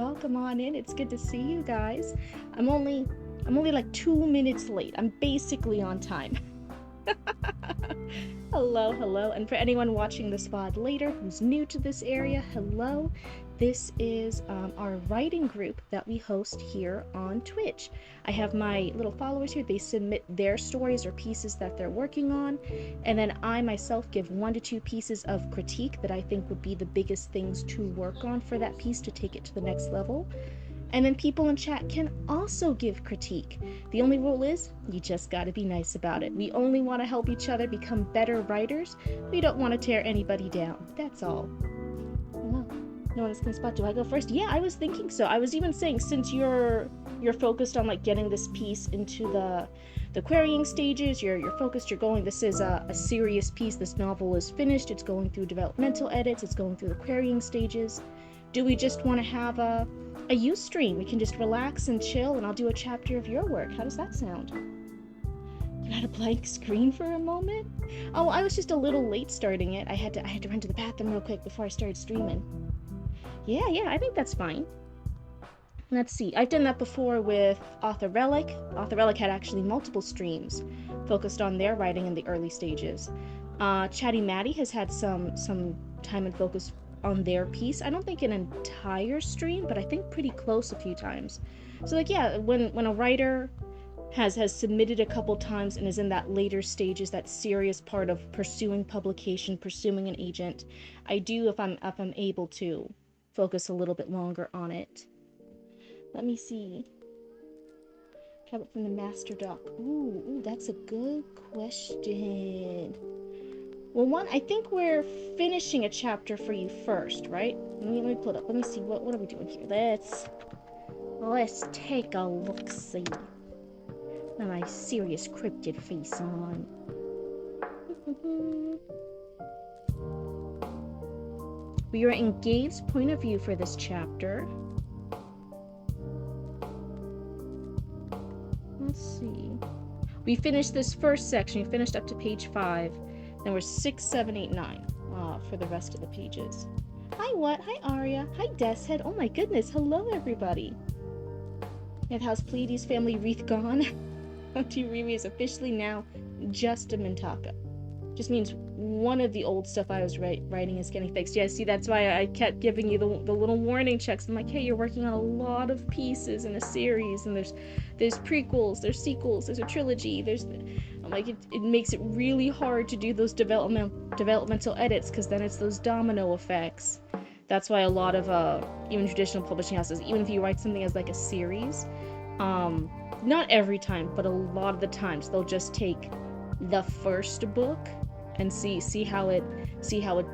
welcome on in. It's good to see you guys. I'm only like 2 minutes late. I'm basically on time. Hello. And for anyone watching this VOD later who's new to this area, hello. This is our writing group that we host here on Twitch. I have my little followers here. They submit their stories or pieces that they're working on, and then I myself give 1 to 2 pieces of critique that I think would be the biggest things to work on for that piece to take it to the next level. And then people in chat can also give critique. The only rule is, you just gotta be nice about it. We only want to help each other become better writers. We don't want to tear anybody down. That's all. Hello. No one else can spot. Do I go first? Yeah, I was thinking so. I was even saying, since you're focused on like getting this piece into the querying stages, you're focused, you're going, this is a serious piece. This novel is finished. It's going through developmental edits. It's going through the querying stages. Do we just want to have a Ustream? We can just relax and chill, and I'll do a chapter of your work. How does that sound? You had a blank screen for a moment? Oh, I was just a little late starting it. I had to run to the bathroom real quick before I started streaming. Yeah, I think that's fine. Let's see. I've done that before with Author Relic. Author Relic had actually multiple streams focused on their writing in the early stages. Chatty Matty has had some time and focus on their piece. I don't think an entire stream, but I think pretty close a few times. So like, yeah, when a writer has submitted a couple times and is in that later stages, that serious part of pursuing publication, pursuing an agent, I do, if I'm able to, focus a little bit longer on it. Let me see. Travel from the master doc. Ooh, that's a good question. Well, I think we're finishing a chapter for you first, right? Let me pull it up. Let me see, what are we doing here? Let's take a look-see. With my serious cryptid face on. We are in Gabe's point of view for this chapter. Let's see. We finished this first section. We finished up to page 5. Then we're 6, 7, 8, 9 for the rest of the pages. Hi, what? Hi, Aria. Hi, Deathhead. Oh my goodness. Hello, everybody. And how's Pleiades family wreath gone? Riri is officially now just a Mintaka. Just means one of the old stuff I was writing is getting fixed. Yeah, see, that's why I kept giving you the little warning checks. I'm like, hey, you're working on a lot of pieces in a series, and there's prequels, there's sequels, there's a trilogy, I'm like, it makes it really hard to do those developmental edits, because then it's those domino effects. That's why a lot of even traditional publishing houses, even if you write something as like a series, not every time, but a lot of the times they'll just take the first book and see how it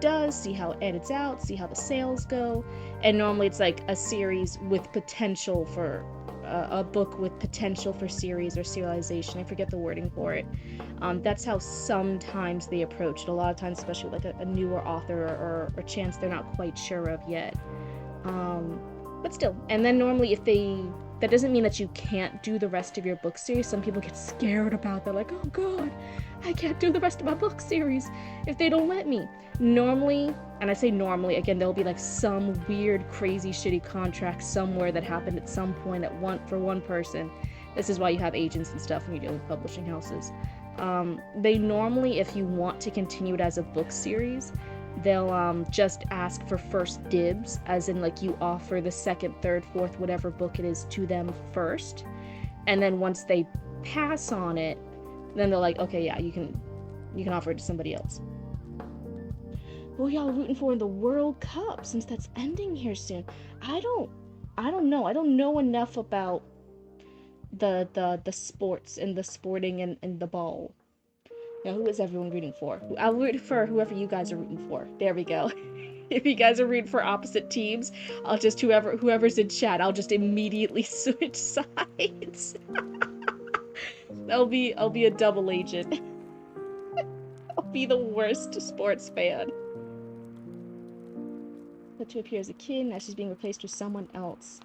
does, see how it edits out, see how the sales go. And normally it's like a series with potential for a book with potential for series or serialization. I forget the wording for it. That's how sometimes they approach it. A lot of times, especially with like a newer author or a chance they're not quite sure of yet. But still, and then normally that doesn't mean that you can't do the rest of your book series. Some people get scared about that, like, oh god, I can't do the rest of my book series if they don't let me. Normally, and I say normally, again, there'll be like some weird, crazy, shitty contract somewhere that happened at some point for one person. This is why you have agents and stuff when you deal with publishing houses. They normally, if you want to continue it as a book series, they'll just ask for first dibs, as in like you offer the second, third, fourth, whatever book it is to them first, and then once they pass on it, then they're like, okay, yeah, you can offer it to somebody else. Who y'all rooting for in the World Cup, since that's ending here soon? I don't know. I don't know enough about the sports and the sporting and the ball. Now, who is everyone rooting for? I'll root for whoever you guys are rooting for. There we go. If you guys are rooting for opposite teams, I'll just, whoever's in chat, I'll just immediately switch sides. I'll be a double agent. I'll be the worst sports fan. But to appear as a kid, now she's being replaced with someone else.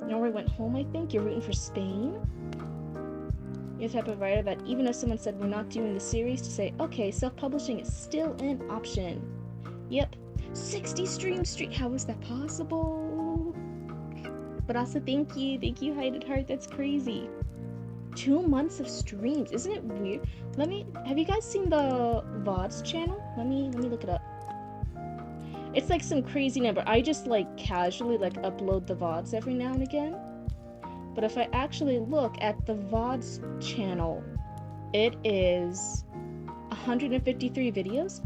Norway went home, I think. You're rooting for Spain? You're the type of writer that even if someone said we're not doing the series, to say, okay, self-publishing is still an option. Yep. 60 stream streak. How is that possible? But also, thank you, Hided Heart. That's crazy. 2 months of streams. Isn't it weird? Have you guys seen the VODs channel? Let me look it up. It's like some crazy number. I just like casually like upload the VODs every now and again. But if I actually look at the VODs channel, it is 153 videos.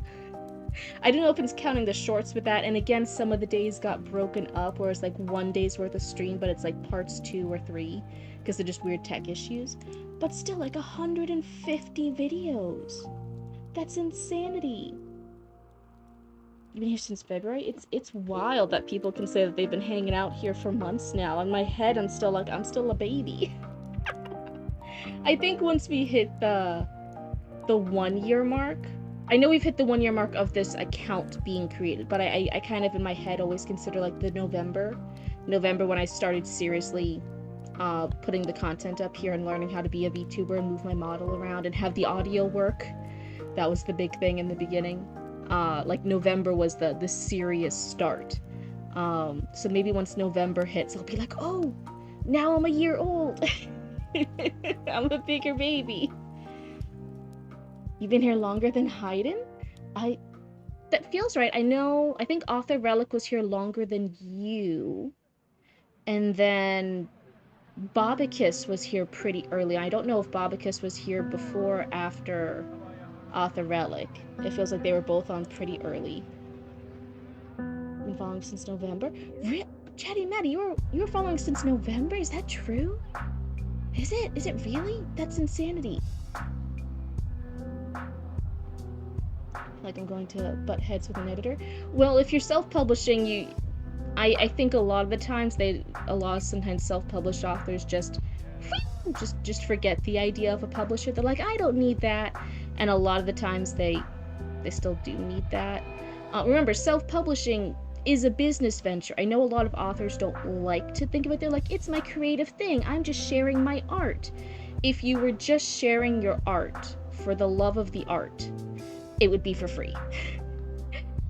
I don't know if it's counting the shorts with that, and again, some of the days got broken up where it's like 1 day's worth of stream, but it's like parts 2 or 3 because they're just weird tech issues. But still, like 150 videos. That's insanity. You've been here since February? It's wild that people can say that they've been hanging out here for months now. In my head, I'm still a baby. I think once we hit the 1 year mark, I know we've hit the 1 year mark of this account being created, but I kind of in my head always consider like the November when I started seriously putting the content up here and learning how to be a VTuber and move my model around and have the audio work. That was the big thing in the beginning. Like November was the serious start. So maybe once November hits, I'll be like, oh, now I'm a year old. I'm a bigger baby. You've been here longer than Hayden? That feels right. I think Author Relic was here longer than you. And then Bobicus was here pretty early. I don't know if Bobicus was here before or after Author Relic. It feels like they were both on pretty early. Been following since November? Chatty Maddie, you were following since November? Is that true? Is it really? That's insanity. Like I'm going to butt heads with an editor. Well, if you're self-publishing, I think a lot of the times sometimes self-published authors just forget the idea of a publisher. They're like, I don't need that, and a lot of the times they still do need that. Remember, self-publishing is a business venture. I know a lot of authors don't like to think of it. They're like, it's my creative thing. I'm just sharing my art. If you were just sharing your art for the love of the art, it would be for free.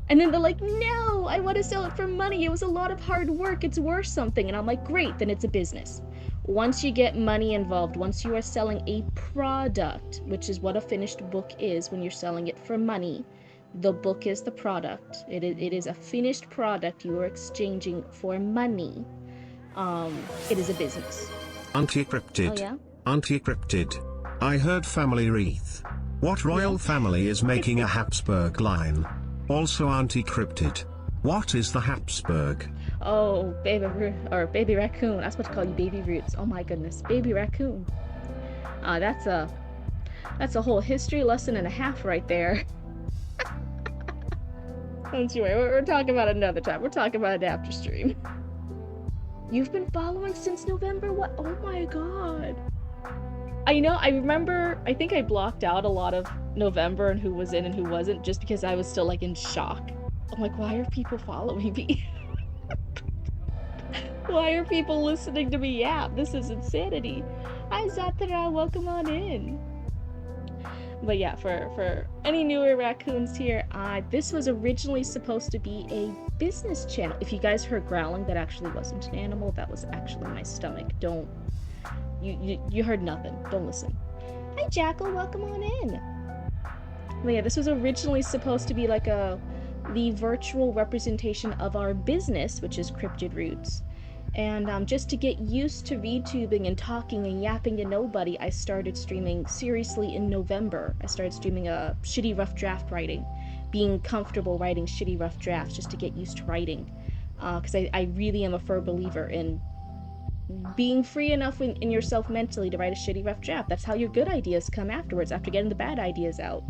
And then they're like, no, I want to sell it for money. It was a lot of hard work. It's worth something. And I'm like, great, then it's a business. Once you get money involved, once you are selling a product, which is what a finished book is when you're selling it for money, the book is the product. It is a finished product you are exchanging for money. It is a business. Auntie Cryptid. Oh, yeah? Auntie Cryptid. I heard family wreath. What royal family is making a Habsburg line? Also Auntie Cryptid. What is the Habsburg? Oh, baby raccoon. I was about to call you baby roots. Oh my goodness, baby raccoon. That's a whole history lesson and a half right there. Don't you worry, we're talking about it another time. We're talking about it after stream. You've been following since November? What? Oh my god. I know, I remember, I think I blocked out a lot of November and who was in and who wasn't just because I was still like in shock. I'm like, why are people following me? Why are people listening to me yap? This is insanity. Hi Zatara, welcome on in. But yeah, for any newer raccoons here, this was originally supposed to be a business channel. If you guys heard growling, that actually wasn't an animal, that was actually my stomach. Don't, you heard nothing, don't listen. Hi Jackal, welcome on in. But yeah, this was originally supposed to be like the virtual representation of our business, which is Cryptid Roots. And just to get used to VTubing and talking and yapping to nobody, I started streaming seriously in November. I started streaming a shitty rough draft writing, being comfortable writing shitty rough drafts just to get used to writing. Because I really am a firm believer in being free enough in yourself mentally to write a shitty rough draft. That's how your good ideas come afterwards, after getting the bad ideas out.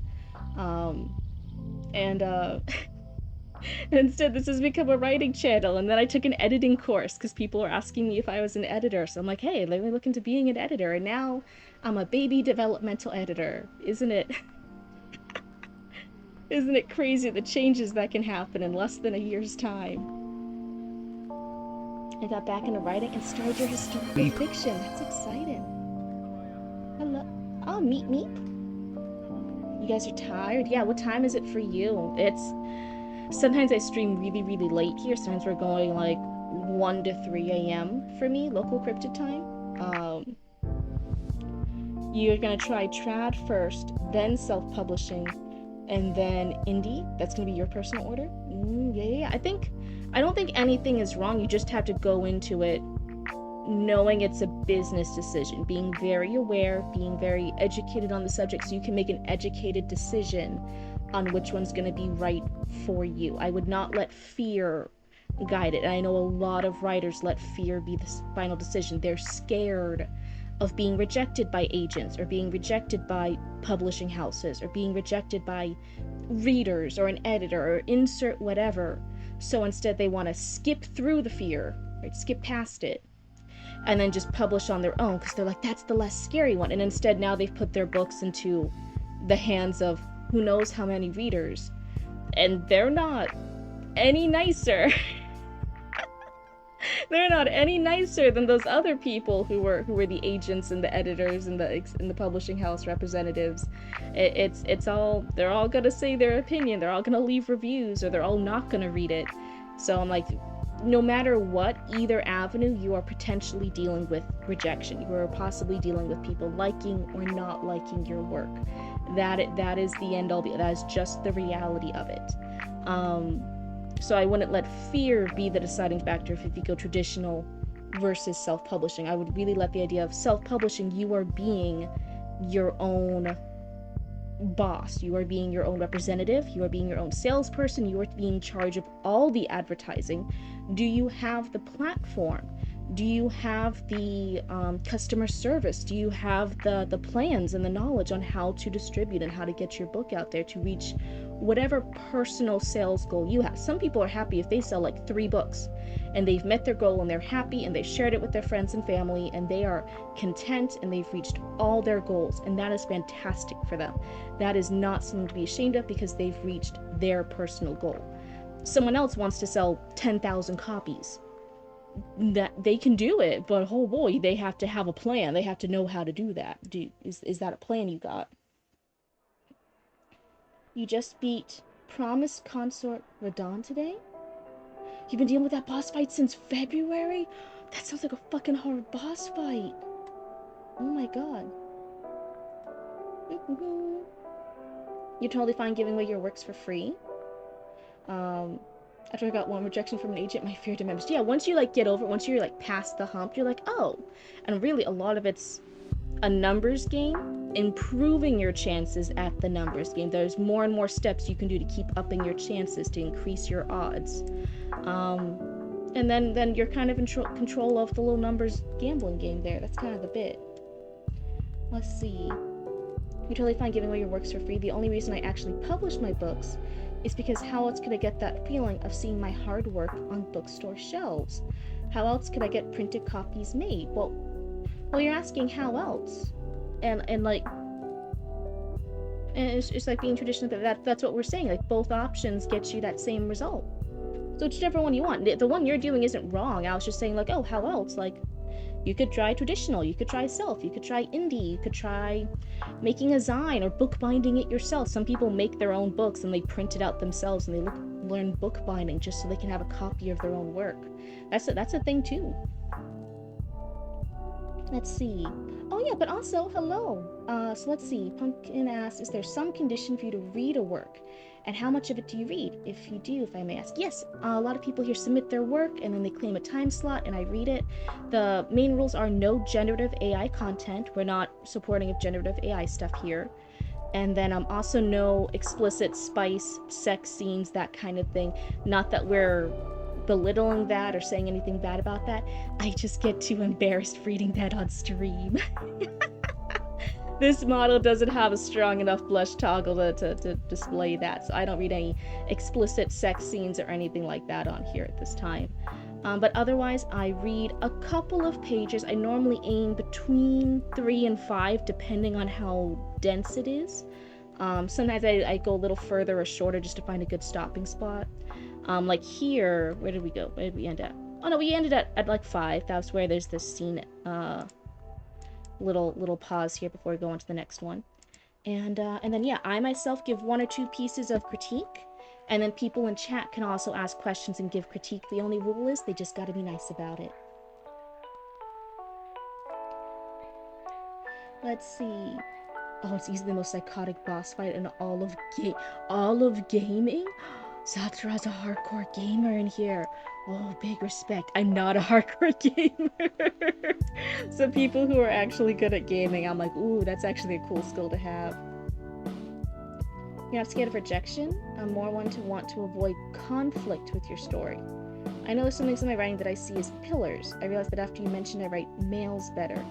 Instead, this has become a writing channel, and then I took an editing course because people were asking me if I was an editor, so I'm like, hey, let me look into being an editor, and now I'm a baby developmental editor. Isn't it isn't it crazy the changes that can happen in less than a year's time? I got back into writing and started your historical fiction. That's exciting. Hello. Oh, meep meep. You guys are tired? Yeah, what time is it for you? Sometimes I stream really, really late here. Sometimes we're going like 1 to 3 a.m. for me, local cryptid time. You're gonna try trad first, then self-publishing, and then indie. That's gonna be your personal order. Yeah. I don't think anything is wrong. You just have to go into it knowing it's a business decision, being very aware, being very educated on the subject, so you can make an educated decision on which one's going to be right for you. I would not let fear guide it. And I know a lot of writers let fear be the final decision. They're scared of being rejected by agents, or being rejected by publishing houses, or being rejected by readers or an editor, or insert whatever. So instead they want to skip through the fear, right? Skip past it, and then just publish on their own, because they're like, that's the less scary one. And instead now they've put their books into the hands of who knows how many readers, and they're not any nicer. They're not any nicer than those other people who were the agents and the editors and the publishing house representatives. It's all, they're all gonna say their opinion, they're all gonna leave reviews, or they're all not gonna read it. So I'm like, no matter what, either avenue, you are potentially dealing with rejection. You are possibly dealing with people liking or not liking your work. That is the end all be. That is just the reality of it. So I wouldn't let fear be the deciding factor if you go traditional versus self-publishing. I would really let the idea of self-publishing, you are being your own boss, you are being your own representative, you are being your own salesperson, you are being in charge of all the advertising. Do you have the platform? Do you have the customer service? Do you have the plans and the knowledge on how to distribute and how to get your book out there to reach whatever personal sales goal you have? Some people are happy if they sell like 3 books and they've met their goal and they're happy and they've shared it with their friends and family and they are content and they've reached all their goals, and that is fantastic for them. That is not something to be ashamed of, because they've reached their personal goal. Someone else wants to sell 10,000 copies. That they can do it, but oh boy, they have to have a plan. They have to know how to do that. Is that a plan you got? You just beat Promised Consort Radon today? You've been dealing with that boss fight since February? That sounds like a fucking hard boss fight. Oh my god. You're totally fine giving away your works for free. After I got one rejection from an agent, my fear diminished. Yeah, once you like get over it, once you're like past the hump, you're like, oh. And really, a lot of it's a numbers game, improving your chances at the numbers game. There's more and more steps you can do to keep upping your chances, to increase your odds. And then you're kind of in control of the little numbers gambling game there. That's kind of the bit. Let's see. You're totally fine giving away your works for free. The only reason I actually publish my books is because how else could I get that feeling of seeing my hard work on bookstore shelves? How else could I get printed copies made? Well, you're asking how else, and it's like being traditional. That's what we're saying. Like, both options get you that same result. So whichever one you want. The one you're doing isn't wrong. I was just saying, like, oh, how else? Like, you could try traditional, you could try self, you could try indie, you could try making a zine or bookbinding it yourself. Some people make their own books and they print it out themselves and they learn bookbinding just so they can have a copy of their own work. That's a thing too. Let's see. Oh yeah, but also, hello. So let's see. Pumpkin asks, is there some condition for you to read a work? And how much of it do you read? If you do, if I may ask. Yes, a lot of people here submit their work and then they claim a time slot and I read it. The main rules are no generative AI content. We're not supporting of generative AI stuff here. And then also no explicit spice, sex scenes, that kind of thing. Not that we're belittling that or saying anything bad about that. I just get too embarrassed reading that on stream. This model doesn't have a strong enough blush toggle to display that, so I don't read any explicit sex scenes or anything like that on here at this time. But otherwise, I read a couple of pages. I normally aim between 3 and 5, depending on how dense it is. Sometimes I go a little further or shorter just to find a good stopping spot. Like here, where did we go? Where did we end at? Oh no, we ended at like 5. That's where there's this scene, little pause here before we go on to the next one. And then yeah, I myself give 1 or 2 pieces of critique, And then people in chat can also ask questions and give critique. The only rule is they just got to be nice about it. Let's see. Oh, it's easily the most psychotic boss fight in all of gaming. Satura's a hardcore gamer in here. Oh, big respect. I'm not a hardcore gamer. So people who are actually good at gaming, I'm like, ooh, that's actually a cool skill to have. You're not scared of rejection. I'm more one to want to avoid conflict with your story. I know there's some things in my writing that I see as pillars. I realized that after you mentioned I write males better.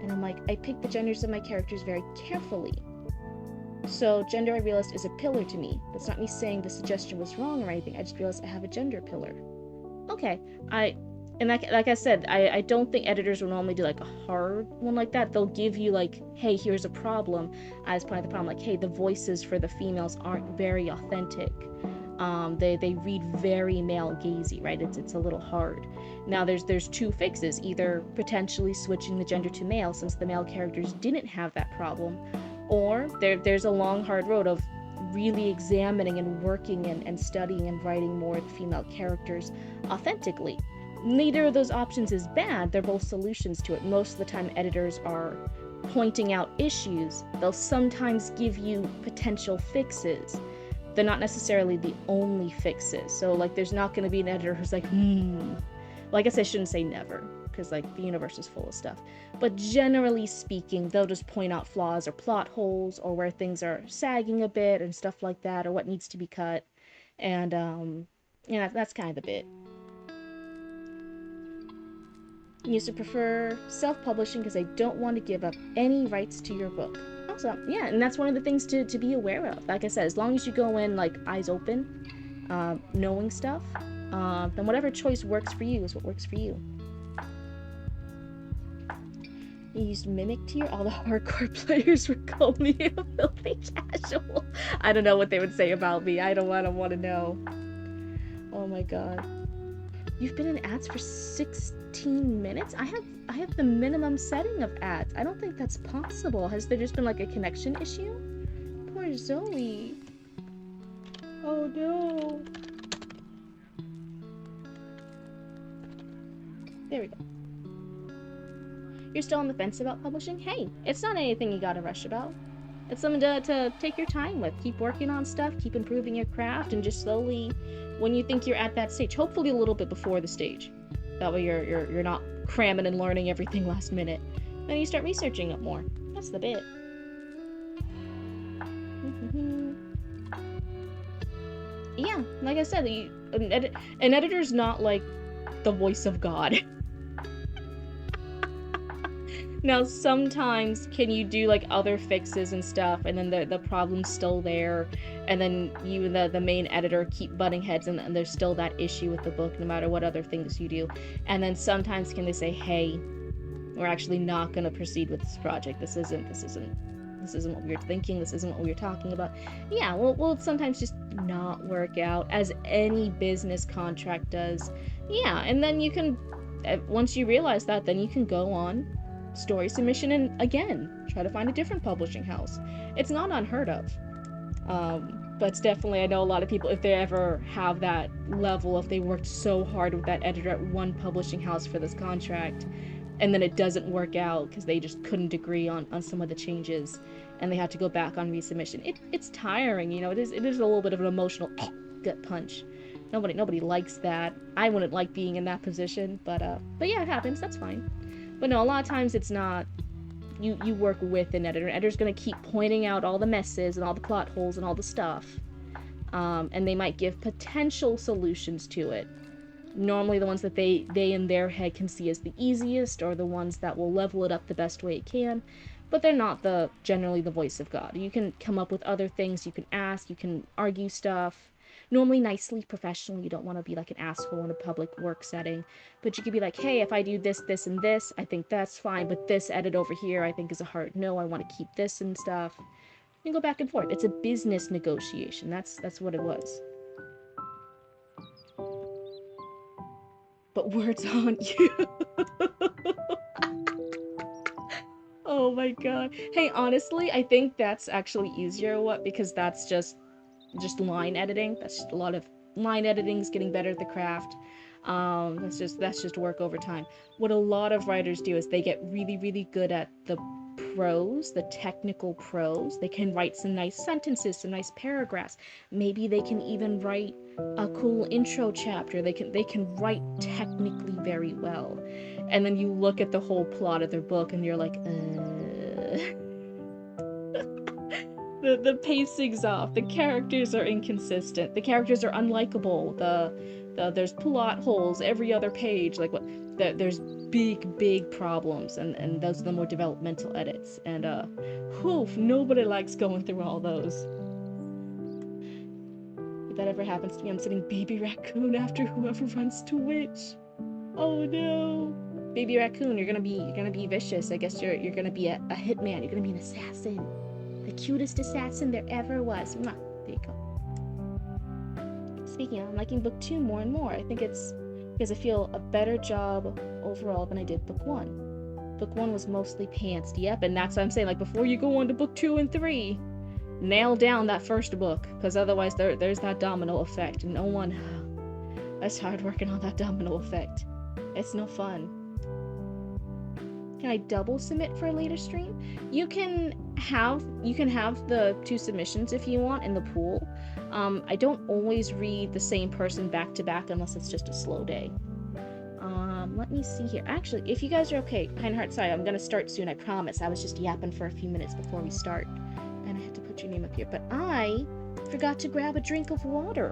And I'm like, I pick the genders of my characters very carefully. So gender, I realized, is a pillar to me. That's not me saying the suggestion was wrong or anything. I just realized I have a gender pillar. Okay, like I said, I don't think editors will normally do like a hard one like that. They'll give you like, hey, here's a problem. I was pointing out the problem, like, hey, the voices for the females aren't very authentic. They read very male gazy, right? It's a little hard. Now there's two fixes: either potentially switching the gender to male since the male characters didn't have that problem, or there's a long hard road of really examining and working and studying and writing more of the female characters authentically. Neither of those options is bad. They're both solutions to it. Most of the time editors are pointing out issues. They'll sometimes give you potential fixes. They're not necessarily the only fixes. So like there's not going to be an editor who's like, well, I guess I shouldn't say never, because like the universe is full of stuff. But generally speaking, they'll just point out flaws or plot holes or where things are sagging a bit and stuff like that, or what needs to be cut. And yeah, that's kind of the bit. I used to prefer self-publishing because I don't want to give up any rights to your book. Awesome. Yeah, and that's one of the things to be aware of. Like I said, as long as you go in like eyes open, knowing stuff, then whatever choice works for you is what works for you. You used Mimic tier? All the hardcore players would call me a filthy casual. I don't know what they would say about me. I don't want to know. Oh my god. You've been in ads for 16 minutes? I have the minimum setting of ads. I don't think that's possible. Has there just been like a connection issue? Poor Zoe. Oh no. There we go. You're still on the fence about publishing? Hey, it's not anything you gotta rush about. It's something to take your time with. Keep working on stuff, keep improving your craft, and just slowly, when you think you're at that stage, hopefully a little bit before the stage. That way you're not cramming and learning everything last minute. Then you start researching it more. That's the bit. Yeah, like I said, an editor's not like the voice of God. Now, sometimes can you do like other fixes and stuff, and then the problem's still there, and then you and the main editor keep butting heads, and there's still that issue with the book, no matter what other things you do. And then sometimes can they say, hey, we're actually not going to proceed with this project. This isn't what we were thinking. This isn't what we were talking about. Yeah, we'll sometimes just not work out, as any business contract does. Yeah, and then you can, once you realize that, then you can go on story submission and again try to find a different publishing house. It's not unheard of, but it's definitely, I know a lot of people, if they ever have that level, if they worked so hard with that editor at one publishing house for this contract and then it doesn't work out because they just couldn't agree on some of the changes and they had to go back on resubmission, it's tiring, you know. It is a little bit of an emotional gut punch. Nobody likes that. I wouldn't like being in that position, but yeah, it happens. That's fine. But no, a lot of times it's not. You work with an editor. An editor's going to keep pointing out all the messes and all the plot holes and all the stuff. And they might give potential solutions to it. Normally the ones that they in their head can see as the easiest, or the ones that will level it up the best way it can. But they're not generally the voice of God. You can come up with other things. You can ask. You can argue stuff. Normally nicely, professionally. You don't want to be like an asshole in a public work setting. But you could be like, hey, if I do this, this, and this, I think that's fine. But this edit over here, I think is a hard no. I want to keep this and stuff. You can go back and forth. It's a business negotiation. That's what it was. But words on you. Oh my god. Hey, honestly, I think that's actually easier, because that's just just line editing. That's just a lot of line editing is getting better at the craft. That's just work over time. What a lot of writers do is they get really, really good at the prose, the technical prose. They can write some nice sentences, some nice paragraphs. Maybe they can even write a cool intro chapter. They can write technically very well. And then you look at the whole plot of their book and you're like, the pacing's off, the characters are inconsistent, the characters are unlikable, there's plot holes every other page, like what, there's big problems, and those are the more developmental edits, and nobody likes going through all those. If that ever happens to me, I'm sitting baby raccoon after whoever runs to witch. Oh no. Baby raccoon, you're gonna be vicious. I guess you're gonna be a hitman, you're gonna be an assassin. The cutest assassin there ever was. Mwah. There you go. Speaking of, I'm liking book 2 more and more. I think it's because I feel a better job overall than I did book 1. Book 1 was mostly pantsed, yep, and that's what I'm saying. Like, before you go on to book 2 and 3, nail down that first book, because otherwise there's that domino effect. No one... That's hard working on that domino effect. It's no fun. Can I double submit for a later stream? You can have the 2 submissions if you want in the pool. I don't always read the same person back to back unless it's just a slow day. Let me see here. Actually, if you guys are okay, Kindheart, sorry, I'm gonna start soon, I promise. I was just yapping for a few minutes before we start, and I had to put your name up here. But I forgot to grab a drink of water.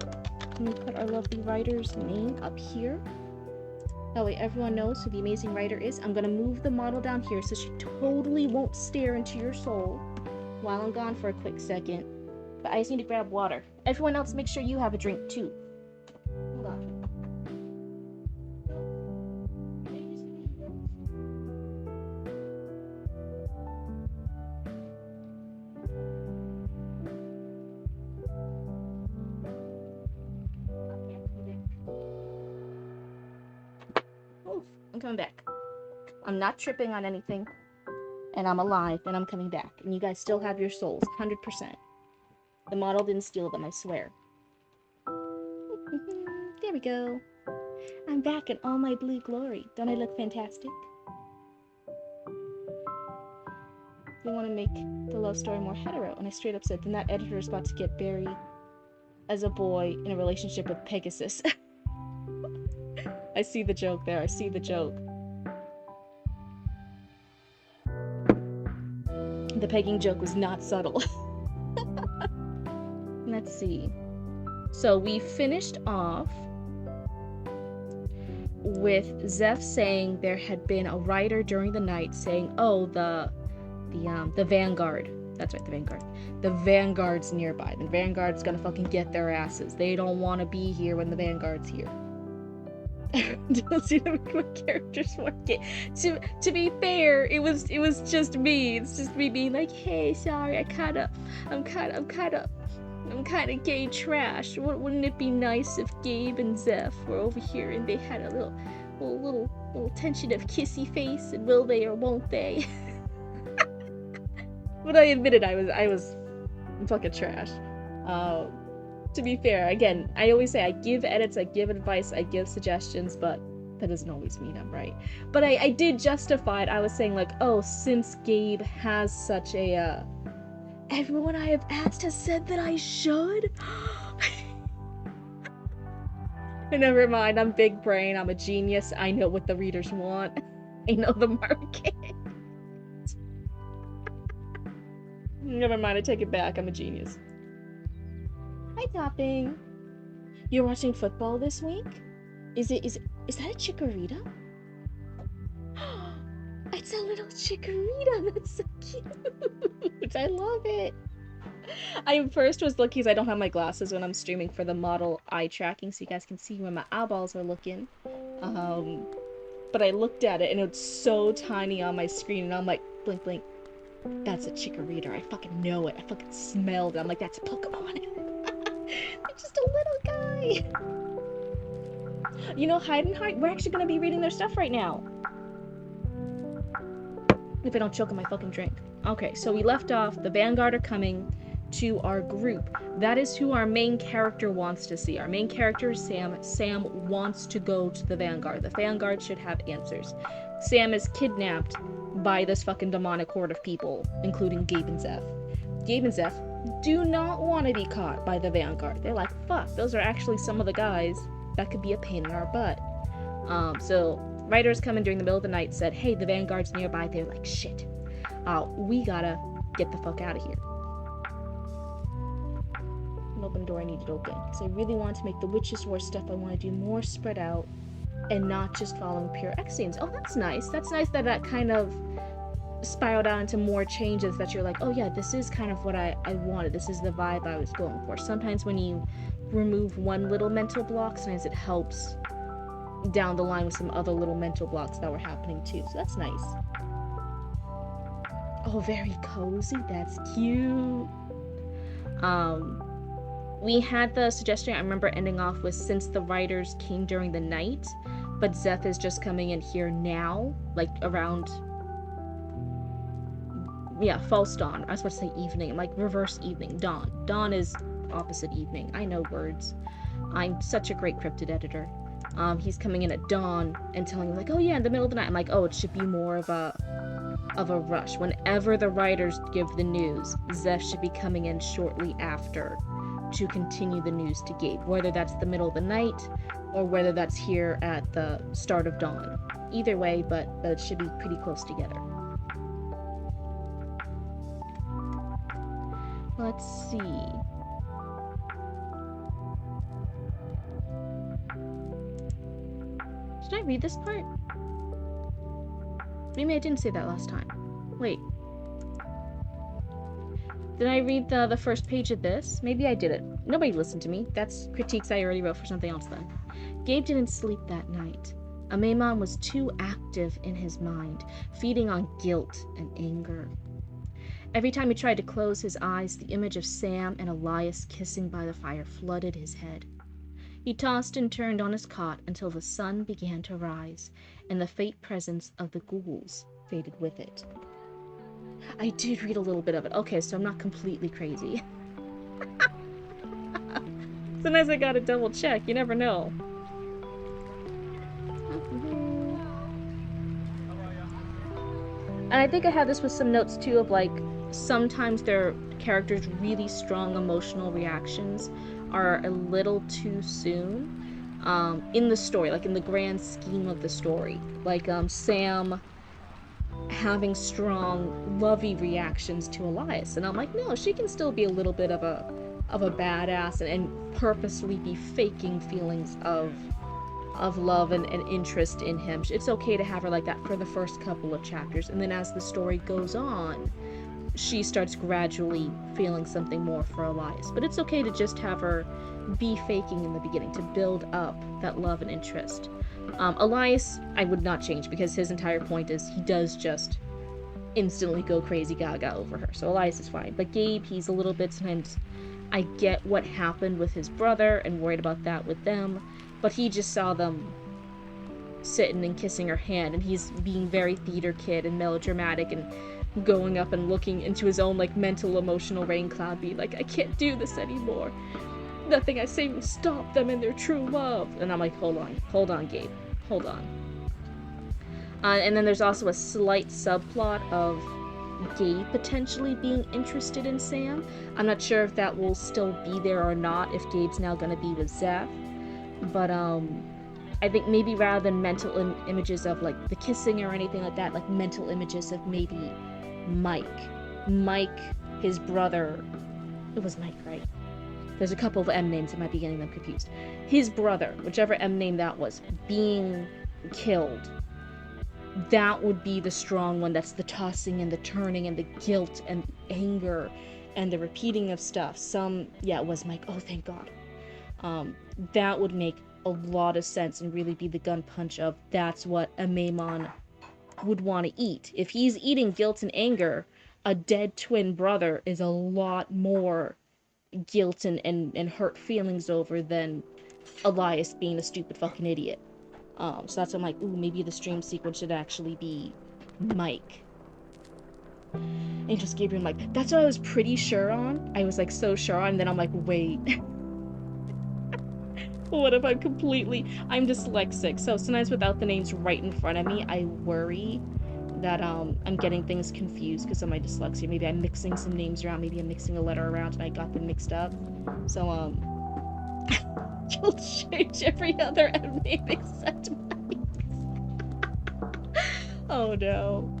Can we put our lovely writer's name up here? That way everyone knows who the amazing writer is. I'm gonna move the model down here so she totally won't stare into your soul while I'm gone for a quick second. But I just need to grab water. Everyone else, make sure you have a drink too. Hold on. I'm coming back. I'm not tripping on anything. And I'm alive, and I'm coming back. And you guys still have your souls, 100%. The model didn't steal them, I swear. There we go. I'm back in all my blue glory. Don't I look fantastic? We want to make the love story more hetero. And I straight up said, then that editor is about to get buried as a boy in a relationship with Pegasus. I see the joke there. I see the joke. The pegging joke was not subtle. Let's see. So we finished off with Zeph saying there had been a rider during the night saying, "Oh, the Vanguard." That's right, the Vanguard. The Vanguard's nearby. The Vanguard's gonna fucking get their asses. They don't want to be here when the Vanguard's here. Don't see them my characters working. To be fair, it was just me. It's just me being like, hey, sorry, I'm kind of gay trash. Wouldn't it be nice if Gabe and Zeph were over here and they had a little tension of kissy face, and will they or won't they? But I admitted I was fucking trash. To be fair, again, I always say I give edits, I give advice, I give suggestions, but that doesn't always mean I'm right. But I did justify it. I was saying, like, oh, since Gabe has such a, everyone I have asked has said that I should? Never mind, I'm big brain, I'm a genius, I know what the readers want. I know the market. Never mind, I take it back, I'm a genius. Hi, Topping. You're watching football this week? Is that a chikorita? It's a little chikorita. That's so cute. I love it. I first was looking because I don't have my glasses when I'm streaming for the model eye tracking, so you guys can see where my eyeballs are looking. But I looked at it and it's so tiny on my screen, and I'm like, blink, blink. That's a chikorita. I fucking know it. I fucking smelled it. I'm like, that's a Pokemon. I'm just a little guy. You know, Hide and Heart, we're actually going to be reading their stuff right now. If I don't choke on my fucking drink. Okay, so we left off. The Vanguard are coming. to our group. That is who our main character wants to see. Our main character is Sam. Sam wants to go to the Vanguard. The Vanguard should have answers. Sam is kidnapped by this fucking demonic horde of people, including Gabe and Zeph. Gabe and Zeph do not want to be caught by the Vanguard. They're like, fuck, those are actually some of the guys that could be a pain in our butt. So writers coming during the middle of the night said, hey, the Vanguard's nearby. They're like, shit, we gotta get the fuck out of here. An open door I needed open, because I really want to make the Witches War stuff I want to do more spread out and not just following pure X scenes. Oh, that's nice. That's nice that that kind of spiraled out into more changes that you're like, oh yeah, this is kind of what I wanted. This is the vibe I was going for. Sometimes when you remove one little mental block, sometimes it helps down the line with some other little mental blocks that were happening too. So that's nice. Oh, very cozy. That's cute. We had the suggestion, I remember ending off with, since the writers came during the night, but Zeph is just coming in here now, like around, yeah, false dawn. I was about to say evening, like reverse evening, dawn. Dawn is opposite evening. I know words. I'm such a great cryptid editor. He's coming in at dawn and telling me like, oh yeah, in the middle of the night. I'm like, oh, it should be more of a rush. Whenever the writers give the news, Zeph should be coming in shortly after to continue the news to Gabe, whether that's the middle of the night or whether that's here at the start of dawn. Either way, but it should be pretty close together. Let's see. Did I read this part? Maybe I didn't say that last time. Wait. Did I read the first page of this? Maybe I didn't. Nobody listened to me. That's critiques I already wrote for something else then. Gabe didn't sleep that night. Amemon was too active in his mind, feeding on guilt and anger. Every time he tried to close his eyes, the image of Sam and Elias kissing by the fire flooded his head. He tossed and turned on his cot until the sun began to rise, and the faint presence of the ghouls faded with it. I did read a little bit of it. Okay, so I'm not completely crazy. Sometimes I gotta double check, you never know. And I think I have this with some notes too of like, sometimes their characters' really strong emotional reactions are a little too soon in the story, like in the grand scheme of the story. Like Sam having strong, lovey reactions to Elias, and I'm like, no, she can still be a little bit of a badass and purposely be faking feelings of love and interest in him. It's okay to have her like that for the first couple of chapters, and then as the story goes on, she starts gradually feeling something more for Elias. But it's okay to just have her be faking in the beginning to build up that love and interest. Elias, I would not change, because his entire point is he does just instantly go crazy gaga over her. So Elias is fine. But Gabe, he's a little bit, sometimes I get what happened with his brother and worried about that with them, but he just saw them sitting and kissing her hand, and he's being very theater kid and melodramatic and going up and looking into his own like mental emotional rain cloud, being like, I can't do this anymore. Nothing I say will stop them in their true love. And I'm like, hold on, Gabe, hold on. And then there's also a slight subplot of Gabe potentially being interested in Sam. I'm not sure if that will still be there or not, if Gabe's now going to be with Zeph. But I think maybe rather than mental images of like the kissing or anything like that, like mental images of maybe Mike, his brother. It was Mike, right? There's a couple of M names, I might be getting them confused. His brother, whichever M name that was, being killed. That would be the strong one. That's the tossing and the turning and the guilt and anger and the repeating of stuff. It was Mike. Oh, thank God. That would make a lot of sense and really be the gun punch of that's what a Maimon would want to eat. If he's eating guilt and anger, a dead twin brother is a lot more guilt and hurt feelings over than Elias being a stupid fucking idiot. So that's why I'm like, ooh, maybe the stream sequence should actually be Mike. Angels Gabriel, I'm like, that's what I was pretty sure on. I was like so sure on, and then I'm like, wait. What if I'm dyslexic, so sometimes without the names right in front of me, I worry that I'm getting things confused because of my dyslexia. Maybe I'm mixing some names around, maybe I'm mixing a letter around and I got them mixed up. So you'll change every other name except mine. Oh no.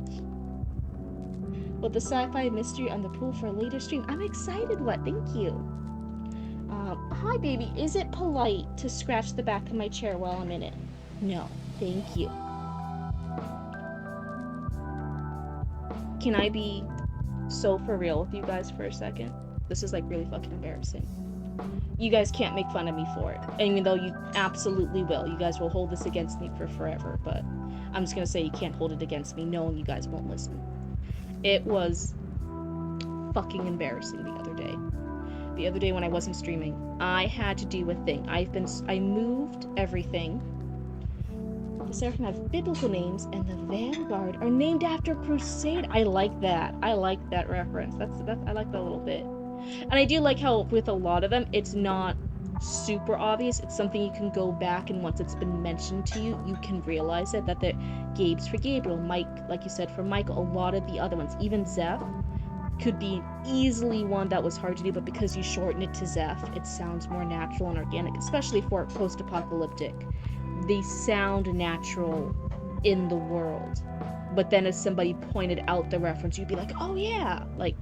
Well, the sci-fi mystery on the pool for a later stream. I'm excited. What? Thank you. Hi, baby. Is it polite to scratch the back of my chair while I'm in it? No. Thank you. Can I be so for real with you guys for a second? This is like really fucking embarrassing. You guys can't make fun of me for it. Even though you absolutely will. You guys will hold this against me for forever. But I'm just gonna say you can't hold it against me knowing you guys won't listen. It was fucking embarrassing the other day. The other day when I wasn't streaming, I had to do a thing. I moved everything. The Seraphim have biblical names, and the Vanguard are named after Crusade. I like that. I like that reference. I like that a little bit. And I do like how with a lot of them, it's not super obvious. It's something you can go back, and once it's been mentioned to you, you can realize it. That the Gabe's for Gabriel, Mike, like you said, for Michael. A lot of the other ones, even Zeph, could be easily one that was hard to do, but because you shorten it to Zeph, it sounds more natural and organic, especially for post-apocalyptic. They sound natural in the world. But then if somebody pointed out the reference, you'd be like, oh yeah! Like,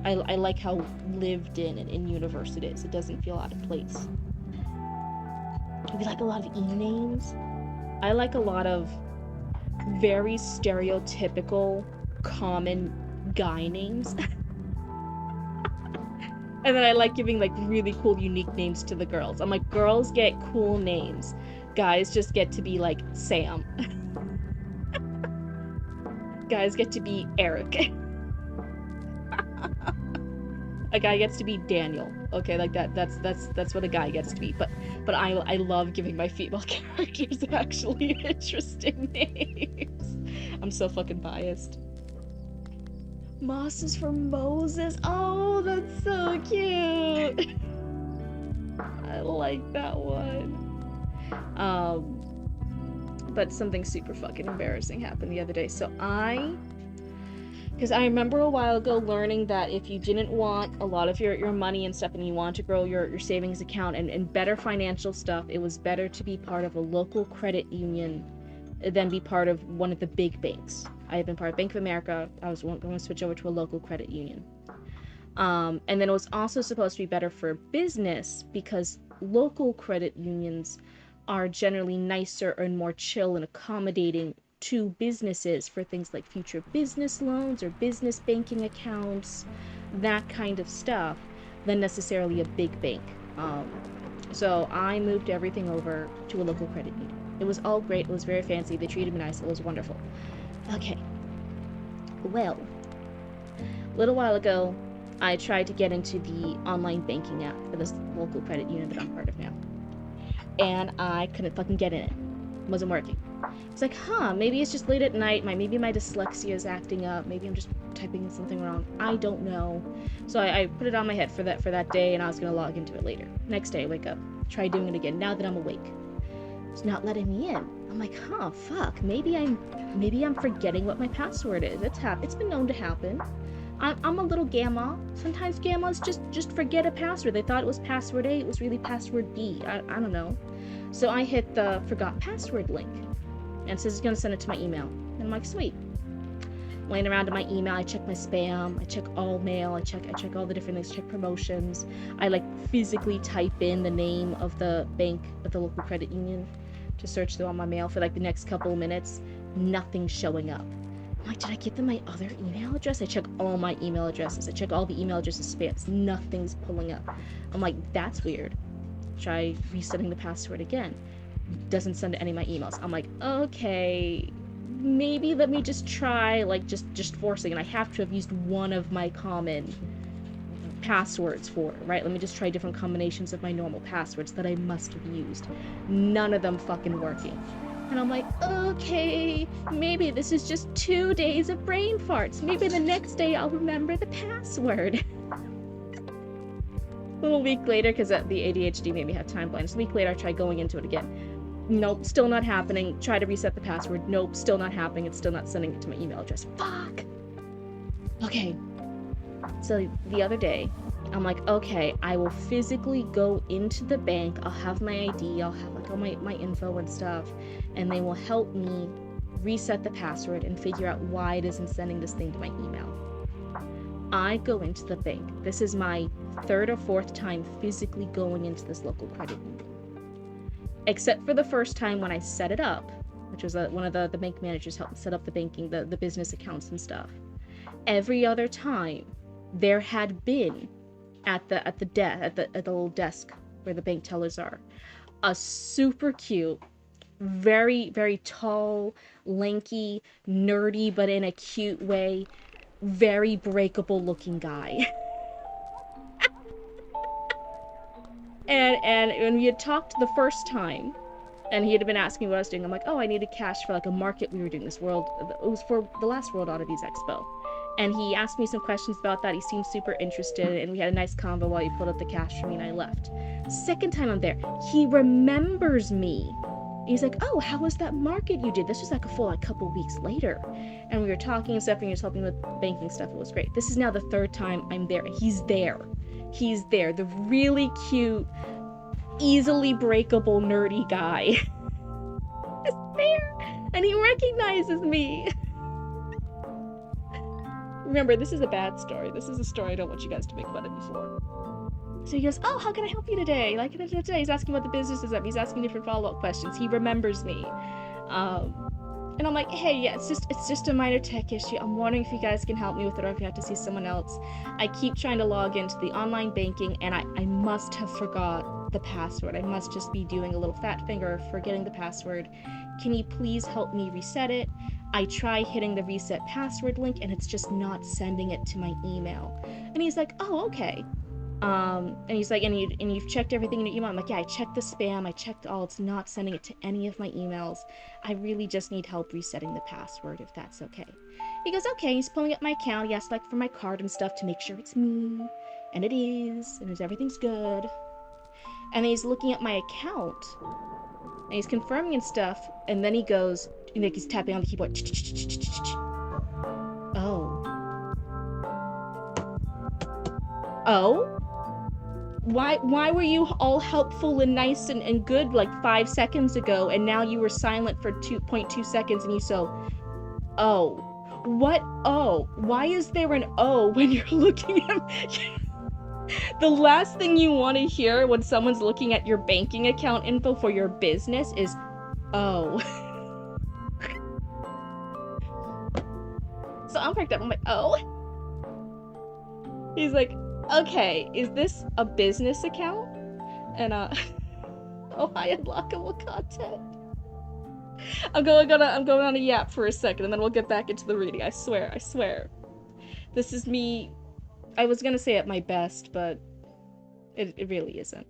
I like how lived in and in universe it is. It doesn't feel out of place. We like a lot of E-names. I like a lot of very stereotypical, common guy names. And then I like giving like really cool, unique names to the girls. I'm like, girls get cool names. Guys just get to be like Sam. Guys get to be Eric. A guy gets to be Daniel. Okay, like that's what a guy gets to be. But I love giving my female characters actually interesting names. I'm so fucking biased. Moss is for Moses. Oh, that's so cute. I like that one. But something super fucking embarrassing happened the other day. So because I remember a while ago learning that if you didn't want a lot of your money and stuff and you wanted to grow your savings account and better financial stuff, it was better to be part of a local credit union than be part of one of the big banks. I had been part of Bank of America. I was going to switch over to a local credit union. And then it was also supposed to be better for business because local credit unions are generally nicer and more chill and accommodating to businesses for things like future business loans or business banking accounts, that kind of stuff, than necessarily a big bank. So I moved everything over to a local credit union. It was all great. It was very fancy. They treated me nice. It was wonderful. Okay. Well, a little while ago, I tried to get into the online banking app for this local credit union that I'm part of now. And I couldn't fucking get in it. It wasn't working. It's like, maybe it's just late at night. Maybe my dyslexia is acting up. Maybe I'm just typing something wrong. I don't know. So I put it on my head for that day, and I was going to log into it later. Next day, I wake up, try doing it again. Now that I'm awake, it's not letting me in. I'm like, fuck. Maybe I'm forgetting what my password is. It's been known to happen. I'm a little gamma. Sometimes gammas just forget a password. They thought it was password A. It was really password B. I don't know. So I hit the forgot password link. And it says it's going to send it to my email. And I'm like, sweet. Laying around in my email, I check my spam. I check all mail. I check all the different things. Check promotions. I like physically type in the name of the bank, of the local credit union, to search through all my mail for like the next couple of minutes. Nothing's showing up. I'm like, did I give them my other email address? I check all my email addresses. I check all the email addresses spams. Nothing's pulling up. I'm like, that's weird. Try resetting the password again. Doesn't send any of my emails. I'm like, okay, maybe let me just try, like, just forcing. And I have to have used one of my common passwords for it, right? Let me just try different combinations of my normal passwords that I must have used. None of them fucking working. And I'm like, okay, maybe this is just 2 days of brain farts. Maybe the next day I'll remember the password. A little week later, because the ADHD made me have time blinds. A week later, I tried going into it again. Nope, still not happening. Try to reset the password. Nope, still not happening. It's still not sending it to my email address. Fuck! Okay. So the other day, I'm like, okay, I will physically go into the bank. I'll have my ID. I'll have like all my info and stuff. And they will help me reset the password and figure out why it isn't sending this thing to my email. I go into the bank. This is my 3rd or 4th time physically going into this local credit union. Except for the first time when I set it up, which was one of the bank managers helped set up the banking, the business accounts and stuff. Every other time, there had been at the little desk where the bank tellers are, a super cute, very, very tall, lanky, nerdy, but in a cute way, very breakable looking guy. and when we had talked the first time, and he had been asking what I was doing, I'm like, oh, I needed cash for like a market we were doing this world. It was for the last World Oddities Expo. And he asked me some questions about that. He seemed super interested, and we had a nice convo while he pulled up the cash for me, and I left. Second time I'm there, he remembers me. He's like, oh, how was that market you did? This was like a full couple weeks later. And we were talking and stuff, and he was helping with banking stuff. It was great. This is now the 3rd time I'm there. He's there. He's there. The really cute, easily breakable, nerdy guy is there. And he recognizes me. Remember, this is a bad story. This is a story I don't want you guys to make fun of me for. So he goes, oh, how can I help you today? Like, today. He's asking what the business is up. He's asking different follow-up questions. He remembers me. And I'm like, hey, yeah, it's just a minor tech issue. I'm wondering if you guys can help me with it, or if you have to see someone else. I keep trying to log into the online banking, and I must have forgot the password. I must just be doing a little fat finger forgetting the password. Can you please help me reset it? I try hitting the reset password link, and it's just not sending it to my email. And he's like, oh, okay. And he's like, and you've checked everything in your email? I'm like, yeah, I checked the spam, I checked all, it's not sending it to any of my emails. I really just need help resetting the password, if that's okay. He goes, okay. He's pulling up my account. He asks like for my card and stuff to make sure it's me, and it is, and everything's good. And then he's looking at my account, and he's confirming and stuff, and then he goes, like he's tapping on the keyboard. Oh? Why were you all helpful and nice and good like 5 seconds ago, and now you were silent for 2.2 seconds and you so, oh. What oh? Why is there an oh when you're looking at the last thing you want to hear when someone's looking at your banking account info for your business is oh. So I'm perked up. I'm like, oh? He's like, okay, is this a business account? And oh, hi, unlockable content. I'm going on a yap for a second, and then we'll get back into the reading. I swear. This is me. I was gonna say at my best, but it really isn't.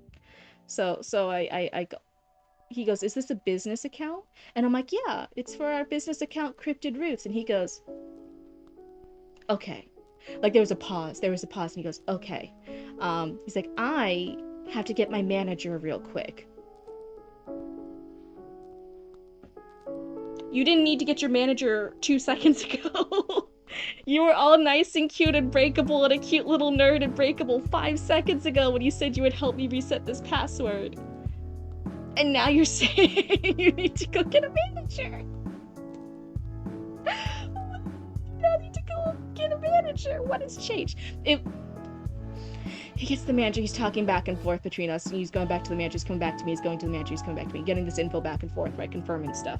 So I go. He goes, is this a business account? And I'm like, yeah, it's for our business account, Cryptid Roots. And he goes, okay. Like there was a pause, and he goes, okay. He's like, I have to get my manager real quick. You didn't need to get your manager 2 seconds ago. You were all nice and cute and breakable and a cute little nerd and breakable 5 seconds ago when you said you would help me reset this password. And now you're saying you need to go get a manager. I need to go get a manager. What has changed? He gets the manager. He's talking back and forth between us. And he's going back to the manager. He's coming back to me. He's going to the manager. He's coming back to me. Getting this info back and forth, right? Confirming stuff.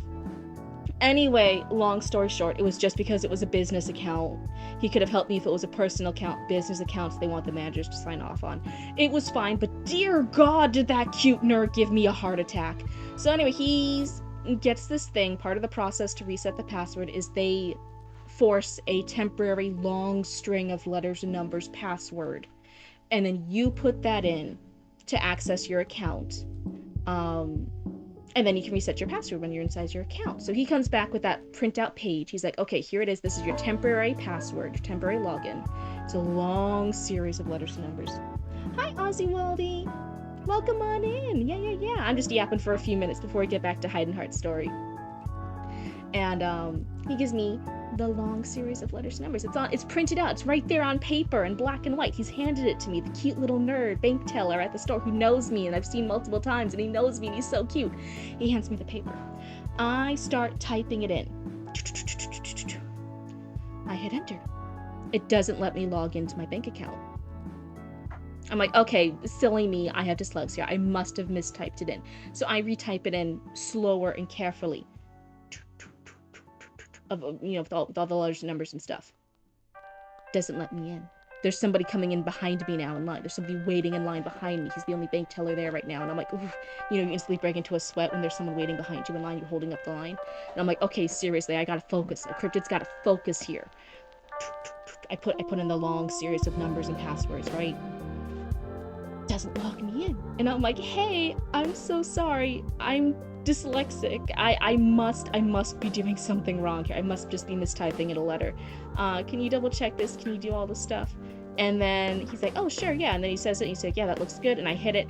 Anyway, long story short, it was just because it was a business account. He could have helped me if it was a personal account. Business accounts, they want the managers to sign off on. It was fine, but dear God, did that cute nerd give me a heart attack. So anyway, he gets this thing. Part of the process to reset the password is they force a temporary long string of letters and numbers password. And then you put that in to access your account. And then you can reset your password when you're inside your account. So he comes back with that printout page. He's like, okay, here it is. This is your temporary password, your temporary login. It's a long series of letters and numbers. Hi, Ozzy Waldy. Welcome on in. Yeah. I'm just yapping for a few minutes before we get back to Heidenhardt's story. And he gives me the long series of letters and numbers. It's printed out. It's right there on paper in black and white. He's handed it to me, the cute little nerd bank teller at the store who knows me and I've seen multiple times, and he knows me and he's so cute. He hands me the paper. I start typing it in. I hit enter. It doesn't let me log into my bank account. I'm like, okay, silly me, I have dyslexia. I must have mistyped it in. So I retype it in slower and carefully. With all the letters and numbers and stuff. Doesn't let me in. There's somebody coming in behind me now in line. There's somebody waiting in line behind me. He's the only bank teller there right now. And I'm like, oof. You instantly break into a sweat when there's someone waiting behind you in line. You're holding up the line. And I'm like, okay, seriously, I gotta focus. Cryptid's gotta focus here. I put in the long series of numbers and passwords, right? Doesn't log me in. And I'm like, hey, I'm so sorry. I'm dyslexic. I must be doing something wrong here. I must just be mistyping in a letter. Can you double check this? Can you do all this stuff? And then he's like, oh, sure, yeah. And then he says it, and he's like, yeah, that looks good. And I hit it.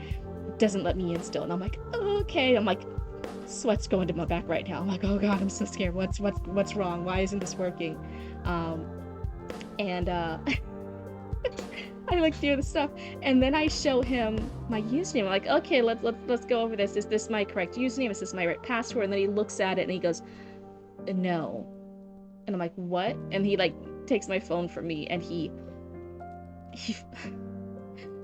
Doesn't let me in still. And I'm like, oh, okay. I'm like, sweat's going to my back right now. I'm like, oh God, I'm so scared. What's wrong? Why isn't this working? I look through the stuff, and then I show him my username. I'm like, okay, let's go over this. Is this my correct username? Is this my right password? And then he looks at it and he goes, no. And I'm like, what? And he takes my phone from me, and he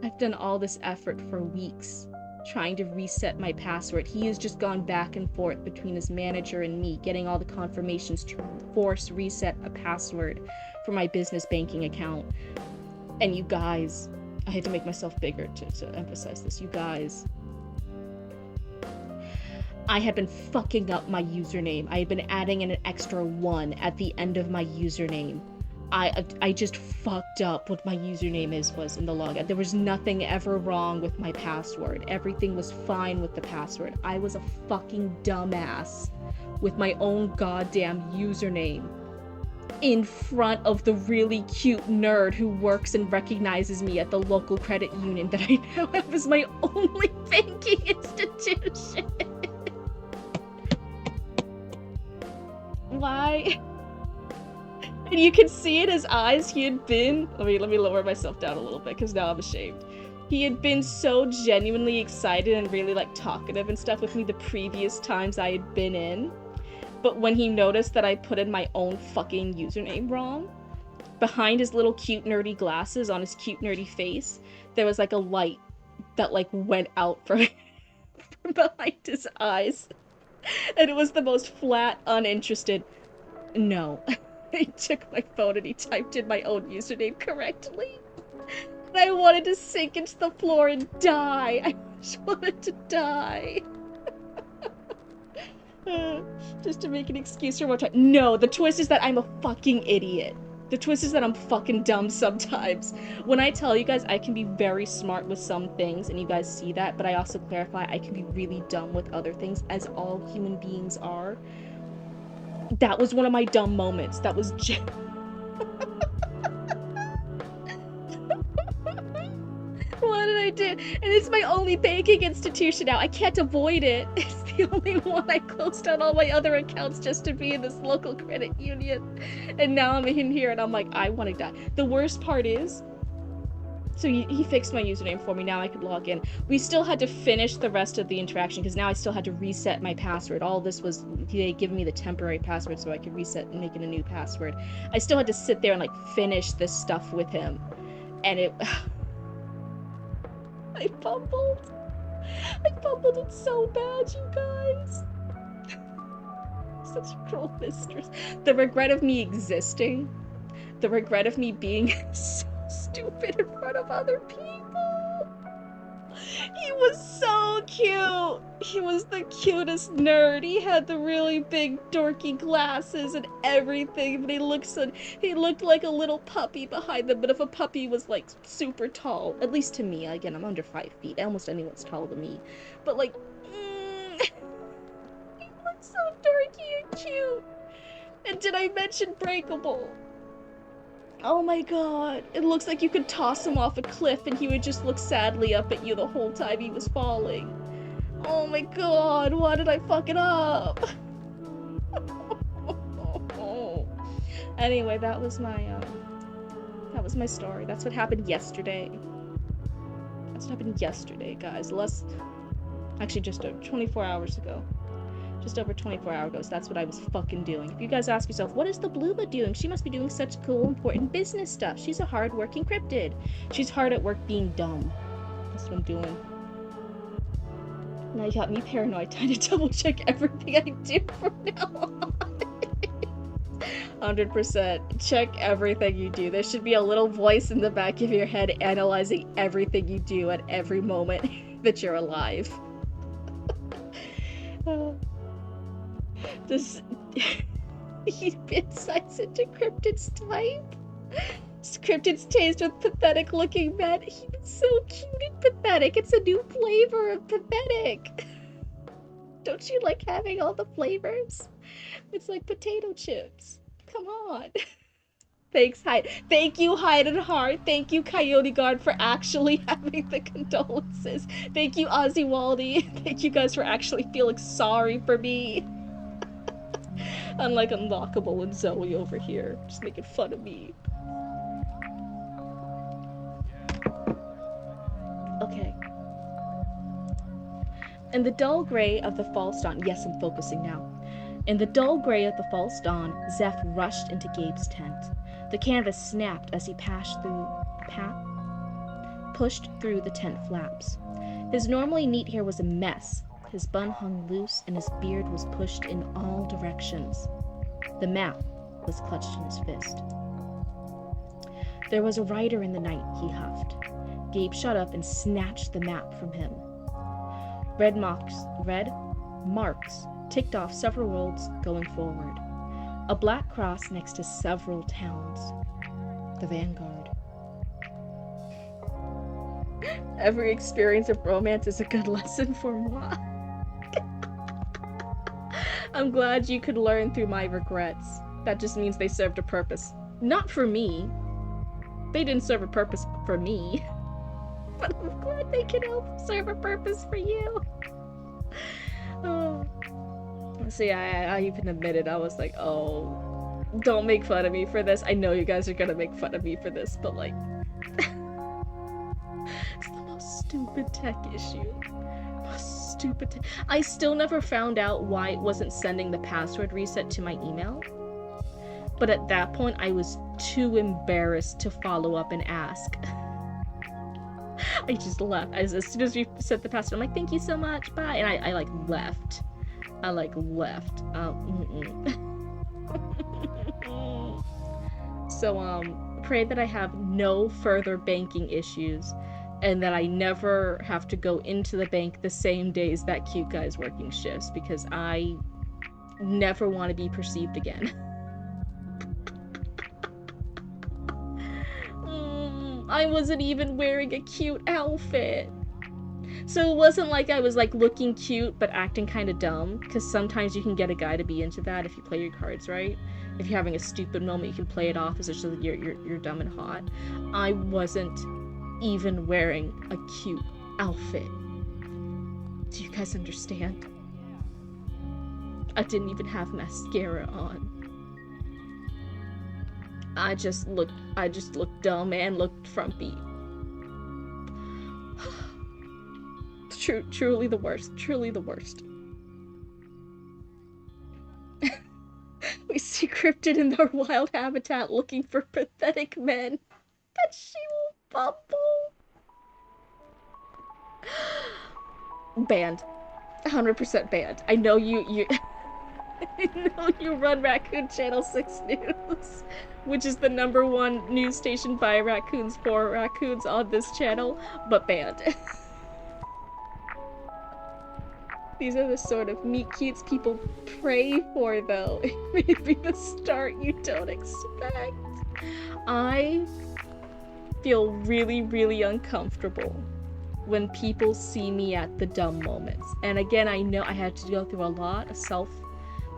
I've done all this effort for weeks trying to reset my password. He has just gone back and forth between his manager and me, getting all the confirmations to force reset a password for my business banking account. And you guys, I had to make myself bigger to emphasize this. You guys, I had been fucking up my username. I had been adding in an extra 1 at the end of my username. I just fucked up what my username was in the login. There was nothing ever wrong with my password. Everything was fine with the password. I was a fucking dumbass with my own goddamn username in front of the really cute nerd who works and recognizes me at the local credit union that I now have as my only banking institution. Why? And you can see in his eyes, he had been... Let me lower myself down a little bit, because now I'm ashamed. He had been so genuinely excited and really, talkative and stuff with me the previous times I had been in. But when he noticed that I put in my own fucking username wrong, behind his little cute nerdy glasses on his cute nerdy face, there was, a light that, went out from behind his eyes. And it was the most flat, uninterested, no. He took my phone and he typed in my own username correctly. And I wanted to sink into the floor and die. I just wanted to die. Just to make an excuse for what time. No, the twist is that I'm a fucking idiot. The twist is that I'm fucking dumb sometimes. When I tell you guys I can be very smart with some things, and you guys see that, but I also clarify I can be really dumb with other things, as all human beings are. That was one of my dumb moments. That was What did I do? And it's my only banking institution now. I can't avoid it. It's the only one. I closed down all my other accounts just to be in this local credit union. And now I'm in here and I'm like, I want to die. The worst part is, so he fixed my username for me. Now I could log in. We still had to finish the rest of the interaction because now I still had to reset my password. All this was, they gave me the temporary password so I could reset and make it a new password. I still had to sit there and finish this stuff with him. And it... I fumbled. I fumbled it so bad, you guys. Such cruel mistress. The regret of me existing. The regret of me being so stupid in front of other people. He was so cute. He was the cutest nerd. He had the really big dorky glasses and everything, but he looked like a little puppy behind them. But if a puppy was super tall, at least to me, again, I'm under 5 feet. Almost anyone's taller than me. But So dorky and cute. And did I mention breakable? Oh my god. It looks like you could toss him off a cliff and he would just look sadly up at you the whole time he was falling. Oh my god, why did I fuck it up? Anyway, that was my story. That's what happened yesterday. That's what happened yesterday, guys. Actually, just over 24 hours ago. Just over 24 hours ago, so that's what I was fucking doing. If you guys ask yourself, what is the Blooba doing? She must be doing such cool, important business stuff. She's a hard-working cryptid. She's hard at work being dumb. That's what I'm doing. Now you got me paranoid, trying to double-check everything I do from now on. 100%. Check everything you do. There should be a little voice in the back of your head analyzing everything you do at every moment that you're alive. Does he insights into Cryptid's type? Cryptid's taste with pathetic looking men. He was so cute and pathetic. It's a new flavor of pathetic. Don't you like having all the flavors? It's like potato chips. Come on. Thanks, Hyde. Thank you, Hyde and Heart. Thank you, Coyote Guard, for actually having the condolences. Thank you, Ozzy Waldy. Thank you guys for actually feeling sorry for me. Unlike Unlockable and Zoe over here, just making fun of me. Okay. In the dull gray of the false dawn, yes, I'm focusing now. In the dull gray of the false dawn, Zeph rushed into Gabe's tent. The canvas snapped as he pushed through the tent flaps. His normally neat hair was a mess. His bun hung loose and his beard was pushed in all directions. The map was clutched in his fist. There was a rider in the night, he huffed. Gabe shut up and snatched the map from him. Red marks ticked off several roads going forward. A black cross next to several towns. The Vanguard. Every experience of romance is a good lesson for moi. I'm glad you could learn through my regrets. That just means they served a purpose. Not for me. They didn't serve a purpose for me. But I'm glad they can help serve a purpose for you. Oh. See, I even admitted, I was like, oh, don't make fun of me for this. I know you guys are gonna make fun of me for this, but like, it's the most stupid tech issue. Stupid. I still never found out why it wasn't sending the password reset to my email. But at that point, I was too embarrassed to follow up and ask. I just left. As soon as we set the password, I'm like, thank you so much, bye. And I like left. So, pray that I have no further banking issues and that I never have to go into the bank the same days that cute guy's working shifts, because I never want to be perceived again. I wasn't even wearing a cute outfit. So it wasn't like I was like looking cute but acting kind of dumb, because sometimes you can get a guy to be into that if you play your cards right. If you're having a stupid moment, you can play it off as if you're dumb and hot. I wasn't even wearing a cute outfit. Do you guys understand? I didn't even have mascara on. I just looked dumb and looked frumpy. Truly the worst. Truly the worst. We see Cryptid in their wild habitat looking for pathetic men that she will bumble. Banned. 100% banned. I know you I know you run Raccoon Channel 6 News, which is the #1 news station by raccoons for raccoons on this channel, but banned. These are the sort of meet cutes people pray for, though. It may be the start you don't expect. I feel really, really uncomfortable when people see me at the dumb moments. And again, I know I had to go through a lot of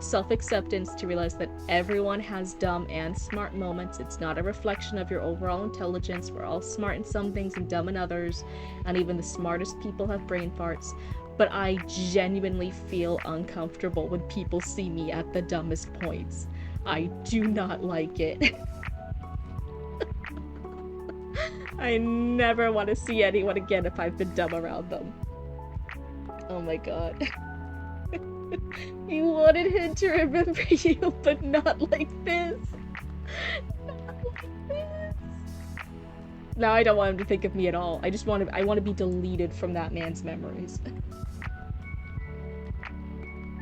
self-acceptance to realize that everyone has dumb and smart moments. It's not a reflection of your overall intelligence. We're all smart in some things and dumb in others, and even the smartest people have brain farts. But I genuinely feel uncomfortable when people see me at the dumbest points. I do not like it. I never want to see anyone again if I've been dumb around them. Oh my god. You wanted him to remember you, but not like this. Not like this. Now I don't want him to think of me at all. I want to be deleted from that man's memories.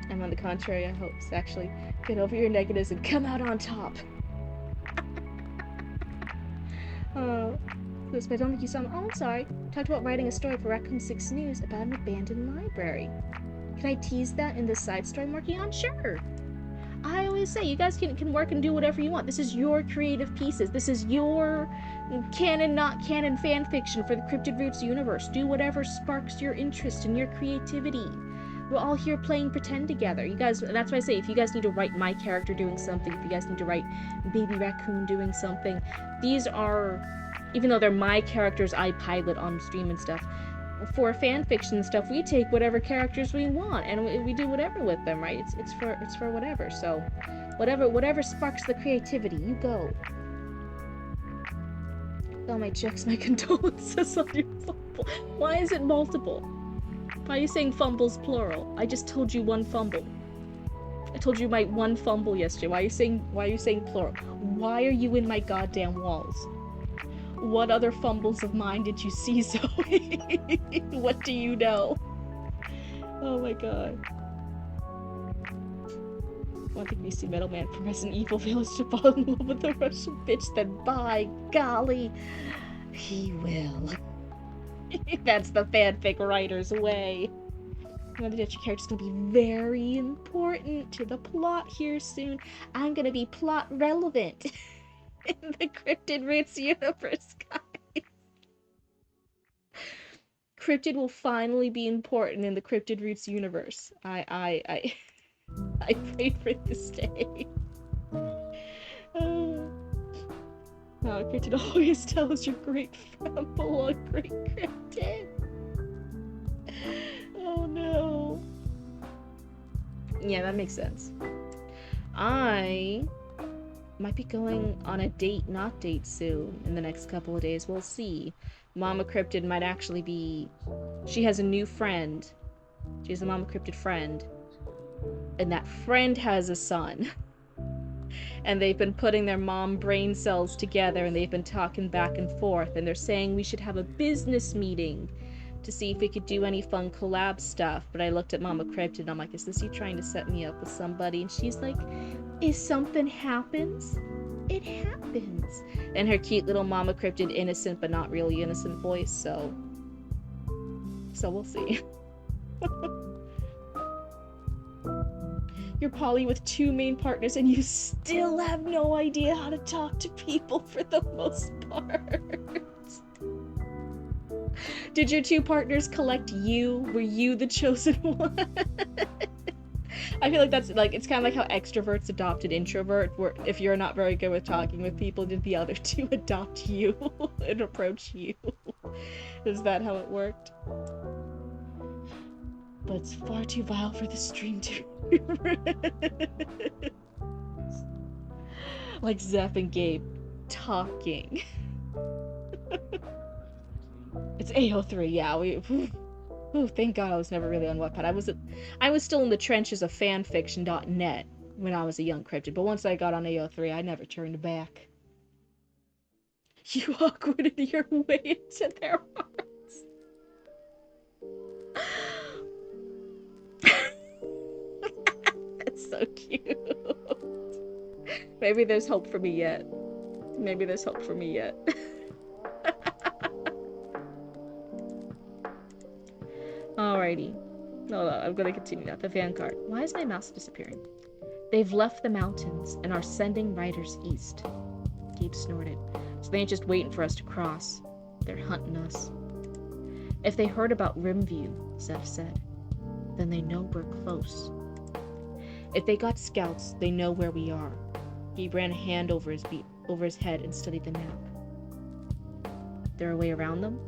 I'm on the contrary, I hope. So actually, get over your negatives and come out on top. But I don't think you saw him. Oh, I'm sorry. Talked about writing a story for Raccoon 6 News about an abandoned library. Can I tease that in the side story I'm working on? Sure. I always say, you guys can work and do whatever you want. This is your creative pieces. This is your canon, not canon fan fiction for the Cryptid Roots universe. Do whatever sparks your interest and your creativity. We're all here playing pretend together. You guys, that's why I say, if you guys need to write my character doing something, if you guys need to write Baby Raccoon doing something, these are, even though they're my characters I pilot on stream and stuff, for fan fiction stuff, we take whatever characters we want and we do whatever with them, right? It's for whatever. So, whatever sparks the creativity, you go. Oh, my checks, my condolences on your fumble. Why is it multiple? Why are you saying fumbles plural? I just told you one fumble. I told you my one fumble yesterday. Why are you saying plural? Why are you in my goddamn walls? What other fumbles of mine did you see, Zoe? What do you know? Oh my god. One thing we see Metal Man from Resident Evil Village to fall in love with the Russian bitch, then by golly, he will. That's the fanfic writer's way. You know that your character's gonna be very important to the plot here soon. I'm gonna be plot relevant in the Cryptid Roots universe, guys. Cryptid will finally be important in the Cryptid Roots universe. I prayed for this day. Cryptid always tells you great fumble on great Cryptid. Oh no. Yeah, that makes sense. I might be going on a date, not date soon in the next couple of days. We'll see. Mama Cryptid might actually be... She has a new friend. She has a Mama Cryptid friend. And that friend has a son. And they've been putting their mom brain cells together and they've been talking back and forth. And they're saying we should have a business meeting to see if we could do any fun collab stuff. But I looked at Mama Cryptid and I'm like, is this you trying to set me up with somebody? And she's like, if something happens, it happens. And her cute little Mama Cryptid, innocent but not really innocent voice, so we'll see. You're poly with 2 main partners and you still have no idea how to talk to people for the most part. Did your 2 partners collect you? Were you the chosen one? I feel like that's like, it's kind of like how extroverts adopted introvert, where if you're not very good with talking with people, did the other 2 adopt you and approach you? Is that how it worked? But it's far too vile for the stream to like Zeph and Gabe talking. It's AO3, yeah. Ooh, thank God I was never really on Wattpad. I was still in the trenches of fanfiction.net when I was a young cryptid, but once I got on AO3, I never turned back. You awkwarded your way into their hearts. That's so cute. Maybe there's hope for me yet. Maybe there's hope for me yet. Alrighty. No, I'm gonna continue now. The vanguard. Why is my mouse disappearing? They've left the mountains and are sending riders east. Gabe snorted. So they ain't just waiting for us to cross. They're hunting us. If they heard about Rimview, Zeph said, then they know we're close. If they got scouts, they know where we are. Gabe ran a hand over his head and studied the map. There a way around them?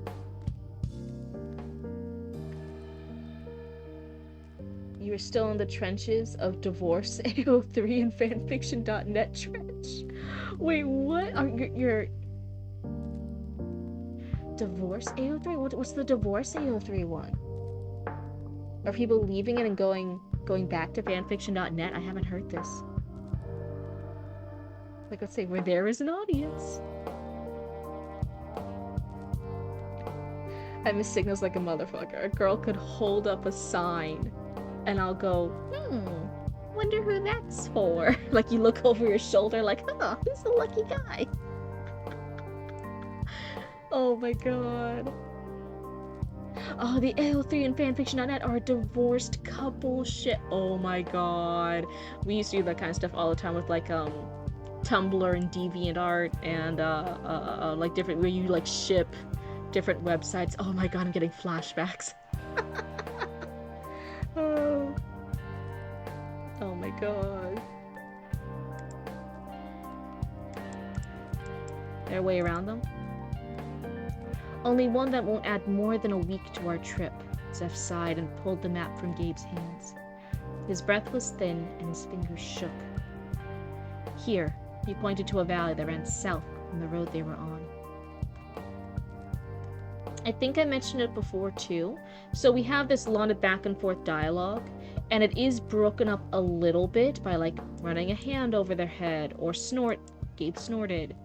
You are still in the trenches of Divorce AO3 and fanfiction.net trench. Wait, what? Are you're Divorce AO3? What's the Divorce AO3 one? Are people leaving it and going back to fanfiction.net? I haven't heard this. Like, let's say where there is an audience. I miss signals like a motherfucker. A girl could hold up a sign and I'll go, wonder who that's for. Like, you look over your shoulder like, who's the lucky guy? Oh my god. Oh, the AO3 and fanfiction.net are a divorced couple shit. Oh my god. We used to do that kind of stuff all the time with, like, Tumblr and DeviantArt and, like, different, where you, like, ship different websites. Oh my god, I'm getting flashbacks. Oh my god. There a way around them? Only one that won't add more than a week to our trip. Zeph sighed and pulled the map from Gabe's hands. His breath was thin and his fingers shook. Here, he pointed to a valley that ran south from the road they were on. I think I mentioned it before too. So we have this lot of back and forth dialogue, and it is broken up a little bit by, like, running a hand over their head or snort. Gabe snorted.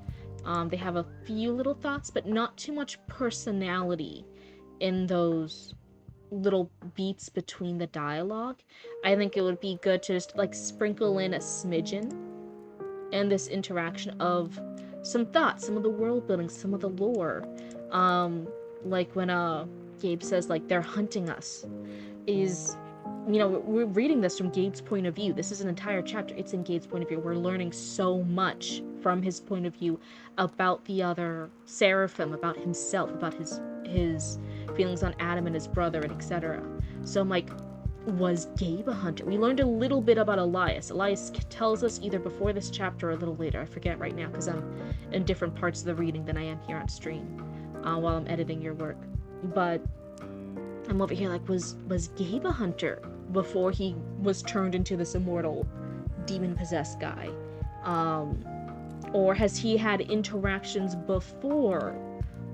They have a few little thoughts, but not too much personality in those little beats between the dialogue. I think it would be good to just, like, sprinkle in a smidgen and this interaction of some thoughts, some of the world building, some of the lore. Like when Gabe says, like, they're hunting us, is, you know, we're reading this from Gabe's point of view. This is an entire chapter. It's in Gabe's point of view. We're learning so much from his point of view about the other seraphim, about himself, about his feelings on Adam and his brother, and etc. So I'm like, was Gabe a hunter? We learned a little bit about Elias. Elias tells us either before this chapter or a little later. I forget right now because I'm in different parts of the reading than I am here on stream while I'm editing your work. But I'm over here like, was Gabe a hunter before he was turned into this immortal demon-possessed guy? Or has he had interactions before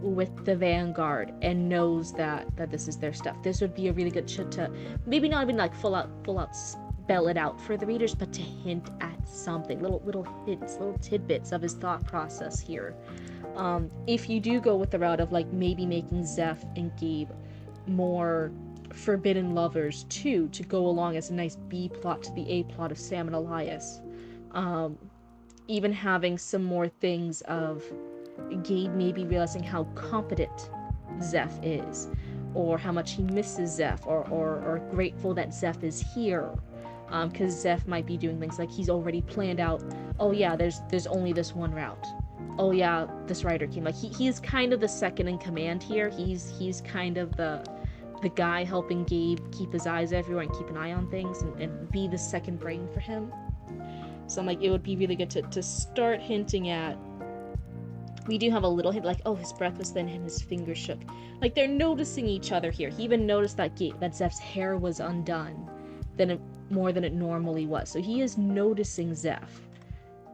with the Vanguard and knows that this is their stuff? This would be a really good shit to maybe not even like full out spell it out for the readers, but to hint at something, little hints, little tidbits of his thought process here. If you do go with the route of, like, maybe making Zeph and Gabe more forbidden lovers too, to go along as a nice B plot to the A plot of Sam and Elias, even having some more things of Gabe maybe realizing how competent Zeph is, or how much he misses Zeph, or grateful that Zeph is here, because Zeph might be doing things like he's already planned out, oh yeah, there's only this one route. Oh yeah, this writer came. Like, he's kind of the second in command here. He's kind of the guy helping Gabe keep his eyes everywhere and keep an eye on things and be the second brain for him. So I'm like, it would be really good to start hinting at. We do have a little hint, like, oh, his breath was thin and his fingers shook. Like, they're noticing each other here. He even noticed that Zeph's hair was undone more than it normally was. So he is noticing Zeph.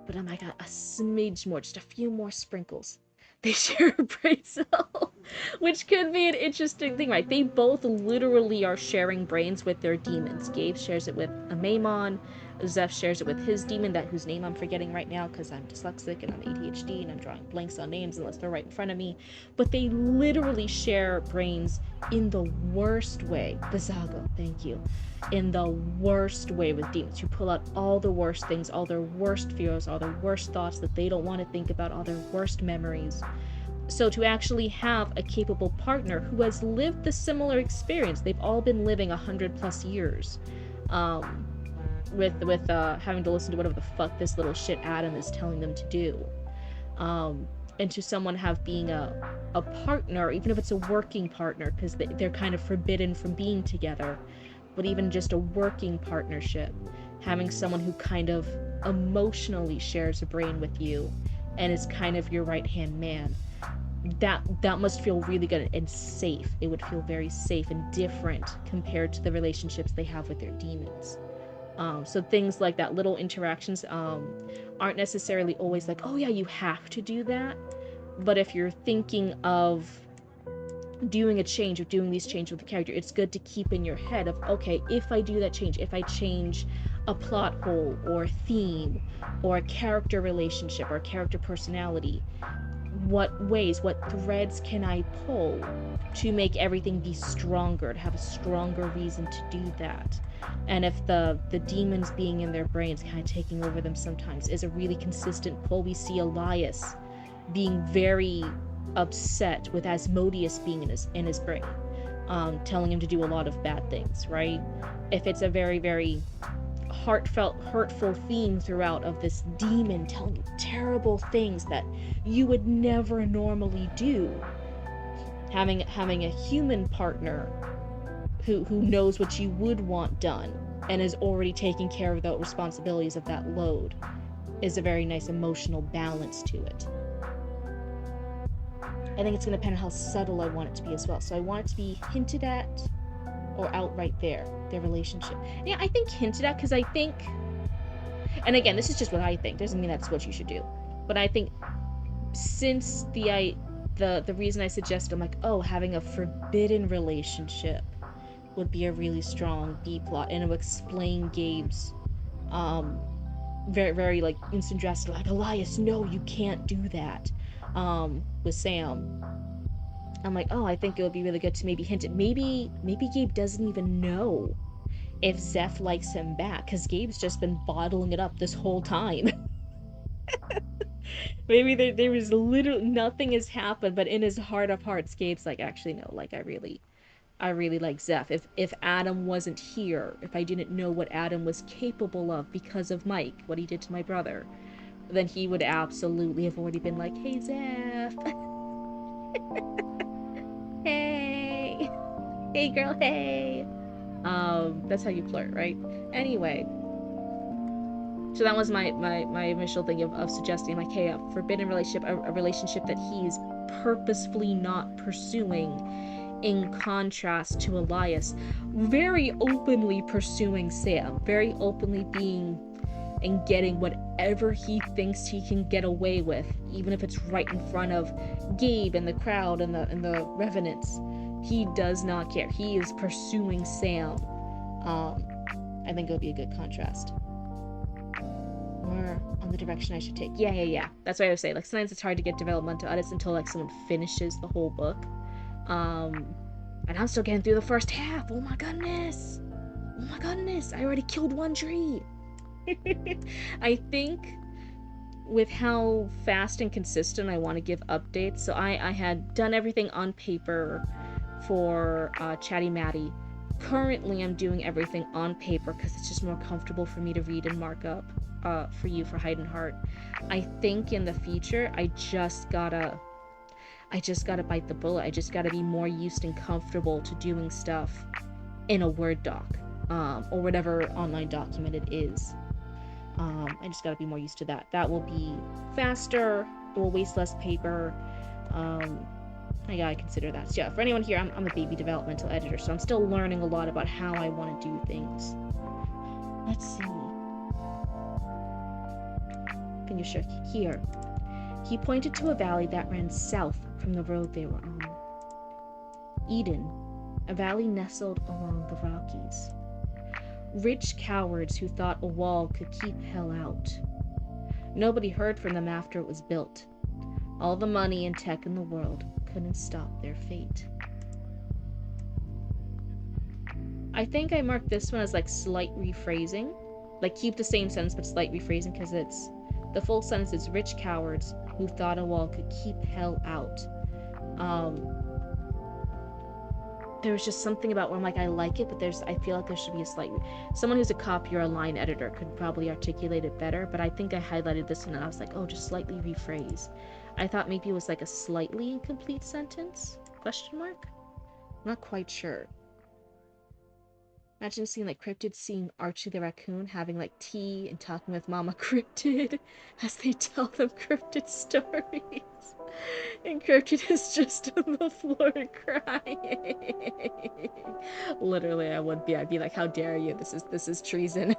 But oh my god, a smidge more, just a few more sprinkles. They share a brain cell, which could be an interesting thing, right? They both literally are sharing brains with their demons. Gabe shares it with a Maimon. Zeph shares it with his demon, whose name I'm forgetting right now because I'm dyslexic and I'm ADHD and I'm drawing blanks on names unless they're right in front of me. But they literally share brains in the worst way. Bazago, thank you. In the worst way with demons. You pull out all the worst things, all their worst fears, all their worst thoughts that they don't want to think about, all their worst memories. So to actually have a capable partner who has lived the similar experience, they've all been living 100+ years, with having to listen to whatever the fuck this little shit Adam is telling them to do, and to someone being a partner, even if it's a working partner, because they're kind of forbidden from being together, but even just a working partnership, having someone who kind of emotionally shares a brain with you and is kind of your right-hand man, that must feel really good and safe. It would feel very safe and different compared to the relationships they have with their demons. So things like that, little interactions, aren't necessarily always like, oh yeah, you have to do that. But if you're thinking of doing a change, of doing these changes with the character, it's good to keep in your head of, okay, if I do that change, if I change a plot hole or a theme or a character relationship or a character personality, what ways, what threads can I pull to make everything be stronger, to have a stronger reason to do that? And if the demons being in their brains, kind of taking over them sometimes, is a really consistent pull. We see Elias being very upset with Asmodeus being in his brain, telling him to do a lot of bad things, right? If it's a very, very heartfelt, hurtful theme throughout of this demon telling you terrible things that you would never normally do, having a human partner who knows what you would want done and is already taking care of the responsibilities of that load is a very nice emotional balance to it. I think it's going to depend on how subtle I want it to be as well. So I want it to be hinted at or outright there, their relationship. Yeah, I think hinted at, because I think, and again, this is just what I think, doesn't mean that's what you should do, but I think since the reason I suggested, I'm like, oh, having a forbidden relationship would be a really strong B plot, and it would explain Gabe's very, very like instant drastic, like, Elias, no, you can't do that, with Sam. I'm like, oh, I think it would be really good to maybe hint it. Maybe Gabe doesn't even know if Zeph likes him back, because Gabe's just been bottling it up this whole time. Maybe there was literally nothing has happened, but in his heart of hearts, Gabe's like, actually no, like I really like Zeph. If Adam wasn't here, if I didn't know what Adam was capable of because of Mike, what he did to my brother, then he would absolutely have already been like, hey Zeph. Hey. Hey girl, hey. That's how you flirt, right? Anyway. So that was my initial thing of suggesting, like, hey, a forbidden relationship, a relationship that he's purposefully not pursuing, in contrast to Elias, very openly pursuing Sam, very openly being and getting whatever he thinks he can get away with, even if it's right in front of Gabe and the crowd and the revenants. He does not care. He is pursuing Sam. I think it would be a good contrast. More on the direction I should take. Yeah. That's what I would say. Like, sometimes it's hard to get developmental edits until like someone finishes the whole book. And I'm still getting through the first half. Oh my goodness. I already killed one tree. I think with how fast and consistent I want to give updates, so I had done everything on paper for Chatty Matty. Currently I'm doing everything on paper because it's just more comfortable for me to read and mark up for you for Hide and Heart. I think in the future I just gotta bite the bullet. I just gotta be more used and comfortable to doing stuff in a Word doc, or whatever online document it is. I just gotta be more used to that. That will be faster, it will waste less paper. I gotta consider that. So yeah, for anyone here, I'm a baby developmental editor, so I'm still learning a lot about how I want to do things. Let's see. Finger sure. Here. He pointed to a valley that ran south from the road they were on. Eden, a valley nestled along the Rockies. Rich cowards who thought a wall could keep hell out. Nobody heard from them after it was built. All the money and tech in the world couldn't stop their fate. I think I marked this one as like slight rephrasing. Like, keep the same sentence but slight rephrasing, because it's the full sentence is rich cowards who thought a wall could keep hell out. There was just something about where I'm like, I like it, but I feel like there should be a slight... Someone who's a copy or a line editor could probably articulate it better, but I think I highlighted this one and I was like, oh, just slightly rephrase. I thought maybe it was like a slightly incomplete sentence? Question mark? Not quite sure. Imagine seeing like Cryptid seeing Archie the raccoon having like tea and talking with Mama Cryptid as they tell them Cryptid stories. And Cryptid is just on the floor crying. Literally, I would be. I'd be like, "How dare you? This is treason."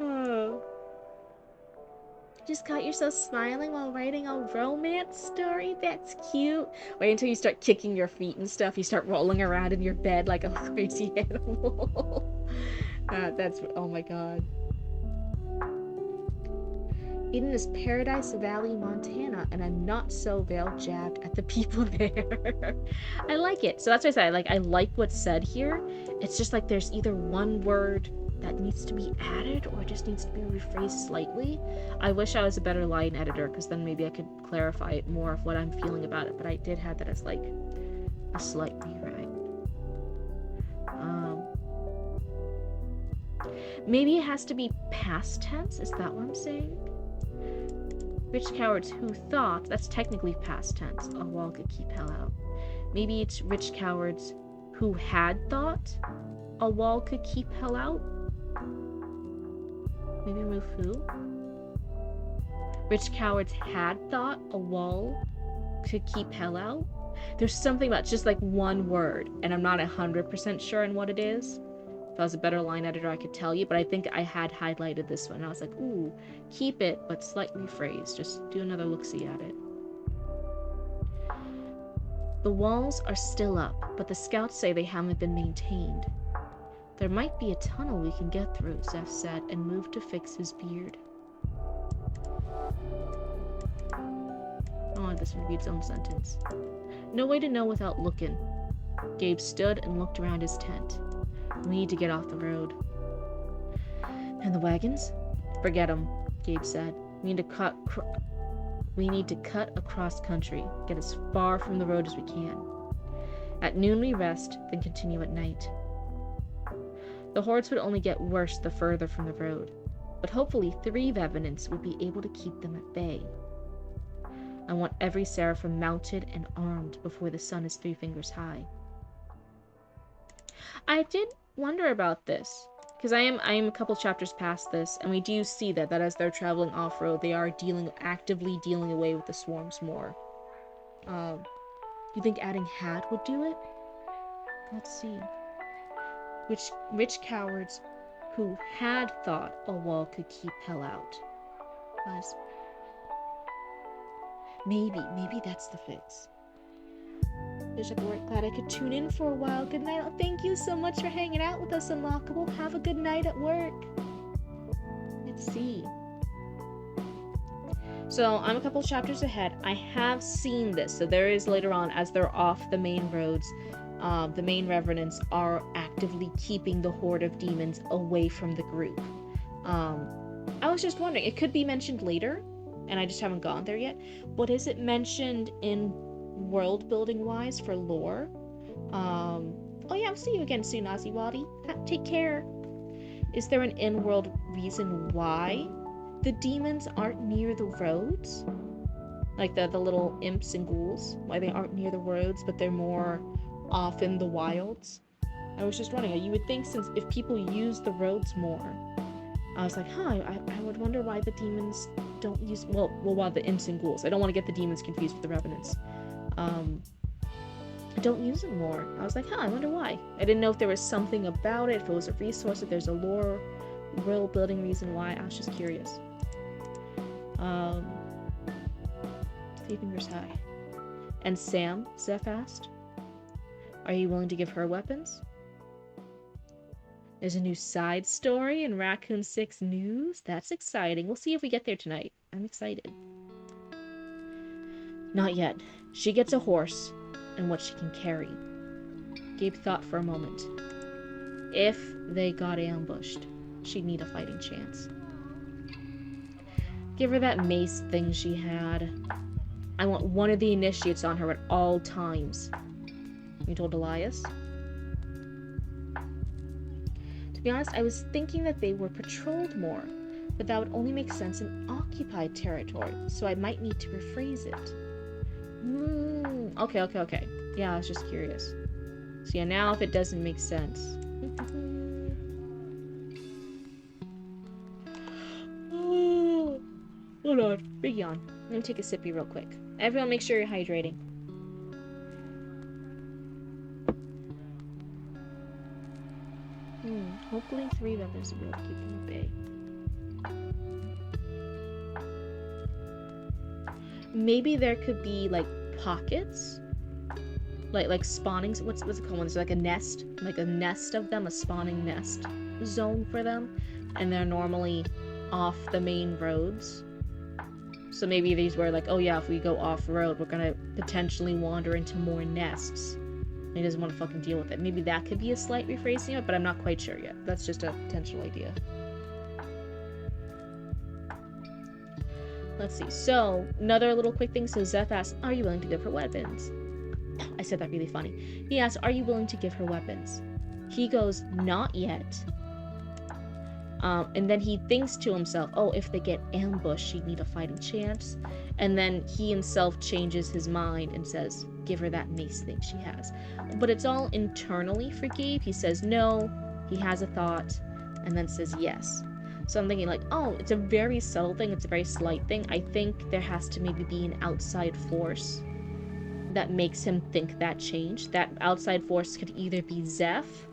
Oh. Just caught yourself smiling while writing a romance story? That's cute. Wait until you start kicking your feet and stuff. You start rolling around in your bed like a crazy animal. That's, oh my god. Eden is Paradise Valley, Montana, and I'm not so veil jabbed at the people there. I like it. So that's what I said. I like what's said here. It's just like there's either one word that needs to be added or just needs to be rephrased slightly. I wish I was a better line editor, because then maybe I could clarify it more of what I'm feeling about it, but I did have that as like a slight rewrite. Maybe it has to be past tense. Is that what I'm saying? Rich cowards who thought, that's technically past tense, a wall could keep hell out. Maybe it's rich cowards who had thought a wall could keep hell out. Maybe remove who? Rich cowards had thought a wall could keep hell out. There's something about just like one word, and I'm not 100% sure on what it is. If I was a better line editor, I could tell you, but I think I had highlighted this one. I was like, ooh, keep it, but slightly phrased. Just do another look-see at it. The walls are still up, but the scouts say they haven't been maintained. There might be a tunnel we can get through, Zeph said, and moved to fix his beard. Oh, this would be its own sentence. No way to know without looking. Gabe stood and looked around his tent. We need to get off the road. And the wagons? Forget them, Gabe said. We need to cut across country, get as far from the road as we can. At noon we rest, then continue at night. The hordes would only get worse the further from the road, but hopefully 3 revenants would be able to keep them at bay. I want every seraphim mounted and armed before the sun is 3 fingers high. I did wonder about this, because I am a couple chapters past this, and we do see that as they're traveling off-road, they are actively dealing away with the swarms more. You think adding had would do it? Let's see. Rich cowards who had thought a wall could keep hell out. Maybe that's the fix. Bishop Work, glad I could tune in for a while. Good night. Thank you so much for hanging out with us, Unlockable. Have a good night at work. Let's see. So I'm a couple chapters ahead. I have seen this. So there is later on, as they're off the main roads, the main revenants are actively keeping the horde of demons away from the group. I was just wondering, it could be mentioned later, and I just haven't gone there yet. But is it mentioned in world building wise for lore? Oh yeah, I'll see you again soon, Oziwadi. Take care. Is there an in-world reason why the demons aren't near the roads? Like the little imps and ghouls, why they aren't near the roads, but they're more off in the wilds? I was just wondering, you would think since if people use the roads more, I was like, I would wonder why the demons don't use, well, why the imps and ghouls. I don't want to get the demons confused with the revenants. Don't use it more. I was like, I wonder why. I didn't know if there was something about it, if it was a resource, if there's a lore, world building reason why. I was just curious. 3 fingers high. And Sam, Zeph asked, are you willing to give her weapons? There's a new side story in Raccoon 6 News. That's exciting. We'll see if we get there tonight. I'm excited. Not yet. She gets a horse and what she can carry. Gabe thought for a moment. If they got ambushed, she'd need a fighting chance. Give her that mace thing she had. I want one of the initiates on her at all times. You told Elias? To be honest, I was thinking that they were patrolled more, but that would only make sense in occupied territory, so I might need to rephrase it. Okay. Yeah, I was just curious. So yeah, now if it doesn't make sense. Hold on. Big yawn. Let me take a sippy real quick. Everyone make sure you're hydrating. Hopefully 3 weapons will be able to keep him at bay. Maybe there could be, like, pockets? Like spawning, what's it called? There's like a nest of them, a spawning nest zone for them. And they're normally off the main roads. So maybe these were like, oh yeah, if we go off-road, we're gonna potentially wander into more nests. He doesn't want to fucking deal with it. Maybe that could be a slight rephrasing of it, but I'm not quite sure yet. That's just a potential idea. Let's see. So, another little quick thing. So Zeph asks, are you willing to give her weapons? I said that really funny. He asks, are you willing to give her weapons? He goes, not yet. And then he thinks to himself, oh, if they get ambushed, she'd need a fighting chance. And then he himself changes his mind and says, give her that mace thing she has. But it's all internally for Gabe. He says no, he has a thought, and then says yes. So I'm thinking like, oh, it's a very subtle thing, it's a very slight thing. I think there has to maybe be an outside force that makes him think that change. That outside force could either be Zeph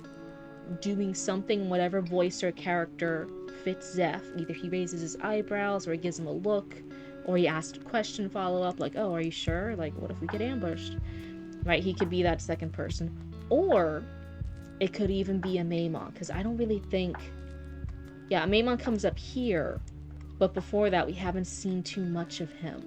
doing something, whatever voice or character fits Zeph. Either he raises his eyebrows, or he gives him a look, or he asks a question follow-up, like, oh, are you sure? Like, what if we get ambushed? Right, he could be that second person. Or it could even be a Maimon, because I don't really think... Yeah, Maimon comes up here, but before that, we haven't seen too much of him.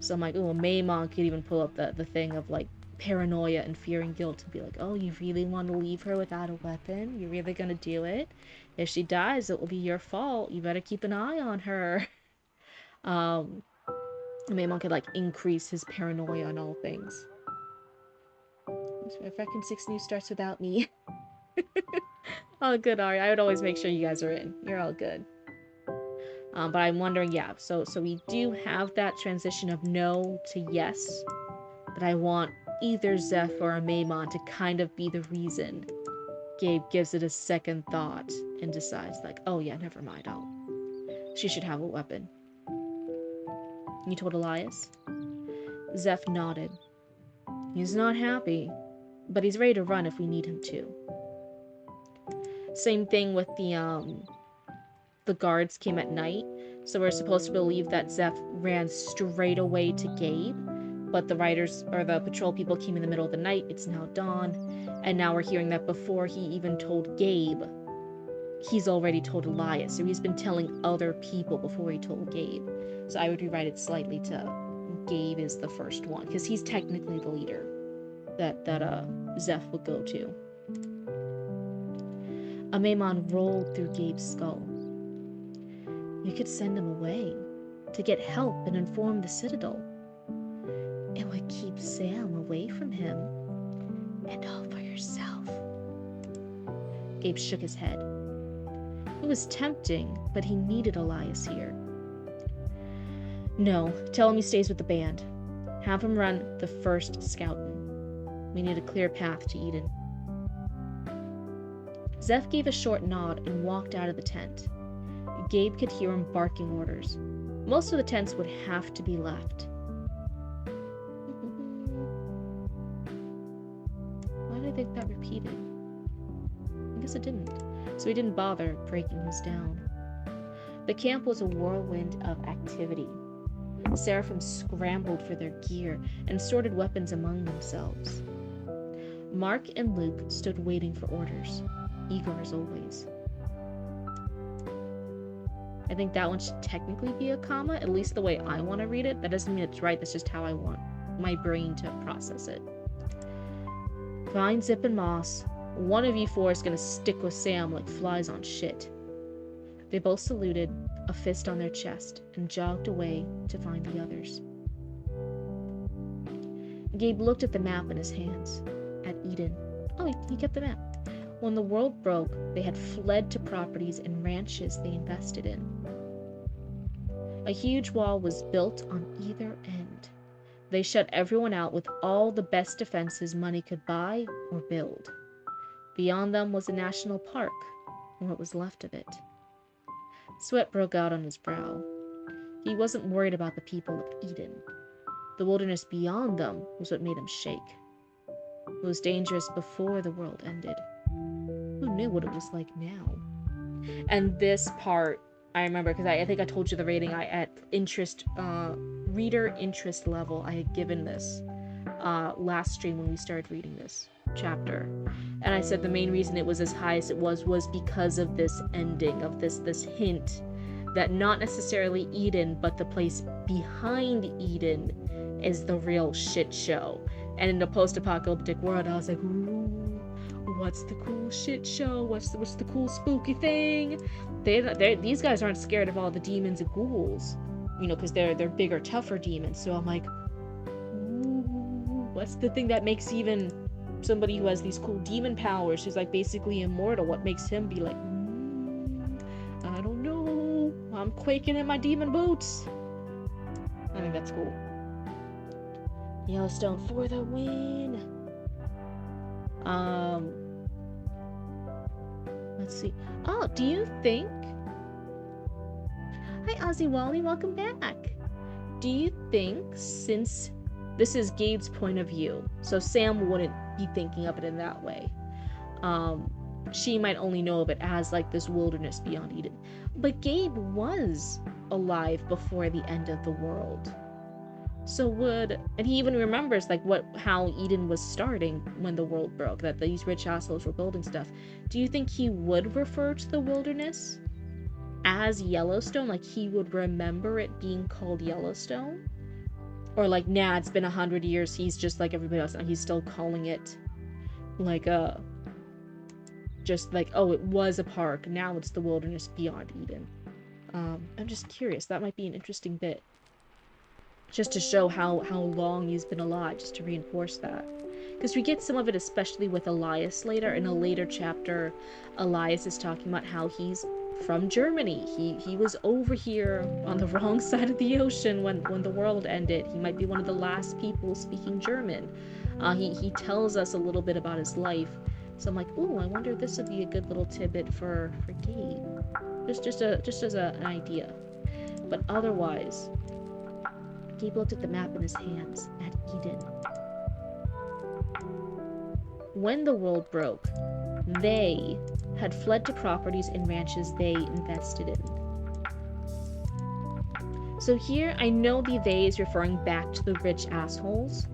So I'm like, oh, Maimon could even pull up the thing of, like, paranoia and fear and guilt to be like, oh, you really want to leave her without a weapon? You're really gonna do it? If she dies, it will be your fault. You better keep an eye on her. Maimon could, like, increase his paranoia on all things. If Reckon 6 News starts without me. Oh, good, Ari. I would always make sure you guys are in. You're all good. But I'm wondering, yeah, so we do have that transition of no to yes. But I want either Zeph or a Maimon to kind of be the reason Gabe gives it a second thought and decides, like, oh yeah, never mind, she should have a weapon. You told Elias? Zeph nodded. He's not happy, but he's ready to run if we need him to. Same thing with the guards came at night, so we're supposed to believe that Zeph ran straight away to Gabe, but the riders, or the patrol people, came in the middle of the night. It's now dawn, and now we're hearing that before he even told Gabe, he's already told Elias, so he's been telling other people before he told Gabe. So I would rewrite it slightly to Gabe is the first one, because he's technically the leader that Zeph would go to. A Maimon rolled through Gabe's skull. You could send him away to get help and inform the Citadel. It would keep Sam away from him, and all for yourself. Gabe shook his head. It was tempting, but he needed Elias here. No, tell him he stays with the band. Have him run the first scouting. We need a clear path to Eden. Zeph gave a short nod and walked out of the tent. Gabe could hear him barking orders. Most of the tents would have to be left. Why did I think that repeated? I guess it didn't. So he didn't bother breaking this down. The camp was a whirlwind of activity. The Seraphim scrambled for their gear and sorted weapons among themselves. Mark and Luke stood waiting for orders, eager as always. I think that one should technically be a comma, at least the way I want to read it. That doesn't mean it's right, that's just how I want my brain to process it. Fine, Zip and Moss. One of you four is gonna stick with Sam like flies on shit. They both saluted, a fist on their chest, and jogged away to find the others. Gabe looked at the map in his hands. At Eden. Oh, he kept the map. When the world broke, they had fled to properties and ranches they invested in. A huge wall was built on either end. They shut everyone out with all the best defenses money could buy or build. Beyond them was a national park, and what was left of it. Sweat broke out on his brow. He wasn't worried about the people of Eden. The wilderness beyond them was what made him shake. It was dangerous before the world ended. Who knew what it was like now? And this part, I remember, because I think I told you the rating at reader interest level I had given this last stream when we started reading this chapter. And I said the main reason it was as high as it was because of this ending, of this hint that not necessarily Eden, but the place behind Eden is the real shit show. And in the post-apocalyptic world, I was like, ooh, what's the cool shit show? What's the cool spooky thing? These guys aren't scared of all the demons and ghouls, you know, because they're bigger, tougher demons. So I'm like, ooh, what's the thing that makes even somebody who has these cool demon powers, who's like basically immortal, what makes him be like, I don't know, I'm quaking in my demon boots. I think that's cool. Yellowstone for the win. Let's see. Oh, do you think... Hi, Ozzy Wally, welcome back. Do you think, since this is Gabe's point of view, so Sam wouldn't be thinking of it in that way. She might only know of it as like this wilderness beyond Eden. But Gabe was alive before the end of the world. So and he even remembers like how Eden was starting when the world broke, that these rich assholes were building stuff. Do you think he would refer to the wilderness as Yellowstone? Like he would remember it being called Yellowstone? Or like, nah, it's been 100 years, he's just like everybody else and he's still calling it like just like, oh, it was a park, now it's the wilderness beyond Eden. I'm just curious, that might be an interesting bit. Just to show how long he's been alive, just to reinforce that. Because we get some of it, especially with Elias later. In a later chapter, Elias is talking about how he's from Germany. He was over here on the wrong side of the ocean when the world ended. He might be one of the last people speaking German. He tells us a little bit about his life. So I'm like, ooh, I wonder if this would be a good little tidbit for Gabe. Just as an idea. But otherwise, Gabe looked at the map in his hands, at Eden. When the world broke, they had fled to properties and ranches they invested in. So here, I know the they is referring back to the rich assholes,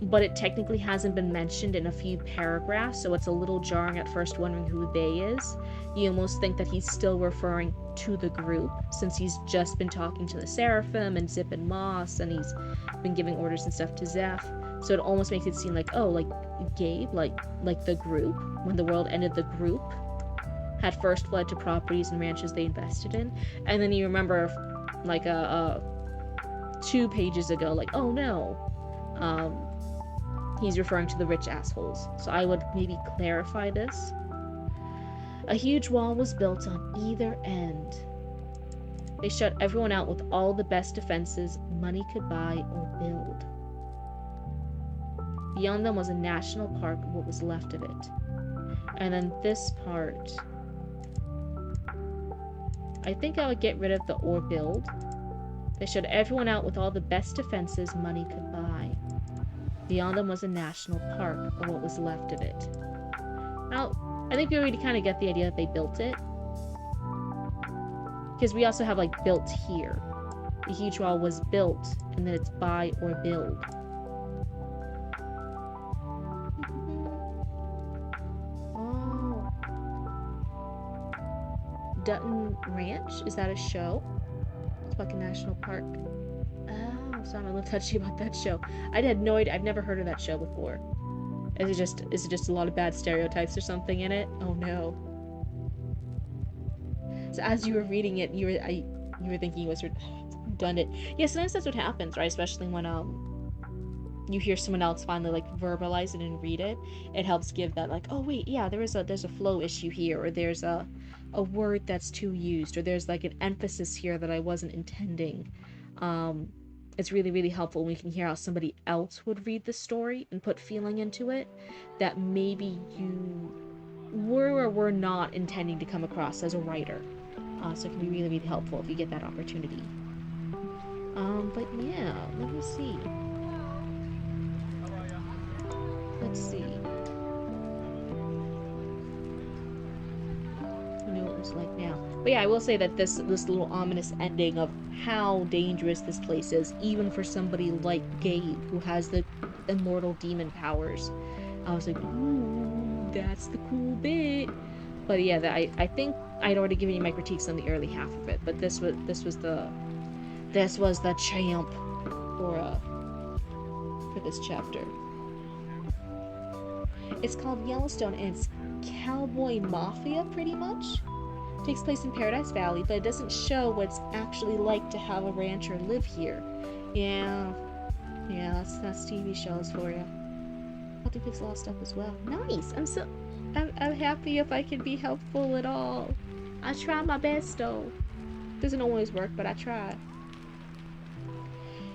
but it technically hasn't been mentioned in a few paragraphs, so it's a little jarring at first wondering who they is. You almost think that he's still referring to the group, since he's just been talking to the Seraphim and Zip and Moss, and he's been giving orders and stuff to Zeph. So it almost makes it seem like, oh, like Gabe, like the group, when the world ended, the group had first fled to properties and ranches they invested in, and then you remember, like 2 pages ago, like, oh no, he's referring to the rich assholes. So I would maybe clarify this. A huge wall was built on either end. They shut everyone out with all the best defenses money could buy or build. Beyond them was a national park, what was left of it. And then this part, I think I would get rid of the or build. They shut everyone out with all the best defenses money could buy. Beyond them was a national park, or what was left of it. Now, I think we already kind of get the idea that they built it. Because we also have, like, built here. The huge wall was built, and then it's buy or build. Oh. Dutton Ranch? Is that a show? It's like a national park. Oh, so I'm a little touchy about that show. I had no idea. I've never heard of that show before. Is it just a lot of bad stereotypes or something in it? Oh no. So as you were reading it, you were thinking it was redundant. Yeah, sometimes that's what happens, right? Especially when you hear someone else finally like verbalize it and read it. It helps give that like, oh wait, yeah, there's a flow issue here, or there's a word that's too used, or there's like an emphasis here that I wasn't intending. it's really, really helpful when we can hear how somebody else would read the story and put feeling into it that maybe you were or were not intending to come across as a writer. So it can be really, really helpful if you get that opportunity. But yeah, let me see. Let's see. You know what it was like now. But yeah, I will say that this little ominous ending of how dangerous this place is, even for somebody like Gabe, who has the immortal demon powers. I was like, ooh, that's the cool bit. But yeah, I think I'd already given you my critiques on the early half of it, but this was the champ for this chapter. It's called Yellowstone, and it's cowboy mafia, pretty much. It takes place in Paradise Valley, but it doesn't show what it's actually like to have a rancher live here. Yeah, that's TV shows for you. Multipix a lot of stuff as well. Nice. I'm happy if I can be helpful at all. I try my best though. Doesn't always work, but I try.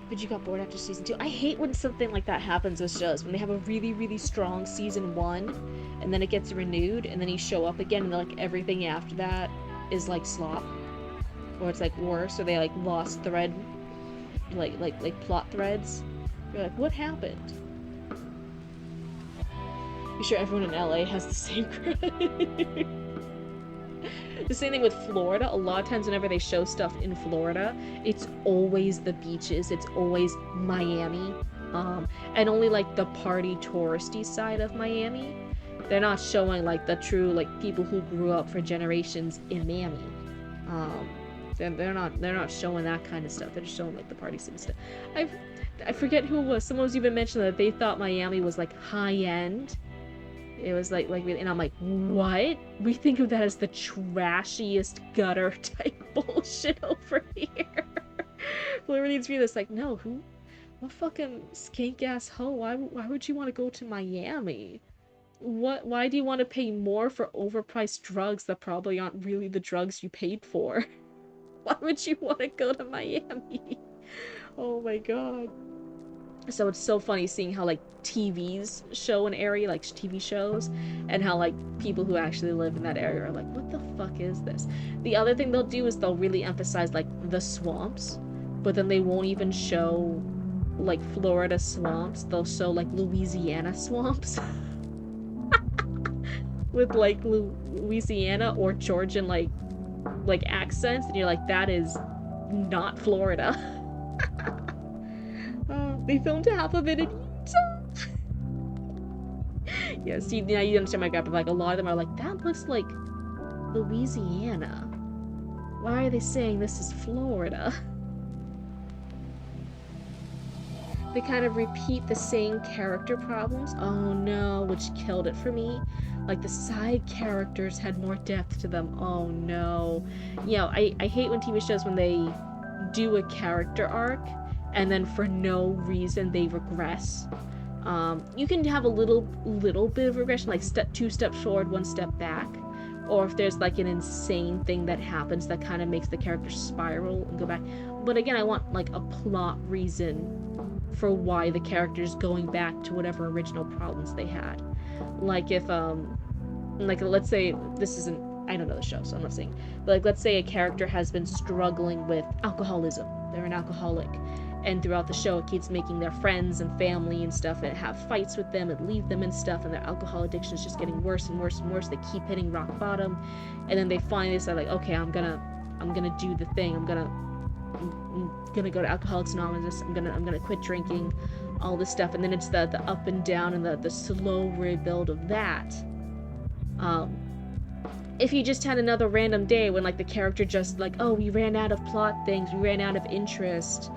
But you got bored after season 2. I hate when something like that happens with shows. When they have a really, really strong season 1, and then it gets renewed, and then you show up again, and like everything after that is like slop, or it's like worse, or they like lost thread, like plot threads. You're like, what happened? You sure everyone in LA has the same credit? The same thing with Florida. A lot of times whenever they show stuff in Florida, it's always the beaches, it's always Miami, and only like the party touristy side of Miami. They're not showing like the true like people who grew up for generations in Miami. They're not showing that kind of stuff. They're just showing like the party scene stuff. I forget who it was. Someone was even mentioning that they thought Miami was like high end. It was like, and I'm like, what? We think of that as the trashiest gutter type bullshit over here. Literally, it's really like, no, what fucking skank ass hoe? Why would you want to go to Miami? Why do you want to pay more for overpriced drugs that probably aren't really the drugs you paid for? Why would you want to go to Miami? Oh my god. So it's so funny seeing how like TVs show an area, like TV shows, and how like people who actually live in that area are like, what the fuck is this? The other thing they'll do is they'll really emphasize like the swamps, but then they won't even show like Florida swamps. They'll show like Louisiana swamps. With like Louisiana or Georgian like accents, and you're like, that is not Florida. They filmed half of it in Utah. Yeah, see, now you understand my graphic. Like, a lot of them are like, that looks like Louisiana. Why are they saying this is Florida? They kind of repeat the same character problems. Oh no, which killed it for me. Like, the side characters had more depth to them. Oh no. You know, I hate when TV shows when they do a character arc and then for no reason they regress. You can have a little bit of regression, like 2 steps forward, 1 step back, or if there's like an insane thing that happens that kind of makes the character spiral and go back. But again, I want like a plot reason for why the character's going back to whatever original problems they had. Like if like let's say this isn't, I don't know the show, so I'm not saying, but like let's say a character has been struggling with alcoholism. They're an alcoholic, and throughout the show it keeps making their friends and family and stuff and have fights with them and leave them and stuff, and their alcohol addiction is just getting worse and worse and worse. They keep hitting rock bottom, and then they finally decide like, okay, I'm gonna do the thing. I'm gonna go to Alcoholics Anonymous. I'm gonna quit drinking, all this stuff. And then it's the up and down and the slow rebuild of that. If you just had another random day when like the character just like, oh, we ran out of plot things, we ran out of interest,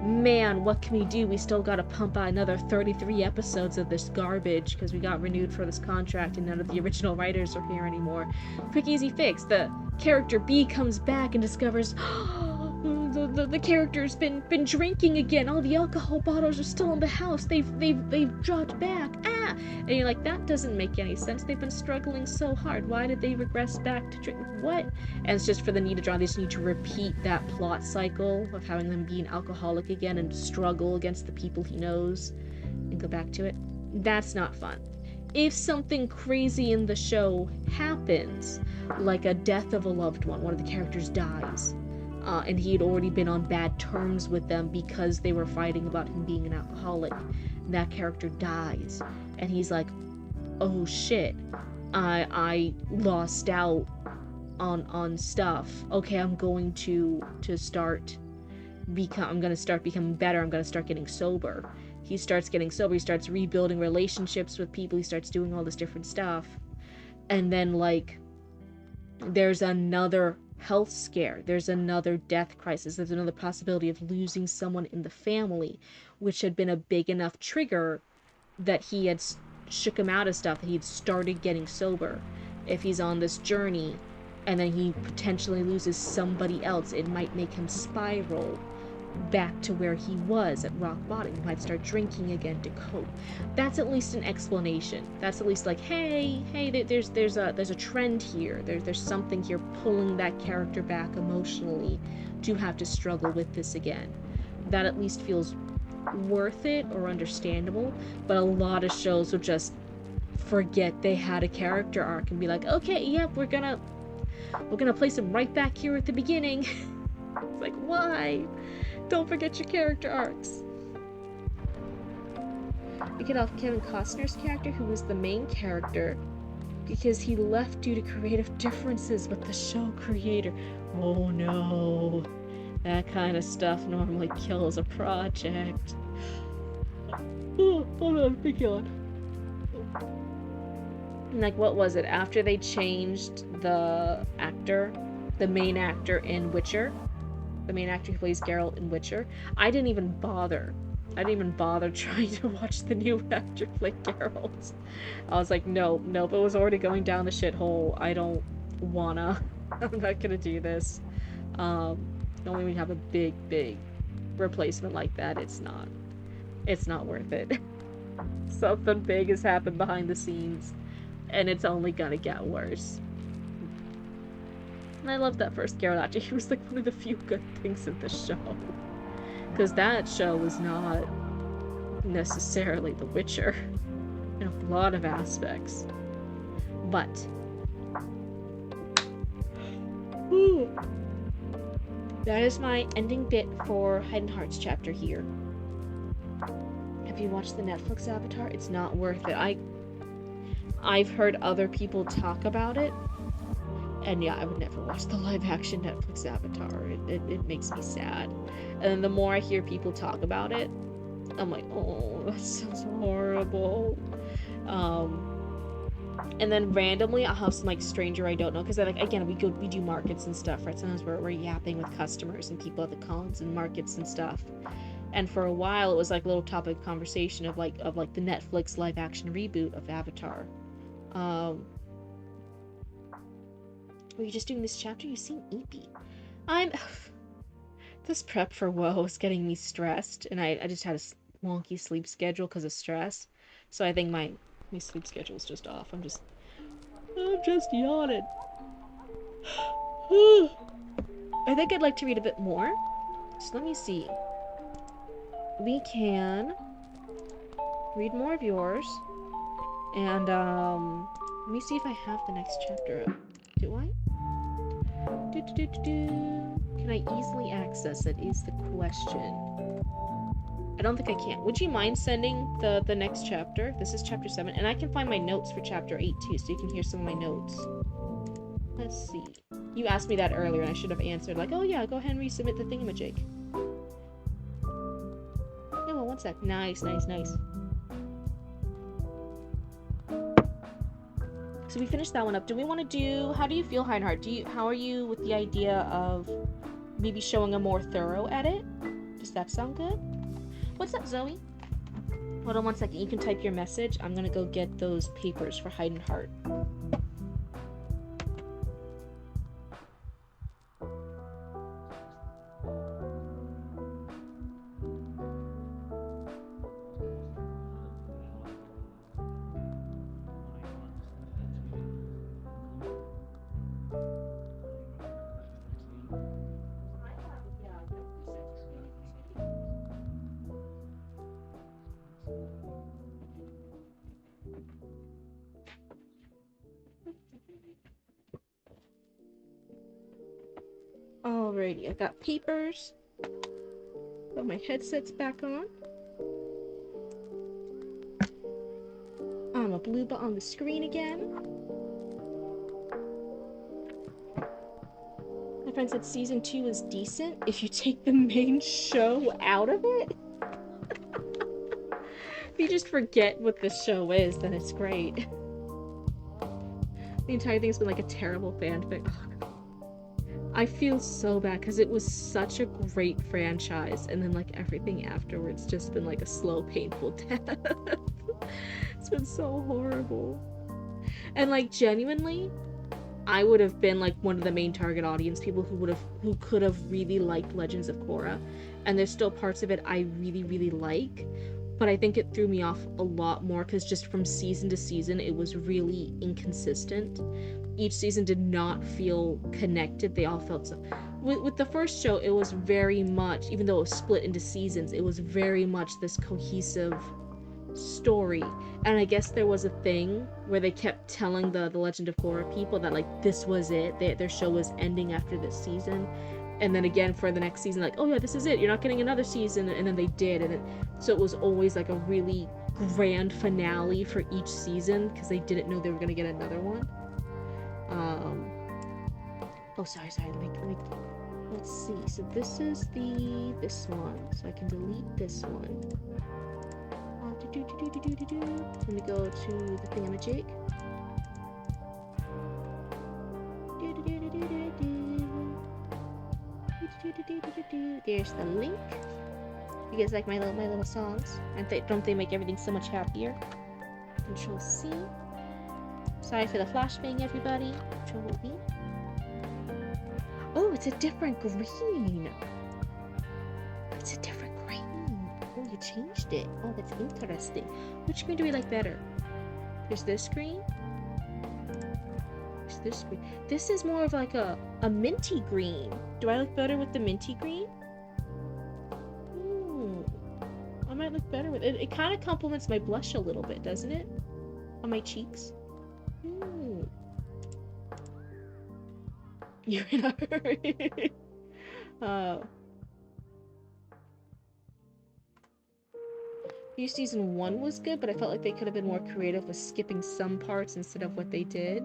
man, what can we do? We still gotta pump out another 33 episodes of this garbage because we got renewed for this contract and none of the original writers are here anymore. Quick easy fix. The character B comes back and discovers, oh, the character's been drinking again. All the alcohol bottles are still in the house. They've dropped back. Ah! And you're like, that doesn't make any sense. They've been struggling so hard. Why did they regress back to drink? What? And it's just for the need to draw. They just need to repeat that plot cycle of having them be an alcoholic again and struggle against the people he knows and go back to it. That's not fun. If something crazy in the show happens, like a death of a loved one of the characters dies, and he had already been on bad terms with them because they were fighting about him being an alcoholic, that character dies, and he's like, oh shit, I lost out on stuff. Okay, I'm going to start becoming better. I'm gonna start getting sober. He starts getting sober, he starts rebuilding relationships with people, he starts doing all this different stuff. And then, like, there's another health scare, there's another death crisis, there's another possibility of losing someone in the family, which had been a big enough trigger that he had shook him out of stuff, that he'd started getting sober. If he's on this journey, and then he potentially loses somebody else, it might make him spiral back to where he was at rock bottom. He might start drinking again to cope. That's at least an explanation. That's at least like, hey, there's a trend here. There's something here pulling that character back emotionally to have to struggle with this again. That at least feels worth it or understandable. But a lot of shows will just forget they had a character arc and be like, okay, yep, we're gonna place him right back here at the beginning. It's like, why? Don't forget your character arcs. We get off Kevin Costner's character, who was the main character, because he left due to creative differences with the show creator. Oh no. That kind of stuff normally kills a project. Oh, hold on, be gone. Like, what was it? After they changed the main actor in Witcher, the main actor who plays Geralt in Witcher, I didn't even bother trying to watch the new actor play Geralt. I was like, nope, it was already going down the shithole. I don't wanna. I'm not gonna do this. Only when you have a big replacement like that, it's not worth it. Something big has happened behind the scenes, and it's only gonna get worse. And I love that first Geralt actor. He was like one of the few good things in the show. Because that show was not necessarily The Witcher in a lot of aspects. But that is my ending bit for Hidden Hearts chapter here. Have you watched the Netflix Avatar? It's not worth it. I've heard other people talk about it. And yeah, I would never watch the live-action Netflix Avatar. It makes me sad. And then the more I hear people talk about it, I'm like, oh, that sounds horrible. And then randomly, I'll have some, like, stranger I don't know. Because, like, again, we do markets and stuff, right? Sometimes we're yapping with customers and people at the cons and markets and stuff. And for a while, it was, like, a little topic of conversation of the Netflix live-action reboot of Avatar. Were you just doing this chapter? You seem eepy. This prep for WoW is getting me stressed, and I just had a wonky sleep schedule because of stress. So I think my sleep schedule is just off. I'm just yawning. I think I'd like to read a bit more. So let me see. We can read more of yours. And let me see if I have the next chapter up. Do I? Can I easily access it is the question. I don't think I can. Would you mind sending the next chapter? This is chapter 7, and I can find my notes for chapter 8 too, so you can hear some of my notes. Let's see. You asked me that earlier, and I should have answered like, oh yeah, go ahead and resubmit the thingamajig. Yeah, well, one sec. Nice. So we finished that one up. Do we want to do... How do you feel, Heinhardt? How are you with the idea of maybe showing a more thorough edit? Does that sound good? What's up, Zoe? Hold on one second. You can type your message. I'm gonna go get those papers for Heinhardt. Alrighty, I got papers. Got my headsets back on. I'm a blue button on the screen again. My friend said season 2 is decent if you take the main show out of it. If you just forget what the show is, then it's great. The entire thing's been like a terrible fanfic. Oh, I feel so bad because it was such a great franchise, and then like everything afterwards just been like a slow, painful death. It's been so horrible. And like genuinely, I would have been like one of the main target audience people who could have really liked Legends of Korra, and there's still parts of it I really, really like, but I think it threw me off a lot more because just from season to season it was really inconsistent. Each season did not feel connected. They all felt so. With the first show, it was very much, even though it was split into seasons, it was very much this cohesive story. And I guess there was a thing where they kept telling the Legend of Korra people that like this was it, their show was ending after this season, and then again for the next season like, oh yeah, this is it, you're not getting another season, and then they did, and so it was always like a really grand finale for each season because they didn't know they were gonna get another one. Oh sorry, let's see, so this is this one, so I can delete this one. Let me go to the thingamajig. There's the link. You guys like my little songs? And don't they make everything so much happier? Control C. Sorry for the flashbang, everybody. Control V. Oh, it's a different green. It's a different green. Oh, you changed it. Oh, that's interesting. Which screen do we like better? There's this screen. There's this screen. This is more of like a minty green. Do I look better with the minty green? I might look better with it. It kind of complements my blush a little bit, doesn't it? On my cheeks. You're in a hurry. New season 1 was good, but I felt like they could have been more creative with skipping some parts instead of what they did.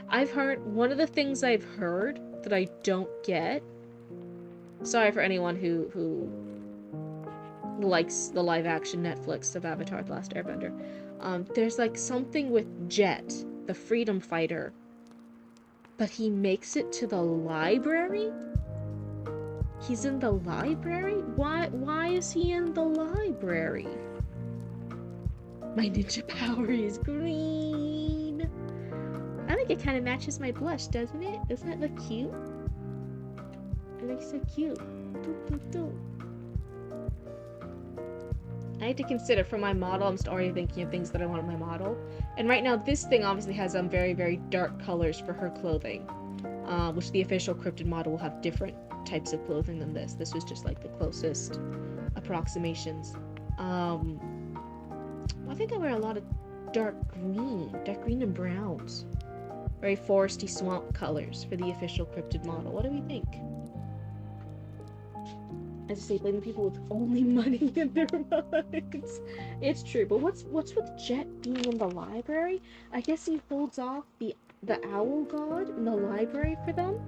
I've heard, one of the things I've heard that I don't get, sorry for anyone who likes the live action Netflix of Avatar: The Last Airbender, there's like something with Jet, the freedom fighter, but he makes it to the library? He's in the library? Why is he in the library? My ninja power is green. I think it kind of matches my blush, doesn't it? Doesn't it look cute? It looks so cute. Doop, doop, doop. I had to consider for my model, I'm just already thinking of things that I want in my model. And right now, this thing obviously has very, very dark colors for her clothing, which the official Cryptid model will have different types of clothing than this. This was just like the closest approximations. I think I wear a lot of dark green and browns. Very foresty swamp colors for the official Cryptid model. What do we think? As I say, blaming people with only money in their minds. It's true, but what's with Jet being in the library? I guess he holds off the owl god in the library for them?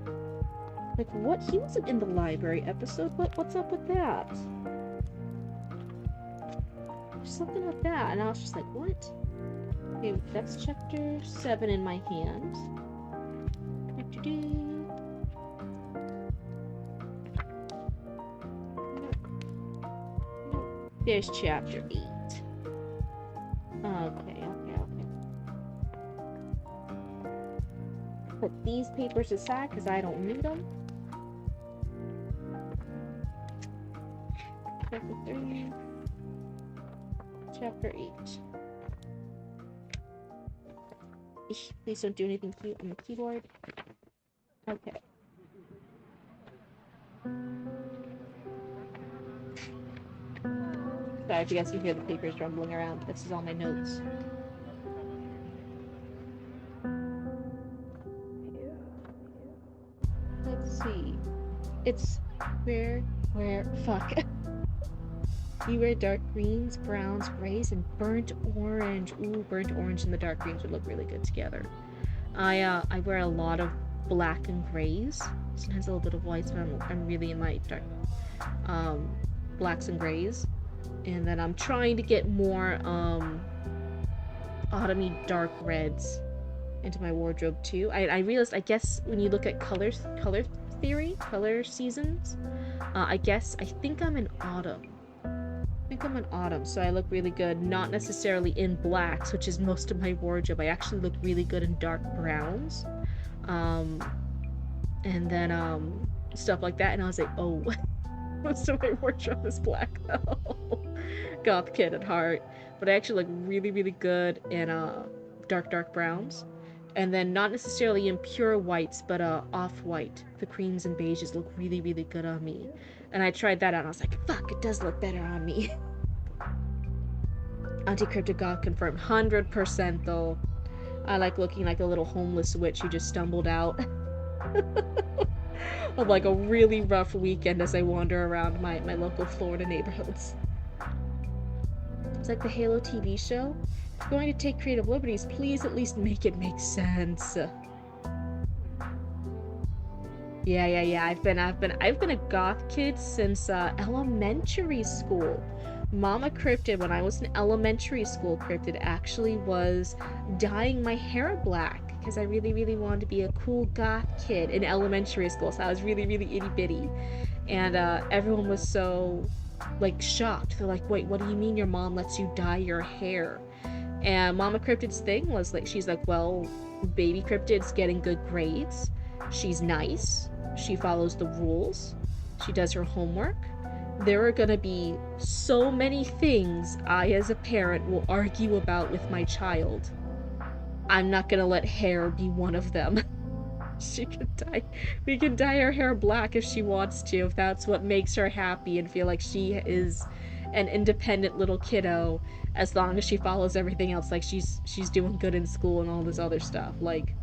Like, what? He wasn't in the library episode. What's up with that? There's something with that, and I was just like, what? Okay, that's chapter 7 in my hand. There's chapter 8. Okay. Put these papers aside because I don't need them. Chapter 3. Chapter 8. Please don't do anything cute on the keyboard. Okay. Sorry if you guys can hear the papers rumbling around. This is all my notes. Let's see. Fuck. You wear dark greens, browns, grays, and burnt orange. Ooh, burnt orange and the dark greens would look really good together. I wear a lot of black and grays. Sometimes a little bit of whites, but I'm really in my dark blacks and grays. And then I'm trying to get more autumny dark reds into my wardrobe too. I realized, I guess when you look at color theory, color seasons, I think I'm in autumn. So I look really good, not necessarily in blacks, which is most of my wardrobe. I actually look really good in dark browns. And then stuff like that, and I was like, oh, most of my wardrobe is black though. Goth kid at heart. But I actually look really, really good in dark browns. And then not necessarily in pure whites, but off-white. The creams and beiges look really, really good on me. And I tried that out, and I was like, fuck, it does look better on me. Anti-Cryptid Goth confirmed. 100% though. I like looking like a little homeless witch who just stumbled out of like a really rough weekend as I wander around my local Florida neighborhoods. It's like the Halo TV show. If you're going to take creative liberties, please at least make it make sense. Yeah. I've been a goth kid since elementary school. Mama Cryptid, when I was in elementary school, Cryptid actually was dyeing my hair black because I really, really wanted to be a cool goth kid in elementary school. So I was really, really itty bitty, and everyone was so like shocked. They're like, "Wait, what do you mean your mom lets you dye your hair?" And Mama Cryptid's thing was like, she's like, "Well, baby Cryptid's getting good grades. She's nice. She follows the rules. She does her homework. There are gonna be so many things I as a parent will argue about with my child. I'm not gonna let hair be one of them." We can dye her hair black if she wants to, if that's what makes her happy and feel like she is an independent little kiddo, as long as she follows everything else, like she's doing good in school and all this other stuff. Like,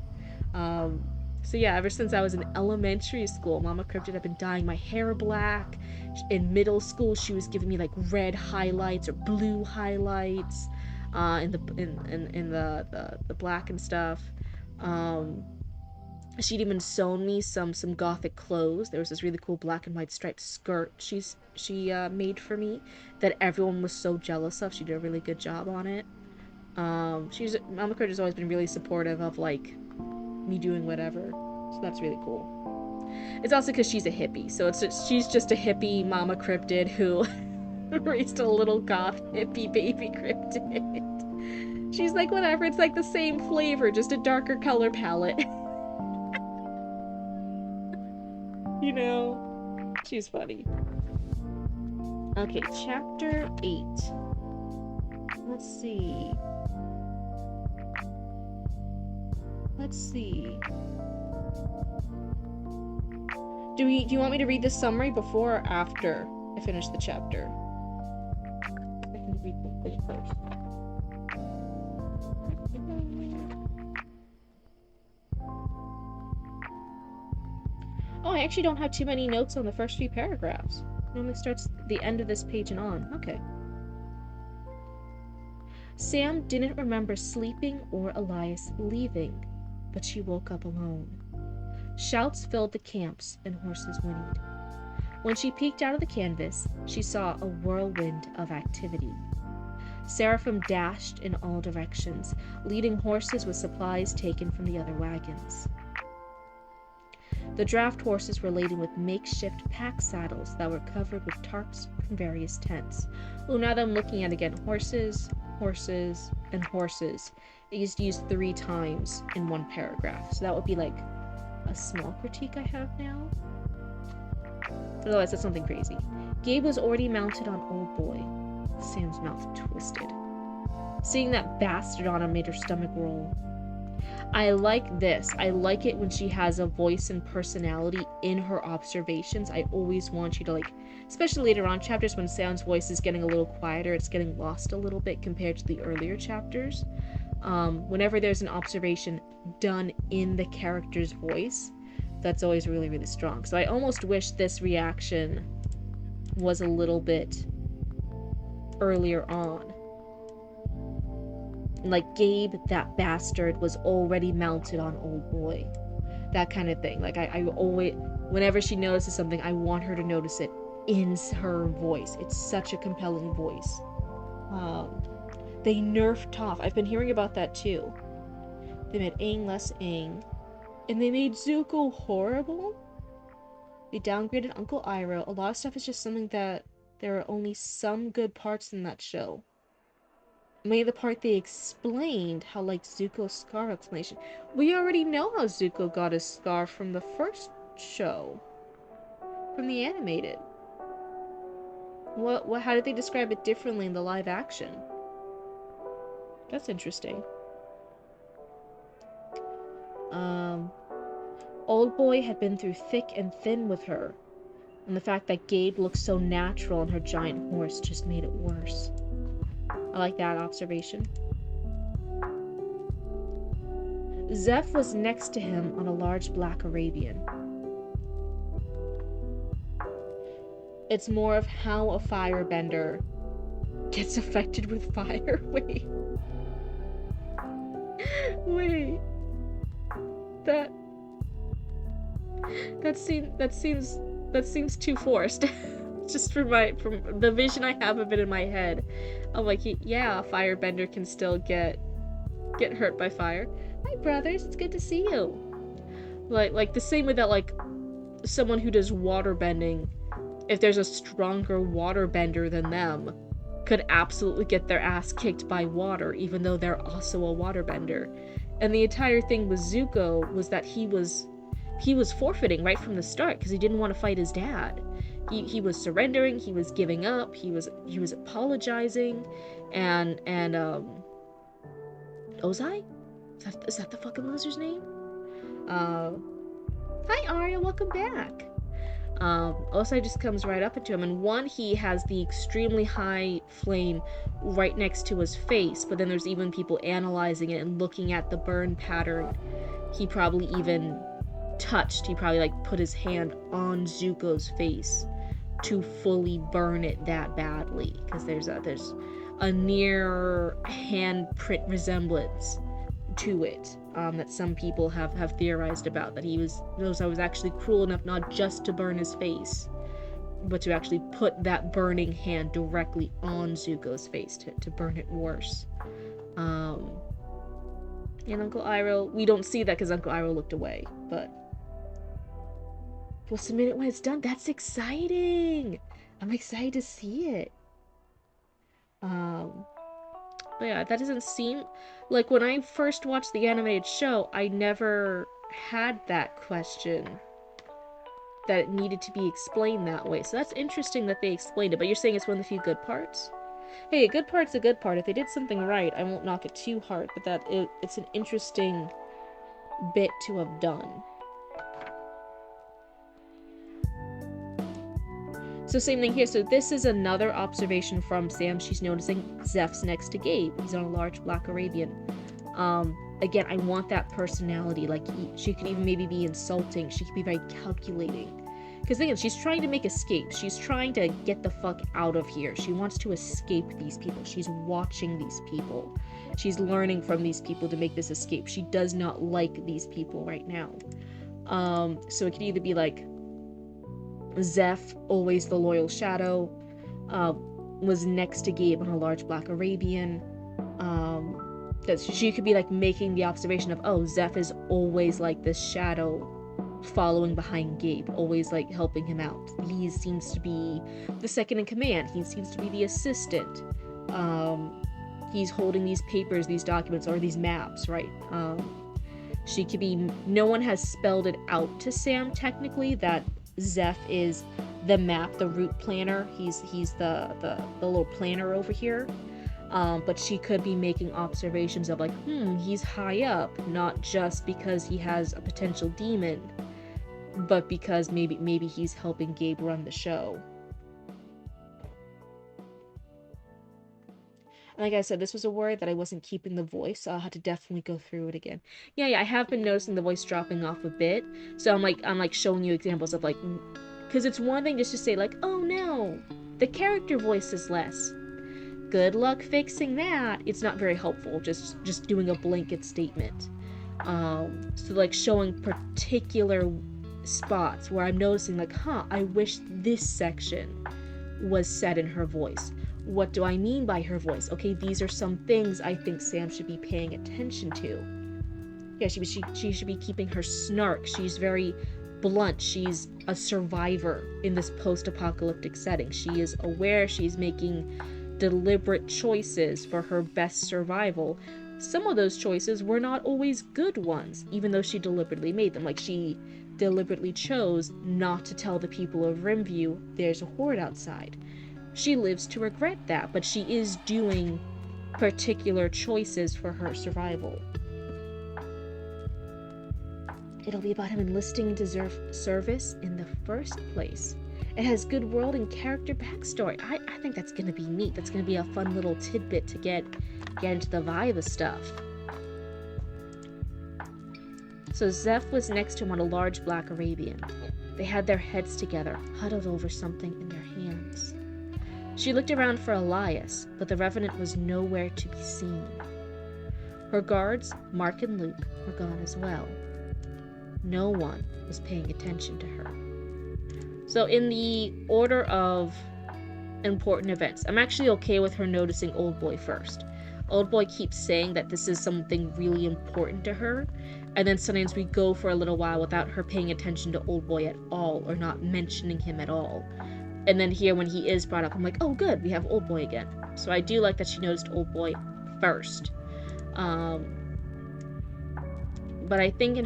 so yeah, ever since I was in elementary school, Mama Cryptid had been dyeing my hair black. In middle school, she was giving me like red highlights or blue highlights, in the black and stuff. She'd even sewn me some gothic clothes. There was this really cool black and white striped skirt she made for me that everyone was so jealous of. She did a really good job on it. Mama Cryptid has always been really supportive of like me doing whatever, so that's really cool. It's also because she's a hippie, so she's just a hippie Mama Cryptid who raised a little goth hippie baby Cryptid. She's like, whatever, it's like the same flavor, just a darker color palette. You know, she's funny. Okay, chapter 8. Let's see. Do you want me to read the summary before or after I finish the chapter? I can read it first. Oh, I actually don't have too many notes on the first few paragraphs. It normally starts the end of this page and on. Okay. Sam didn't remember sleeping or Elias leaving, but she woke up alone. Shouts filled the camps and horses whinnied. When she peeked out of the canvas, she saw a whirlwind of activity. Seraphim dashed in all directions, leading horses with supplies taken from the other wagons. The draft horses were laden with makeshift pack saddles that were covered with tarps from various tents. Oh, now that I'm looking at it again, horses, and horses. It is used 3 times in one paragraph, so that would be like a small critique I have now. Otherwise, that's something crazy. Gabe was already mounted on Old Boy. Sam's mouth twisted. Seeing that bastard on him made her stomach roll. I like this. I like it when she has a voice and personality in her observations. I always want you to, like, especially later on chapters when Sam's voice is getting a little quieter, it's getting lost a little bit compared to the earlier chapters. Whenever there's an observation done in the character's voice, that's always really, really strong. So I almost wish this reaction was a little bit earlier on. Like, Gabe, that bastard, was already mounted on old boy. That kind of thing. Like, I always, whenever she notices something, I want her to notice it in her voice. It's such a compelling voice. They nerfed Toph. I've been hearing about that too. They made Aang less Aang. And they made Zuko horrible? They downgraded Uncle Iroh. A lot of stuff is just something that there are only some good parts in that show. Maybe the part they explained, how, like, Zuko's scar explanation. We already know how Zuko got his scar from the first show. From the animated. How did they describe it differently in the live action? That's interesting. Old boy had been through thick and thin with her, and the fact that Gabe looked so natural on her giant horse just made it worse. I like that observation. Zeph was next to him on a large black Arabian. It's more of how a firebender gets affected with fire. Wait. That seems too forced. Just from the vision I have of it in my head. I'm like, yeah, a firebender can still get hurt by fire. Hi, brothers, it's good to see you. Like the same way that, like, someone who does waterbending, if there's a stronger waterbender than them, could absolutely get their ass kicked by water, even though they're also a waterbender. And the entire thing with Zuko was that he was forfeiting right from the start because he didn't want to fight his dad. He was surrendering, he was giving up, he was apologizing, and Ozai? Is that the fucking loser's name? Hi Arya, welcome back. Ozai just comes right up into him, and one, he has the extremely high flame right next to his face, but then there's even people analyzing it and looking at the burn pattern. He probably even like put his hand on Zuko's face to fully burn it that badly, because there's a near handprint resemblance to it that some people have theorized about, that Ozai was actually cruel enough not just to burn his face, but to actually put that burning hand directly on Zuko's face to burn it worse. And Uncle Iroh, we don't see that because Uncle Iroh looked away, but we'll submit it when it's done. That's exciting! I'm excited to see it. But yeah, that doesn't seem... Like, when I first watched the animated show, I never had that question, that it needed to be explained that way. So that's interesting that they explained it, but you're saying it's one of the few good parts? Hey, a good part's a good part. If they did something right, I won't knock it too hard, but it's an interesting bit to have done. So same thing here. So this is another observation from Sam. She's noticing Zeph's next to Gabe. He's on a large black Arabian. Again, I want that personality. Like, she could even maybe be insulting. She could be very calculating. Because again, she's trying to make escape. She's trying to get the fuck out of here. She wants to escape these people. She's watching these people. She's learning from these people to make this escape. She does not like these people right now. So it could either be like Zeph, always the loyal shadow, was next to Gabe on a large black Arabian. That she could be like making the observation of, oh, Zeph is always like this shadow following behind Gabe, always like helping him out. He seems to be the second in command. He seems to be the assistant. He's holding these papers, these documents, or these maps, right? She could be, no one has spelled it out to Sam technically that Zeph is the map, the route planner. He's the little planner over here. But she could be making observations of like, he's high up, not just because he has a potential demon, but because maybe he's helping Gabe run the show. And like I said, this was a word that I wasn't keeping the voice, so I'll have to definitely go through it again. Yeah, I have been noticing the voice dropping off a bit, so I'm like showing you examples of like Because it's one thing just to say, like, oh no, the character voice is less. Good luck fixing that. It's not very helpful, just doing a blanket statement. So like showing particular spots where I'm noticing, like, I wish this section was said in her voice. What do I mean by her voice? Okay, these are some things I think Sam should be paying attention to. Yeah, she should be keeping her snark. She's very blunt. She's a survivor in this post-apocalyptic setting. She is aware. She's making deliberate choices for her best survival. Some of those choices were not always good ones, even though she deliberately made them. Like, she deliberately chose not to tell the people of Rimview there's a horde outside. She lives to regret that, but she is doing particular choices for her survival. It'll be about him enlisting into service in the first place. It has good world and character backstory. I think that's going to be neat. That's going to be a fun little tidbit to get into the vibe of stuff. So Zeph was next to him on a large black Arabian. They had their heads together, huddled over something in their hands. She looked around for Elias, but the Revenant was nowhere to be seen. Her guards, Mark and Luke, were gone as well. No one was paying attention to her. So in the order of important events, I'm actually okay with her noticing Old Boy first. Old Boy keeps saying that this is something really important to her, and then sometimes we go for a little while without her paying attention to Old Boy at all, or not mentioning him at all. And then here, when he is brought up, I'm like, oh good, we have Old Boy again. So I do like that she noticed Old Boy first. But I think in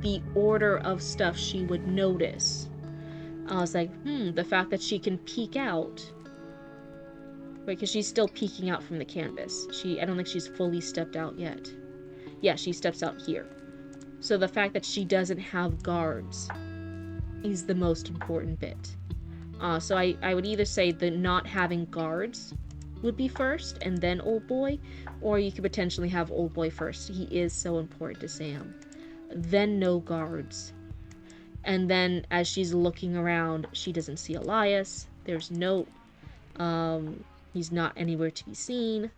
the order of stuff she would notice, I was like, the fact that she can peek out, right, because she's still peeking out from the canvas. I don't think she's fully stepped out yet. Yeah, she steps out here. So the fact that she doesn't have guards is the most important bit. So I would either say the not having guards would be first, and then Old Boy, or you could potentially have Old Boy first. He is so important to Sam. Then no guards. And then as she's looking around, she doesn't see Elias. There's no... he's not anywhere to be seen.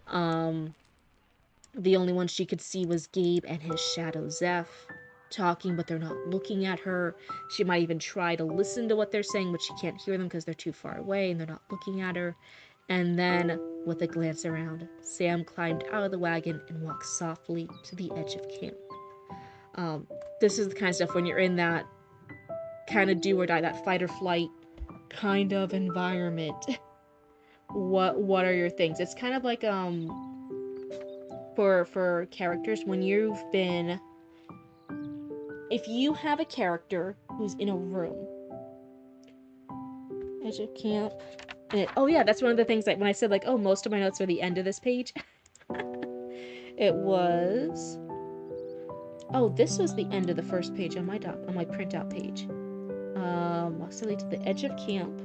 The only one she could see was Gabe and his shadow Zeph, talking, but they're not looking at her. She might even try to listen to what they're saying, but she can't hear them because they're too far away and they're not looking at her. And then, with a glance around, Sam climbed out of the wagon and walked softly to the edge of camp. This is the kind of stuff when you're in that kind of do or die, that fight or flight kind of environment. What are your things? It's kind of like for characters, when you've been, if you have a character who's in a room, edge of camp, oh yeah, that's one of the things that when I said, like, oh, most of my notes are the end of this page. It was, this was the end of the first page on my printout page. Walk slowly to the edge of camp.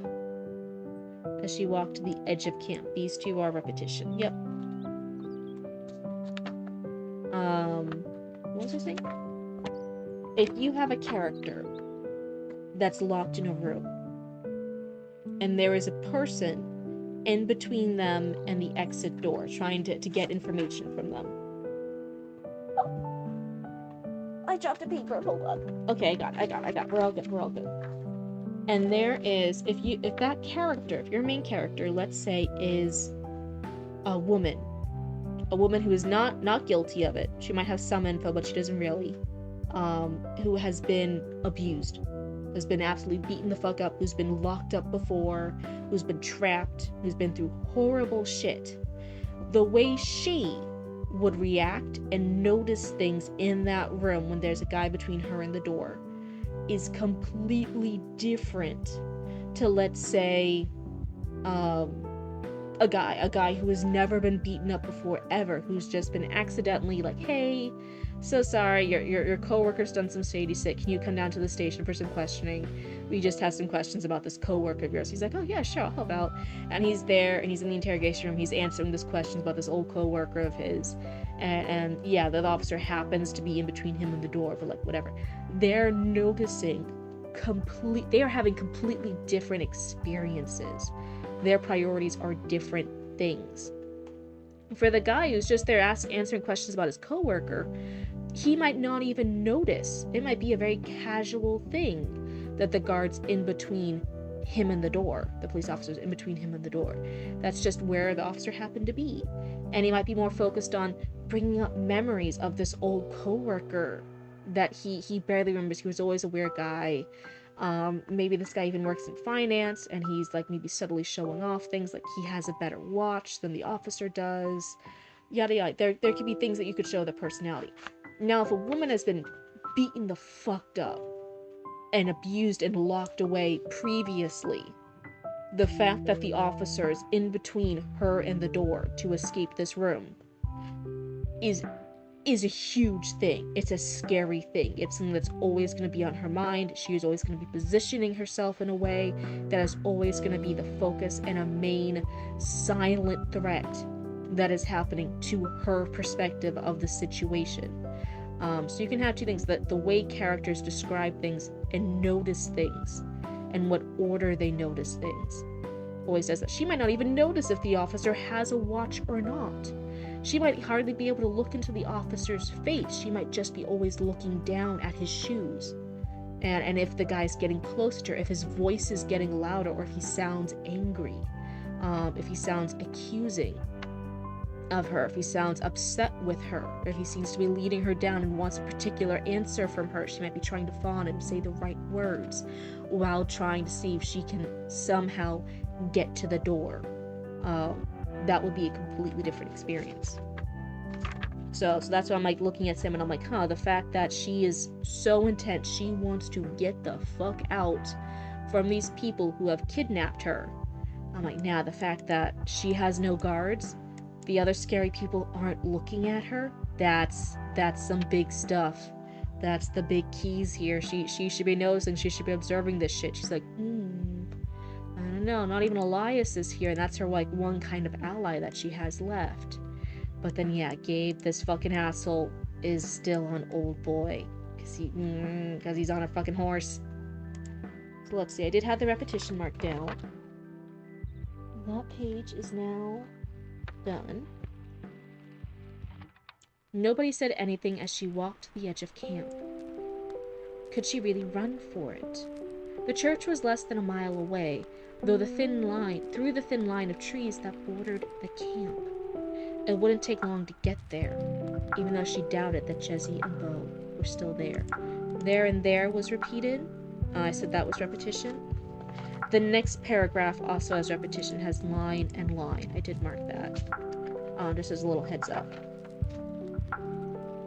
As she walked to the edge of camp. These two are repetition. Yep. What was I saying? If you have a character that's locked in a room, and there is a person in between them and the exit door trying to get information from them. Oh, I dropped a paper. Hold on. Okay, I got it. We're all good. And there is, if that character, if your main character, let's say, is a woman who is not guilty of it, she might have some info, but she doesn't really, who has been abused, has been absolutely beaten the fuck up, who's been locked up before, who's been trapped, who's been through horrible shit, the way she would react and notice things in that room when there's a guy between her and the door is completely different to, let's say, a guy who has never been beaten up before ever, who's just been accidentally like, hey, so sorry, your coworker's done some shady shit, can you come down to the station for some questioning? We just have some questions about this coworker of yours. He's like, oh yeah, sure, I'll help out. And he's there, and he's in the interrogation room, he's answering this questions about this old coworker of his, and yeah, the officer happens to be in between him and the door, but like, whatever. They're noticing they are having completely different experiences. Their priorities are different things. For the guy who's just there answering questions about his coworker, he might not even notice. It might be a very casual thing that the guard's in between him and the door. The police officer's in between him and the door. That's just where the officer happened to be. And he might be more focused on bringing up memories of this old coworker that he barely remembers. He was always a weird guy. Maybe this guy even works in finance, and he's like maybe subtly showing off things, like he has a better watch than the officer does. Yada yada. There could be things that you could show the personality. Now, if a woman has been beaten the fucked up and abused and locked away previously, the fact that the officer is in between her and the door to escape this room is a huge thing. It's a scary thing. It's something that's always going to be on her mind. She is always going to be positioning herself in a way that is always going to be the focus and a main silent threat that is happening to her perspective of the situation. So you can have two things: that the way characters describe things and notice things, and what order they notice things. Always does that. She might not even notice if the officer has a watch or not. She might hardly be able to look into the officer's face. She might just be always looking down at his shoes. And if the guy's getting closer to her, if his voice is getting louder, or if he sounds angry, if he sounds accusing of her, if he sounds upset with her, or if he seems to be leading her down and wants a particular answer from her, she might be trying to fawn and say the right words while trying to see if she can somehow get to the door. That would be a completely different experience. So that's why I'm like looking at Sam and I'm like, the fact that she is so intense, she wants to get the fuck out from these people who have kidnapped her. I'm like, the fact that she has no guards, the other scary people aren't looking at her, that's some big stuff. That's the big keys here. She should be noticing, she should be observing this shit. She's like, I don't know, not even Elias is here, and that's her like one kind of ally that she has left. But then Gabe, this fucking asshole, is still on old boy, cause he's on a fucking horse. So let's see, I did have the repetition marked down. That page is now done. Nobody said anything as she walked to the edge of camp. Could she really run for it? The church was less than a mile away, through the thin line of trees that bordered the camp. It wouldn't take long to get there, even though she doubted that Jesse and Bo were still there. There and there was repeated. I said that was repetition. The next paragraph also has repetition, has line and line. I did mark that. Just as a little heads up.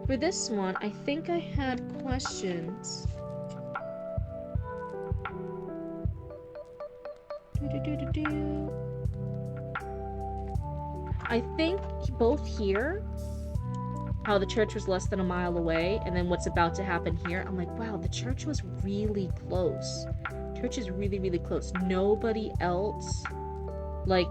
For this one, I think I had questions. I think both here, how the church was less than a mile away, and then what's about to happen here, I'm like, wow, the church was really close. Church is really, really close. Nobody else, like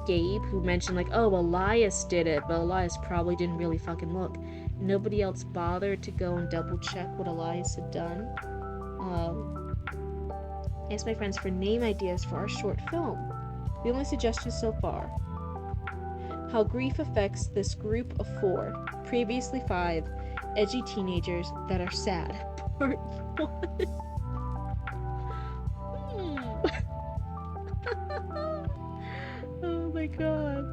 Gabe, who mentioned like, oh, Elias did it, but Elias probably didn't really fucking look. Nobody else bothered to go and double check what Elias had done. I asked my friends for name ideas for our short film. The only suggestions so far: how grief affects this group of 4, previously 5, edgy teenagers that are sad. Part 1. Oh my god.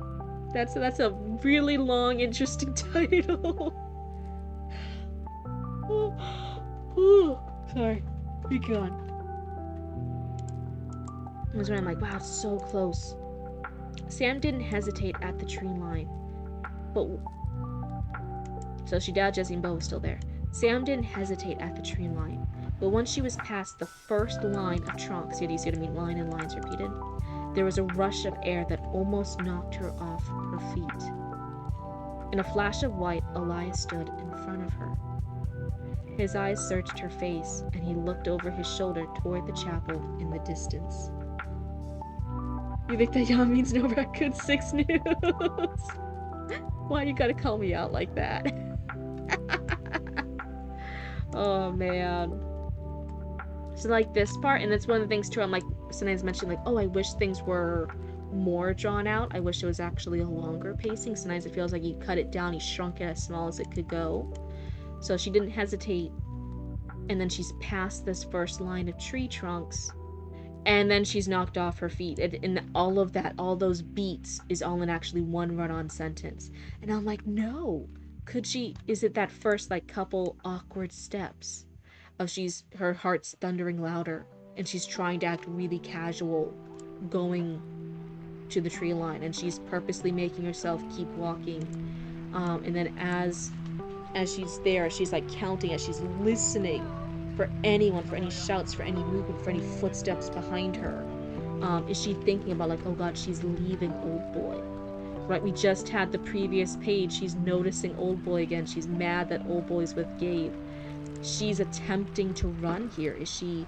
That's a really long, interesting title. Sorry. Be gone. It was when I'm like, wow, it's so close. Sam didn't hesitate at the tree line. So she doubted Jesse and Bo was still there. Sam didn't hesitate at the tree line. But once she was past the first line of trunks, you see what I mean? Line and lines repeated. There was a rush of air that almost knocked her off her feet. In a flash of white, Elias stood in front of her. His eyes searched her face, and he looked over his shoulder toward the chapel in the distance. You think that yawn means no raccoon 6 news? Why you gotta call me out like that? Oh man. So like this part, and that's one of the things too, I'm like, sometimes mentioning like, oh, I wish things were more drawn out. I wish it was actually a longer pacing. Sometimes it feels like you cut it down, you shrunk it as small as it could go. So she didn't hesitate, and then she's past this first line of tree trunks, and then she's knocked off her feet. And all of that, all those beats is all in actually one run-on sentence. And I'm like, no. Is it that first like couple awkward steps of her heart's thundering louder, and she's trying to act really casual going to the tree line, and she's purposely making herself keep walking. And then as she's there, she's like counting, as she's listening for anyone, for any shouts, for any movement, for any footsteps behind her. Is she thinking about like, oh god, she's leaving Old Boy, right? We just had the previous page, she's noticing Old Boy again, she's mad that Old Boy's with Gabe. She's attempting to run here. Is she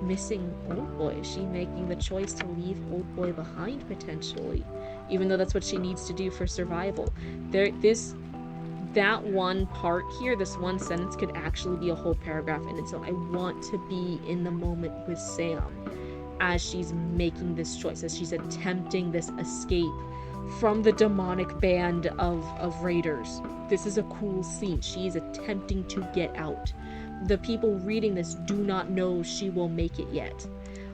missing Old Boy? Is she making the choice to leave Old Boy behind potentially, even though that's what she needs to do for survival? That one part here, this one sentence could actually be a whole paragraph in its own. I want to be in the moment with Sam as she's making this choice, as she's attempting this escape from the demonic band of raiders. This is a cool scene. She's attempting to get out. The people reading this do not know she will make it yet.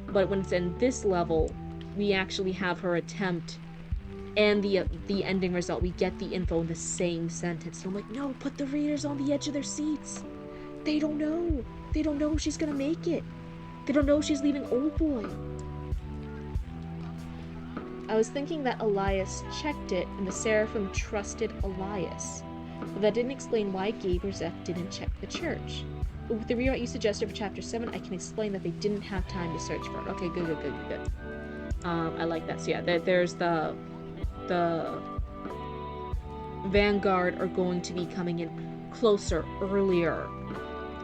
But when it's in this level, we actually have her attempt and the ending result. We get the info in the same sentence. So I'm like, no, put the readers on the edge of their seats. They don't know. They don't know she's gonna make it. They don't know she's leaving Old Boy. I was thinking that Elias checked it and the Seraphim trusted Elias. But that didn't explain why Gabe or Zeph didn't check the church. But with the rewrite you suggested for Chapter 7, I can explain that they didn't have time to search for it. Okay, good. I like that. So yeah, there's the Vanguard are going to be coming in closer, earlier.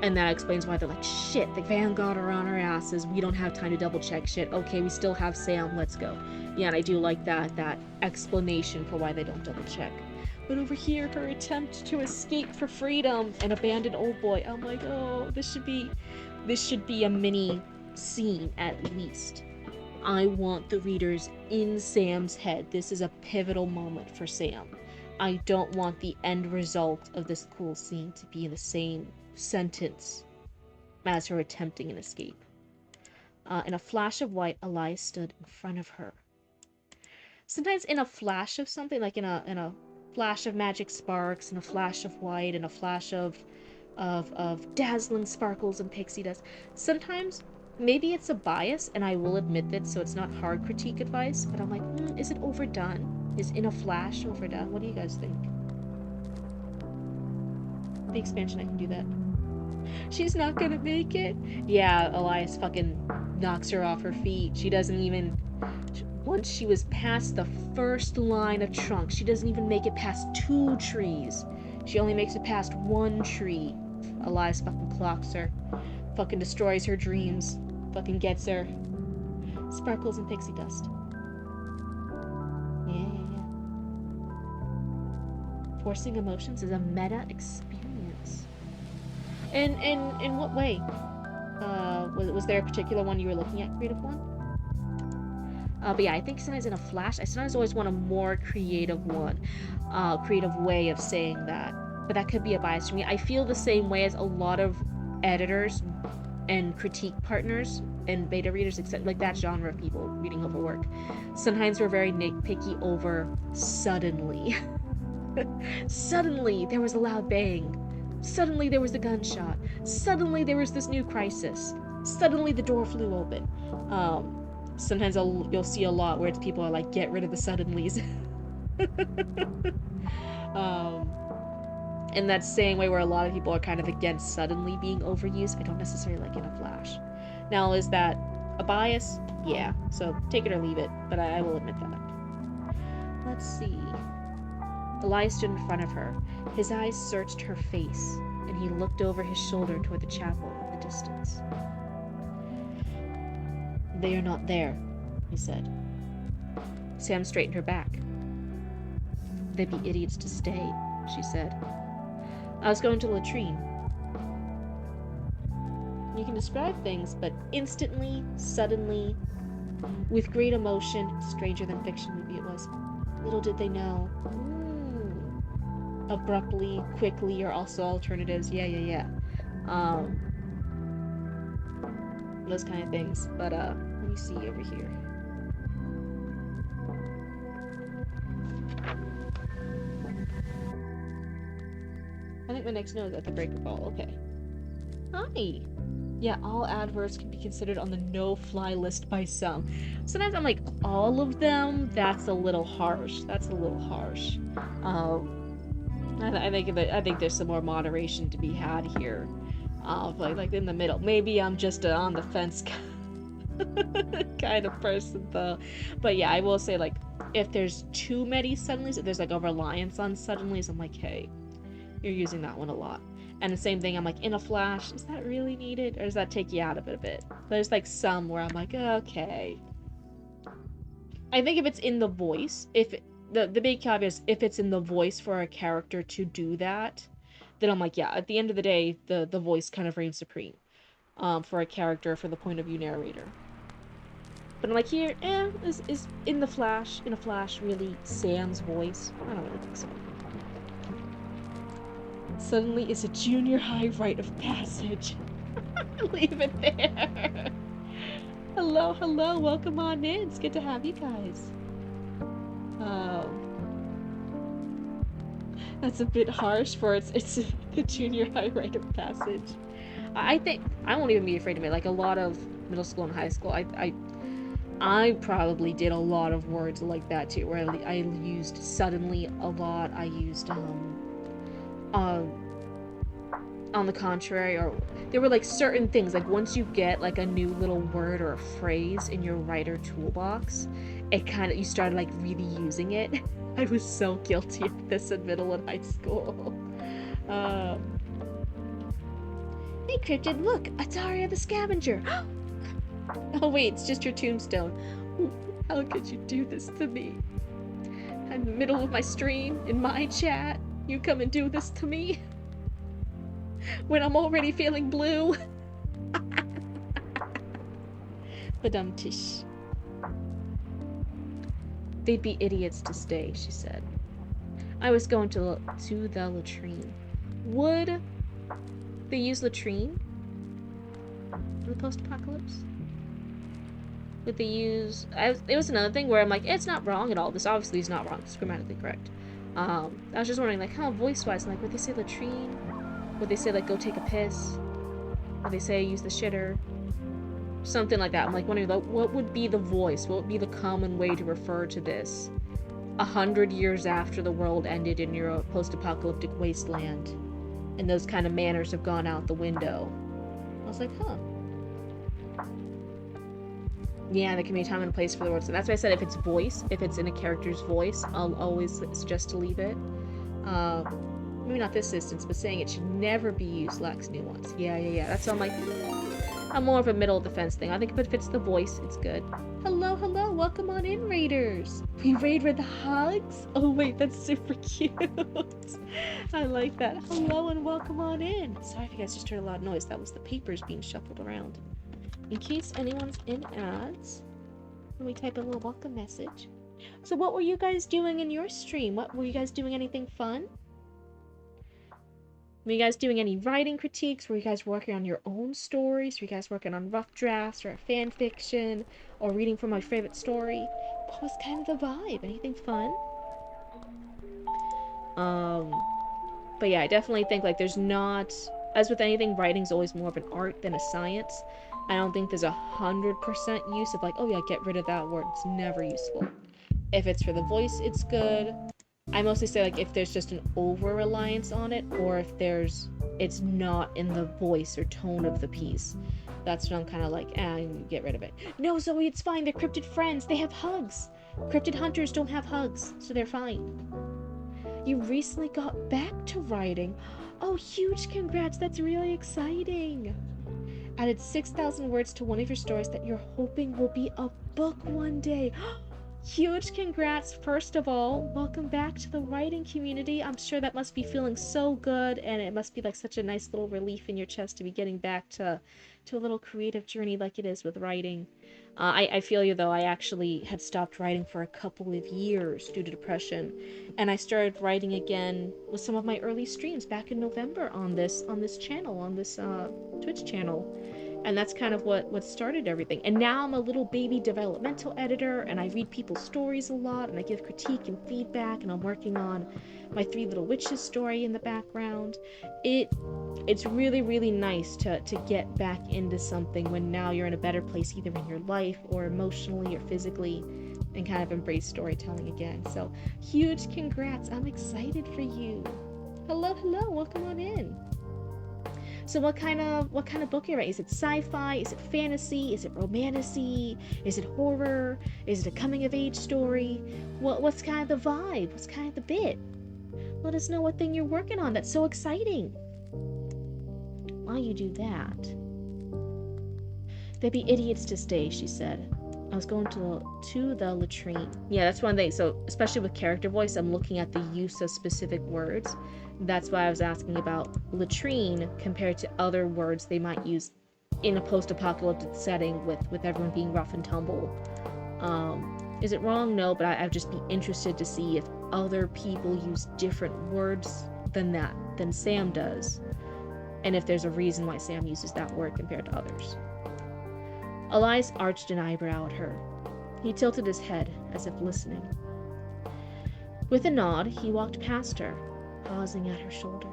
And that explains why they're like, shit, the Vanguard are on our asses. We don't have time to double check shit. Okay, we still have Sam. Let's go. Yeah, and I do like that explanation for why they don't double check. But over here, her attempt to escape for freedom and abandon Old Boy. I'm like, oh, this should be a mini scene at least. I want the readers in Sam's head. This is a pivotal moment for Sam. I don't want the end result of this cool scene to be in the same sentence as her attempting an escape. In a flash of white, Elias stood in front of her. Sometimes in a flash of something, like in a flash of magic sparks, and a flash of white, and a flash of dazzling sparkles and pixie dust, sometimes maybe it's a bias, and I will admit that, so it's not hard critique advice, but I'm like, is it overdone? Is in a flash overdone? What do you guys think? The expansion, I can do that. She's not gonna make it? Yeah, Elias fucking knocks her off her feet. She doesn't even... Once she was past the first line of trunks, she doesn't even make it past 2 trees. She only makes it past 1 tree. Elias fucking clocks her. Fucking destroys her dreams. Fucking gets her. Sparkles and pixie dust. Yeah. Forcing emotions is a meta experience. In what way? Was there a particular one you were looking at, creative one? But yeah, I think sometimes in a flash, I sometimes always want a more creative one. Creative way of saying that. But that could be a bias for me. I feel the same way as a lot of editors and critique partners and beta readers, except like that genre of people reading over work. Sometimes we're very nitpicky over suddenly. Suddenly there was a loud bang. Suddenly there was a gunshot. Suddenly there was this new crisis. Suddenly the door flew open. Sometimes you'll see a lot where people are like, get rid of the suddenlies. And that same way where a lot of people are kind of against suddenly being overused, I don't necessarily like in a flash. Now, is that a bias? Yeah, so take it or leave it, but I will admit that. Let's see. Elias stood in front of her. His eyes searched her face, and he looked over his shoulder toward the chapel in the distance. They are not there, he said. Sam straightened her back. They'd be idiots to stay, she said. I was going to the latrine. You can describe things, but instantly, suddenly, with great emotion. Stranger Than Fiction movie it was. Little did they know. Abruptly, quickly are also alternatives. Yeah. Those kind of things. But let me see over here. I think my next note is at the breaker ball. Okay. Hi. Yeah, all adverbs can be considered on the no-fly list by some. Sometimes I'm like, all of them? That's a little harsh. I think there's some more moderation to be had here. Like in the middle. Maybe I'm just on the fence kind of person though. But yeah, I will say like, if there's too many suddenlies, if there's like a reliance on suddenlies, I'm like, hey, you're using that one a lot. And the same thing, I'm like, in a flash, is that really needed? Or does that take you out of it a bit? There's like some where I'm like, okay. I think if it's in the voice, the big caveat is if it's in the voice for a character to do that, then I'm like, yeah, at the end of the day, the voice kind of reigns supreme for a character, for the point of view narrator. But I'm like, here, is in a flash really Sam's voice? I don't really think so. Suddenly it's a junior high rite of passage. Leave it there. Hello, welcome on in. It's good to have you guys. That's a bit harsh for it's a junior high rite of passage. I think I won't even be afraid of it. Like a lot of middle school and high school, I probably did a lot of words like that too, where I used suddenly a lot. I used on the contrary, or there were like certain things, like once you get like a new little word or a phrase in your writer toolbox, it kind of, you started like really using it. I was so guilty of this in middle and high school. Hey Cryptid, look, Ataria the Scavenger. Oh wait, it's just your tombstone. How could you do this to me? I'm in the middle of my stream, in my chat. You come and do this to me? When I'm already feeling blue. Badum-tish. They'd be idiots to stay, she said. I was going to the latrine. Would they use latrine in the post-apocalypse? Would they use... it was another thing where I'm like, it's not wrong at all. This obviously is not wrong. It's grammatically correct. I was just wondering, like, how voice-wise, like, would they say latrine? Would they say, like, go take a piss? Would they say use the shitter? Something like that. I'm, like, wondering, like, what would be the voice? What would be the common way to refer to this 100 years after the world ended in your post-apocalyptic wasteland? And those kind of manners have gone out the window. I was like, huh. Yeah, there can be a time and a place for the words. So that's why I said if it's voice, if it's in a character's voice, I'll always suggest to leave it. Maybe not this instance, but saying it should never be used lacks nuance. Yeah. That's all my... I'm more of a middle of the fence thing. I think if it fits the voice, it's good. Hello, welcome on in, Raiders. We raid with the hugs? Oh wait, that's super cute. I like that. Hello and welcome on in. Sorry if you guys just heard a loud noise. That was the papers being shuffled around. In case anyone's in ads, let me type a little welcome message. So what were you guys doing in your stream? What were you guys doing? Anything fun? Were you guys doing any writing critiques? Were you guys working on your own stories? Were you guys working on rough drafts or fan fiction or reading from my favorite story? What was kind of the vibe? Anything fun? But yeah, I definitely think like there's not, as with anything, writing's always more of an art than a science. I don't think there's 100% use of like, oh yeah, get rid of that word. It's never useful. If it's for the voice, it's good. I mostly say like if there's just an over-reliance on it, or if it's not in the voice or tone of the piece. That's when I'm kind of like, get rid of it. No, Zoe, it's fine. They're cryptid friends. They have hugs. Cryptid hunters don't have hugs, so they're fine. You recently got back to writing. Oh, huge congrats. That's really exciting. Added 6,000 words to one of your stories that you're hoping will be a book one day. Huge congrats, first of all. Welcome back to the writing community. I'm sure that must be feeling so good, and it must be like such a nice little relief in your chest to be getting back to a little creative journey like it is with writing. I feel you though. I actually had stopped writing for a couple of years due to depression, and I started writing again with some of my early streams back in November on this channel, on this Twitch channel. And that's kind of what started everything. And now I'm a little baby developmental editor, and I read people's stories a lot, and I give critique and feedback, and I'm working on my Three Little Witches story in the background. It's really, really nice to get back into something when now you're in a better place, either in your life or emotionally or physically, and kind of embrace storytelling again. So huge congrats. I'm excited for you. Hello, welcome on in. So what kind of book are you writing? Is it sci-fi? Is it fantasy? Is it romantasy? Is it horror? Is it a coming of age story? What's kind of the vibe? What's kind of the bit? Let us know what thing you're working on. That's so exciting. While you do that, they'd be idiots to stay, she said. I was going to the latrine. Yeah, that's one thing. So especially with character voice, I'm looking at the use of specific words. That's why I was asking about latrine compared to other words they might use in a post-apocalyptic setting with everyone being rough and tumble. Is it wrong? No, but I'd just be interested to see if other people use different words than Sam does, and if there's a reason why Sam uses that word compared to others. Elias arched an eyebrow at her. He tilted his head as if listening. With a nod, he walked past her, pausing at her shoulder.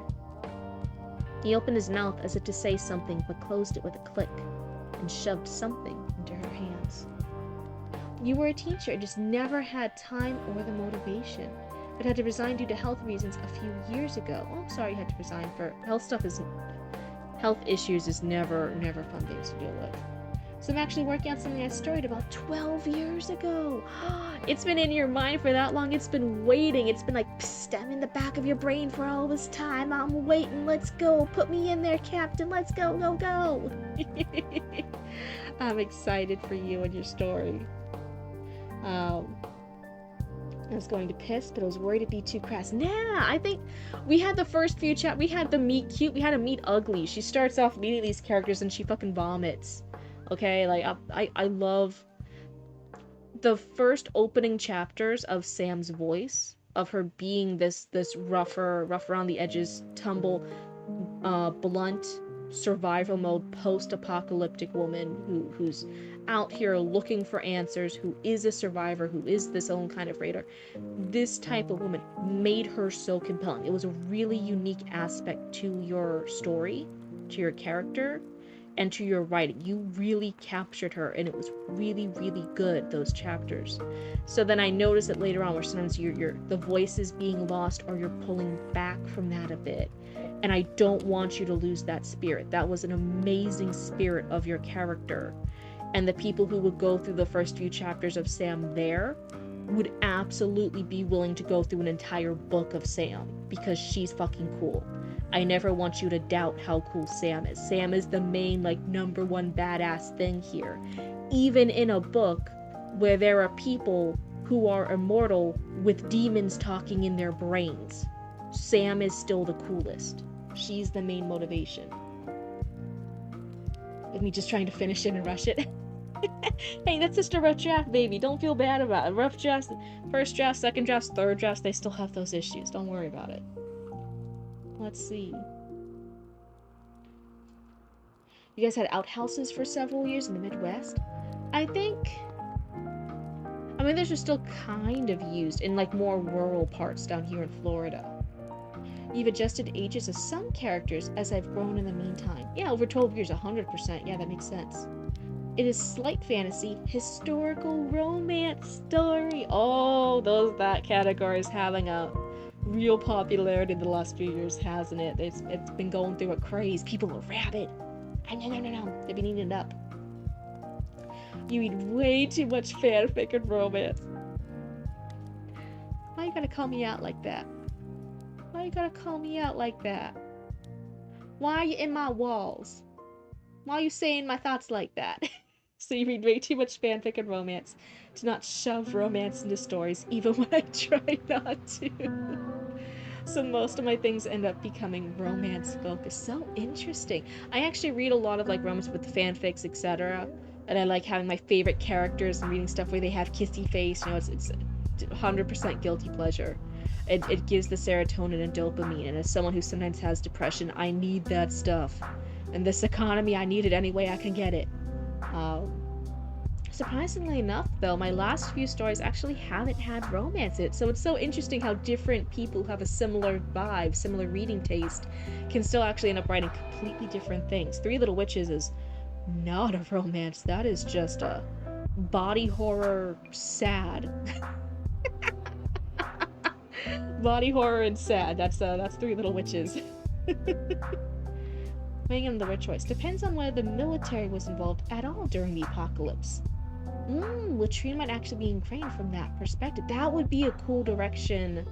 He opened his mouth as if to say something, but closed it with a click and shoved something into her hands. You were a teacher and just never had time or the motivation, but had to resign due to health reasons a few years ago. Oh, I'm sorry you had to resign for health issues is never fun things to deal with. So I'm actually working on something I started about 12 years ago. It's been in your mind for that long. It's been waiting. It's been like, psst, I'm in the back of your brain for all this time. I'm waiting. Let's go. Put me in there, Captain. Let's go, go, go. I'm excited for you and your story. I was going to piss, but I was worried it'd be too crass. Nah, I think we had the first few we had the meet cute, we had a meet ugly. She starts off meeting these characters and she fucking vomits. Okay, like, I love the first opening chapters of Sam's voice, of her being this rough around the edges, blunt, survival mode, post-apocalyptic woman who's out here looking for answers, who is a survivor, who is this own kind of raider. This type of woman made her so compelling. It was a really unique aspect to your story, to your character, and to your writing. You really captured her, and it was really, really good, those chapters. So then I noticed that later on where sometimes the voice is being lost, or you're pulling back from that a bit. And I don't want you to lose that spirit. That was an amazing spirit of your character. And the people who would go through the first few chapters of Sam there would absolutely be willing to go through an entire book of Sam, because she's fucking cool. I never want you to doubt how cool Sam is. Sam is the main, like, number one badass thing here. Even in a book where there are people who are immortal with demons talking in their brains, Sam is still the coolest. She's the main motivation. With me just trying to finish it and rush it. Hey, that's just a rough draft, baby. Don't feel bad about it. Rough drafts, first draft, second drafts, third drafts, they still have those issues. Don't worry about it. Let's see. You guys had outhouses for several years in the Midwest? I mean, those are still kind of used in, like, more rural parts down here in Florida. You've adjusted ages of some characters as I've grown in the meantime. Yeah, over 12 years, 100%. Yeah, that makes sense. It is slight fantasy, historical romance story. Oh, that category is having a real popularity in the last few years, hasn't it? It's been going through a craze. People are rabid. No. They've been eating it up. You read way too much fanfic and romance. Why you gotta call me out like that? Why you gotta call me out like that? Why are you in my walls? Why are you saying my thoughts like that? So you read way too much fanfic and romance. Do not shove romance into stories, even when I try not to. So most of my things end up becoming romance focused. So interesting. I actually read a lot of like romance with fanfics, etc. And I like having my favorite characters and reading stuff where they have kissy face. You know, it's 100% guilty pleasure. It gives the serotonin and dopamine. And as someone who sometimes has depression, I need that stuff. In this economy, I need it any way I can get it. Um, Surprisingly enough, though, my last few stories actually haven't had romance in it. So it's so interesting how different people who have a similar vibe, similar reading taste, can still actually end up writing completely different things. Three Little Witches is not a romance. That is just a body horror sad. Body horror and sad. That's Three Little Witches. Weighing in the right choice. Depends on whether the military was involved at all during the apocalypse. Latrine might actually be ingrained from that perspective. That would be a cool direction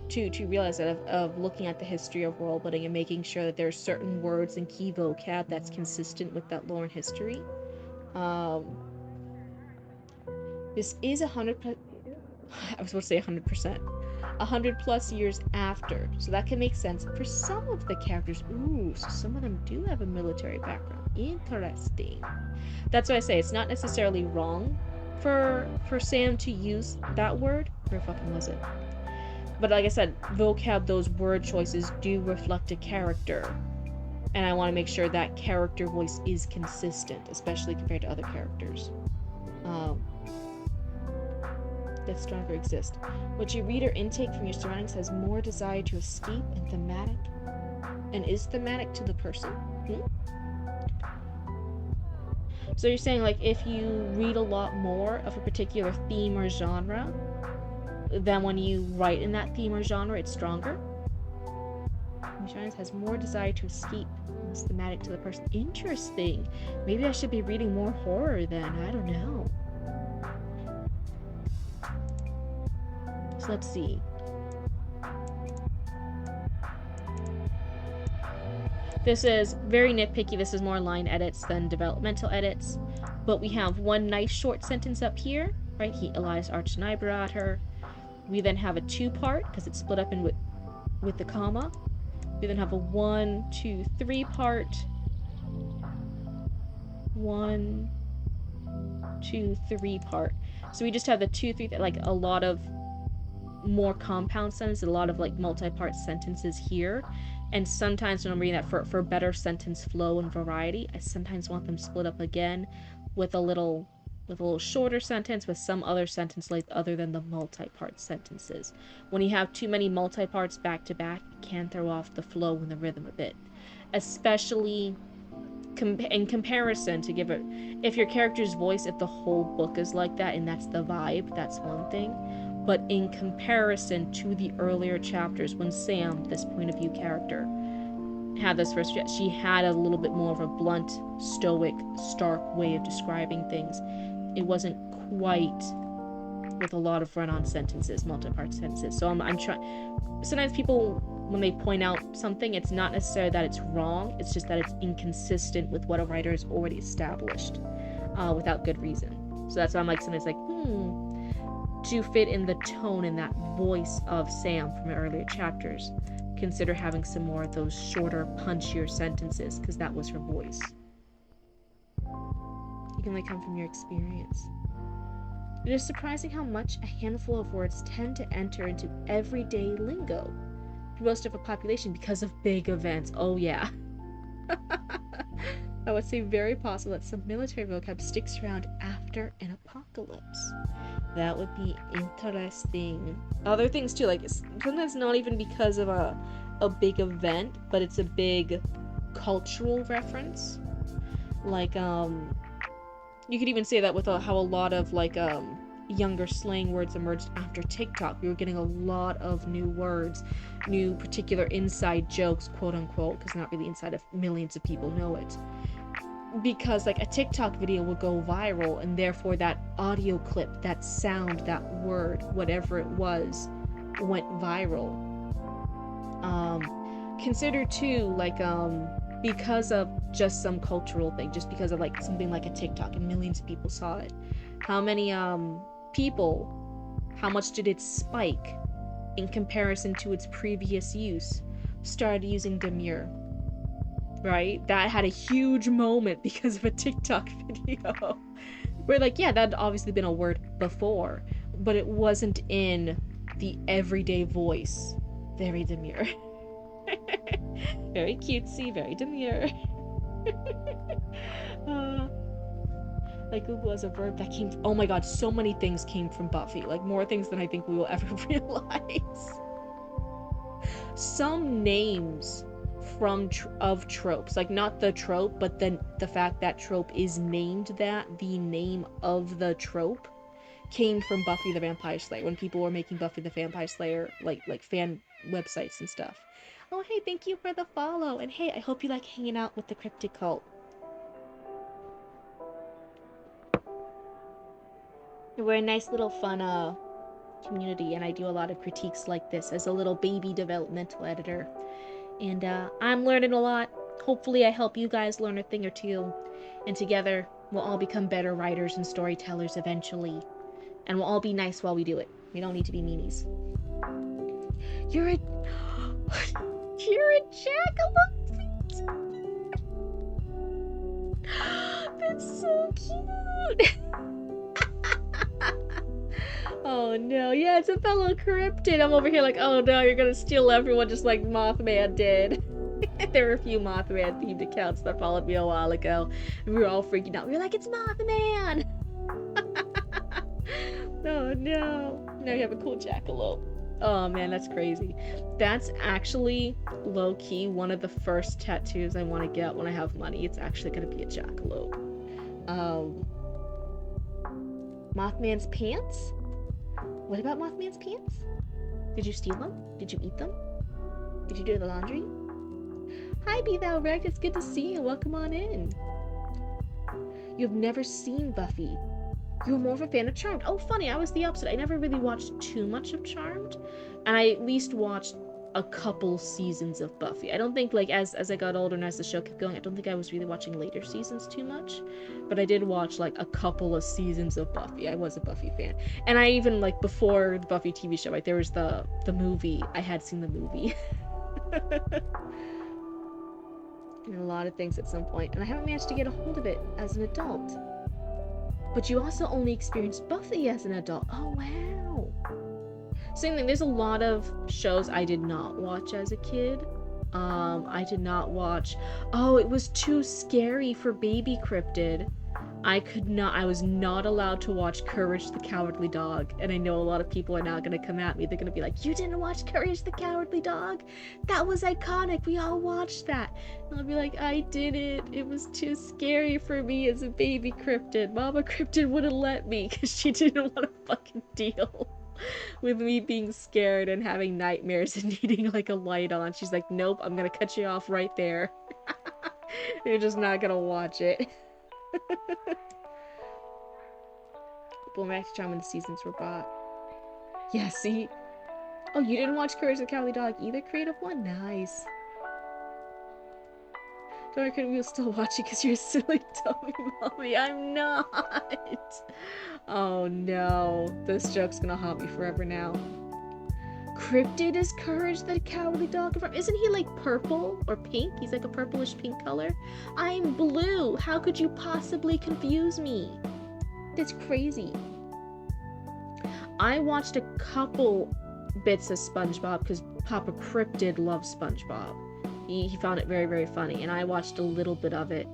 to realize that of looking at the history of world building and making sure that there are certain words and key vocab that's consistent with that lore and history. This is 100%. I was supposed to say 100%. 100 plus years after, so that can make sense for some of the characters. Ooh, so some of them do have a military background. Interesting. That's why I say it's not necessarily wrong for Sam to use that word. Where fucking was it? But like I said, vocab, those word choices do reflect a character, and I want to make sure that character voice is consistent, especially compared to other characters. That stronger exist. What you read or intake from your surroundings has more desire to escape and thematic, and is thematic to the person. So you're saying, like, if you read a lot more of a particular theme or genre, then when you write in that theme or genre, it's stronger? Your surroundings has more desire to escape and is thematic to the person. Interesting. Maybe I should be reading more horror then. I don't know. So let's see. This is very nitpicky. This is more line edits than developmental edits. But we have one nice short sentence up here, right? Elias arched an eyebrow at her. We then have a two-part, because it's split up in with the comma. We then have a 1, 2, 3 part. 1, 2, 3 part. So we just have the 2, 3, like a lot of more compound sentences, a lot of like multi-part sentences here. And sometimes when I'm reading that for better sentence flow and variety, I sometimes want them split up again with a little shorter sentence with some other sentence length other than the multi-part sentences. When you have too many multi-parts back to back, it can throw off the flow and the rhythm a bit. Especially in comparison to give it, if your character's voice, if the whole book is like that and that's the vibe, that's one thing. But in comparison to the earlier chapters, when Sam, this point of view character, had this first, she had a little bit more of a blunt, stoic, stark way of describing things. It wasn't quite with a lot of run-on sentences, multi-part sentences. So I'm trying. Sometimes people, when they point out something, it's not necessarily that it's wrong. It's just that it's inconsistent with what a writer has already established, without good reason. So that's why I'm like, sometimes like, to fit in the tone and that voice of Sam from earlier chapters, consider having some more of those shorter, punchier sentences, because that was her voice. You can come from your experience. It is surprising how much a handful of words tend to enter into everyday lingo for most of a population because of big events. Oh yeah. I would say very possible that some military vocab sticks around after an apocalypse. That would be interesting. Other things too, like sometimes not even because of a big event, but it's a big cultural reference. Like you could even say that with how a lot of like younger slang words emerged after TikTok. We were getting a lot of new words, new particular inside jokes, quote unquote, because not really inside of millions of people know it. Because like a TikTok video will go viral, and therefore that audio clip, that sound, that word, whatever it was, went viral. Consider too, like because of just some cultural thing, just because of like something like a TikTok and millions of people saw it. How many people, how much did it spike in comparison to its previous use? Started using demure, right? That had a huge moment because of a TikTok video. Where like, yeah, that had obviously been a word before, but it wasn't in the everyday voice. Very demure. Very cutesy, very demure. Like Google as a verb that came, oh my god, so many things came from Buffy, like more things than I think we will ever realize. Some names from of tropes, like not the trope, but then the fact that trope is named that, the name of the trope, came from Buffy the Vampire Slayer, when people were making Buffy the Vampire Slayer like fan websites and stuff. Oh hey, thank you for the follow, and hey, I hope you like hanging out with the Cryptid cult. We're a nice little fun community, and I do a lot of critiques like this as a little baby developmental editor. And I'm learning a lot. Hopefully I help you guys learn a thing or two. And together, we'll all become better writers and storytellers eventually. And we'll all be nice while we do it. We don't need to be meanies. You're a... You're a jackalope! That's so cute! Oh no, yeah, it's a fellow cryptid. I'm over here like, oh no, you're gonna steal everyone just like Mothman did. There were a few Mothman themed accounts that followed me a while ago, and we were all freaking out. We were like, it's Mothman! Oh no. Now you have a cool jackalope. Oh man, that's crazy. That's actually low-key one of the first tattoos I want to get when I have money. It's actually gonna be a jackalope. Mothman's pants? What about Mothman's pants? Did you steal them? Did you eat them? Did you do the laundry? Hi, Be Thou Wrecked. It's good to see you. Welcome on in. You've never seen Buffy. You were more of a fan of Charmed. Oh, funny. I was the opposite. I never really watched too much of Charmed, and I at least watched a couple seasons of Buffy. I don't think, like, as I got older and as the show kept going, I don't think I was really watching later seasons too much, but I did watch, like, a couple of seasons of Buffy. I was a Buffy fan. And I even, like, before the Buffy TV show, right, there was the movie. I had seen the movie. And a lot of things at some point, and I haven't managed to get a hold of it as an adult. But you also only experienced Buffy as an adult. Oh, wow. Same thing, there's a lot of shows I did not watch as a kid. I did not watch... Oh, it was too scary for baby Cryptid. I was not allowed to watch Courage the Cowardly Dog. And I know a lot of people are now gonna come at me. They're gonna be like, you didn't watch Courage the Cowardly Dog? That was iconic. We all watched that. And I'll be like, I didn't. It was too scary for me as a baby Cryptid. Mama Cryptid wouldn't let me because she didn't want to fucking deal with me being scared and having nightmares and needing like a light on. She's like, nope, I'm gonna cut you off right there. You're just not gonna watch it. Going back to Charm when the seasons were bought. Yeah, see? Oh, you didn't watch Courage the Cowardly Dog either, Creative One? Nice. Don't worry, we'll still watch it because you're a silly dummy mommy. I'm not! Oh no. This joke's gonna haunt me forever now. Cryptid is Courage the Cowardly Dog. Isn't he like purple or pink? He's like a purplish pink color. I'm blue. How could you possibly confuse me? That's crazy. I watched a couple bits of SpongeBob because Papa Cryptid loves SpongeBob. He found it very, very funny, and I watched a little bit of it.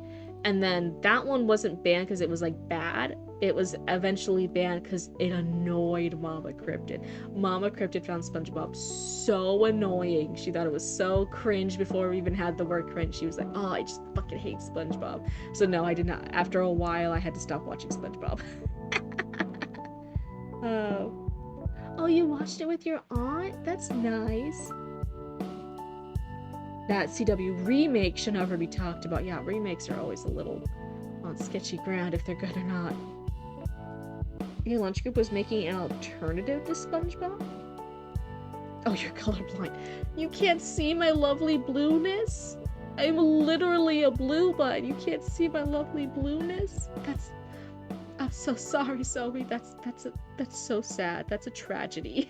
And then that one wasn't banned because it was like bad. It was eventually banned because it annoyed Mama Cryptid. Mama Cryptid found SpongeBob so annoying. She thought it was so cringe before we even had the word cringe. She was like, oh, I just fucking hate SpongeBob. So no, I did not. After a while, I had to stop watching SpongeBob. Oh, you watched it with your aunt? That's nice. That CW remake should never be talked about. Yeah, remakes are always a little on sketchy ground if they're good or not. Your lunch group was making an alternative to SpongeBob? Oh, you're colorblind. You can't see my lovely blueness? I'm literally a blue bud. You can't see my lovely blueness. I'm so sorry, Zoe. That's so sad. That's a tragedy.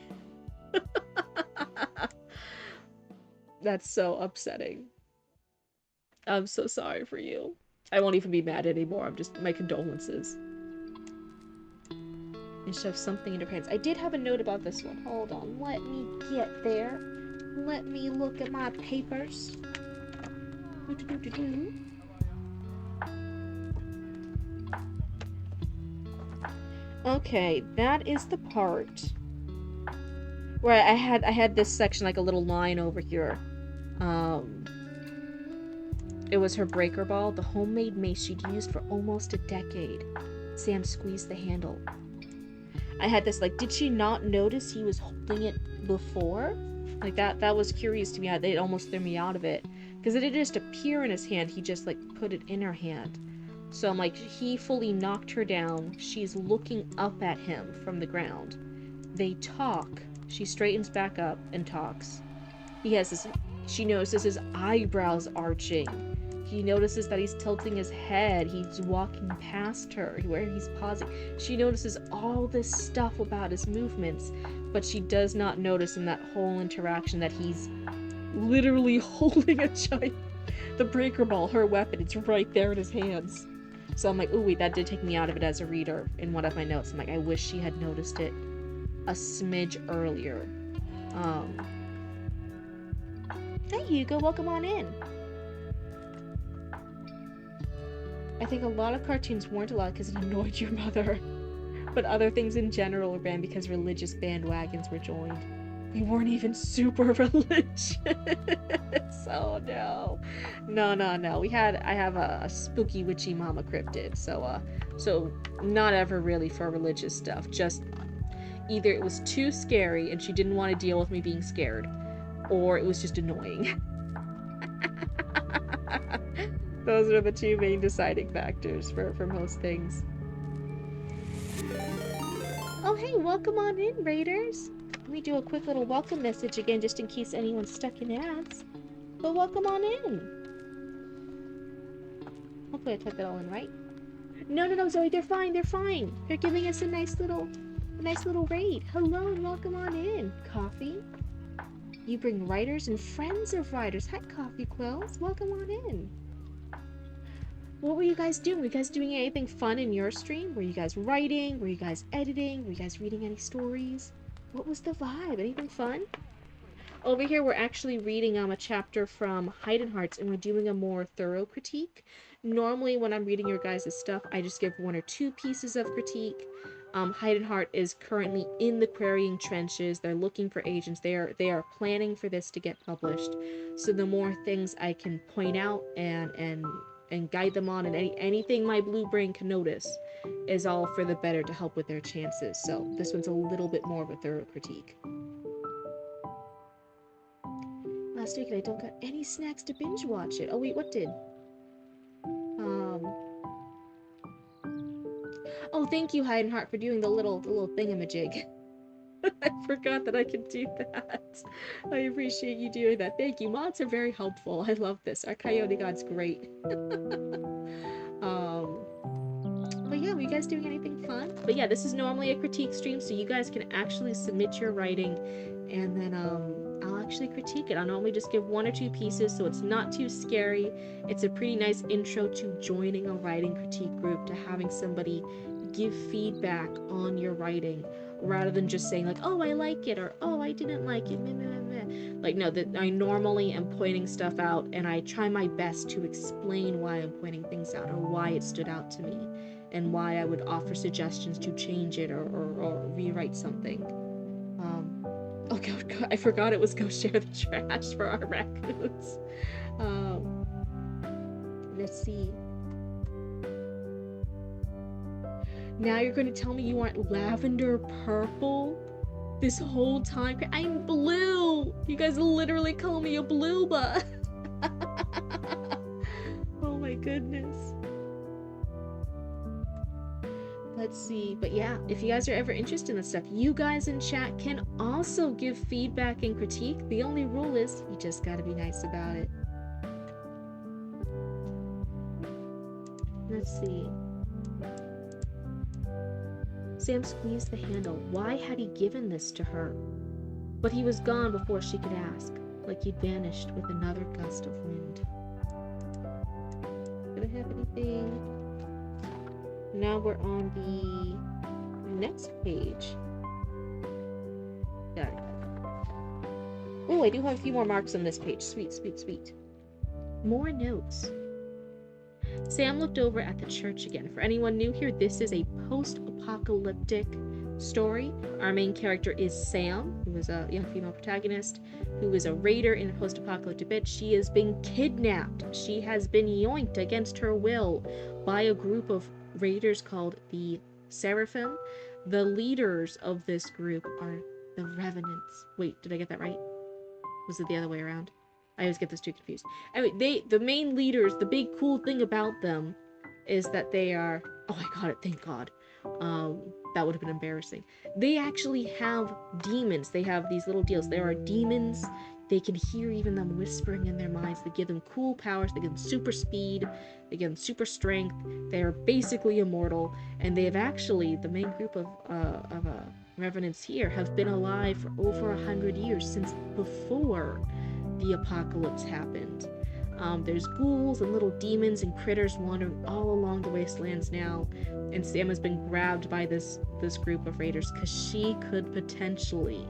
That's so upsetting. I'm so sorry for you. I won't even be mad anymore. I'm just, my condolences. And shove something in her hands. I did have a note about this one. Hold on. Let me get there. Let me look at my papers. Okay, that is the part where I had this section, like a little line over here. It was her breaker ball, the homemade mace she'd used for almost a decade. Sam squeezed the handle. I had this, like, did she not notice he was holding it before? Like, that was curious to me. It almost threw me out of it. Because it didn't just appear in his hand, he just, like, put it in her hand. So I'm like, he fully knocked her down. She's looking up at him from the ground. They talk. She straightens back up and talks. He has this, she notices his eyebrows arching. He notices that he's tilting his head. He's walking past her, where he's pausing. She notices all this stuff about his movements, but she does not notice in that whole interaction that he's literally holding a giant, the breaker ball, her weapon. It's right there in his hands. So I'm like, oh wait, that did take me out of it as a reader in one of my notes. I'm like, I wish she had noticed it a smidge earlier. Hey Hugo, welcome on in. I think a lot of cartoons weren't allowed because it annoyed your mother. But other things in general were banned because religious bandwagons were joined. We weren't even super religious. Oh no. No. I have a spooky witchy mama cryptid. So not ever really for religious stuff. Just either it was too scary and she didn't want to deal with me being scared, or it was just annoying. Those are the two main deciding factors for most things. Oh hey, welcome on in, Raiders. Let me do a quick little welcome message again, just in case anyone's stuck in ads. But welcome on in. Hopefully I typed that all in right. No, Zoe, they're fine. They're giving us a nice little raid. Hello and welcome on in. Coffee? You bring writers and friends of writers. Hi, Coffee Quills. Welcome on in. What were you guys doing? Were you guys doing anything fun in your stream? Were you guys writing? Were you guys editing? Were you guys reading any stories? What was the vibe? Anything fun? Over here, we're actually reading a chapter from Hidden Hearts, and we're doing a more thorough critique. Normally, when I'm reading your guys' stuff, I just give 1 or 2 pieces of critique. Hidden Heart is currently in the quarrying trenches. They're looking for agents. They are planning for this to get published. So the more things I can point out and guide them on, and anything my blue brain can notice is all for the better to help with their chances. So this one's a little bit more of a thorough critique. Last week I don't got any snacks to binge watch it. Oh wait, what did? Oh, thank you, Hidden Heart, for doing the little thingamajig. I forgot that I could do that. I appreciate you doing that. Thank you. Mods are very helpful. I love this. Our Coyote God's great. But yeah, were you guys doing anything fun? But yeah, this is normally a critique stream, so you guys can actually submit your writing, and then I'll actually critique it. I'll normally just give 1 or 2 pieces, so it's not too scary. It's a pretty nice intro to joining a writing critique group, to having somebody give feedback on your writing, rather than just saying like, oh, I like it, or oh, I didn't like it, meh, meh, meh. Like, no, that I normally am pointing stuff out, and I try my best to explain why I'm pointing things out, or why it stood out to me, and why I would offer suggestions to change it or rewrite something. Oh god, I forgot it was go share the trash for our raccoons. Let's see. Now you're going to tell me you aren't lavender purple this whole time? I'm blue! You guys literally call me a blue bud. Oh my goodness. Let's see. But yeah, if you guys are ever interested in this stuff, you guys in chat can also give feedback and critique. The only rule is you just gotta be nice about it. Let's see. Sam squeezed the handle. Why had he given this to her? But he was gone before she could ask, like he'd vanished with another gust of wind. Did I have anything? Now we're on the next page. Got it. Oh, I do have a few more marks on this page. Sweet, sweet, sweet. More notes. Sam looked over at the church again. For anyone new here, this is a post-apocalyptic story. Our main character is Sam, who is a young female protagonist, who is a raider in a post-apocalyptic bit. She has been kidnapped. She has been yoinked against her will by a group of raiders called the Seraphim. The leaders of this group are the Revenants. Wait, did I get that right? Was it the other way around? I always get those two confused. Anyway, the main leaders, the big cool thing about them is that they are... Oh, I got it, thank God. That would have been embarrassing. They actually have demons. They have these little deals. There are demons. They can hear even them whispering in their minds. They give them cool powers. They give them super speed. They give them super strength. They are basically immortal. And they have actually, the main group of Revenants here have been alive for over 100 years, since before the apocalypse happened. There's ghouls and little demons and critters wandering all along the wastelands now, and Sam has been grabbed by this group of raiders because she could potentially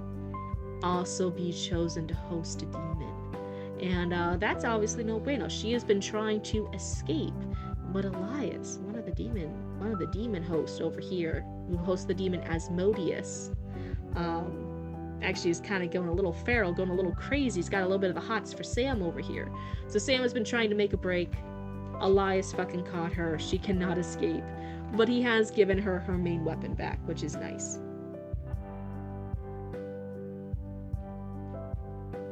also be chosen to host a demon. And that's obviously no bueno. She has been trying to escape, but Elias, one of the demon hosts over here, who hosts the demon Asmodeus, actually is kind of going a little feral, going a little crazy. He's got a little bit of the hots for Sam over here. So Sam has been trying to make a break. Elias fucking caught her. She cannot escape. But he has given her her main weapon back, which is nice.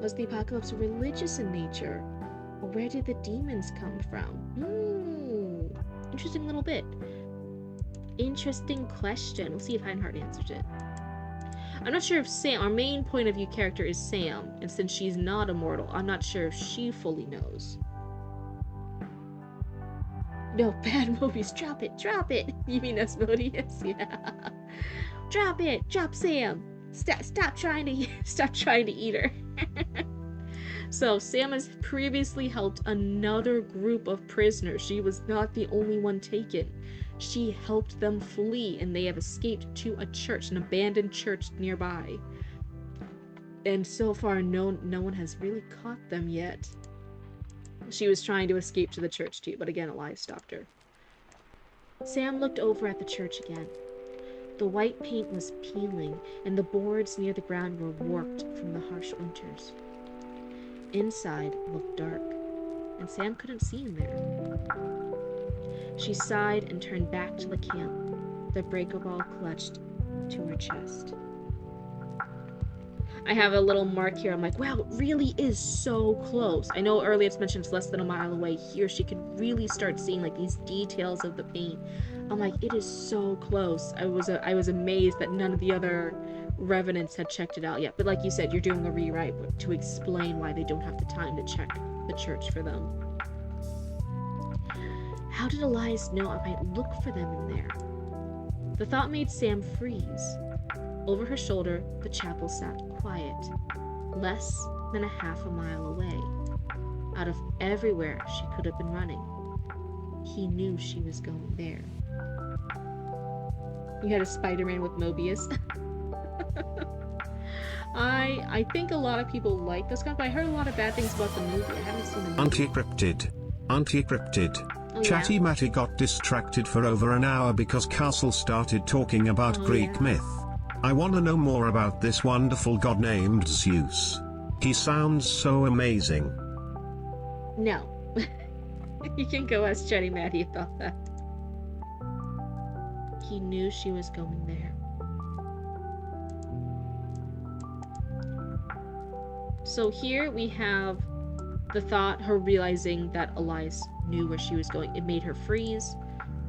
Was the apocalypse religious in nature? Or where did the demons come from? Interesting little bit. Interesting question. We'll see if Heinhardt answers it. I'm not sure if Sam, our main point of view character is Sam, and since she's not immortal, I'm not sure if she fully knows. No, bad movies. Drop it, drop it. You mean Asmodeus? Yeah. Drop it, drop Sam. Stop trying to eat her. So Sam has previously helped another group of prisoners. She was not the only one taken. She helped them flee, and they have escaped to a church, an abandoned church nearby. And so far, no one has really caught them yet. She was trying to escape to the church too, but again, Elias stopped her. Sam looked over at the church again. The white paint was peeling, and the boards near the ground were warped from the harsh winters. Inside looked dark, and Sam couldn't see in there. She sighed and turned back to the camp, the breaker ball clutched to her chest. I have a little mark here. I'm like, wow, it really is so close. I know earlier it's mentioned it's less than a mile away. Here she could really start seeing like these details of the paint. I'm like, it is so close. I was amazed that none of the other Revenants had checked it out yet. But like you said, you're doing a rewrite to explain why they don't have the time to check the church for them. How did Elias know I might look for them in there? The thought made Sam freeze. Over her shoulder, the chapel sat quiet, less than a half a mile away. Out of everywhere she could have been running, he knew she was going there. You had a Spider-Man with Mobius. I think a lot of people like this comic, but I heard a lot of bad things about the movie. I haven't seen the movie. Anti-Cryptid. Oh, Chatty yeah? Matty got distracted for over an hour because Castle started talking about Greek myth. I want to know more about this wonderful god named Zeus. He sounds so amazing. No. You can go ask Chatty Matty about that. He knew she was going there. So here we have the thought, her realizing that Elias knew where she was going. It made her freeze.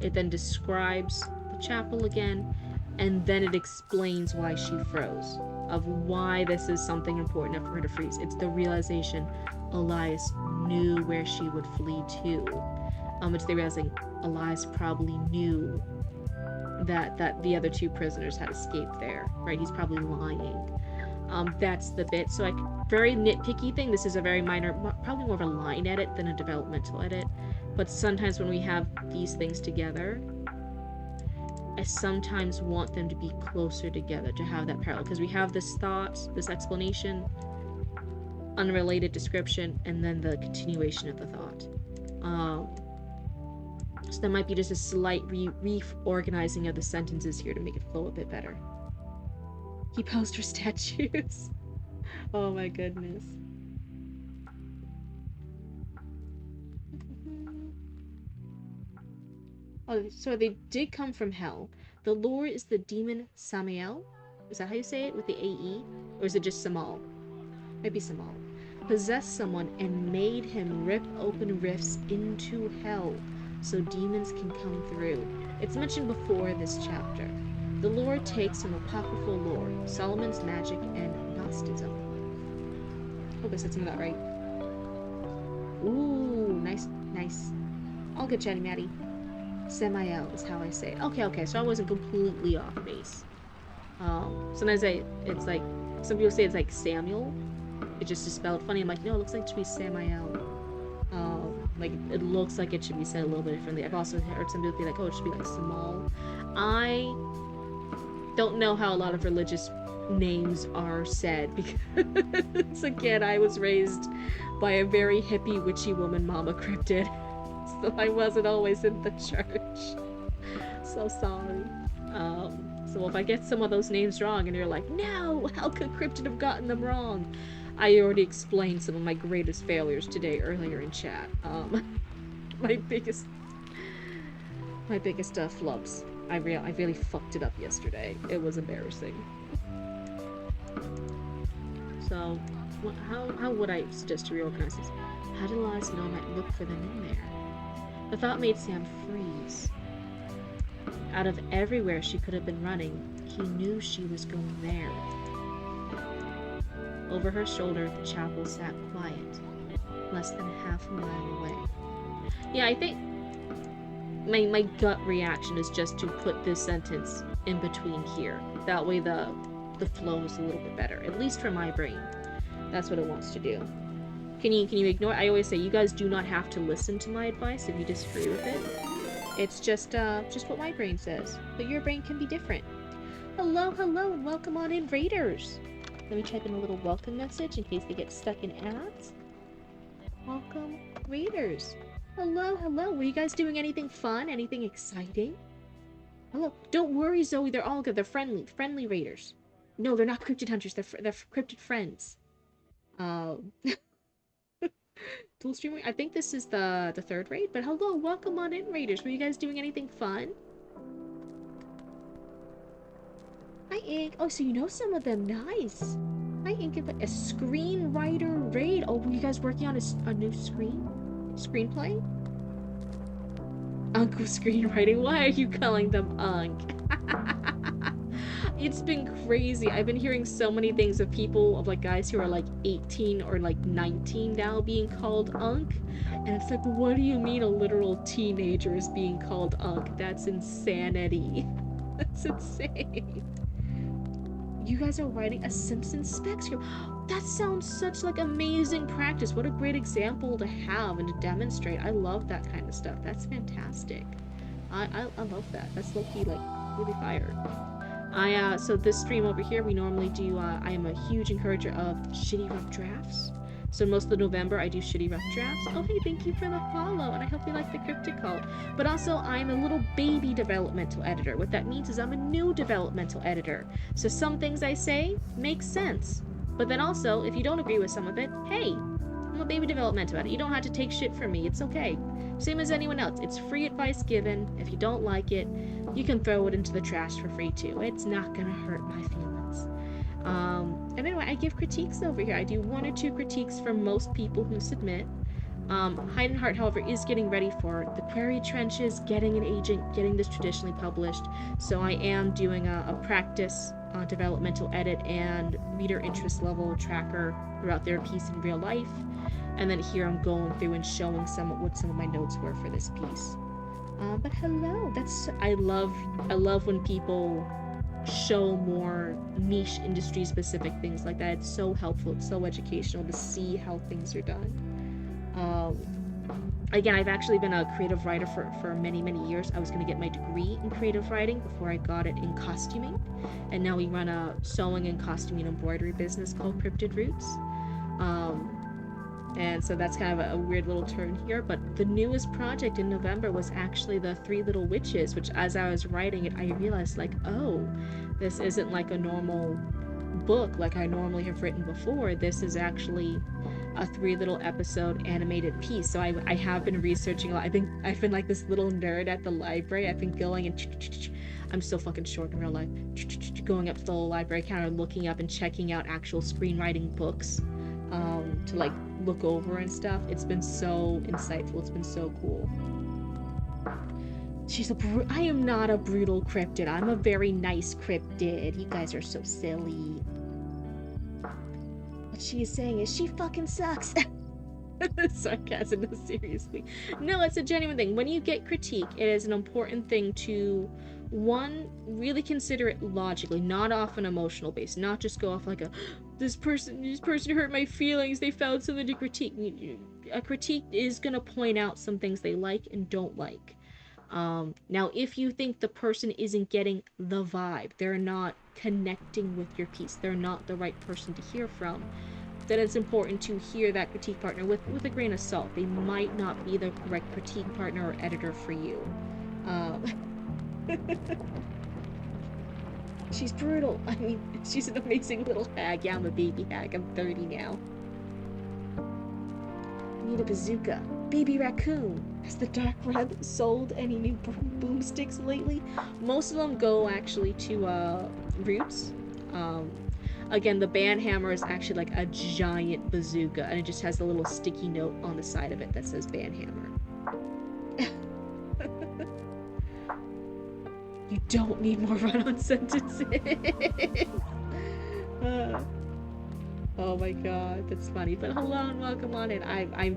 It then describes the chapel again, and then it explains why she froze, of why this is something important enough for her to freeze. It's the realization Elias knew where she would flee to. which they realize like Elias probably knew that the other two prisoners had escaped there, right? He's probably lying. That's the bit. So very nitpicky thing. This is a very minor, probably more of a line edit than a developmental edit. But sometimes when we have these things together, I sometimes want them to be closer together, to have that parallel. Because we have this thought, this explanation, unrelated description, and then the continuation of the thought. So there might be just a slight reorganizing of the sentences here to make it flow a bit better. He posed for statues. Oh my goodness. Oh, so they did come from hell. The lore is the demon Samael. Is that how you say it? With the A-E? Or is it just Samal? Maybe Samal. Possessed someone and made him rip open rifts into hell so demons can come through. It's mentioned before this chapter. The lore takes from apocryphal lore, Solomon's magic, and Gnosticism. Hope I said some of that right. Ooh, nice, nice. All good, Chatty Matty. Samael is how I say it. Okay, so I wasn't completely off base. Sometimes it's like, some people say it's like Samuel. It just is spelled funny. I'm like, no, it looks like it should be Samael. Like, it looks like it should be said a little bit differently. I've also heard some people be like, oh, it should be like Samal. I don't know how a lot of religious names are said, because, again, I was raised by a very hippie, witchy woman, Mama Cryptid. So I wasn't always in the church. So sorry. So if I get some of those names wrong and you're like, no, how could Cryptid have gotten them wrong? I already explained some of my greatest failures today earlier in chat. My biggest flubs. I really fucked it up yesterday. It was embarrassing. So, how would I suggest to reorganize this? How did Elias know I might look for them in there? The thought made Sam freeze. Out of everywhere she could have been running, he knew she was going there. Over her shoulder, the chapel sat quiet, less than half a mile away. Yeah, I think my gut reaction is just to put this sentence in between here. That way the flow is a little bit better, at least for my brain. That's what it wants to do. Can you ignore? I always say you guys do not have to listen to my advice if you disagree with it. It's just what my brain says. But your brain can be different. Hello, and welcome on in, Raiders. Let me type in a little welcome message in case they get stuck in ads. Welcome, Raiders. Hello. Were you guys doing anything fun? Anything exciting? Hello. Don't worry, Zoe. They're all good. They're friendly Raiders. No, they're not Cryptid Hunters. They're Cryptid Friends. Dual streaming. I think this is the third raid. But hello, welcome on in, Raiders. Were you guys doing anything fun? Hi, Ink. Oh, so you know some of them. Nice. Hi, Ink. A screenwriter raid. Oh, were you guys working on a new screenplay? Uncle screenwriting. Why are you calling them Unk? It's been crazy. I've been hearing so many things of people, of like guys who are like 18 or like 19 now being called Unk. And it's like, what do you mean a literal teenager is being called Unk? That's insanity. That's insane. You guys are writing a Simpsons spec script. That sounds such like amazing practice. What a great example to have and to demonstrate. I love that kind of stuff. That's fantastic. I love that. That's low-key, like, really fire. So this stream over here, we normally do, I am a huge encourager of shitty rough drafts. So most of November, I do shitty rough drafts. Oh, hey, thank you for the follow, and I hope you like the Cryptid Cult. But also, I'm a little baby developmental editor. What that means is I'm a new developmental editor. So some things I say make sense. But then also, if you don't agree with some of it, hey, I'm a baby developmental editor. You don't have to take shit from me. It's okay. Same as anyone else. It's free advice given. If you don't like it, you can throw it into the trash for free too. It's not gonna hurt my feelings. And anyway, I give critiques over here. I do 1 or 2 critiques for most people who submit. Hide and Heart, however, is getting ready for the Query Trenches, getting an agent, getting this traditionally published. So I am doing a practice developmental edit and reader interest level tracker throughout their piece in real life. And then here I'm going through and showing what some of my notes were for this piece. But hello, I love when people show more niche industry specific things like that. It's so helpful, it's so educational to see how things are done. Again, I've actually been a creative writer for many years. I was going to get my degree in creative writing before I got it in costuming, and now we run a sewing and costuming embroidery business called Cryptid Roots. And so that's kind of a weird little turn here, but the newest project in November was actually the Three Little Witches, which as I was writing it, I realized like, oh, this isn't like a normal book like I normally have written before. This is actually a 3 little episode animated piece. So I have been researching a lot. I've been like this little nerd at the library. I've been going and I'm so fucking short in real life. Going up to the little library counter, looking up and checking out actual screenwriting books to like look over and stuff. It's been so insightful. It's been so cool. I am not a brutal cryptid. I'm a very nice cryptid. You guys are so silly. What she is saying is she fucking sucks. Sarcasm, no, seriously. No, it's a genuine thing. When you get critique, it is an important thing to, one, really consider it logically, not off an emotional base, not just go off like this person hurt my feelings, they found something to critique. A critique is going to point out some things they like and don't like. Now, if you think the person isn't getting the vibe, they're not connecting with your piece, they're not the right person to hear from, then it's important to hear that critique partner with a grain of salt. They might not be the correct critique partner or editor for you. She's brutal. I mean, she's an amazing little hag. Yeah, I'm a baby hag. I'm 30 now. I need a bazooka. Baby raccoon. Has the dark web sold any new boomsticks lately? Most of them go actually to Roots. Again, the band hammer is actually like a giant bazooka, and it just has a little sticky note on the side of it that says band hammer. You don't need more run-on sentences. Oh my god, that's funny. But hello and welcome on in. I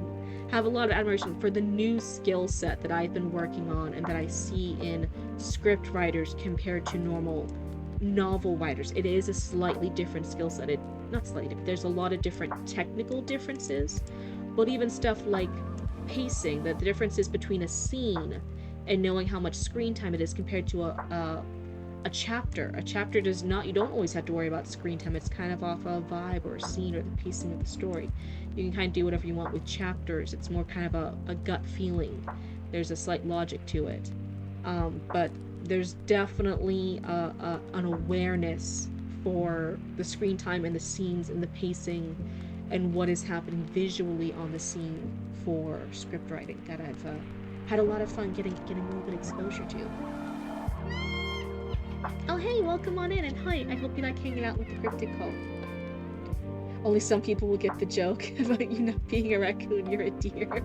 have a lot of admiration for the new skill set that I've been working on and that I see in script writers compared to normal novel writers. It is a slightly different skill set. Not slightly different. There's a lot of different technical differences, but even stuff like pacing, the differences between a scene and knowing how much screen time it is compared to a chapter. A chapter does not, you don't always have to worry about screen time. It's kind of off a vibe or a scene or the pacing of the story. You can kind of do whatever you want with chapters. It's more kind of a gut feeling. There's a slight logic to it. But there's definitely an awareness for the screen time and the scenes and the pacing and what is happening visually on the scene for script writing that I've had a lot of fun getting a little bit exposure to. Oh hey, welcome on in, and hi, I hope you like hanging out with the Cryptid Cult. Only some people will get the joke about you not being a raccoon, you're a deer.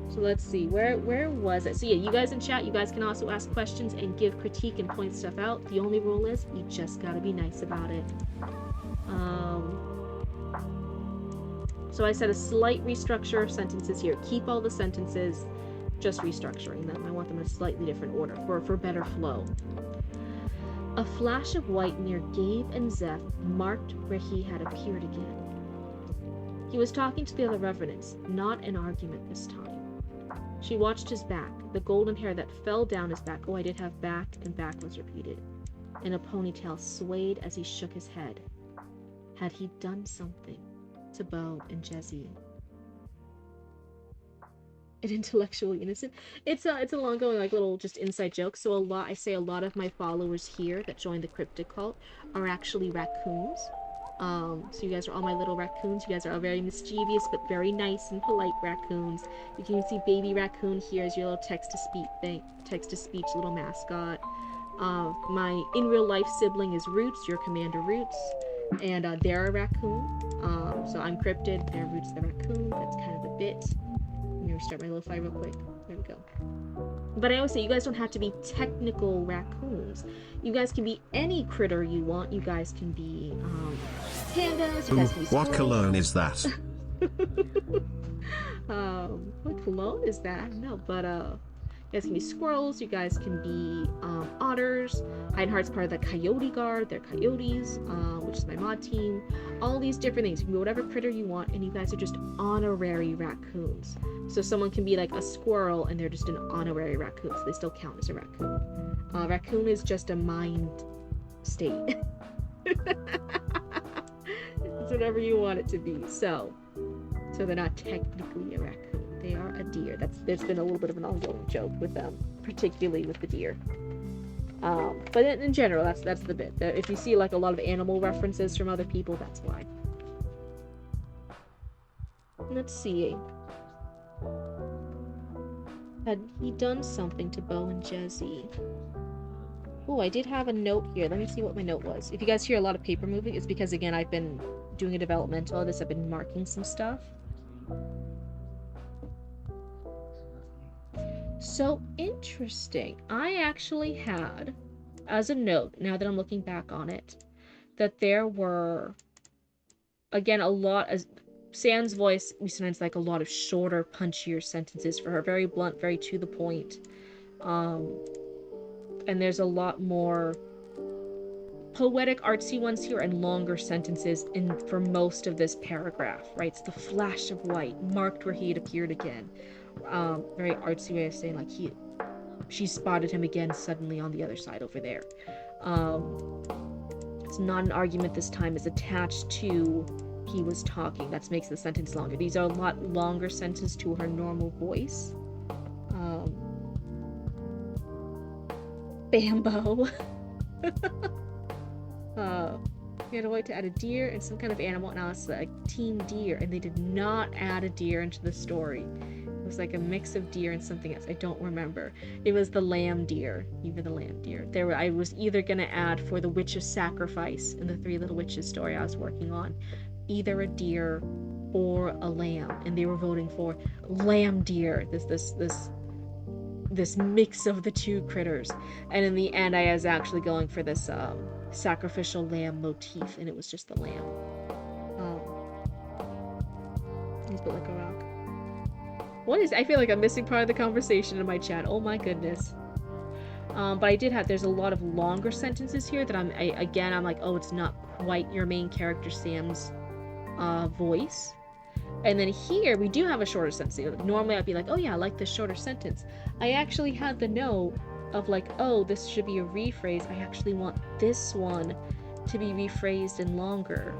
So let's see, where was it? So yeah, you guys in chat, you guys can also ask questions and give critique and point stuff out. The only rule is, you just gotta be nice about it. So I said a slight restructure of sentences here. Keep all the sentences, just restructuring them. I want them in a slightly different order for better flow. A flash of white near Gabe and Zeph marked where he had appeared again. He was talking to the other revenants, not an argument this time. She watched his back, the golden hair that fell down his back. Oh, I did have back, and back was repeated. And a ponytail swayed as he shook his head. Had he done something to Bo and Jesse? An intellectually innocent. It's a long going like little just inside joke. So I say a lot of my followers here that join the Cryptid Cult are actually raccoons. So you guys are all my little raccoons. You guys are all very mischievous but very nice and polite raccoons. You can see baby raccoon here as your little text-to-speech little mascot. My in real life sibling is Roots, your commander Roots, and they're a raccoon. So I'm Cryptid, they're Roots the raccoon. That's kind of the bit. Let me restart my lo-fi real quick. There we go. But I always say, you guys don't have to be technical raccoons. You guys can be any critter you want. You guys can be pandas. You guys can be What cologne is that? what cologne is that? No, but you guys can be squirrels. You guys can be otters. Hideheart's part of the Coyote Guard. They're coyotes, which is my mod team. All these different things. You can be whatever critter you want, and you guys are just honorary raccoons. So someone can be like a squirrel, and they're just an honorary raccoon, so they still count as a raccoon. Raccoon is just a mind state. It's whatever you want it to be. So they're not technically a raccoon. They are a deer. There's been a little bit of an ongoing joke with them, particularly with the deer. But in general, that's the bit. If you see like a lot of animal references from other people, that's why. Let's see. Had he done something to Bo and Jesse? Oh, I did have a note here. Let me see what my note was. If you guys hear a lot of paper moving, it's because, again, I've been doing a developmental of this. I've been marking some stuff. So interesting. I actually had, as a note, now that I'm looking back on it, that there were, again, a lot, as Sam's voice, we sometimes like a lot of shorter, punchier sentences for her. Very blunt, very to the point. And there's a lot more poetic, artsy ones here and longer sentences for most of this paragraph, right? It's the flash of white, marked where he had appeared again. Very artsy way of saying, like, she spotted him again suddenly on the other side over there. It's not an argument this time. It's attached to he was talking. That makes the sentence longer. These are a lot longer sentences to her normal voice. Bambo. We had a way to add a deer and some kind of animal, and now it's like team deer, and they did not add a deer into the story. It was like a mix of deer and something else. I don't remember. It was the lamb deer. Even the lamb deer. I was either gonna add for the witch's sacrifice in the Three Little Witches story I was working on, either a deer or a lamb, and they were voting for lamb deer. This mix of the two critters, and in the end I was actually going for this sacrificial lamb motif, and it was just the lamb. He's built like a rock. I feel like I'm missing part of the conversation in my chat. Oh my goodness. But I did have, there's a lot of longer sentences here that I'm like, oh, it's not quite your main character Sam's voice. And then here we do have a shorter sentence. Normally I'd be like, oh yeah, I like this shorter sentence. I actually had the note of like, oh, this should be a rephrase. I actually want this one to be rephrased and longer,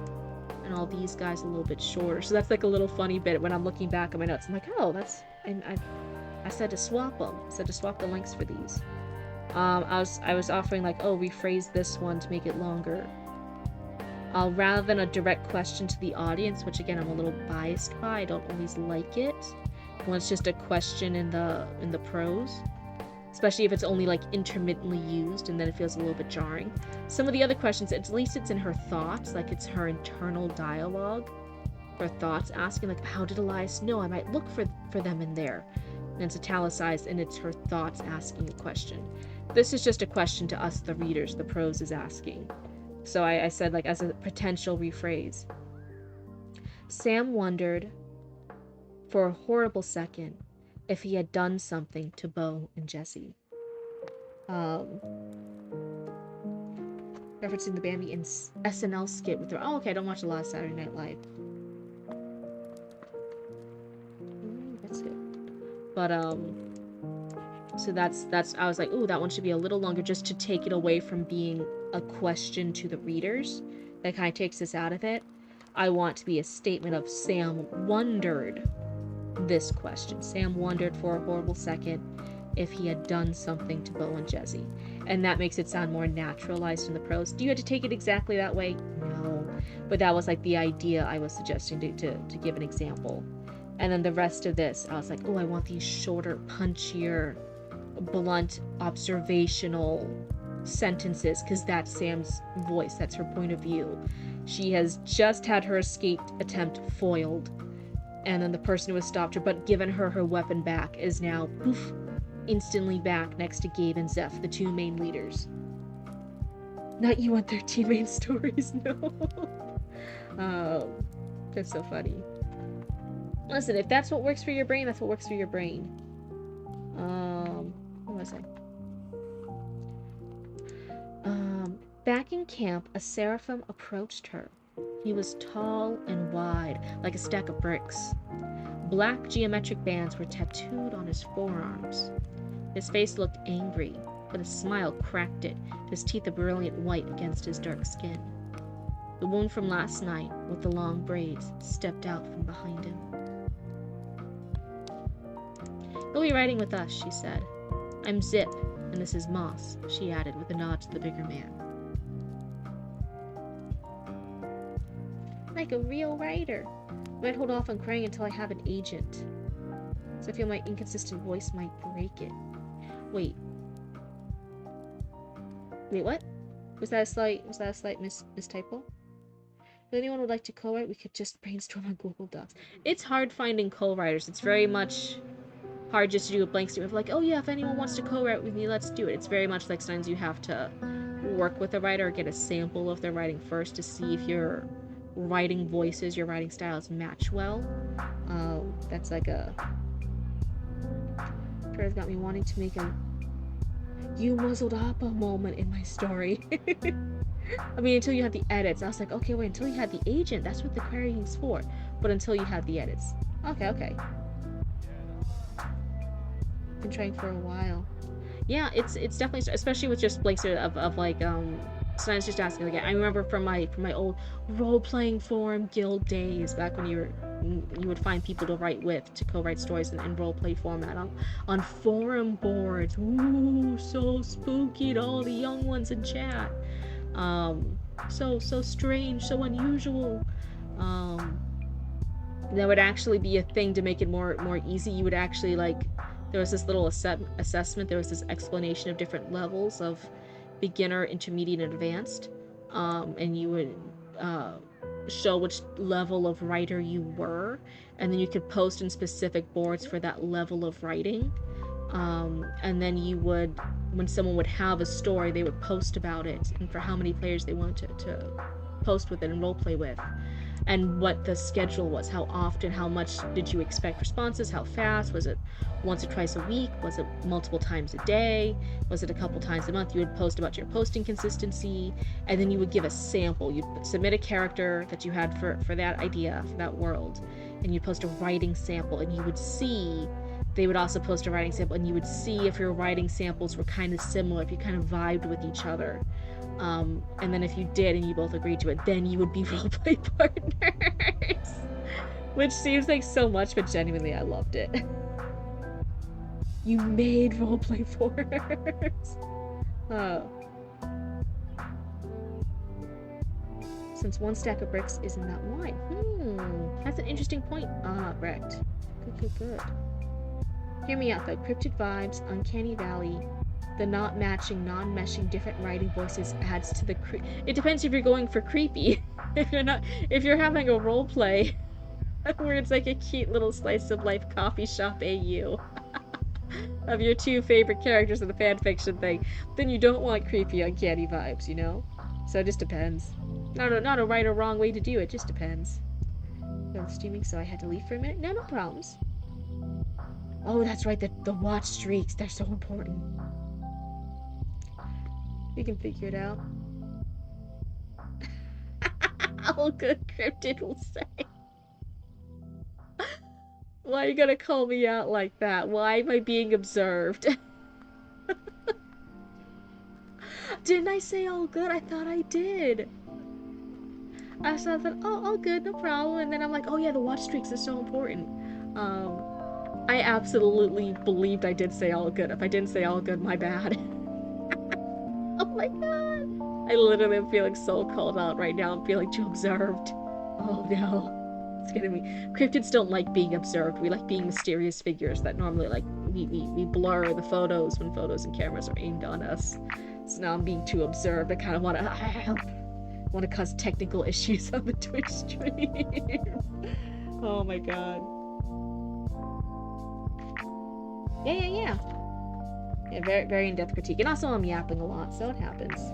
and all these guys a little bit shorter. So that's like a little funny bit when I'm looking back at my notes. I'm like, oh, I said to swap them. I said to swap the lengths for these. I was offering like, oh, rephrase this one to make it longer. Rather than a direct question to the audience, which again I'm a little biased by. I don't always like it when it's just a question in the prose, especially if it's only like intermittently used, and then it feels a little bit jarring. Some of the other questions, at least it's in her thoughts, like it's her internal dialogue, her thoughts asking like, how did Elias know? I might look for them in there, and it's italicized, and it's her thoughts asking a question. This is just a question to us, the readers, the prose is asking. So I said, like, as a potential rephrase, Sam wondered for a horrible second if he had done something to Bo and Jesse. Referencing the Bambi and SNL skit with her. Oh, okay, I don't watch a lot of Saturday Night Live. That's it. But, so that's I was like, ooh, that one should be a little longer, just to take it away from being a question to the readers. That kind of takes us out of it. I want to be a statement of Sam wondered this question. Sam wondered for a horrible second if he had done something to Bo and Jesse. And that makes it sound more naturalized in the prose. Do you have to take it exactly that way? No. But that was like the idea I was suggesting to give an example. And then the rest of this, I was like, oh, I want these shorter, punchier, blunt, observational sentences, because that's Sam's voice, that's her point of view. She has just had her escaped attempt foiled, and then the person who has stopped her but given her weapon back is now poof, instantly back next to Gabe and Zeph, the two main leaders. Not you on 13 main stories, no. Oh, that's so funny. Listen, if that's what works for your brain, that's what works for your brain. What was I? Back in camp, a seraphim approached her. He was tall and wide, like a stack of bricks. Black geometric bands were tattooed on his forearms. His face looked angry, but a smile cracked it, his teeth a brilliant white against his dark skin. The woman from last night, with the long braids, stepped out from behind him. "You'll be riding with us," she said. "I'm Zip, and this is Moss," she added with a nod to the bigger man. "Like a real rider. I might hold off on crying until I have an agent. So I feel my inconsistent voice might break it." Wait, what? Was that a slight mistypo? If anyone would like to co-write, we could just brainstorm on Google Docs. It's hard finding co-writers. It's very much hard just to do a blank statement of like, oh yeah, if anyone wants to co-write with me, let's do it. It's very much like sometimes you have to work with a writer or get a sample of their writing first to see if your writing voices, your writing styles match well. That's like a... It's got me wanting to make a "you muzzled up" a moment in my story. I mean, until you had the edits. I was like, okay, wait, until you had the agent, that's what the querying's for. But until you had the edits. Okay. Been trying for a while. Yeah, it's definitely, especially with just blanks of like, sometimes just asking again. I remember from my old role-playing forum guild days, back when you would find people to write with, to co-write stories in role-play format on forum boards. Ooh, so spooky to all the young ones in chat. So strange, so unusual. That would actually be a thing to make it more easy. You would actually, like, there was this little assessment, there was this explanation of different levels of beginner, intermediate, and advanced, and you would show which level of writer you were, and then you could post in specific boards for that level of writing, and then you would, when someone would have a story, they would post about it and for how many players they wanted to post with it and roleplay with, and what the schedule was, how often, how much did you expect responses, how fast, was it once or twice a week, was it multiple times a day, was it a couple times a month. You would post about your posting consistency, and then you would give a sample. You'd submit a character that you had for that idea, for that world, and you'd post a writing sample, and you would see, they would also post a writing sample, and you would see if your writing samples were kind of similar, if you kind of vibed with each other. And then if you did and you both agreed to it, then you would be roleplay partners. Which seems like so much, but genuinely I loved it. You made roleplay forums. Oh. Since one stack of bricks isn't that wide. That's an interesting point. Wrecked. Good. Hear me out though. Cryptid vibes, uncanny valley. The not matching, non-meshing, different writing voices adds to the it depends if you're going for creepy. if you're having a role play where it's like a cute little slice of life coffee shop AU of your two favorite characters in the fanfiction thing, then you don't want creepy, uncanny vibes, you know? So it just depends. Not a right or wrong way to do it, just depends. I'm streaming, so I had to leave for a minute. No problems. Oh, that's right, the watch streaks, they're so important. We can figure it out. All good, Cryptid will say. Why are you gonna call me out like that? Why am I being observed? Didn't I say all good? I thought I did. I thought, oh, all good, no problem. And then I'm like, oh yeah, the watch streaks are so important. I absolutely believed I did say all good. If I didn't say all good, my bad. Oh my god. I literally am feeling so called out right now. I'm feeling too observed. Oh no. It's getting me. Cryptids don't like being observed. We like being mysterious figures that normally, like, we blur the photos when photos and cameras are aimed on us. So now I'm being too observed. I kind of want to cause technical issues on the Twitch stream. Oh my god. Yeah. Yeah, very, very in-depth critique. And also I'm yapping a lot, so it happens.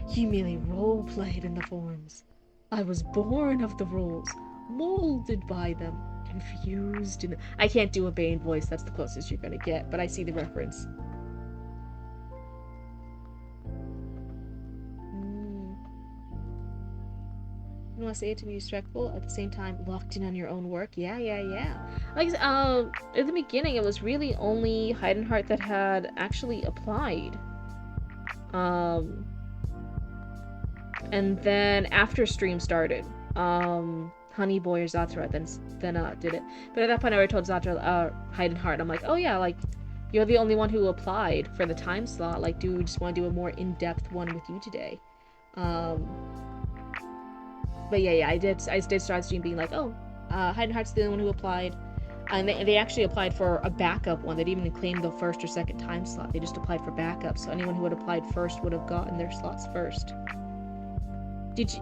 You merely role-played in the forms. I was born of the roles, molded by them, confused in... I can't do a Bane voice, that's the closest you're gonna get, but I see the reference. You want to say it to be respectful, at the same time locked in on your own work. Yeah. Like, at the beginning, it was really only Heidenheart that had actually applied. And then after stream started, Honey Boy or Zatra then did it. But at that point, I already told Zatra, Heidenheart, I'm like, oh yeah, like, you're the only one who applied for the time slot. Like, do we just want to do a more in-depth one with you today? But yeah, I did start stream being like, oh, Heidenheart's the only one who applied. And they actually applied for a backup one. They didn't even claim the first or second time slot. They just applied for backup. So anyone who had applied first would have gotten their slots first. Did you...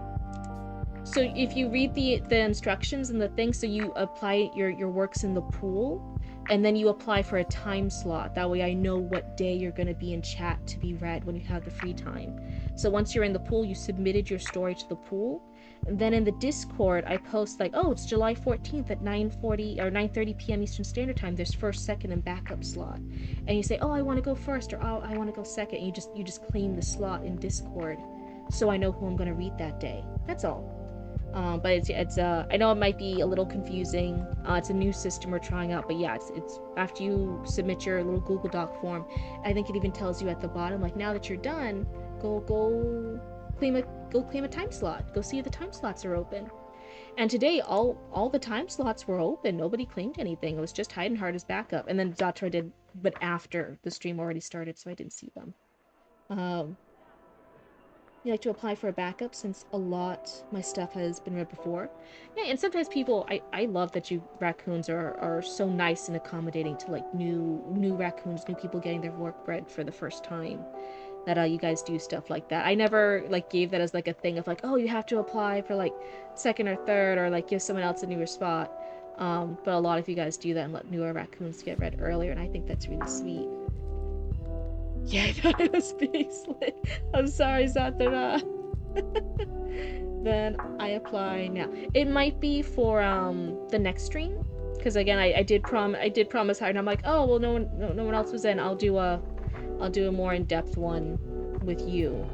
So if you read the instructions and the thing, so you apply your works in the pool, and then you apply for a time slot. That way I know what day you're going to be in chat to be read when you have the free time. So once you're in the pool, you submitted your story to the pool. And then in the Discord, I post like, oh, it's July 14th at 9:40 or 9:30 p.m. Eastern Standard Time. There's first, second, and backup slot. And you say, oh, I want to go first, or oh, I want to go second. And you just claim the slot in Discord, so I know who I'm going to read that day. That's all. But it's I know it might be a little confusing. It's a new system we're trying out, but yeah, it's after you submit your little Google Doc form, I think it even tells you at the bottom, like, now that you're done, go claim a time slot. Go see if the time slots are open. And today, all the time slots were open. Nobody claimed anything. It was just Heidenheart as backup, and then Zatra did, but after the stream already started, so I didn't see them. You like to apply for a backup since a lot my stuff has been read before. Yeah, and sometimes people, I love that you raccoons are so nice and accommodating to like new raccoons, new people getting their work read for the first time. That you guys do stuff like that. I never like gave that as like a thing of like, oh, you have to apply for like second or third, or like give someone else a newer spot. But a lot of you guys do that and let newer raccoons get read earlier, and I think that's really sweet. Yeah, I thought it was being slick. I'm sorry, Zatara. Then I apply now. It might be for the next stream, because again, I did promise her, and I'm like, oh well, no one else was in. I'll do a more in-depth one with you.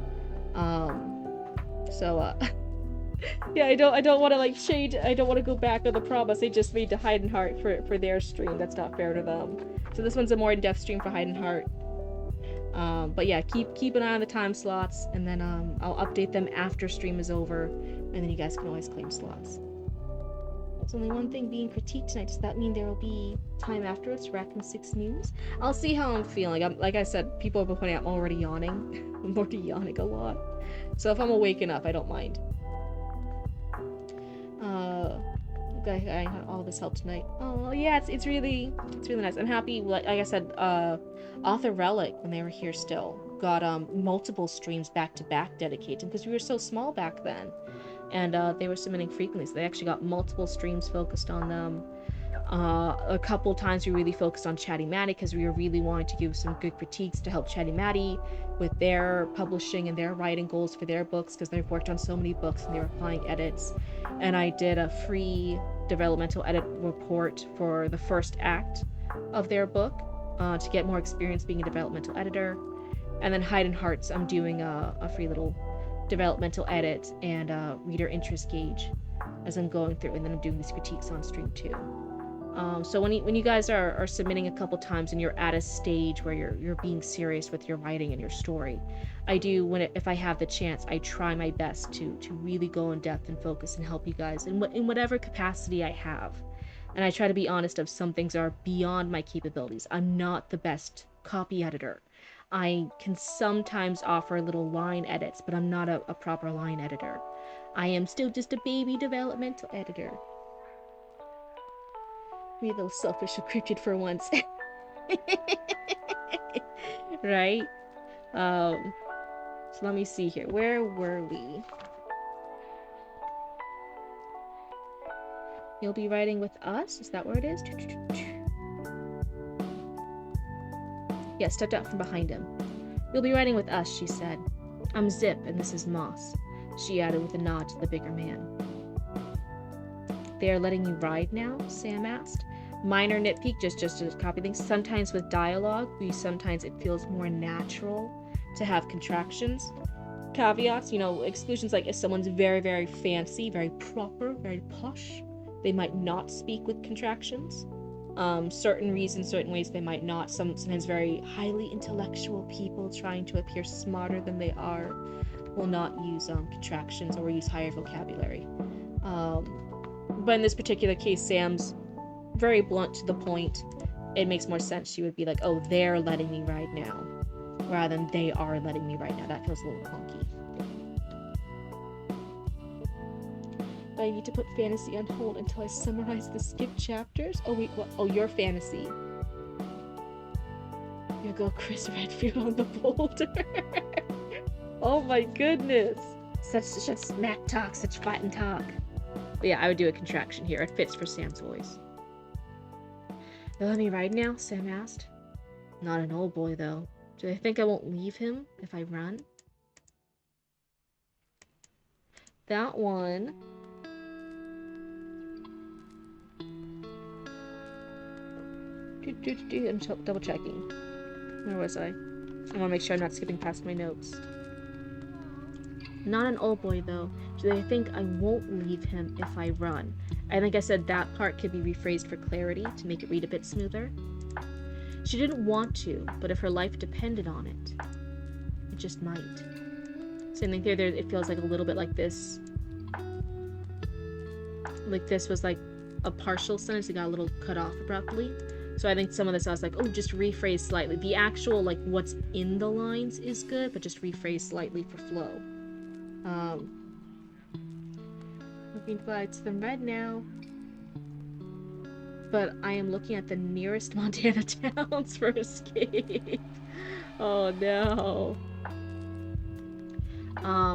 Yeah, I don't want to like change. I don't want to go back on the promise they just made to Heidenheart for their stream. That's not fair to them. So this one's a more in-depth stream for Heidenheart. But yeah, keep an eye on the time slots, and then I'll update them after stream is over, and then you guys can always claim slots. There's only one thing being critiqued tonight. Does that mean there will be time afterwards for Raccoon 6 news? I'll see how I'm feeling. Like I said, people have been pointing out I'm already yawning. I'm already yawning a lot. So if I'm waking up, I don't mind. I had all this help tonight. Oh yeah, it's really nice. I'm happy. Like I said, Author Relic, when they were here still, got multiple streams back to back dedicated, because we were so small back then, and they were submitting frequently, so they actually got multiple streams focused on them. A couple times we really focused on Chatty Matty, because we were really wanting to give some good critiques to help Chatty Matty with their publishing and their writing goals for their books, because they've worked on so many books and they were applying edits. And I did a free developmental edit report for the first act of their book, to get more experience being a developmental editor. And then Heidenheart's, I'm doing a free little developmental edit and reader interest gauge as I'm going through, and then I'm doing these critiques on stream too. So when you guys are submitting a couple times and you're at a stage where you're being serious with your writing and your story, I do, if I have the chance, I try my best to really go in depth and focus and help you guys in whatever capacity I have. And I try to be honest of some things are beyond my capabilities. I'm not the best copy editor. I can sometimes offer little line edits, but I'm not a proper line editor. I am still just a baby developmental editor. Be a little selfish and Cryptid for once. Right? So let me see here. Where were we? You'll be writing with us? Is that where it is? Yeah, stepped out from behind him. "You'll be riding with us," she said. "I'm Zip, and this is Moss," she added with a nod to the bigger man. "They are letting you ride now?" Sam asked. Minor nitpick, just to copy things. Sometimes with dialogue, sometimes it feels more natural to have contractions. Caveats, exclusions, like if someone's very, very fancy, very proper, very posh, they might not speak with contractions. Certain reasons, certain ways they might not. Sometimes very highly intellectual people trying to appear smarter than they are will not use contractions or use higher vocabulary. But in this particular case, Sam's very blunt to the point. It makes more sense. She would be like, "Oh, they're letting me ride now," rather than "they are letting me ride now." That feels a little clunky. But I need to put fantasy on hold until I summarize the skipped chapters. Oh wait, what? Oh, your fantasy. You go Chris Redfield on the boulder. Oh my goodness. Such smack talk, such fighting talk. But yeah, I would do a contraction here. It fits for Sam's voice. "They'll let me ride now?" Sam asked. "Not an old boy, though. Do they think I won't leave him if I run?" That one... I'm double checking. Where was I? I want to make sure I'm not skipping past my notes. "Not an old boy, though. Do they think I won't leave him if I run?" I think I said that part could be rephrased for clarity to make it read a bit smoother. She didn't want to, but if her life depended on it, it just might. Same thing here. It feels like a little bit like this. Like this was like a partial sentence. It got a little cut off abruptly. So I think some of this I was like, oh, just rephrase slightly. The actual, like, what's in the lines is good, but just rephrase slightly for flow. Looking flights them red now. But I am looking at the nearest Montana towns for escape. Oh no.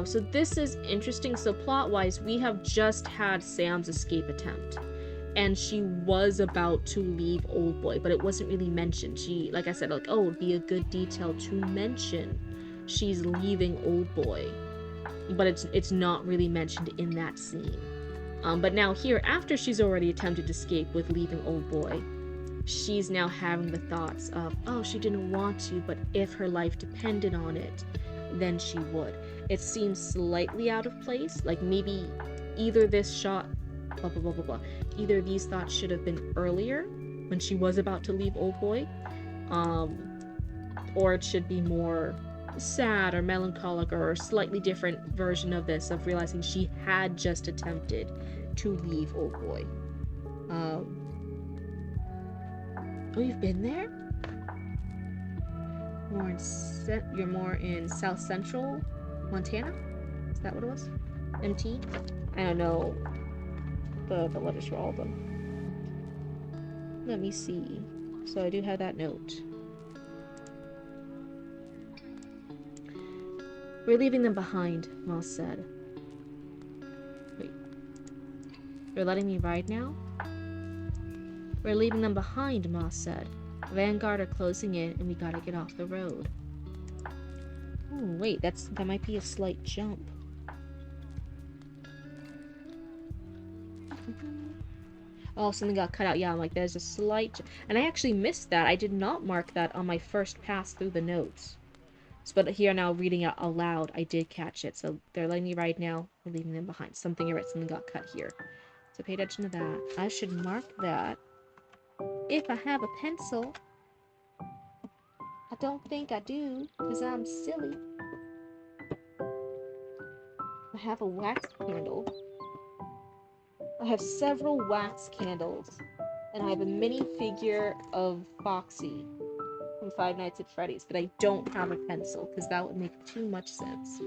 So this is interesting. So plot-wise, we have just had Sam's escape attempt. And she was about to leave Old Boy, but it wasn't really mentioned. She, like I said, like, oh, it'd be a good detail to mention she's leaving Old Boy. But it's not really mentioned in that scene. But now here, after she's already attempted to escape with leaving Old Boy, she's now having the thoughts of, oh, she didn't want to, but if her life depended on it, then she would. It seems slightly out of place, like maybe either this shot, blah, blah, blah, blah, blah. Either these thoughts should have been earlier, when she was about to leave Old Boy, or it should be more sad or melancholic or a slightly different version of this, of realizing she had just attempted to leave Old Boy. Oh, you've been there? You're more in South Central Montana? Is that what it was? MT? I don't know the letters for all of them. Let me see. So I do have that note. We're leaving them behind, Moss said. Wait. You're letting me ride now? We're leaving them behind, Moss said. Vanguard are closing in, and we gotta get off the road. Oh, wait, that might be a slight jump. Oh, something got cut out. Yeah, I'm like, there's a slight... And I actually missed that. I did not mark that on my first pass through the notes. But here now, reading it aloud, I did catch it. So they're letting me ride now. We're leaving them behind. Something got cut here. So pay attention to that. I should mark that. If I have a pencil. I don't think I do, because I'm silly. I have a wax candle. I have several wax candles. And I have a minifigure of Foxy from Five Nights at Freddy's, but I don't have a pencil, because that would make too much sense.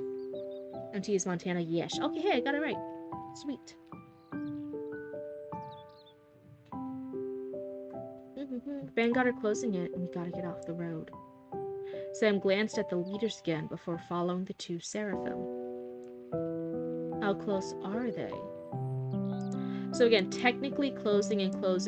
MT is Montana, yes. Okay, hey, I got it right. Sweet. Vanguard are closing it, and we gotta get off the road. Sam glanced at the leaders again before following the two Seraphim. How close are they? So again, technically closing and close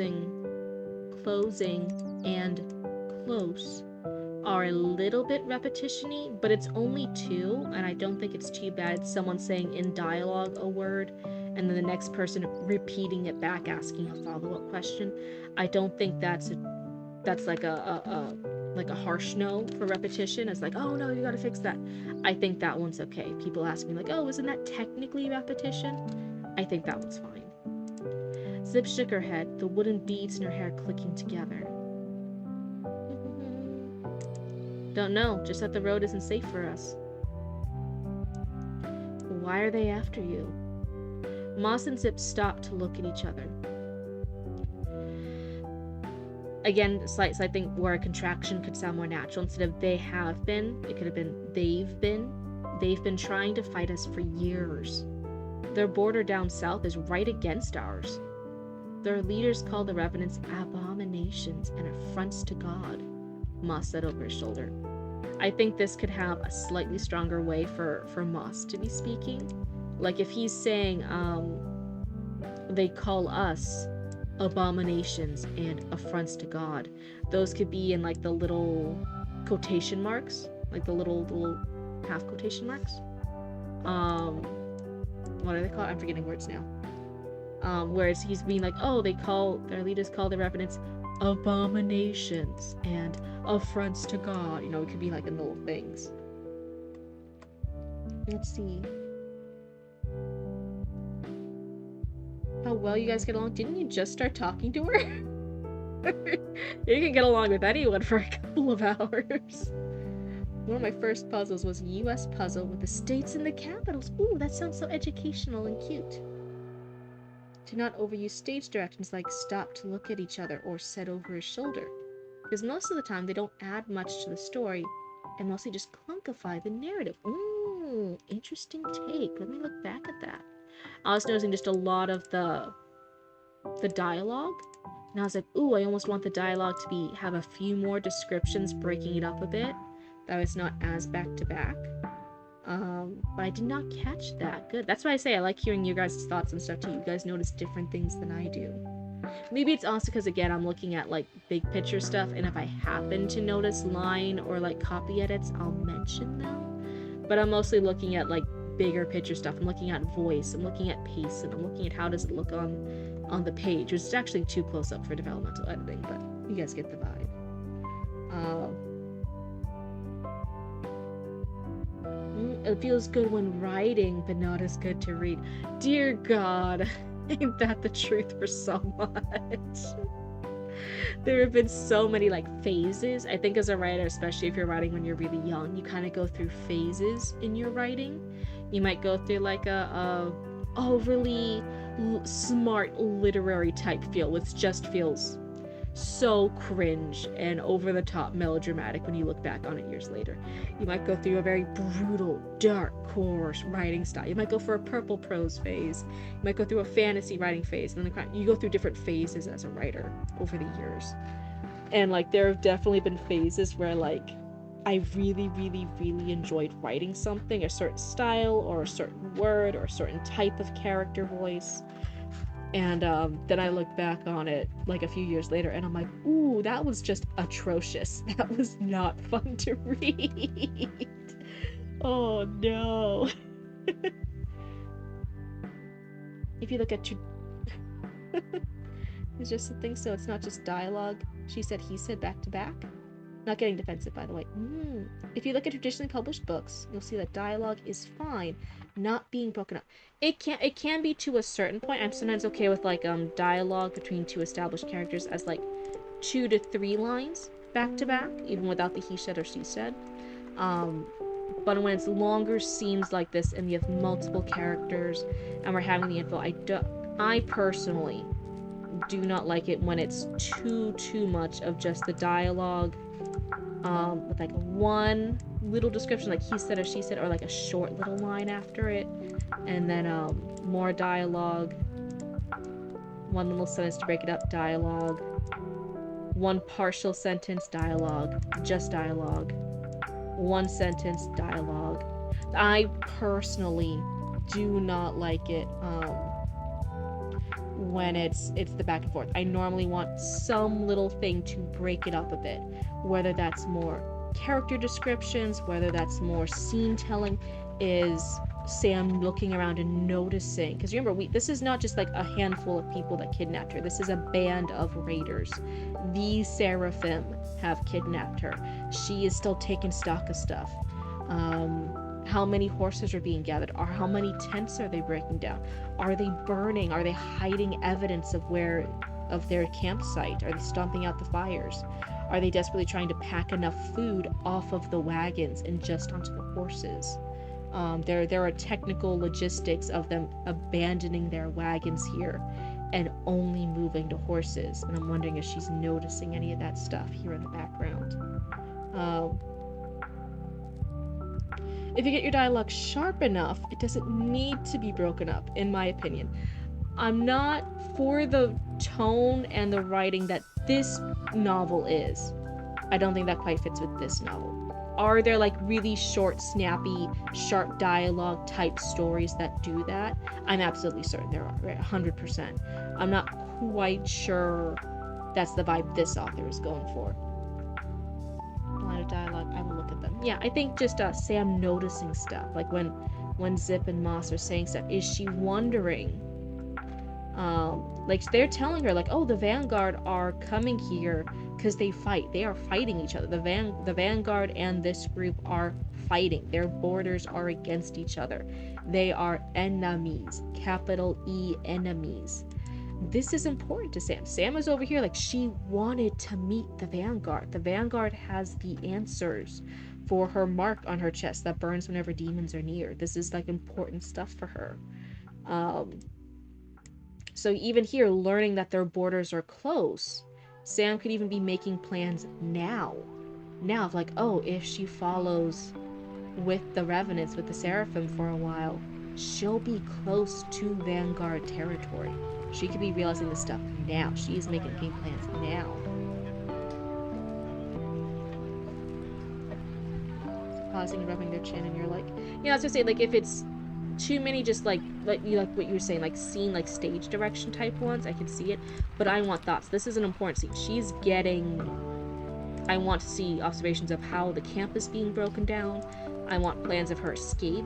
are a little bit repetition-y, but it's only 2, and I don't think it's too bad. It's someone saying in dialogue a word, and then the next person repeating it back, asking a follow-up question. I don't think that's like a harsh no for repetition. It's like, oh no, you gotta fix that. I think that one's okay. People ask me like, oh, isn't that technically repetition? I think that one's fine. Zip shook her head, the wooden beads in her hair clicking together. Don't know, just that the road isn't safe for us. Why are they after you? Moss and Zip stopped to look at each other. Again, slight thing where a contraction could sound more natural. Instead of they have been, it could have been they've been. They've been trying to fight us for years. Their border down south is right against ours. Their leaders call the revenants abominations and affronts to God, Moss said over his shoulder. I think this could have a slightly stronger way for Moss to be speaking. Like if he's saying, they call us abominations and affronts to God. Those could be in like the little quotation marks, like the little half quotation marks. What are they called? I'm forgetting words now. Whereas he's being like, oh, their leaders call the revenants abominations and affronts to God. You know, it could be like in little things. Let's see. How well you guys get along. Didn't you just start talking to her? You can get along with anyone for a couple of hours. One of my first puzzles was a US puzzle with the states and the capitals. Ooh, that sounds so educational and cute. Do not overuse stage directions like stop to look at each other or said over his shoulder. Because most of the time they don't add much to the story and mostly just clunkify the narrative. Ooh, interesting take. Let me look back at that. I was noticing just a lot of the dialogue. And I was like, ooh, I almost want the dialogue to have a few more descriptions breaking it up a bit. That it's not as back to back. But I did not catch that. Good. That's why I say I like hearing your guys' thoughts and stuff too. You guys notice different things than I do. Maybe it's also because, again, I'm looking at like big picture stuff, and if I happen to notice line or like copy edits, I'll mention them. But I'm mostly looking at like bigger picture stuff. I'm looking at voice, I'm looking at pace, and I'm looking at how does it look on the page, which is actually too close up for developmental editing, but you guys get the vibe. It feels good when writing, but not as good to read. Dear God, ain't that the truth for so much? There have been so many like phases. I think as a writer, especially if you're writing when you're really young, you kind of go through phases in your writing. You might go through like a overly smart literary type feel, which just feels so cringe and over-the-top melodramatic when you look back on it years later. You might go through a very brutal, dark, coarse writing style. You might go for a purple prose phase. You might go through a fantasy writing phase. And then you go through different phases as a writer over the years. And like there have definitely been phases where like I really, really, really enjoyed writing something, a certain style or a certain word or a certain type of character voice. And then I look back on it like a few years later and I'm like, ooh, that was just atrocious. That was not fun to read. Oh no. If you look at it's just a thing, so it's not just dialogue. She said, he said, back to back. Not getting defensive, by the way. If you look at traditionally published books, you'll see that dialogue is fine, not being broken up. It can be to a certain point. I'm sometimes okay with like dialogue between two established characters as like 2 to 3 lines back to back, even without the he said or she said. But when it's longer scenes like this and you have multiple characters and we're having the info, I personally do not like it when it's too much of just the dialogue. With like one little description like he said or she said, or like a short little line after it, and then more dialogue, one little sentence to break it up, dialogue, one partial sentence, dialogue, just dialogue, one sentence, dialogue. I personally do not like it when it's the back and forth. I normally want some little thing to break it up a bit, whether that's more character descriptions, whether that's more scene telling, is Sam looking around and noticing. Because remember, this is not just like a handful of people that kidnapped her. This is a band of raiders. The Seraphim have kidnapped her. She is still taking stock of stuff. How many horses are being gathered? Or how many tents are they breaking down? Are they burning? Are they hiding evidence of their campsite? Are they stomping out the fires? Are they desperately trying to pack enough food off of the wagons and just onto the horses? There are technical logistics of them abandoning their wagons here and only moving to horses. And I'm wondering if she's noticing any of that stuff here in the background. If you get your dialogue sharp enough, it doesn't need to be broken up, in my opinion. I'm not for the tone and the writing that this novel is. I don't think that quite fits with this novel. Are there like really short, snappy, sharp dialogue type stories that do that? I'm absolutely certain there are, right? 100%. I'm not quite sure that's the vibe this author is going for. Line of dialogue, I will look at them. Yeah, I think just Sam noticing stuff, like when Zip and Moss are saying stuff. Is she wondering? Like they're telling her, like, oh, the Vanguard are coming here because they fight. They are fighting each other. The Vanguard and this group are fighting. Their borders are against each other. They are enemies, capital E, enemies. This is important to Sam. Sam is over here like she wanted to meet the Vanguard. The Vanguard has the answers for her mark on her chest that burns whenever demons are near. This is like important stuff for her. So even here, learning that their borders are close, Sam could even be making plans now. Now, of like, oh, if she follows with the Revenants, with the Seraphim for a while, she'll be close to Vanguard territory. She could be realizing this stuff now. She is making game plans now. Pausing and rubbing their chin, and you're like, yeah, I was gonna say, like, if it's too many just like what you were saying, like scene, like stage direction type ones, I can see it, but I want thoughts. This is an important scene. She's getting, I want to see observations of how the camp is being broken down. I want plans of her escape.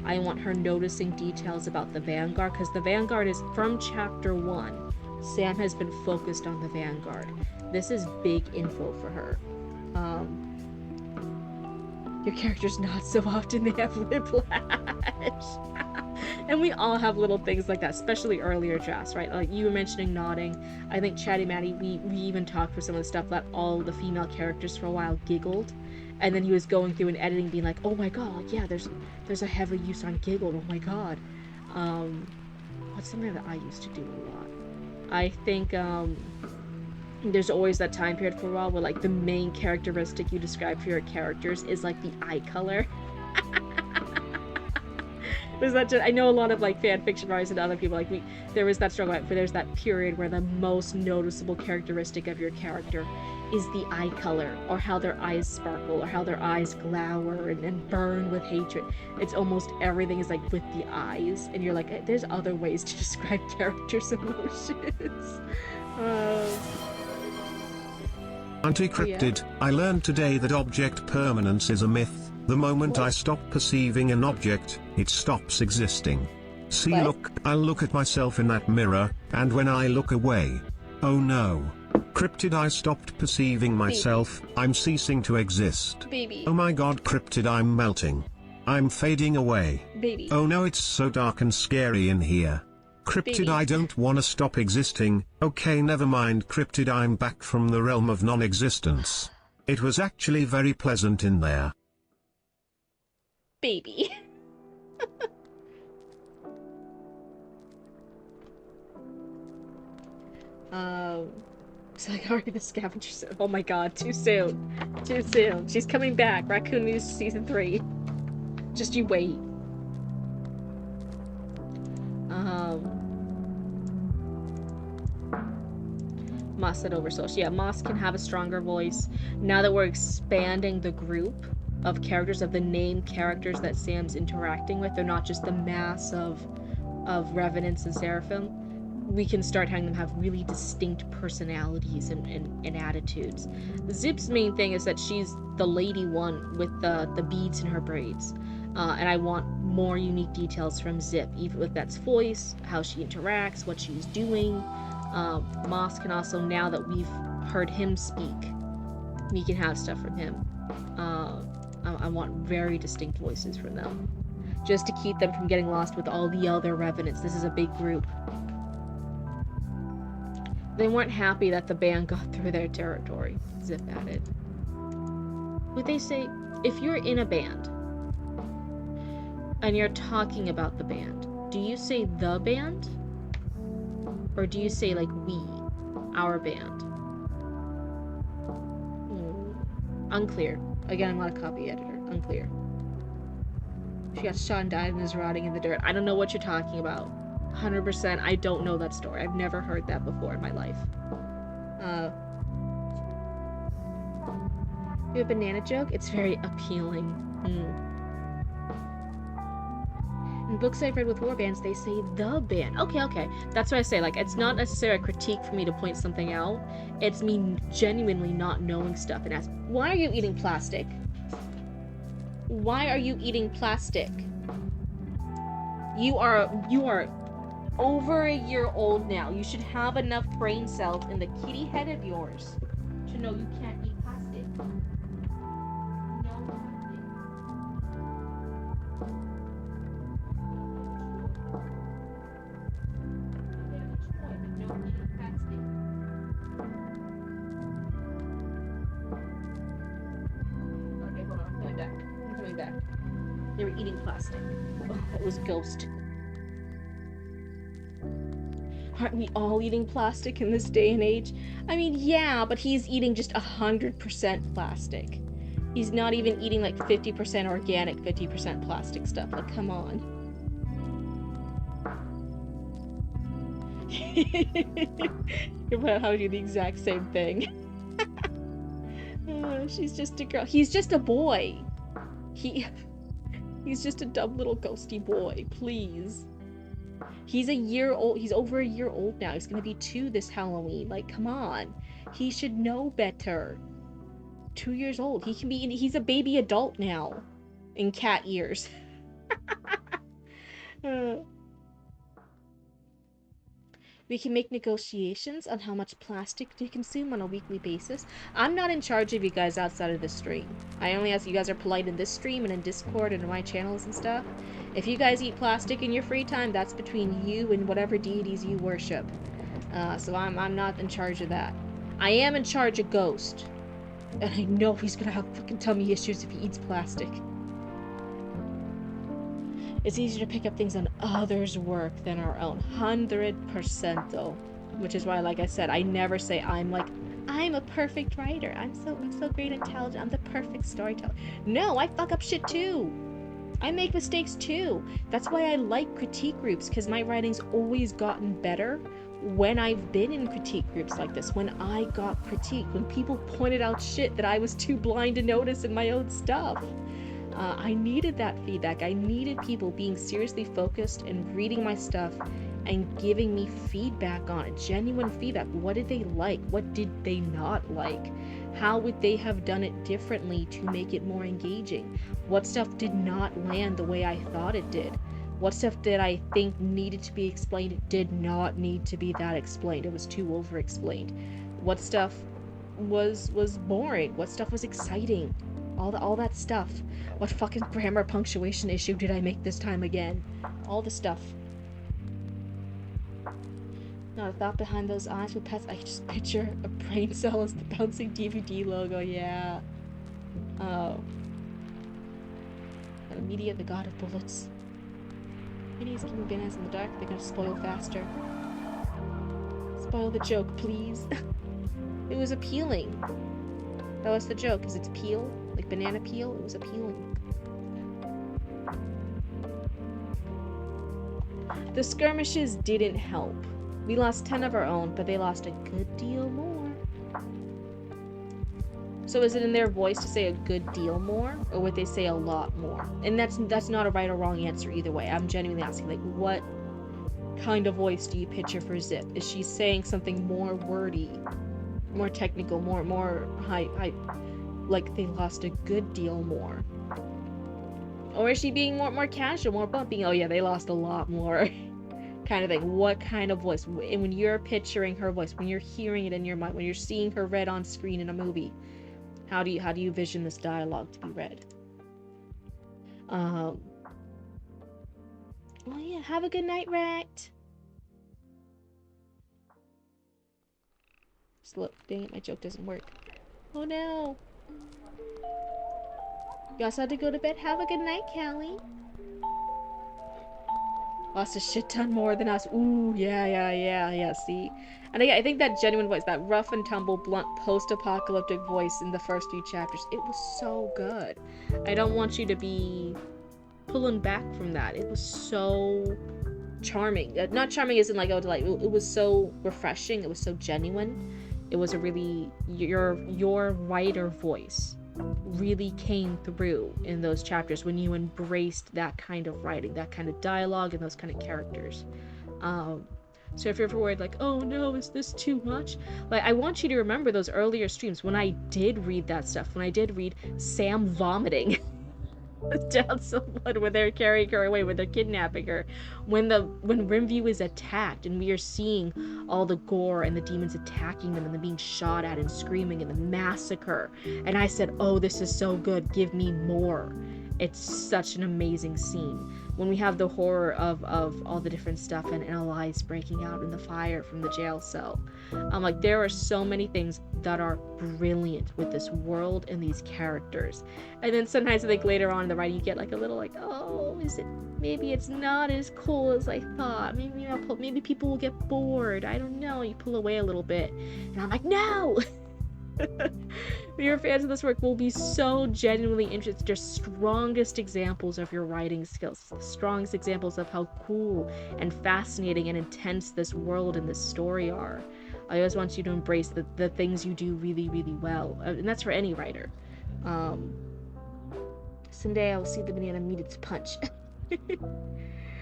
I want her noticing details about the Vanguard, because the Vanguard is, from chapter 1, Sam has been focused on the Vanguard. This is big info for her. Your characters nod so often they have whiplash. And we all have little things like that, especially earlier drafts, right? Like you were mentioning nodding. I think Chatty Matty, we even talked for some of the stuff that all the female characters for a while giggled. And then he was going through and editing being like, oh my god, yeah, there's a heavy use on giggled, oh my god. What's something that I used to do a lot? I think, there's always that time period for a while where like the main characteristic you describe for your characters is like the eye color. There's that I know a lot of like fan fiction writers and other people, like there was that struggle where there's that period where the most noticeable characteristic of your character is the eye color, or how their eyes sparkle, or how their eyes glower and burn with hatred. It's almost everything is like with the eyes, and you're like, there's other ways to describe characters' emotions. Anti-Cryptid, yeah. I learned today that object permanence is a myth. The moment I stop perceiving an object, it stops existing. See, what? Look, I'll look at myself in that mirror, and when I look away, oh no. Cryptid, I stopped perceiving myself. Baby. I'm ceasing to exist. Baby. Oh my god, Cryptid, I'm melting. I'm fading away. Baby. Oh no, it's so dark and scary in here. Cryptid, baby. I don't wanna stop existing. Okay, never mind, Cryptid, I'm back from the realm of non-existence. It was actually very pleasant in there. Baby. It's like already the scavenger. Oh my god, too soon. Too soon. She's coming back. Raccoon News season 3. Just you wait. Moss said over social. Yeah, Moss can have a stronger voice. Now that we're expanding the group of characters, of the named characters that Sam's interacting with, they're not just the mass of Revenants and Seraphim. we can start having them have really distinct personalities and attitudes. Zip's main thing is that she's the lady one with the beads in her braids. And I want more unique details from Zip, even if that's voice, how she interacts, what she's doing. Moss can also, now that we've heard him speak, we can have stuff from him. I want very distinct voices from them, just to keep them from getting lost with all the other revenants. This is a big group. They weren't happy that the band got through their territory, Zip added. Would they say, if you're in a band, and you're talking about the band, do you say the band? Or do you say, like, we, our band? Unclear. Again, I'm not a copy editor. Unclear. She got shot and died and is rotting in the dirt. I don't know what you're talking about. 100%, I don't know that story. I've never heard that before in my life. You have a banana joke? It's very appealing. In books I've read with war bands, they say the band. Okay. That's what I say. Like, it's not necessarily a critique for me to point something out. It's me genuinely not knowing stuff and ask, why are you eating plastic? Why are you eating plastic? You are over a year old now. You should have enough brain cells in the kitty head of yours to know you can't eat plastic. They were eating plastic. Oh, it was Ghost. Aren't we all eating plastic in this day and age? I mean, yeah, but he's eating just 100% plastic. He's not even eating like 50% organic, 50% plastic stuff. Like, come on. Your how do the exact same thing. She's just a girl. He's just a boy. He's just a dumb little ghosty boy, please. He's a year old. He's over a year old now. He's gonna be 2 this Halloween. Like, come on. He should know better. 2 years old. He's a baby adult now. In cat years. We can make negotiations on how much plastic to consume on a weekly basis. I'm not in charge of you guys outside of this stream. I only ask you guys are polite in this stream and in Discord and in my channels and stuff. If you guys eat plastic in your free time, that's between you and whatever deities you worship. So I'm not in charge of that. I am in charge of Ghost. And I know he's gonna have fucking tummy issues if he eats plastic. It's easier to pick up things on others' work than our own. 100% though. Which is why, like I said, I never say I'm a perfect writer. I'm so great and intelligent. I'm the perfect storyteller. No, I fuck up shit too. I make mistakes too. That's why I like critique groups, because my writing's always gotten better when I've been in critique groups like this. When I got critiqued, when people pointed out shit that I was too blind to notice in my own stuff. I needed that feedback. I needed people being seriously focused and reading my stuff and giving me feedback on it. Genuine feedback. What did they like? What did they not like? How would they have done it differently to make it more engaging? What stuff did not land the way I thought it did? What stuff did I think needed to be explained? It did not need to be that explained. It was too over-explained. What stuff was boring? What stuff was exciting? All that stuff. What fucking grammar punctuation issue did I make this time again? All the stuff. Not a thought behind those eyes with pets. I just picture a brain cell as the bouncing DVD logo. Yeah. Oh. Got a media, the god of bullets. Minis keeping bananas in the dark. They're gonna spoil faster. Spoil the joke, please. It was appealing. That was the joke. Is it's peel? Like banana peel? It was appealing. The skirmishes didn't help. We lost 10 of our own, but they lost a good deal more. So is it in their voice to say a good deal more, or would they say a lot more? And that's not a right or wrong answer either way. I'm genuinely asking, like, kind of voice do you picture for Zip? Is she saying something more wordy, more technical, more high, like they lost a good deal more? Or is she being more casual, more bumping? Oh yeah, they lost a lot more. Kind of thing. What kind of voice? And when you're picturing her voice, when you're hearing it in your mind, when you're seeing her read on screen in a movie, how do you vision this dialogue to be read? Oh yeah, have a good night, Rat. Look, dang it, my joke doesn't work. Oh no. You also had to go to bed. Have a good night, Callie. Lost a shit ton more than us. Ooh, yeah, see? And again, I think that genuine voice, that rough and tumble, blunt, post-apocalyptic voice in the first few chapters, it was so good. I don't want you to be pulling back from that. It was so charming. Not charming as in like, oh, delight. It was so refreshing. It was so genuine. It was a really, your writer voice really came through in those chapters when you embraced that kind of writing, that kind of dialogue, and those kind of characters. So if you're ever worried, like, oh no, is this too much? Like, I want you to remember those earlier streams when I did read that stuff, when I did read Sam vomiting down someone when they're carrying her away, when they're kidnapping her, when Rimview is attacked and we are seeing all the gore and the demons attacking them and them being shot at and screaming and the massacre, and I said, oh, this is so good, give me more. It's such an amazing scene. When we have the horror of all the different stuff and Elias breaking out in the fire from the jail cell. I'm like, there are so many things that are brilliant with this world and these characters. And then sometimes I think later on in the writing you get like a little like, oh, maybe it's not as cool as I thought. Maybe people will get bored. I don't know. You pull away a little bit. And I'm like, no! Your fans of this work will be so genuinely interested. Your strongest examples of your writing skills, the strongest examples of how cool and fascinating and intense this world and this story are. I always want you to embrace the things you do really, really well. And that's for any writer. Someday I will see the banana meet its punch.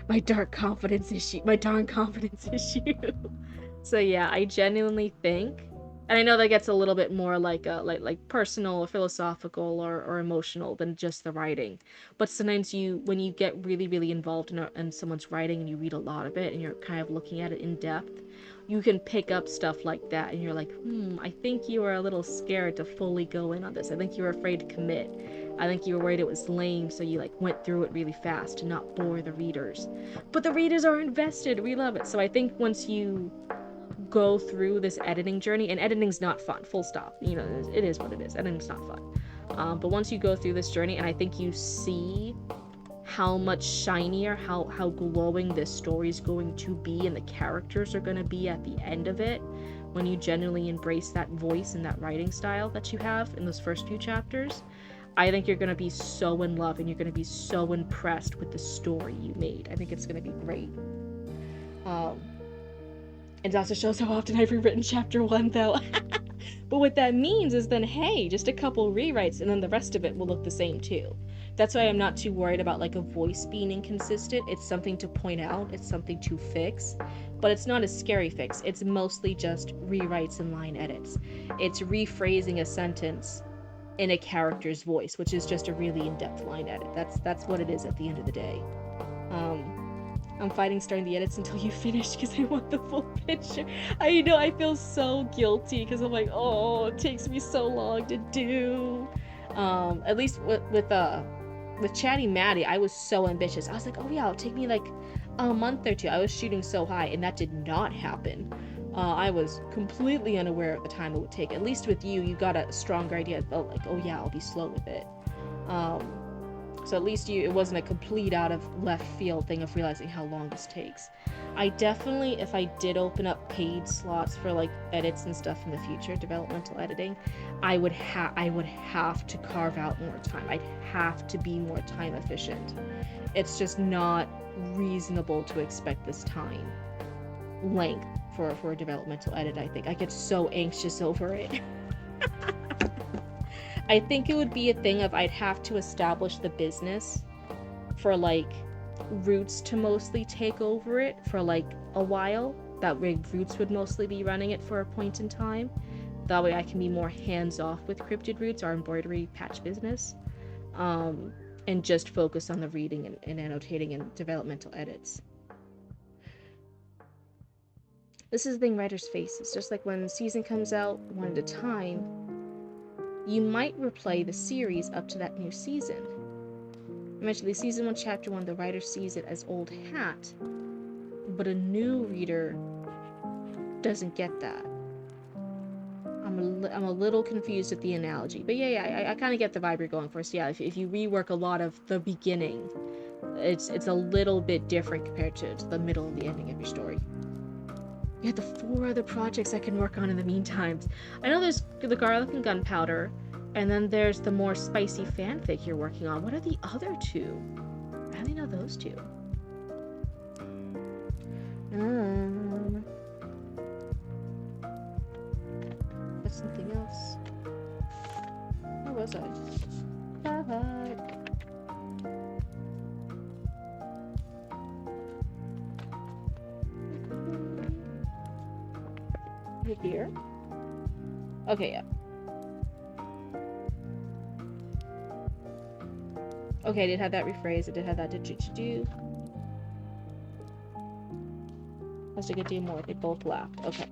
My darn confidence issue. So yeah, I genuinely think, and I know that gets a little bit more like personal or philosophical or emotional than just the writing. But sometimes when you get really, really involved in someone's writing and you read a lot of it and you're kind of looking at it in depth, you can pick up stuff like that and you're like, I think you were a little scared to fully go in on this. I think you were afraid to commit. I think you were worried it was lame, so you went through it really fast to not bore the readers. But the readers are invested. We love it. So I think once you go through this editing journey, and editing's not fun, full stop, it is what it is, editing's not fun, but once you go through this journey and I think you see how much shinier, how glowing this story is going to be and the characters are going to be at the end of it, when you genuinely embrace that voice and that writing style that you have in those first few chapters, I think you're going to be so in love and you're going to be so impressed with the story you made. I think it's going to be great. And it also shows how often I've rewritten chapter 1, though. But what that means is then, hey, just a couple rewrites and then the rest of it will look the same too. That's why I'm not too worried about a voice being inconsistent. It's something to point out, it's something to fix, but it's not a scary fix. It's mostly just rewrites and line edits. It's rephrasing a sentence in a character's voice, which is just a really in-depth line edit. That's what it is at the end of the day. I'm fighting starting the edits until you finish because I want the full picture. I know, I feel so guilty because I'm like, oh, it takes me so long to do. At least with Chatty Maddie, I was so ambitious. I was like, oh yeah, it'll take me a month or two. I was shooting so high, and that did not happen. I was completely unaware at the time it would take. At least with you got a stronger idea. It felt like, oh yeah, I'll be slow with it. So at least it wasn't a complete out of left field thing of realizing how long this takes. I definitely, if I did open up paid slots for edits and stuff in the future, developmental editing, I would have to carve out more time. I'd have to be more time efficient. It's just not reasonable to expect this time length for a developmental edit. I think I get so anxious over it. I think it would be a thing of I'd have to establish the business for Roots to mostly take over it for like a while. That way Roots would mostly be running it for a point in time. That way I can be more hands-off with Cryptid Roots, our embroidery patch business. And just focus on the reading and annotating and developmental edits. This is the thing writers face. It's just like when the season comes out one at a time, you might replay the series up to that new season. Eventually, season 1, chapter 1, the writer sees it as old hat, but a new reader doesn't get that. I'm a little confused at the analogy, but yeah, I kind of get the vibe you're going for. So yeah, if you rework a lot of the beginning, it's a little bit different compared to the middle and the ending of your story. You have the 4 other projects I can work on in the meantime. I know there's the Garlic and Gunpowder, and then there's the more spicy fanfic you're working on. What are the other 2? I only know those 2. That's something else. Where was I? Here? Okay, yeah. Okay, I did have that rephrase. I did have that do. Let's take a do more. They both laughed. Okay.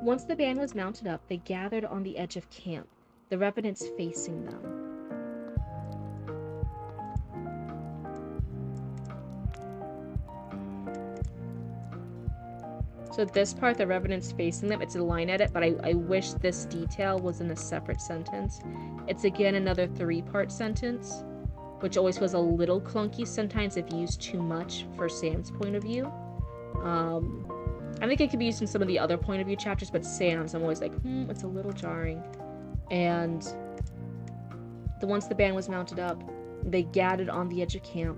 Once the band was mounted up, they gathered on the edge of camp, the revenants facing them. So this part, the revenants facing them, it's a line edit, but I wish this detail was in a separate sentence. It's again another 3-part sentence, which always feels a little clunky sometimes if used too much for Sam's point of view. I think it could be used in some of the other point of view chapters, but Sam's, I'm always like, it's a little jarring. And once the band was mounted up, they gathered on the edge of camp,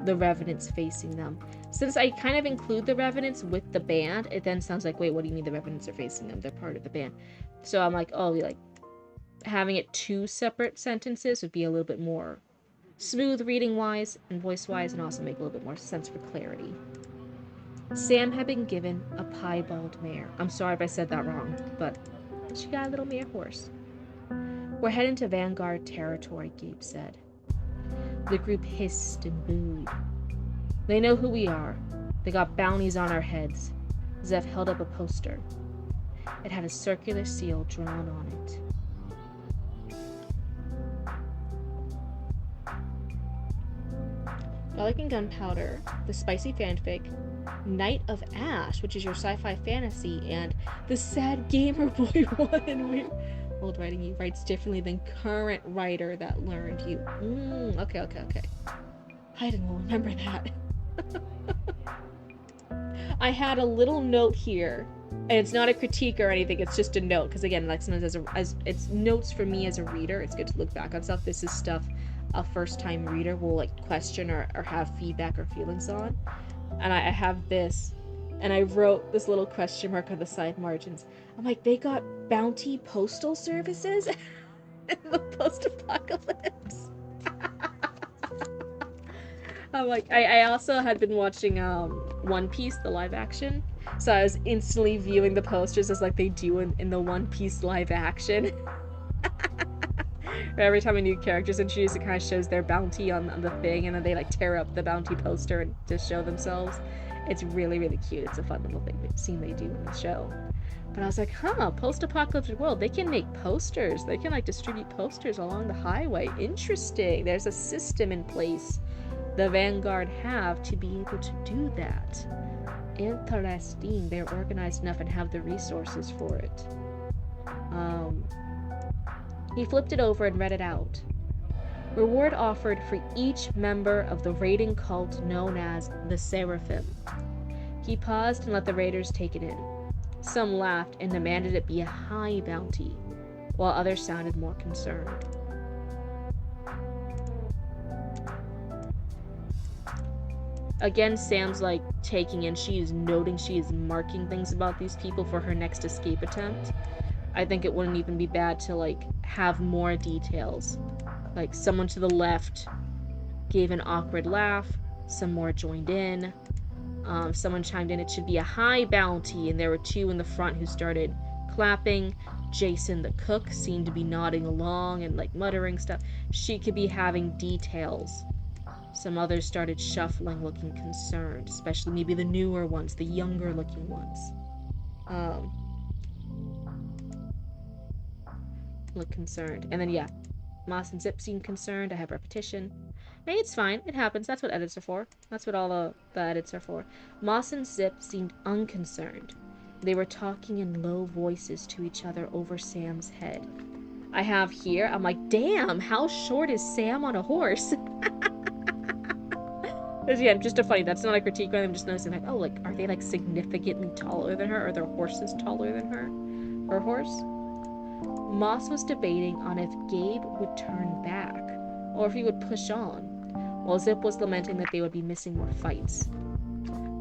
the revenants facing them. Since I kind of include the revenants with the band, it then sounds like, wait, what do you mean the revenants are facing them? They're part of the band. So I'm like, oh, like having it 2 separate sentences would be a little bit more smooth reading-wise and voice-wise, and also make a little bit more sense for clarity. Sam had been given a piebald mare. I'm sorry if I said that wrong, but she got a little mare horse. We're heading to Vanguard territory, Gabe said. The group hissed and booed. They know who we are. They got bounties on our heads. Zev held up a poster. It had a circular seal drawn on it. Garlic and Gunpowder, the spicy fanfic, Knight of Ash, which is your sci-fi fantasy, and the sad gamer boy one. Old writing you writes differently than current writer that learned you. Okay. I didn't remember that. I had a little note here, and it's not a critique or anything, it's just a note, because again, like sometimes as it's notes for me as a reader, it's good to look back on stuff. This is stuff a first-time reader will like question or have feedback or feelings on. And I have this, and I wrote this little question mark on the side margins. I'm like, they got bounty postal services in the post-apocalypse. I'm like, I also had been watching One Piece, the live action, so I was instantly viewing the posters as like they do in the One Piece live action. Every time a new character's introduced, it kind of shows their bounty on the thing, and then they like tear up the bounty poster to show themselves. It's really, really cute. It's a fun little scene they do in the show. But I was like, post-apocalyptic world, they can make posters. They can like distribute posters along the highway. Interesting. There's a system in place the Vanguard have to be able to do that. Interesting. They're organized enough and have the resources for it. He flipped it over and read it out. Reward offered for each member of the raiding cult known as the Seraphim. He paused and let the raiders take it in. Some laughed and demanded it be a high bounty, while others sounded more concerned. Again, Sam's like taking in, she is noting, she is marking things about these people for her next escape attempt. I think it wouldn't even be bad to like have more details. Like someone to the left gave an awkward laugh. Some more joined in. Someone chimed in, it should be a high bounty, and there were 2 in the front who started clapping. Jason the cook seemed to be nodding along and like muttering stuff. She could be having details. Some others started shuffling, looking concerned, especially maybe the newer ones, the younger looking ones. Look concerned. And then, yeah, Moss and Zip seemed concerned. I have repetition. Hey, it's fine. It happens. That's what edits are for. That's what all the edits are for. Moss and Zip seemed unconcerned. They were talking in low voices to each other over Sam's head. I have here, I'm like, damn, how short is Sam on a horse? Yeah, just a funny, that's not a critique, I'm just noticing, like, oh, like, are they, like, significantly taller than her? Are their horses taller than her horse? Moss was debating on if Gabe would turn back, or if he would push on, while Zip was lamenting that they would be missing more fights.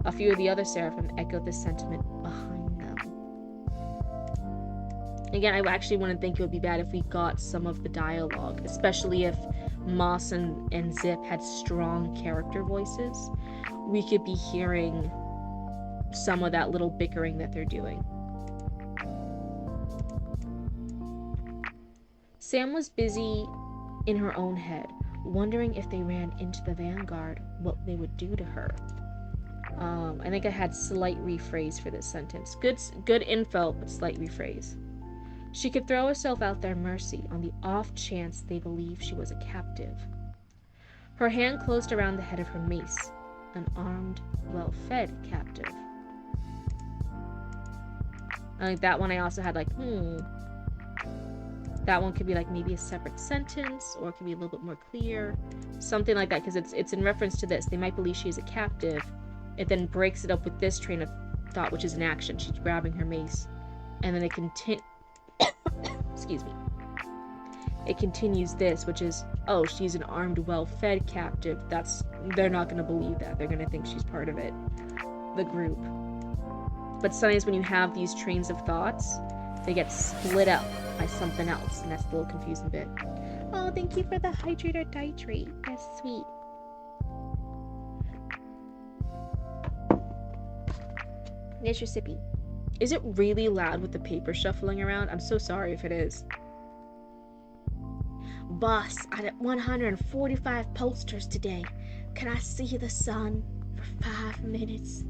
A few of the other Seraphim echoed the sentiment behind them. Again, I actually wouldn't think it would be bad if we got some of the dialogue, especially if Moss and Zip had strong character voices. We could be hearing some of that little bickering that they're doing. Sam was busy in her own head, wondering if they ran into the Vanguard, what they would do to her. I think I had slight rephrase for this sentence. Good info, but slight rephrase. She could throw herself out their mercy on the off chance they believed she was a captive. Her hand closed around the head of her mace, an armed, well-fed captive. I think that one I also had like, That one could be like maybe a separate sentence, or it could be a little bit more clear. Something like that, because it's in reference to this. They might believe she is a captive. It then breaks it up with this train of thought, which is an action. She's grabbing her mace. And then it excuse me. It continues this, which is, oh, she's an armed, well-fed captive. They're not going to believe that. They're going to think she's part of it. The group. But sometimes when you have these trains of thoughts, they get split up by something else, and that's the little confusing bit. Oh, thank you for the hydrate or ditrate. That's sweet. There's your sippy. Is it really loud with the paper shuffling around? I'm so sorry if it is. Boss, I did 145 posters today. Can I see the sun for 5 minutes?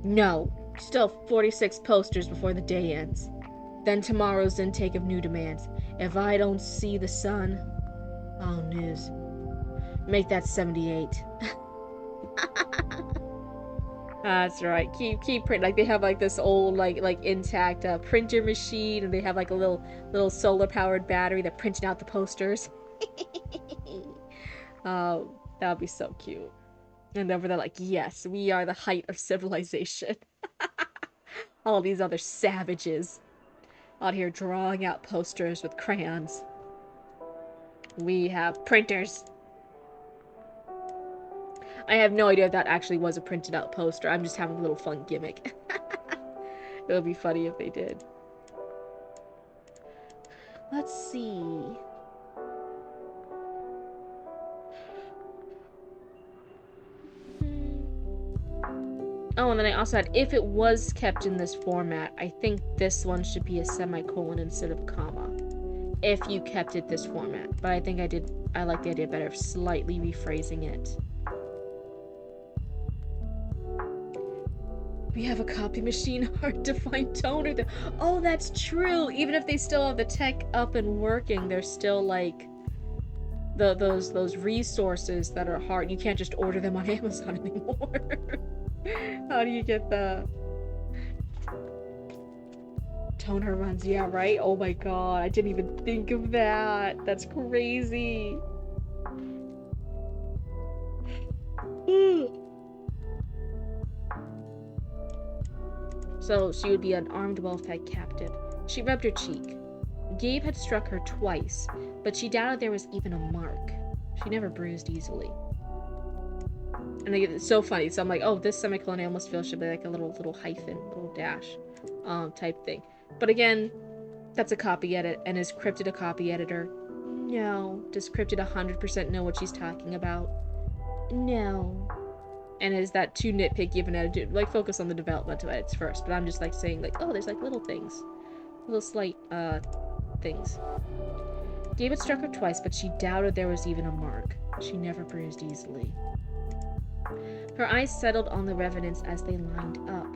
No. Still 46 posters before the day ends. Then tomorrow's intake of new demands. If I don't see the sun, oh news. Make that 78. That's right. Keep print. Like they have like this old like intact printer machine, and they have like a little solar powered battery that printing out the posters. Oh, that would be so cute. And over there, like, yes, we are the height of civilization. All these other savages out here drawing out posters with crayons. We have printers. I have no idea if that actually was a printed out poster. I'm just having a little fun gimmick. It would be funny if they did. Let's see. Oh, and then I also had, if it was kept in this format, I think this one should be a semicolon instead of a comma. If you kept it this format. But I think I like the idea better of slightly rephrasing it. We have a copy machine, hard to find toner. Oh, that's true. Even if they still have the tech up and working, there's still like those resources that are hard. You can't just order them on Amazon anymore. How do you get the toner runs? Yeah, right? Oh my god, I didn't even think of that. That's crazy. So she would be an armed, well-fed captive. She rubbed her cheek. Gabe had struck her twice, but she doubted there was even a mark. She never bruised easily. And it's so funny. So I'm like, oh, this semicolon I almost feel should be like a little hyphen, little dash, type thing. But again, that's a copy edit, and is Cryptid a copy editor? No. Does Cryptid 100% know what she's talking about? No. And is that too nitpicky of an attitude? Like, focus on the developmental edits first. But I'm just, like, saying, like, oh, there's, like, little things. Little slight, things. Gabe had struck her twice, but she doubted there was even a mark. She never bruised easily. Her eyes settled on the revenants as they lined up.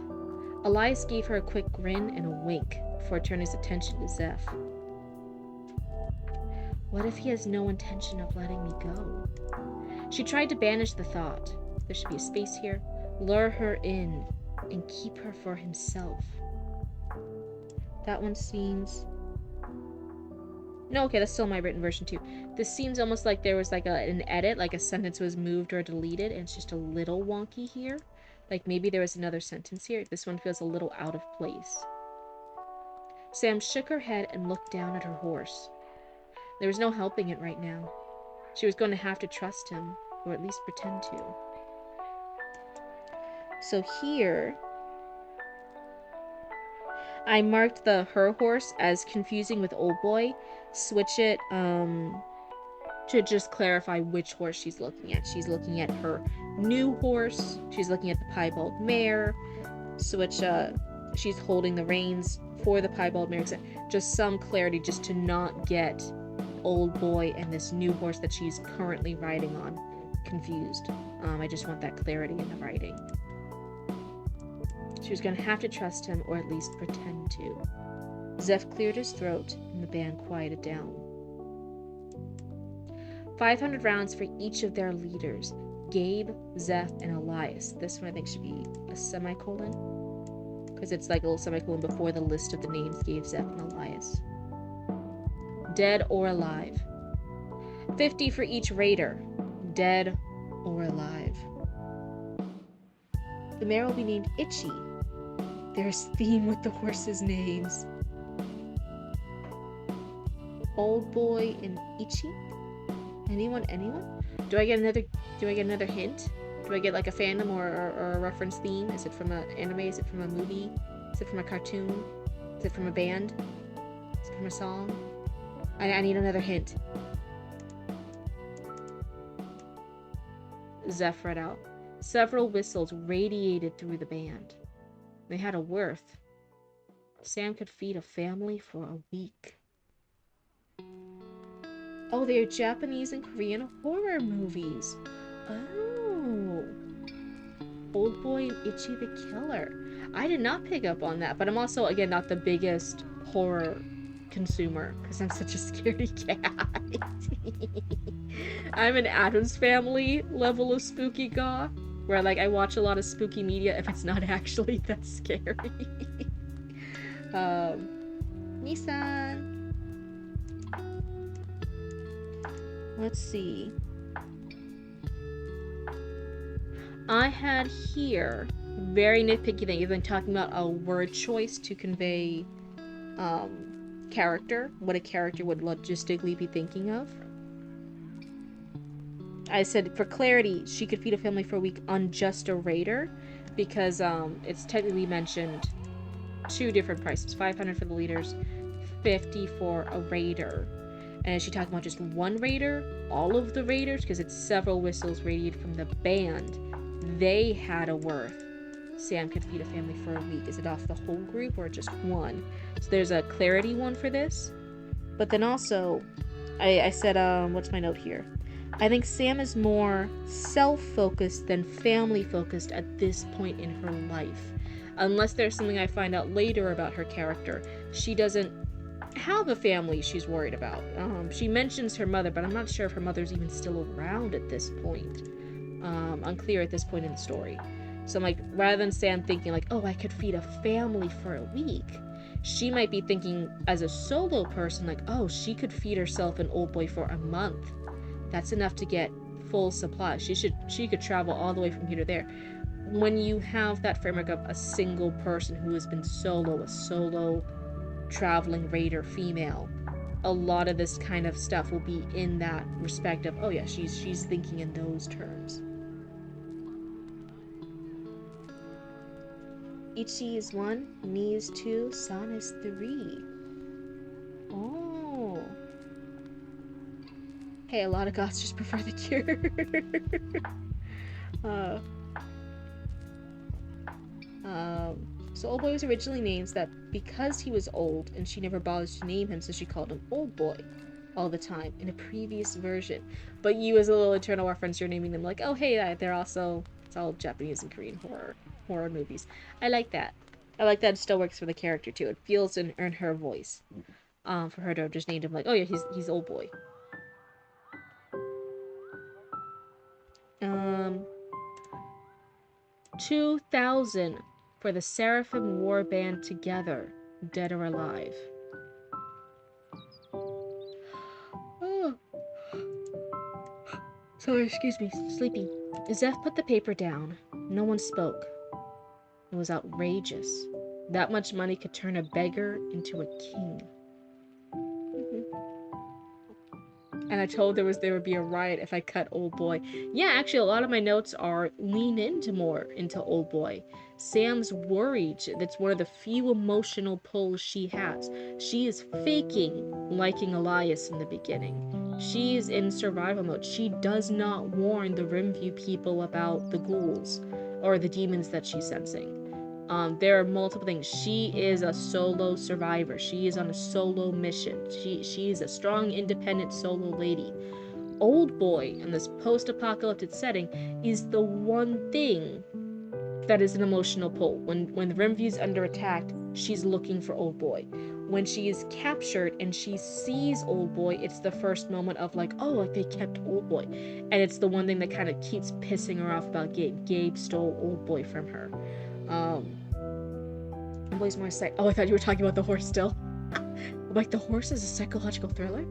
Elias gave her a quick grin and a wink before turning his attention to Zeph. What if he has no intention of letting me go? She tried to banish the thought. There should be a space here. Lure her in and keep her for himself. That one seems... No, okay, that's still my written version too. This seems almost like there was like an edit, like a sentence was moved or deleted, and it's just a little wonky here. Like maybe there was another sentence here. This one feels a little out of place. Sam shook her head and looked down at her horse. There was no helping it right now. She was going to have to trust him, or at least pretend to. So here, I marked the her horse as confusing with old boy. Switch it to just clarify which horse she's looking at. She's looking at her new horse. She's looking at the piebald mare. Switch, she's holding the reins for the piebald mare. Just some clarity just to not get old boy and this new horse that she's currently riding on confused. I just want that clarity in the writing. She was going to have to trust him, or at least pretend to. Zeph cleared his throat, and the band quieted down. 500 rounds for each of their leaders, Gabe, Zeph, and Elias. This one I think should be a semicolon, because it's like a little semicolon before the list of the names Gabe, Zeph, and Elias. Dead or alive. 50 for each raider, dead or alive. The mare will be named Itchy. There's theme with the horses' names. Old boy and Itchy? Anyone? Do I get another hint? Do I get like a fandom or a reference theme? Is it from an anime? Is it from a movie? Is it from a cartoon? Is it from a band? Is it from a song? I need another hint. Zeph read out. Several whistles radiated through the band. They had a worth. Sam could feed a family for a week. Oh, they're Japanese and Korean horror movies. Oh. Old Boy and Itchy the Killer. I did not pick up on that, but I'm also, again, not the biggest horror consumer because I'm such a scaredy cat. I'm an Addams Family level of spooky goth, where like I watch a lot of spooky media if it's not actually that scary. Nissan. Let's see. I had here very nitpicky thing. You've been talking about a word choice to convey character, what a character would logistically be thinking of. I said for clarity, she could feed a family for a week on just a raider, because it's technically mentioned two different prices: 500 for the leaders, 50 for a raider. And is she talking about just one raider, all of the raiders? Because it's several whistles radiated from the band. They had a worth. Sam could feed a family for a week. Is it off the whole group or just one? So there's a clarity one for this. But then also, I said, what's my note here? I think Sam is more self-focused than family-focused at this point in her life. Unless there's something I find out later about her character. She doesn't have a family she's worried about. She mentions her mother, but I'm not sure if her mother's even still around at this point. Unclear at this point in the story. So I'm like, rather than Sam thinking like, oh, I could feed a family for a week, she might be thinking as a solo person like, oh, she could feed herself and old boy for a month. That's enough to get full supply. She could travel all the way from here to there. When you have that framework of a single person who has been a solo traveling raider female, a lot of this kind of stuff will be in that respect of, oh yeah, she's thinking in those terms. Ichi is 1, Ni is 2, San is 3. Oh. Hey, a lot of gods just prefer the cure. So Old Boy was originally named that because he was old, and she never bothered to name him, so she called him Old Boy all the time in a previous version. But you, as a little internal reference, you're naming them like, oh hey, they're also, it's all Japanese and Korean horror movies. I like that. I like that it still works for the character too. It feels in her voice. For her to have just named him like, oh yeah, he's Old Boy. 2,000 for the Seraphim War Band together, dead or alive. Oh. Sorry, excuse me, sleepy. Zeph put the paper down. No one spoke. It was outrageous. That much money could turn a beggar into a king. And I told there would be a riot if I cut Old Boy. Yeah, actually, a lot of my notes are lean into Old Boy. Sam's worried. That's one of the few emotional pulls she has. She is faking liking Elias in the beginning. She is in survival mode. She does not warn the Rimview people about the ghouls or the demons that she's sensing. There are multiple things. She is a solo survivor. She is on a solo mission. She is a strong, independent solo lady. Old Boy in this post-apocalyptic setting is the one thing that is an emotional pull. When the Rimview's under attack, she's looking for Old Boy. When she is captured and she sees Old Boy, it's the first moment of like, oh, like they kept Old Boy. And it's the one thing that kind of keeps pissing her off about Gabe. Gabe stole Old Boy from her. Old Boy's more oh, I thought you were talking about the horse still. I'm like, the horse is a psychological thriller?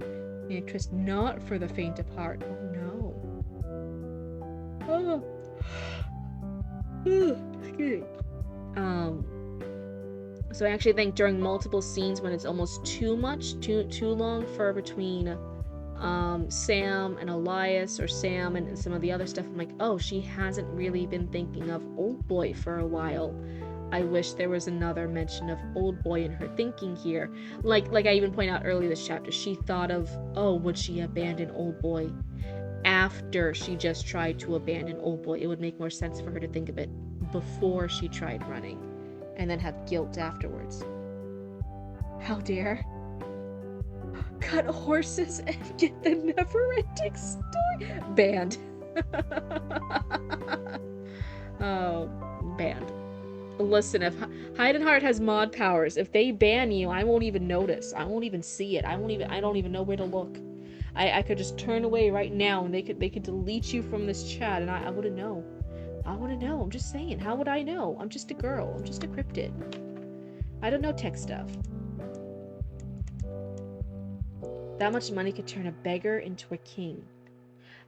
The interest not for the faint of heart. Oh no. Excuse me. So I actually think during multiple scenes when it's almost too much, too long for between Sam and Elias or Sam and some of the other stuff, I'm like, oh, she hasn't really been thinking of Old Boy for a while. I wish there was another mention of Old Boy in her thinking here. Like I even point out earlier this chapter, she thought of, oh, would she abandon Old Boy after she just tried to abandon Old Boy? It would make more sense for her to think of it before she tried running and then have guilt afterwards. How dare cut horses and get the never-ending story banned. Oh, banned. Listen, if Hide and Heart has mod powers, if they ban you, I won't even notice. I won't even see it. I don't even know where to look. I could just turn away right now and they could delete you from this chat and I wouldn't know. I wouldn't know. I'm just saying. How would I know? I'm just a girl. I'm just a cryptid. I don't know tech stuff. That much money could turn a beggar into a king.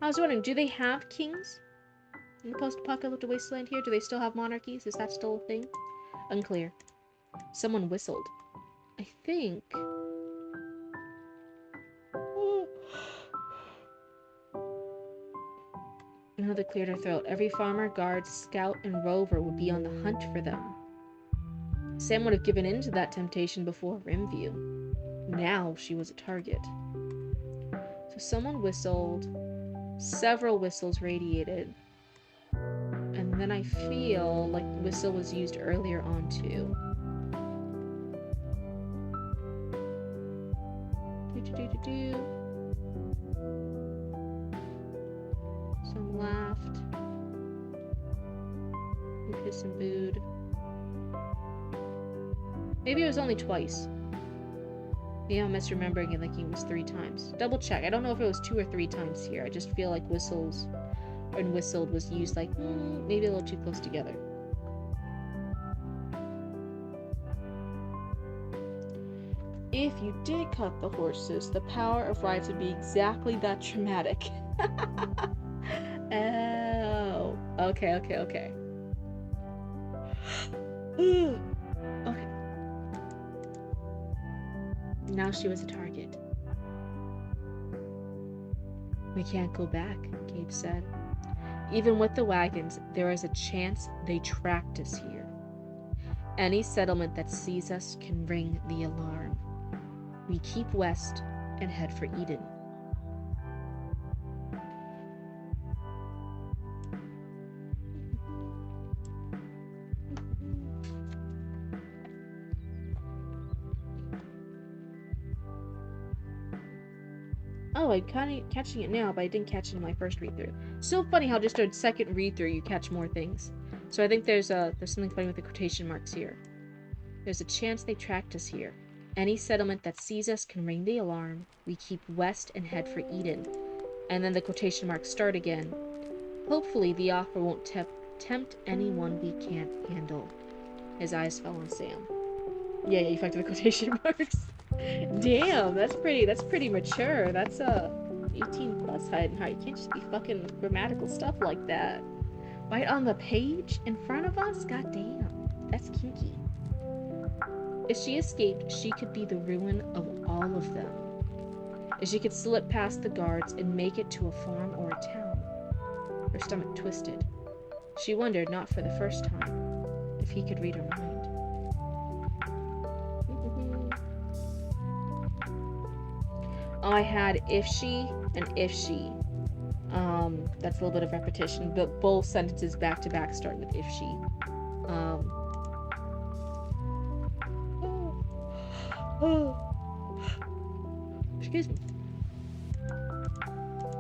I was wondering, do they have kings in the post-apocalyptic wasteland here? Do they still have monarchies? Is that still a thing? Unclear. Someone whistled. I think... Another cleared her throat. Every farmer, guard, scout, and rover would be on the hunt for them. Sam would have given in to that temptation before Rimview. Now she was a target. So someone whistled. Several whistles radiated. And then I feel like the whistle was used earlier on too. Some laughed. We kissed and booed. Maybe it was only twice. Yeah, I'm misremembering and thinking it was 3 times. Double check. I don't know if it was 2 or 3 times here. I just feel like whistles and whistled was used like maybe a little too close together. If you did cut the horses, the power of rides would be exactly that dramatic. Oh. Okay. Okay. Now she was a target. We can't go back, Gabe said. Even with the wagons, there is a chance they tracked us here. Any settlement that sees us can ring the alarm. We keep west and head for Eden. Oh, I'm kind of catching it now, but I didn't catch it in my first read-through. So funny how just a second read-through you catch more things. So I think there's something funny with the quotation marks here. There's a chance they tracked us here. Any settlement that sees us can ring the alarm. We keep west and head for Eden. And then the quotation marks start again. Hopefully the offer won't tempt anyone we can't handle. His eyes fell on Sam. Yeah, you fucked with the quotation marks. Damn, that's pretty mature. That's 18 plus height and heart. You can't just be fucking grammatical stuff like that. Right on the page in front of us? God damn. That's kinky. If she escaped, she could be the ruin of all of them. If she could slip past the guards and make it to a farm or a town. Her stomach twisted. She wondered, not for the first time, if he could read her mind. I had if she and if she. That's a little bit of repetition, but both sentences back to back start with if she. Excuse me.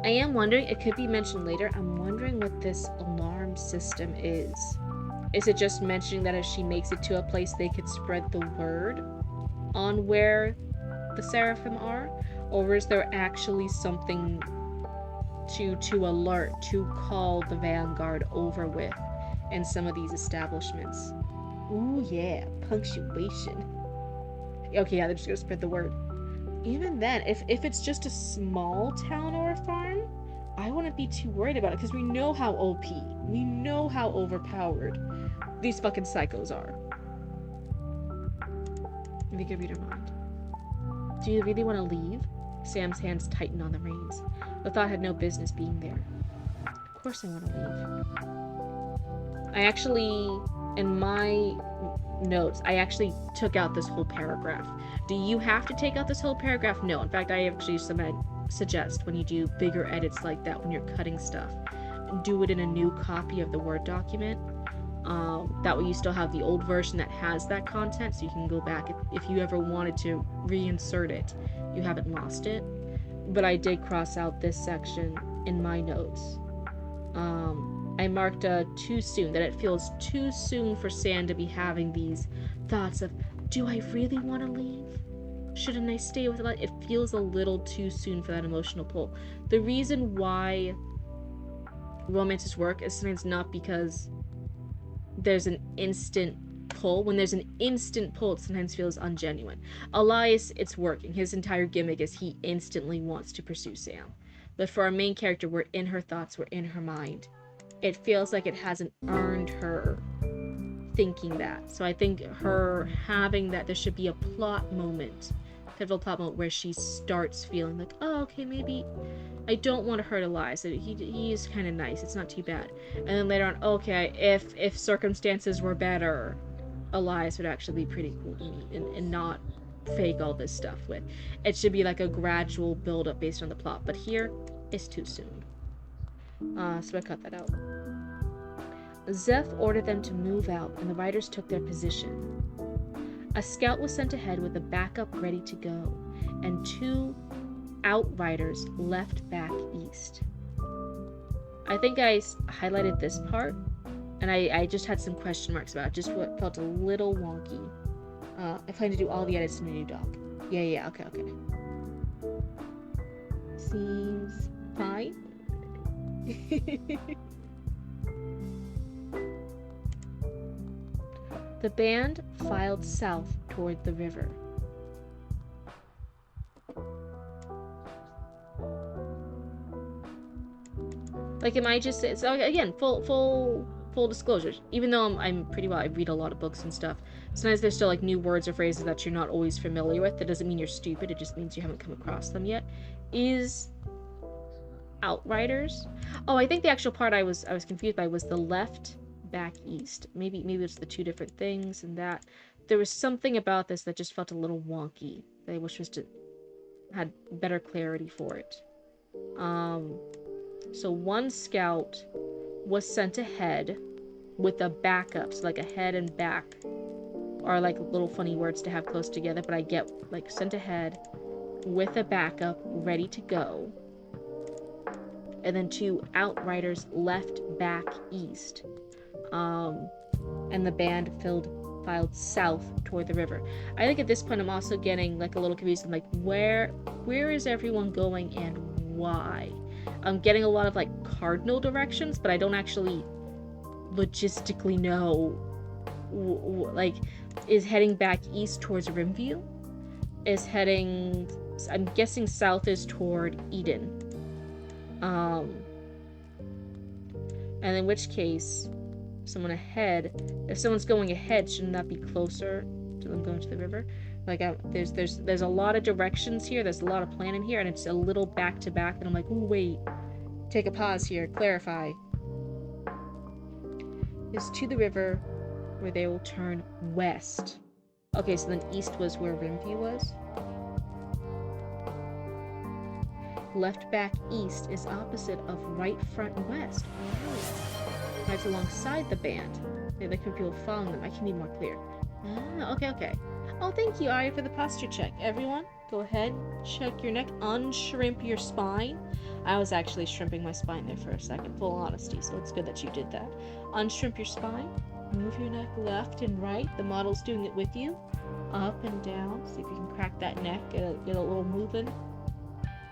I am wondering, it could be mentioned later, I'm wondering what this alarm system is. Is it just mentioning that if she makes it to a place, they could spread the word on where the Seraphim are? Or is there actually something to alert, to call the vanguard over with in some of these establishments? Ooh, yeah, punctuation. Okay, yeah, they're just gonna spread the word. Even then, if it's just a small town or a farm, I wouldn't be too worried about it, because we know how OP, we know how overpowered these fucking psychos are. If you could read her mind. Do you really want to leave? Sam's hands tightened on the reins. The thought had no business being there. Of course I want to leave. I actually, in my notes, I actually took out this whole paragraph. Do you have to take out this whole paragraph? No. In fact, I actually suggest when you do bigger edits like that, when you're cutting stuff, do it in a new copy of the Word document. That way you still have the old version that has that content, so you can go back if you ever wanted to reinsert it. You haven't lost it. But I did cross out this section in my notes. I marked too soon, that it feels too soon for Sam to be having these thoughts of, do I really want to leave? Shouldn't I stay with it? It feels a little too soon for that emotional pull. The reason why romances work is sometimes not because there's an instant pull. When there's an instant pull, it sometimes feels ungenuine. Elias, it's working. His entire gimmick is he instantly wants to pursue Sam. But for our main character, we're in her thoughts, we're in her mind. It feels like it hasn't earned her thinking that. So I think her having that, there should be a plot moment, pivotal plot moment, where she starts feeling like, oh, okay, maybe I don't want to hurt Elias. He is kind of nice. It's not too bad. And then later on, okay, if circumstances were better, Elias would actually be pretty cool to me and not fake all this stuff with. It should be like a gradual build up based on the plot. But here, it's too soon. So I cut that out. Zeph ordered them to move out, and the riders took their position. A scout was sent ahead with a backup ready to go, and 2 outriders left back east. I think I highlighted this part, and I just had some question marks about it. Just what felt a little wonky. I plan to do all the edits in a new doc. Yeah, okay. Seems fine. The band filed south toward the river. Like, am I just... So again, full disclosure. Even though I'm pretty well, I read a lot of books and stuff, sometimes there's still, like, new words or phrases that you're not always familiar with. That doesn't mean you're stupid, it just means you haven't come across them yet. Is outriders? Oh, I think the actual part I was confused by was the left back east. Maybe it's the 2 different things, and that there was something about this that just felt a little wonky that I wish had better clarity for it. So 1 scout was sent ahead with a backup, so like ahead and back are like little funny words to have close together, but I get like sent ahead with a backup ready to go. And then 2 outriders left back east. And the band filed south toward the river. I think at this point I'm also getting like a little confused. I'm like, where is everyone going and why? I'm getting a lot of like cardinal directions, but I don't actually logistically know. Like, is heading back east towards Rimview? Is heading, I'm guessing south is toward Eden. And in which case, if someone's going ahead, shouldn't that be closer to them going to the river? Like, there's a lot of directions here, there's a lot of planning here, and it's a little back to back, and I'm like, ooh, wait, take a pause here, clarify. Is to the river, where they will turn west. Okay, so then east was where Rimview was. Left back east is opposite of right front west. Oh. Right alongside the band. Maybe there could be people following them. I can be more clear. Ah, okay. Oh, thank you, Arya, for the posture check. Everyone, go ahead, check your neck, unshrimp your spine. I was actually shrimping my spine there for a second, full honesty, so it's good that you did that. Unshrimp your spine, move your neck left and right. The model's doing it with you. Up and down, see if you can crack that neck, get a little moving.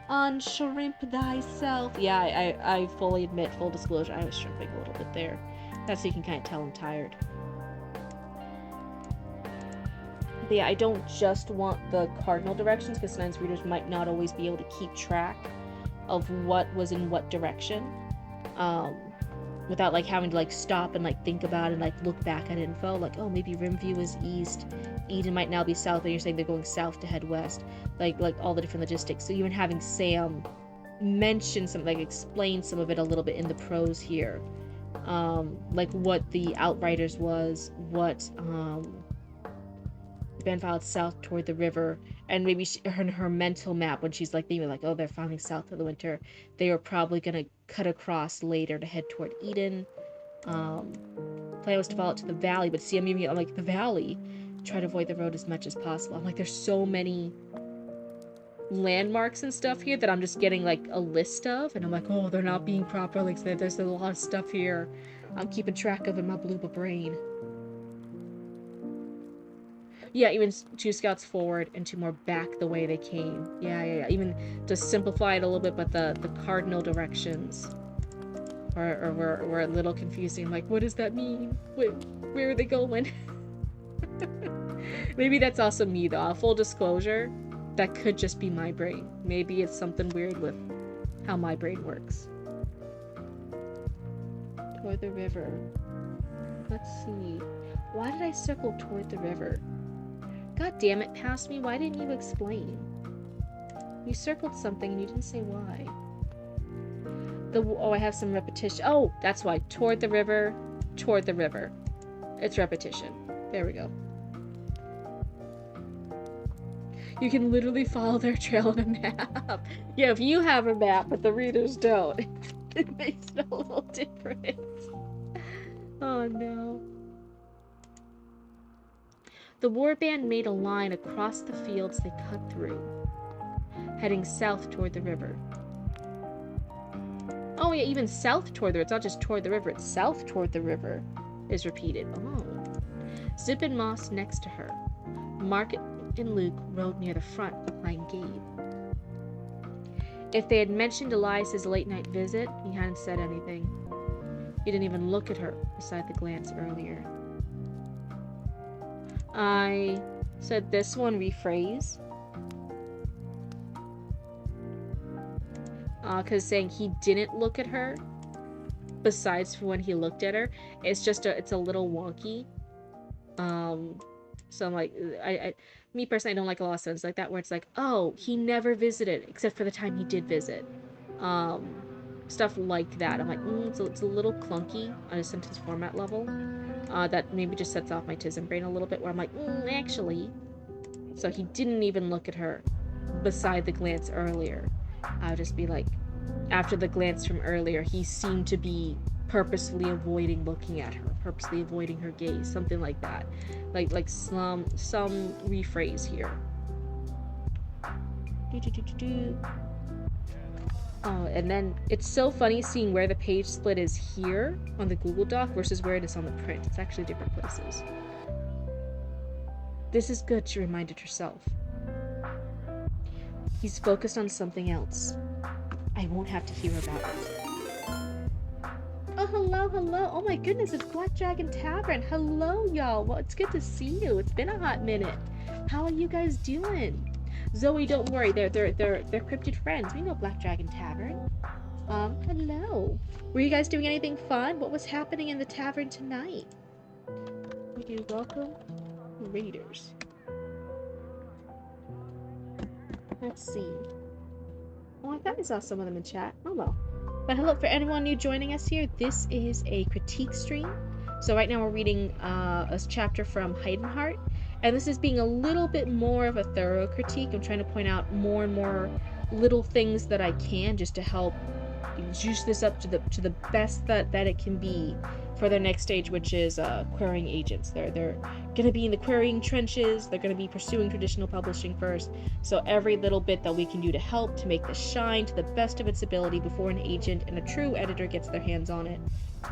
Unshrimp thyself. Yeah, I fully admit, full disclosure, I was shrimping a little bit there. That's so you can kind of tell I'm tired. But yeah, I don't just want the cardinal directions, because sometimes readers might not always be able to keep track of what was in what direction, without like having to like stop and like think about it and like look back at info, like, oh, maybe Rimview is east, Eden might now be south, and you're saying they're going south to head west, like all the different logistics. So even having Sam mention some, like explain some of it a little bit in the prose here, like what the Outriders was, what band filed south toward the river, and maybe her mental map, when she's like thinking like, oh, they're filing south for the winter, they were probably gonna cut across later to head toward Eden. Plan was to follow it to the valley, but see, I'm like, the valley, try to avoid the road as much as possible. I'm like, there's so many landmarks and stuff here that I'm just getting like a list of, and I'm like, oh, they're not being properly, so there's a lot of stuff here I'm keeping track of in my blooba brain. Yeah, even 2 scouts forward and 2 more back the way they came. Yeah. Even to simplify it a little bit, but the cardinal directions were a little confusing. Like, what does that mean? Where are they going? Maybe that's also me, though. Full disclosure, that could just be my brain. Maybe it's something weird with how my brain works. Toward the river. Let's see. Why did I circle toward the river? God damn it, past me, why didn't you explain? You circled something and you didn't say why. I have some repetition. Oh, that's why. Toward the river. It's repetition. There we go. You can literally follow their trail on a map. Yeah, if you have a map, but the readers don't, it makes it a little different. Oh no. The warband made a line across the fields they cut through, heading south toward the river. Oh yeah, even south toward the river. It's not just toward the river, it's south toward the river is repeated. Oh. Zip and Moss next to her. Market and Luke rode near the front behind Gabe. If they had mentioned Elias's late-night visit, he hadn't said anything. He didn't even look at her beside the glance earlier. I said this one rephrase. Because saying he didn't look at her, besides for when he looked at her, it's a little wonky. So I'm like, me personally, I don't like a lot of sentences like that where it's like, oh, he never visited, except for the time he did visit. Stuff like that. I'm like, it's a little clunky on a sentence format level. That maybe just sets off my tism brain a little bit, where I'm like, actually. So he didn't even look at her, beside the glance earlier. I would just be like, after the glance from earlier, he seemed to be purposefully avoiding looking at her, purposely avoiding her gaze, something like that. Like some rephrase here. Oh, and then it's so funny seeing where the page split is here on the Google Doc versus where it is on the print. It's actually different places. This is good, she reminded herself. He's focused on something else. I won't have to hear about it. Oh, hello, hello. Oh my goodness, it's Black Dragon Tavern. Hello, y'all. Well, it's good to see you. It's been a hot minute. How are you guys doing? Zoe, don't worry. They're cryptid friends. We know Black Dragon Tavern. Hello. Were you guys doing anything fun? What was happening in the tavern tonight? We do welcome readers. Let's see. Oh, I thought I saw some of them in chat. Oh well. But hello, for anyone new joining us here, this is a critique stream. So right now we're reading a chapter from Heidenheart, and this is being a little bit more of a thorough critique. I'm trying to point out more and more little things that I can just to help juice this up to the best that it can be for their next stage, which is querying agents. They're going to be in the querying trenches. They're going to be pursuing traditional publishing first. So every little bit that we can do to help to make this shine to the best of its ability before an agent and a true editor gets their hands on it,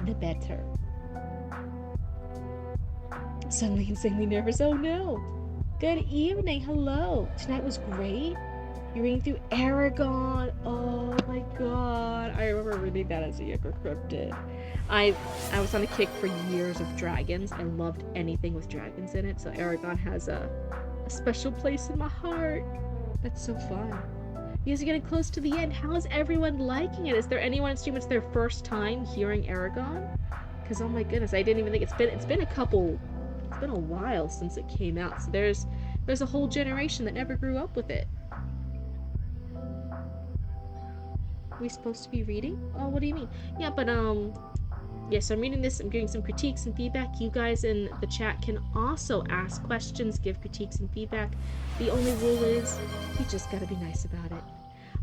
the better. Suddenly insanely nervous. Oh no. Good evening. Hello. Tonight was great. You're reading through Aragon. Oh my god. I remember reading that as a younger cryptid. I was on a kick for years of dragons. I loved anything with dragons in it. So Aragon has a special place in my heart. That's so fun. You guys are getting close to the end. How is everyone liking it? Is there anyone in stream it's their first time hearing Aragon? Because oh my goodness, I didn't even think it's been a while since it came out. So there's a whole generation that never grew up with it. Are we supposed to be reading? Oh, what do you mean? Yeah, but yes, I'm reading this. I'm giving some critiques and feedback. You guys in the chat can also ask questions, give critiques and feedback. The only rule is you just gotta be nice about it.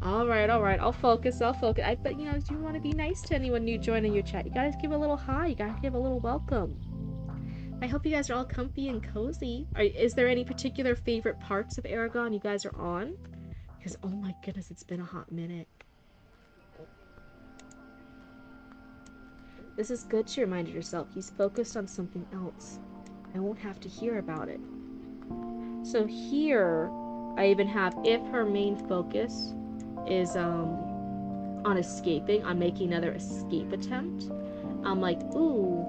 All right. I'll focus. But you know, if you want to be nice to anyone new joining your chat, you gotta give a little hi. You gotta give a little welcome. I hope you guys are all comfy and cozy. Is there any particular favorite parts of Aragon you guys are on? Because oh my goodness, it's been a hot minute. This is good, she reminded herself. He's focused on something else. I won't have to hear about it. So here, I even have, if her main focus is on escaping, on making another escape attempt, I'm like, ooh,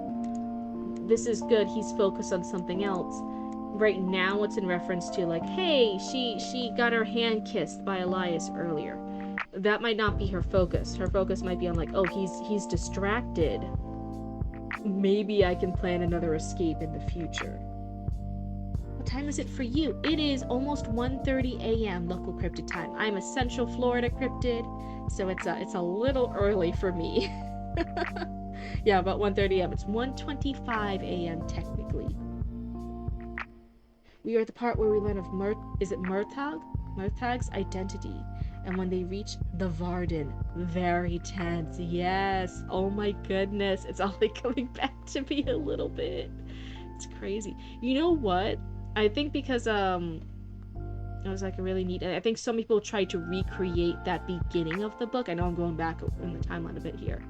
this is good. He's focused on something else. Right now, it's in reference to like, hey, she got her hand kissed by Elias earlier. That might not be her focus. Her focus might be on like, oh, he's distracted. Maybe I can plan another escape in the future. What time is it for you? It is almost 1:30 a.m. local cryptid time. I'm a Central Florida cryptid, so it's a little early for me. Yeah, about 1:30 a.m. It's 1:25 a.m. technically. We are at the part where we learn of Murthag's identity, and when they reach the Varden, very tense. Yes, oh my goodness, it's all like coming back to me a little bit. It's crazy. You know what? I think because it was like a really neat. I think some people tried to recreate that beginning of the book. I know I'm going back in the timeline a bit here.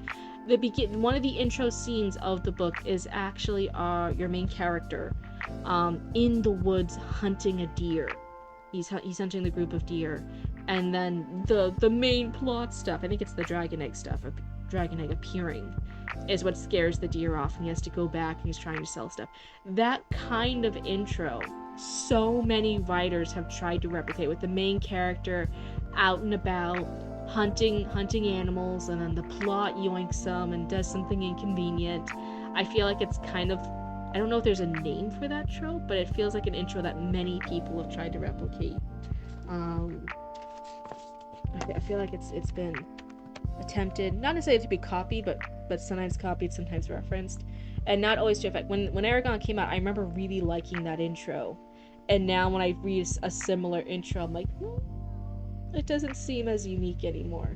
One of the intro scenes of the book is actually your main character in the woods hunting a deer. He's hunting the group of deer, and then the main plot stuff, I think it's the dragon egg stuff, dragon egg appearing, is what scares the deer off, and he has to go back and he's trying to sell stuff. That kind of intro, so many writers have tried to replicate, with the main character out and about hunting animals, and then the plot yoinks some and does something inconvenient. I feel like it's kind of, I don't know if there's a name for that trope, but it feels like an intro that many people have tried to replicate. I feel like it's been attempted, not necessarily to be copied, but sometimes copied, sometimes referenced, and not always to effect. When Aragon came out, I remember really liking that intro, and now when I read a similar intro, I'm like, it doesn't seem as unique anymore.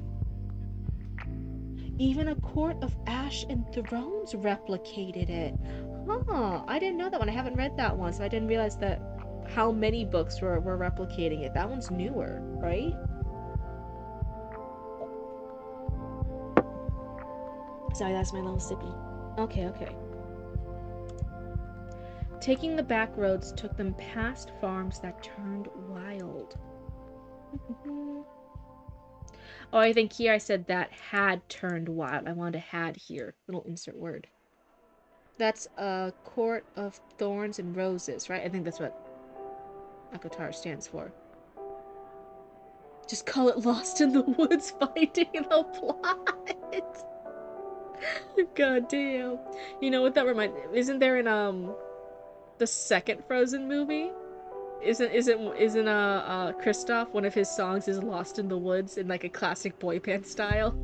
Even A Court of Ash and Thrones replicated it. Huh, I didn't know that one. I haven't read that one, so I didn't realize that how many books were replicating it. That one's newer, right? Sorry, that's my little sippy. Okay. Taking the back roads took them past farms that turned wild. Oh, I think here I said that had turned wild. I wanted a had here. Little insert word. That's a court of thorns and roses, right? I think that's what Akotar stands for. Just call it Lost in the Woods Finding the Plot. God damn. You know what that reminds? Isn't there in the second Frozen movie? Isn't Kristoff, one of his songs is Lost in the Woods in like a classic boy band style?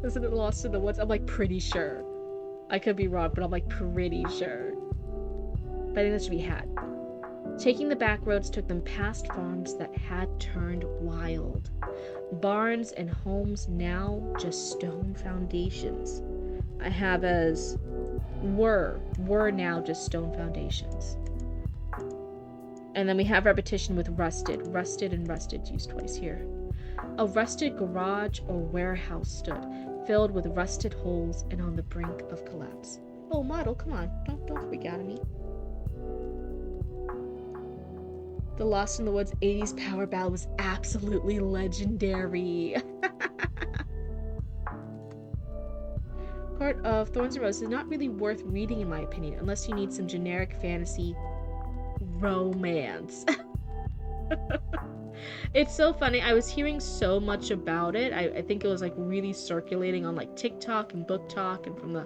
Isn't it Lost in the Woods? I'm like pretty sure. I could be wrong, but I'm like pretty sure. But I think that should be had. Taking the back roads took them past farms that had turned wild. Barns and homes now just stone foundations. I have as were now just stone foundations. And then we have repetition with rusted. Rusted and rusted used twice here. A rusted garage or warehouse stood, filled with rusted holes and on the brink of collapse. Oh, model, come on. Don't freak out at me. The Lost in the Woods 80s power ballad was absolutely legendary. Court of Thorns and Roses is not really worth reading in my opinion, unless you need some generic fantasy romance. It's so funny. I was hearing so much about it. I think it was like really circulating on like TikTok and Book Talk and from the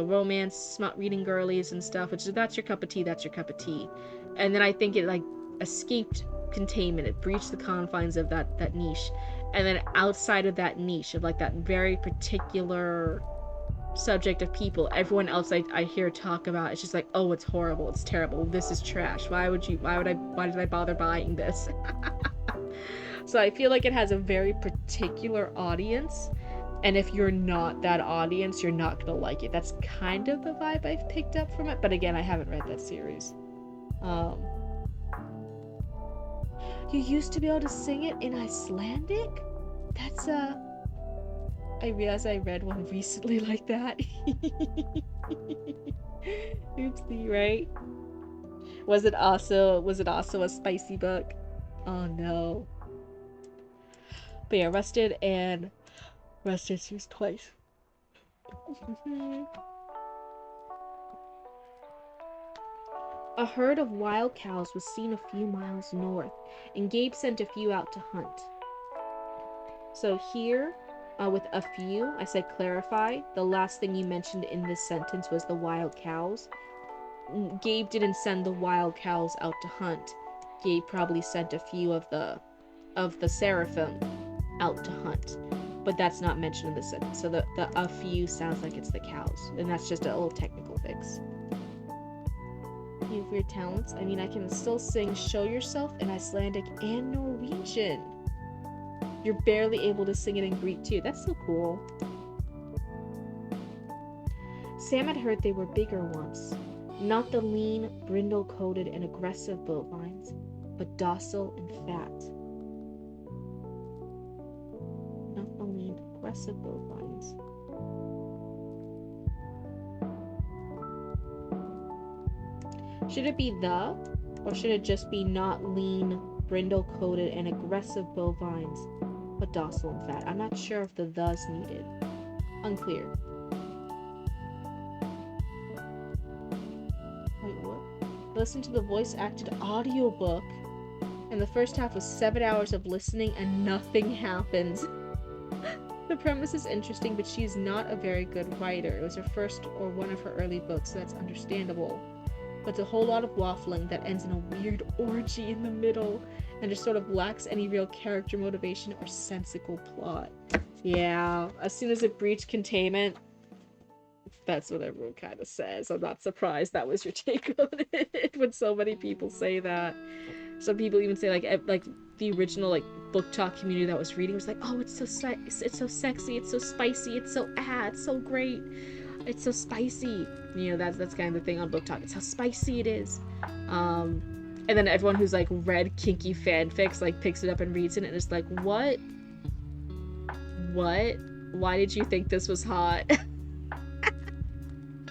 romance smut reading girlies and stuff, which is that's your cup of tea, that's your cup of tea. And then I think it like escaped containment. It breached the confines of that niche. And then outside of that niche of like that very particular subject of people, everyone else I hear talk about, it's just like, oh, it's horrible, it's terrible, this is trash, why did I bother buying this? So I feel like it has a very particular audience, and if you're not that audience, you're not gonna like it. That's kind of the vibe I've picked up from it, but again, I haven't read that series. You used to be able to sing it in Icelandic? That's I realized I read one recently like that. Oopsie, right? Was it also a spicy book? Oh no. But yeah, Rusted used twice. A herd of wild cows was seen a few miles north, and Gabe sent a few out to hunt. So here, with a few, I said clarify. The last thing you mentioned in this sentence was the wild cows. Gabe didn't send the wild cows out to hunt. Gabe probably sent a few of the seraphim out to hunt. But that's not mentioned in the sentence. So the a few sounds like it's the cows. And that's just a little technical fix. You have weird talents. I mean, I can still sing Show Yourself in Icelandic and Norwegian. You're barely able to sing it in Greek too. That's so cool. Sam had heard they were bigger once. Not the lean, brindle-coated, and aggressive bovines, but docile and fat. Not the lean, aggressive bovines. Should it be the, or should it just be not lean, brindle-coated, and aggressive bovines, but docile and fat? I'm not sure if the the's needed. Unclear. Wait, what? Listen to the voice-acted audiobook, and the first half was 7 hours of listening and nothing happens. The premise is interesting, but she's not a very good writer. It was her first or one of her early books, so that's understandable. But it's a whole lot of waffling that ends in a weird orgy in the middle and just sort of lacks any real character motivation or sensical plot. Yeah, as soon as it breached containment, that's what everyone kind of says. I'm not surprised that was your take on it when so many people say that. Some people even say like the original like book talk community that was reading was like, oh, it's so sexy, it's so spicy, it's so great. It's so spicy. You know, that's kind of the thing on Book Talk. It's how spicy it is. And then everyone who's like read kinky fanfics like picks it up and reads it and is like, what? Why did you think this was hot?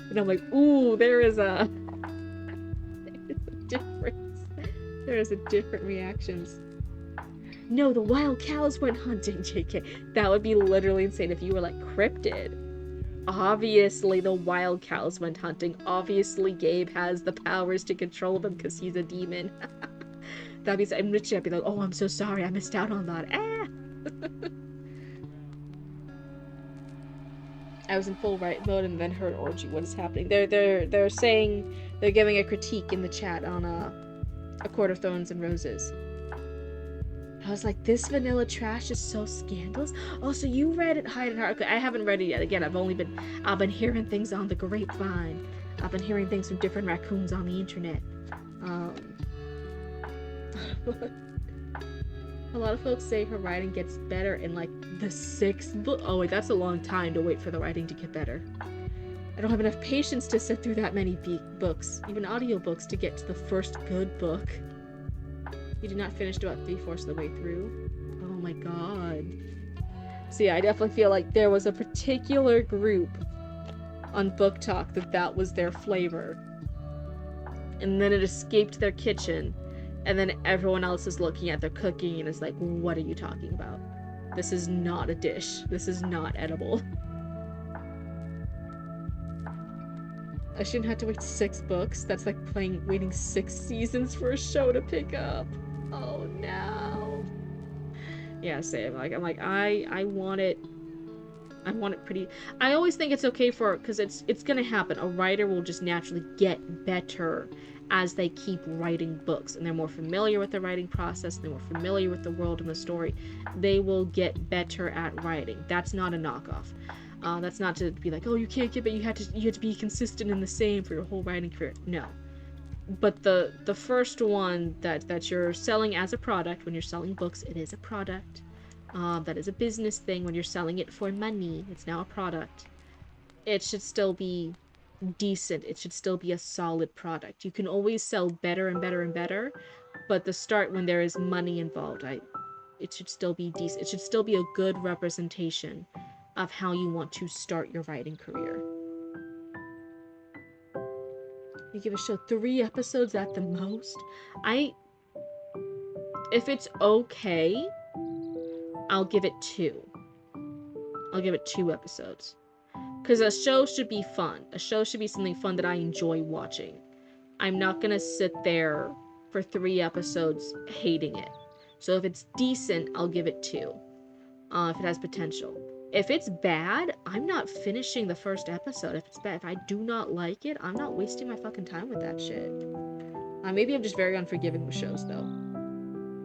And I'm like, ooh, there is a difference. There is a different reactions. No, the wild cows went hunting, JK. That would be literally insane if you were like, Cryptid. Obviously the wild cows went hunting. Obviously Gabe has the powers to control them because he's a demon. That'd be, I'm literally, I'd be like, oh, I'm so sorry, I missed out on that. I was in full right mode and then heard orgy. What is happening? They're saying, they're giving a critique in the chat on A Court of Thorns and Roses. I was like, this vanilla trash is so scandalous. Oh, so you read it, Hide and Heart. Okay, I haven't read it yet. Again, I've been hearing things on the grapevine. I've been hearing things from different raccoons on the internet. A lot of folks say her writing gets better in like the 6th book. Oh wait, that's a long time to wait for the writing to get better. I don't have enough patience to sit through that many books, even audiobooks, to get to the first good book. You did not finish about 3/4 of the way through. Oh my god. So yeah, I definitely feel like there was a particular group on Book Talk that was their flavor. And then it escaped their kitchen, and then everyone else is looking at their cooking and is like, what are you talking about? This is not a dish. This is not edible. I shouldn't have to wait 6 books. That's like waiting 6 seasons for a show to pick up. Oh no. Yeah, same. I'm like, I want it. I want it pretty. I always think it's okay because it's gonna happen. A writer will just naturally get better as they keep writing books, and they're more familiar with the writing process, and they're more familiar with the world and the story. They will get better at writing. That's not a knockoff. That's not to be like, oh, you can't get, but you have to be consistent in the same for your whole writing career. No. But the first one that you're selling as a product, when you're selling books, it is a product. That is a business thing. When you're selling it for money, it's now a product. It should still be decent. It should still be a solid product. You can always sell better and better and better, but the start, when there is money involved, it should still be decent. It should still be a good representation of how you want to start your writing career. You give a show 3 episodes at the most. If it's okay, I'll give it 2. I'll give it 2 episodes. Because a show should be fun. A show should be something fun that I enjoy watching. I'm not gonna sit there for 3 episodes hating it. So if it's decent, I'll give it 2. If it has potential. If it's bad, I'm not finishing the first episode. If it's bad, if I do not like it, I'm not wasting my fucking time with that shit. Maybe I'm just very unforgiving with shows, though.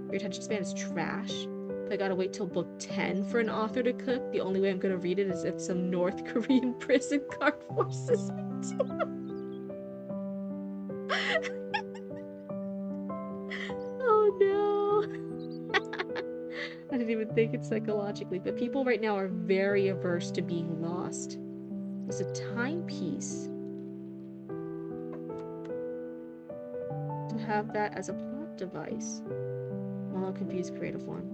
Your attention span is trash. If I gotta wait till book 10 for an author to cook, the only way I'm gonna read it is if some North Korean prison guard forces me to. Oh no. I didn't even think it psychologically, but people right now are very averse to being lost. It's a timepiece. To have that as a plot device. Well, I'm confused, creative one.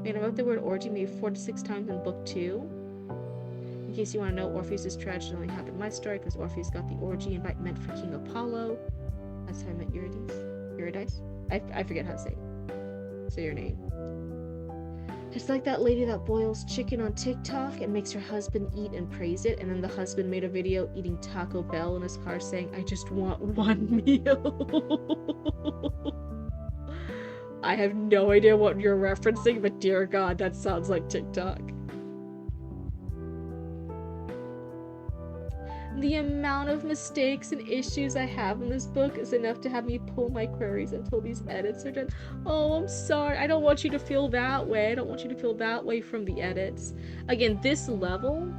I wrote the word orgy maybe 4 to 6 times in book 2. In case you want to know, Orpheus' tragedy only happened in my story because Orpheus got the orgy invite meant for King Apollo. That's how I met Eurydice? I forget how to say your name. It's like that lady that boils chicken on TikTok and makes her husband eat and praise it, and then the husband made a video eating Taco Bell in his car saying, I just want one meal. I have no idea what you're referencing, but dear God, that sounds like TikTok. The amount of mistakes and issues I have in this book is enough to have me pull my queries until these edits are done. Oh, I'm sorry. I don't want you to feel that way. I don't want you to feel that way from the edits. Again, this level,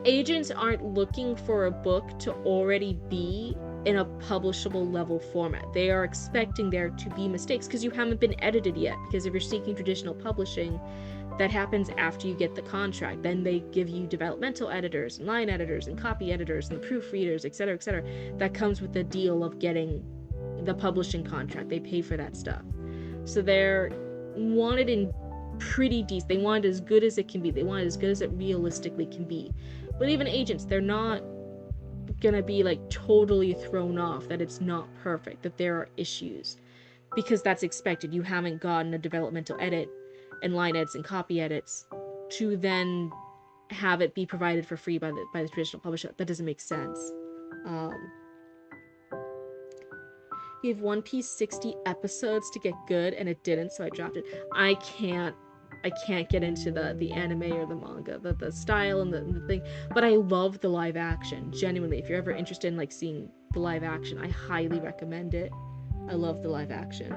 agents aren't looking for a book to already be in a publishable level format. They are expecting there to be mistakes because you haven't been edited yet. Because if you're seeking traditional publishing, that happens after you get the contract. Then they give you developmental editors and line editors and copy editors and proofreaders, etc., etc. That comes with the deal of getting the publishing contract. They pay for that stuff. So they're wanted in pretty decent. They want it as good as it can be. They want it as good as it realistically can be. But even agents, they're not gonna be like totally thrown off that it's not perfect, that there are issues, because that's expected. You haven't gotten a developmental edit and line edits and copy edits to then have it be provided for free by the traditional publisher. That doesn't make sense. Gave One Piece 60 episodes to get good, and it didn't, so I dropped it. I can't get into the anime or the manga, the style and the thing, but I love the live action. Genuinely, if you're ever interested in like seeing the live action, I highly recommend it. I love the live action.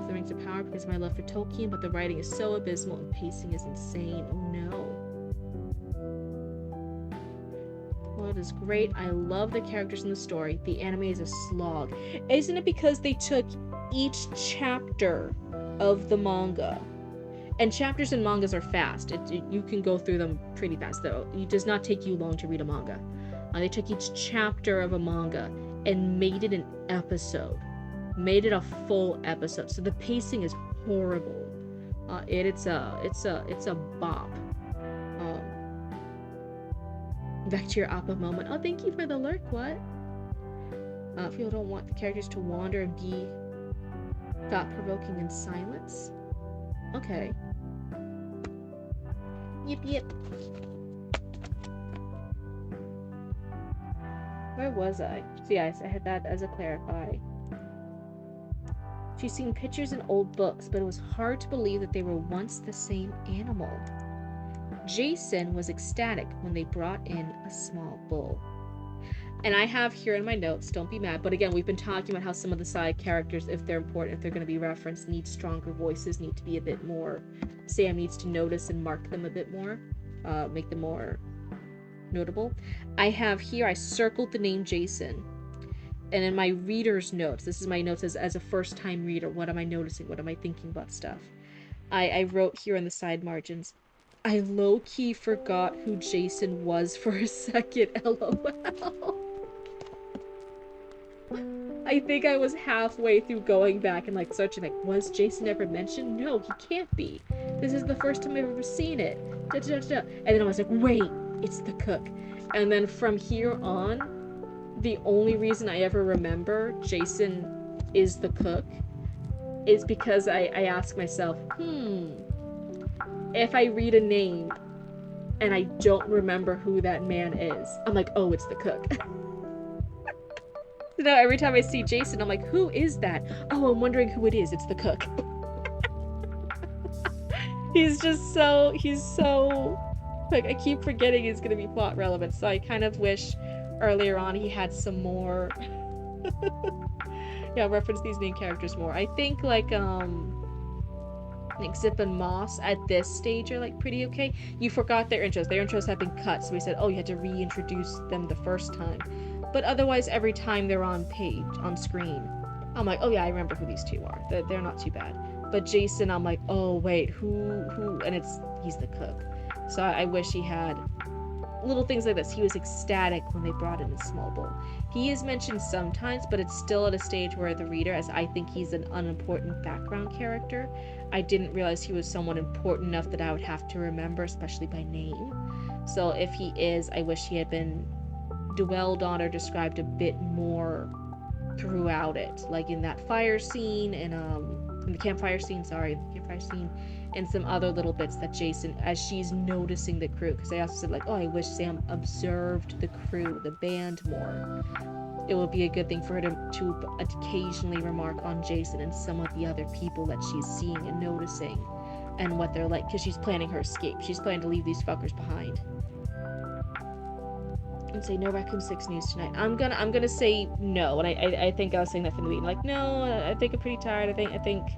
The Rings of Power because of my love for Tolkien, but the writing is so abysmal and pacing is insane. Oh no. Well, it is great. I love the characters in the story. The anime is a slog. Isn't it because they took each chapter of the manga? And chapters in mangas are fast. You can go through them pretty fast, though. It does not take you long to read a manga. They took each chapter of a manga and made it an episode. Made it a full episode. So the pacing is horrible. It's a bop. Back to your Appa moment. Oh, thank you for the lurk. What? People don't want the characters to wander and be thought-provoking in silence. Okay. Yep. Where was I? So yes, I had that as a clarify. She's seen pictures in old books, but it was hard to believe that they were once the same animal. Jason was ecstatic when they brought in a small bull. And I have here in my notes, don't be mad, but again, we've been talking about how some of the side characters, if they're important, if they're going to be referenced, need stronger voices, need to be a bit more, Sam needs to notice and mark them a bit more, make them more notable. I have here, I circled the name Jason. And in my reader's notes, this is my notes as a first-time reader, what am I noticing, what am I thinking about stuff? I wrote here in the side margins, I low-key forgot who Jason was for a second, LOL. I think I was halfway through going back and like searching, like, was Jason ever mentioned? No, he can't be. This is the first time I've ever seen it. Da, da, da, da. And then I was like, wait, it's the cook. And then from here on, the only reason I ever remember Jason is the cook is because I ask myself, if I read a name and I don't remember who that man is, I'm like, oh, it's the cook. So now every time I see Jason, I'm like, who is that? Oh, I'm wondering who it is. It's the cook. He's so, like, I keep forgetting he's going to be plot relevant, so I kind of wish earlier on he had some more, reference these main characters more. I think, like Zip and Moss at this stage are like pretty okay. You forgot their intros. Their intros have been cut, so we said, oh, you had to reintroduce them the first time. But otherwise, every time they're on screen, I'm like, oh yeah, I remember who these two are. They're not too bad. But Jason, I'm like, oh wait, who? And he's the cook. So I wish he had little things like this. He was ecstatic when they brought in a small bowl. He is mentioned sometimes, but it's still at a stage where the reader, as I think he's an unimportant background character, I didn't realize he was someone important enough that I would have to remember, especially by name. So if he is, I wish he had been dwelled on or described a bit more throughout it, like in that fire scene and in the campfire scene, and some other little bits that Jason, as she's noticing the crew, because I also said, like, oh, I wish Sam observed the crew, the band more. It would be a good thing for her to occasionally remark on Jason and some of the other people that she's seeing and noticing and what they're like, because she's planning her escape. She's planning to leave these fuckers behind. And say no Raccoon 6 news tonight. I'm gonna say no, and I think I was saying that from the beginning, like, no, I think I'm pretty tired. I think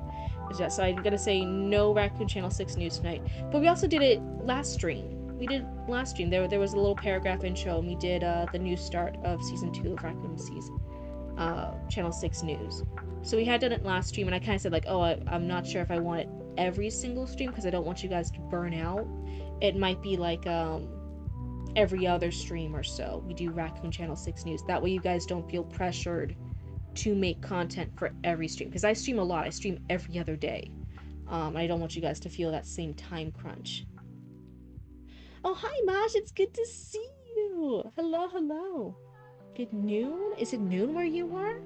so I'm gonna say no Raccoon Channel 6 news tonight. But we also did it last stream. There was a little paragraph intro, and we did the new start of season 2 of Raccoon season Channel 6 news. So we had done it last stream, and I kind of said, like, oh, I'm not sure if I want it every single stream because I don't want you guys to burn out. It might be like every other stream or so. We do Raccoon Channel 6 News. That way you guys don't feel pressured to make content for every stream. Because I stream a lot. I stream every other day. I don't want you guys to feel that same time crunch. Oh, hi, Maj. It's good to see you. Hello, hello. Good noon? Is it noon where you are?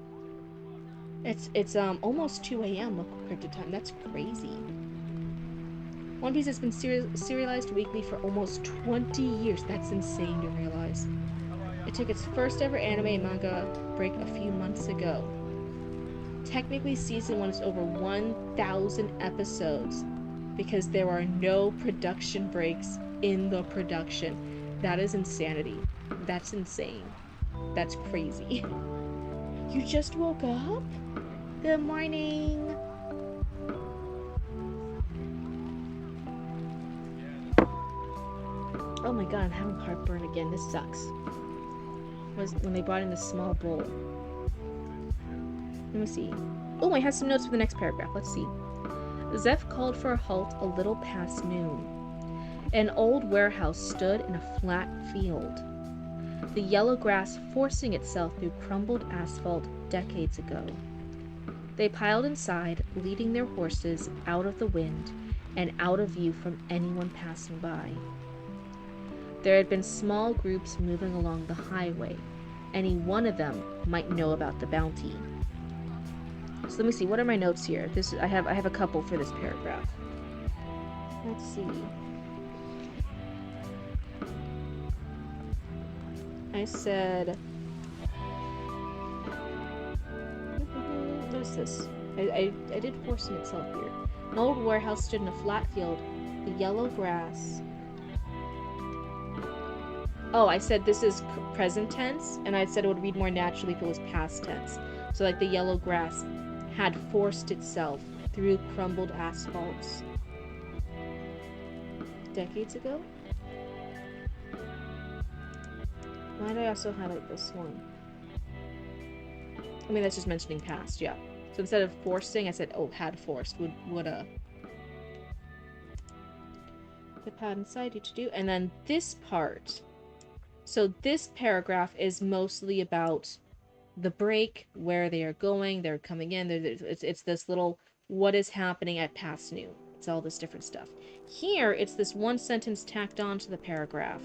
It's almost 2 a.m. local cryptid time. That's crazy. One Piece has been serialized weekly for almost 20 years. That's insane to realize. It took its first ever anime and manga break a few months ago. Technically, season 1 is over 1,000 episodes because there are no production breaks in the production. That is insanity. That's insane. That's crazy. You just woke up? Good morning. Oh my god, I'm having heartburn again. This sucks. Was when they brought in this small bowl. Let me see. Oh, I have some notes for the next paragraph. Let's see. Zeph called for a halt a little past noon. An old warehouse stood in a flat field, the yellow grass forcing itself through crumbled asphalt decades ago. They piled inside, leading their horses out of the wind and out of view from anyone passing by. There had been small groups moving along the highway. Any one of them might know about the bounty. So let me see, what are my notes here? I have a couple for this paragraph. Let's see. I said, what is this? I did forcing itself here. An old warehouse stood in a flat field, the yellow grass. Oh, I said this is present tense, and I said it would read more naturally if it was past tense. So like the yellow grass had forced itself through crumbled asphalts decades ago. Why did I also highlight this one? I mean, that's just mentioning past, yeah. So instead of forcing, I said, oh, had forced, would the pad inside you to do. And then this part. So this paragraph is mostly about the break, where they are going, they're coming in. It's this little, what is happening at past noon. It's all this different stuff. Here, it's this one sentence tacked on to the paragraph.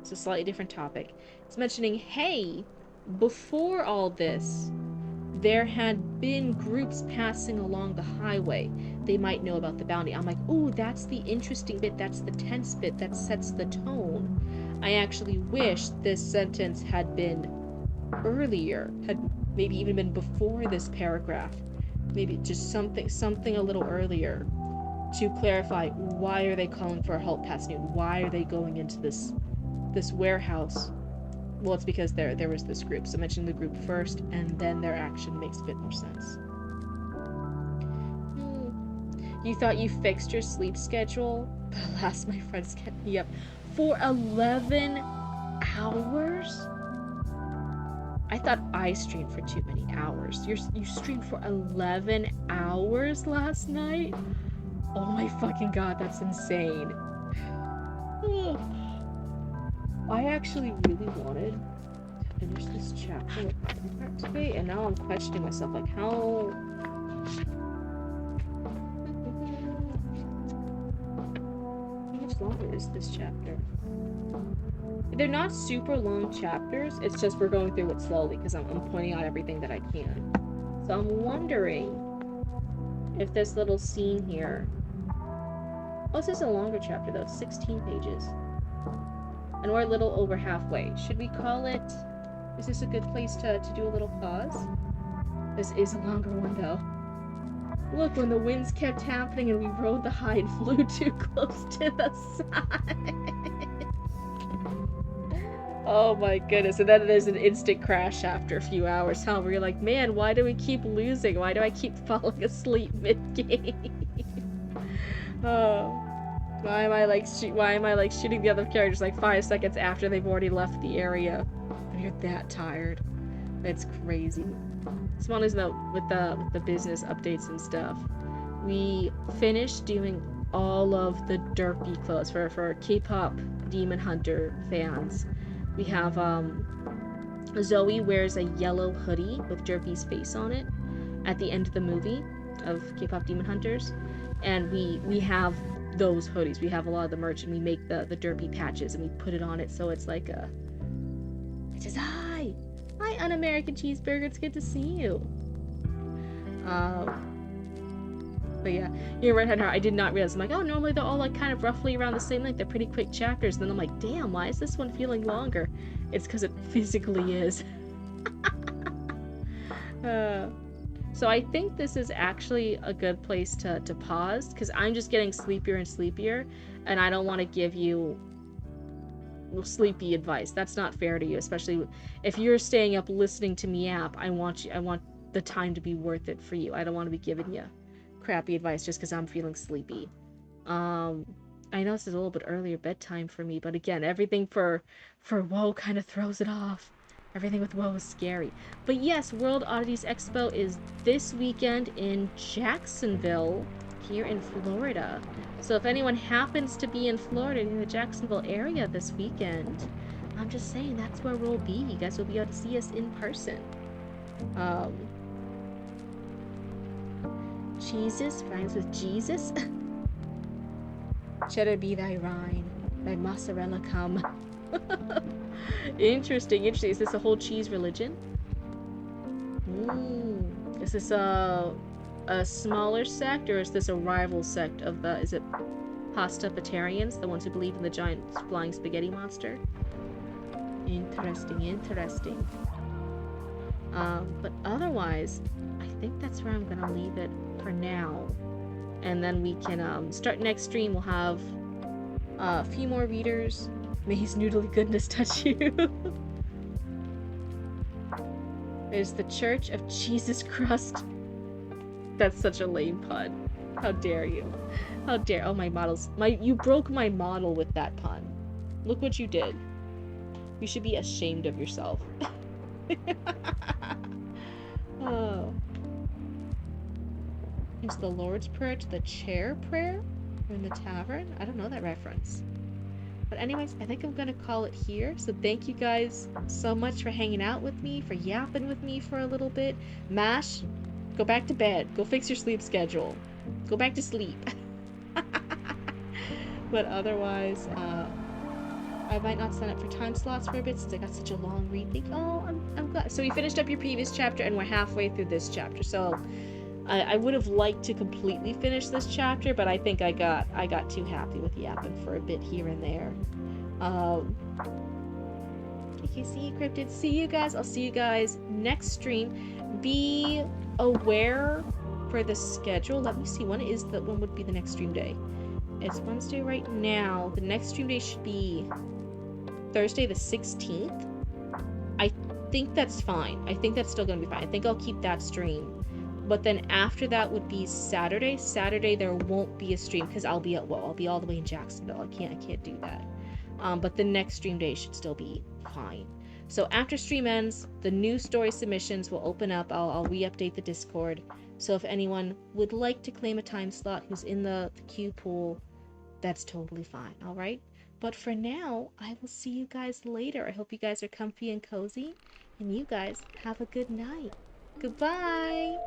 It's a slightly different topic. It's mentioning, hey, before all this, there had been groups passing along the highway. They might know about the bounty. I'm like, ooh, that's the interesting bit. That's the tense bit. That sets the tone. I actually wish this sentence had been earlier, had maybe even been before this paragraph. Maybe just something a little earlier to clarify, why are they calling for a halt past noon? Why are they going into this warehouse? Well, it's because there was this group. So mention the group first, and then their action makes a bit more sense. You thought you fixed your sleep schedule? But alas, my friends kept me up for 11 hours? I thought I streamed for too many hours. You streamed for 11 hours last night? Oh my fucking god, that's insane. I actually really wanted to finish this chapter with Minecraft today, and now I'm questioning myself, like, how much longer is this chapter? They're not super long chapters, it's just we're going through it slowly, because I'm pointing out everything that I can. So I'm wondering if this little scene here... Oh, this is a longer chapter, though. 16 pages. And we're a little over halfway. Should we call it... Is this a good place to do a little pause? This is a longer one, though. Look, when the winds kept happening and we rode the high and flew too close to the side. Oh my goodness. And then there's an instant crash after a few hours, huh? Where you're like, man, why do we keep losing? Why do I keep falling asleep mid-game? Oh. Why am I like shooting the other characters like 5 seconds after they've already left the area? And you're that tired. It's crazy. Small news note with the business updates and stuff. We finished doing all of the derpy clothes for K-pop Demon Hunter fans. We have Zoe wears a yellow hoodie with Derpy's face on it at the end of the movie of K-pop Demon Hunters, and we have those hoodies. We have a lot of the merch, and we make the derpy patches, and we put it on it so it's like a. It says hi, Un-American Cheeseburger. It's good to see you. But yeah, you're right, Hunter. I did not realize. I'm like, oh, normally they're all like kind of roughly around the same length. They're pretty quick chapters. And then I'm like, damn, why is this one feeling longer? It's because it physically is. So I think this is actually a good place to pause, because I'm just getting sleepier and sleepier, and I don't want to give you sleepy advice. That's not fair to you, especially if you're staying up listening to me yap. I want the time to be worth it for you. I don't want to be giving you crappy advice just because I'm feeling sleepy. I know this is a little bit earlier bedtime for me, but again, everything for WoW kind of throws it off. Everything with WoW is scary. But yes, World Oddities Expo is this weekend in Jacksonville, here in Florida. So if anyone happens to be in Florida, near the Jacksonville area this weekend, I'm just saying that's where we'll be. You guys will be able to see us in person. Jesus rhymes with Jesus. Cheddar be thy rind, thy mozzarella come. Interesting. Is this a whole cheese religion? Is this a smaller sect, or is this a rival sect of the, is it Pastafarians, the ones who believe in the giant flying spaghetti monster? Interesting. But otherwise, I think that's where I'm gonna leave it for now. And then we can start next stream. We'll have a few more readers. May his noodly goodness touch you. There's the Church of Jesus Crust. That's such a lame pun. How dare you? How dare— oh, my models. You broke my model with that pun. Look what you did. You should be ashamed of yourself. Oh. Is the Lord's Prayer to the chair prayer? Or in the tavern? I don't know that reference. But anyways, I think I'm gonna call it here. So thank you guys so much for hanging out with me, for yapping with me for a little bit. Mash, go back to bed. Go fix your sleep schedule. Go back to sleep. But otherwise, I might not sign up for time slots for a bit since I got such a long read. I'm glad. So we finished up your previous chapter and we're halfway through this chapter. So I would have liked to completely finish this chapter, but I think I got too happy with yapping for a bit here and there. Okay, see you, Cryptid. See you guys. I'll see you guys next stream. Be aware for the schedule. Let me see, when would be the next stream day? It's Wednesday right now. The next stream day should be Thursday the 16th. I think that's fine. I think that's still gonna be fine. I think I'll keep that stream. But then after that would be Saturday. Saturday there won't be a stream because I'll be all the way in Jacksonville. I can't do that. But the next stream day should still be fine. So after stream ends, the new story submissions will open up. I'll re-update the Discord. So if anyone would like to claim a time slot who's in the queue pool, that's totally fine. All right. But for now, I will see you guys later. I hope you guys are comfy and cozy, and you guys have a good night. Goodbye.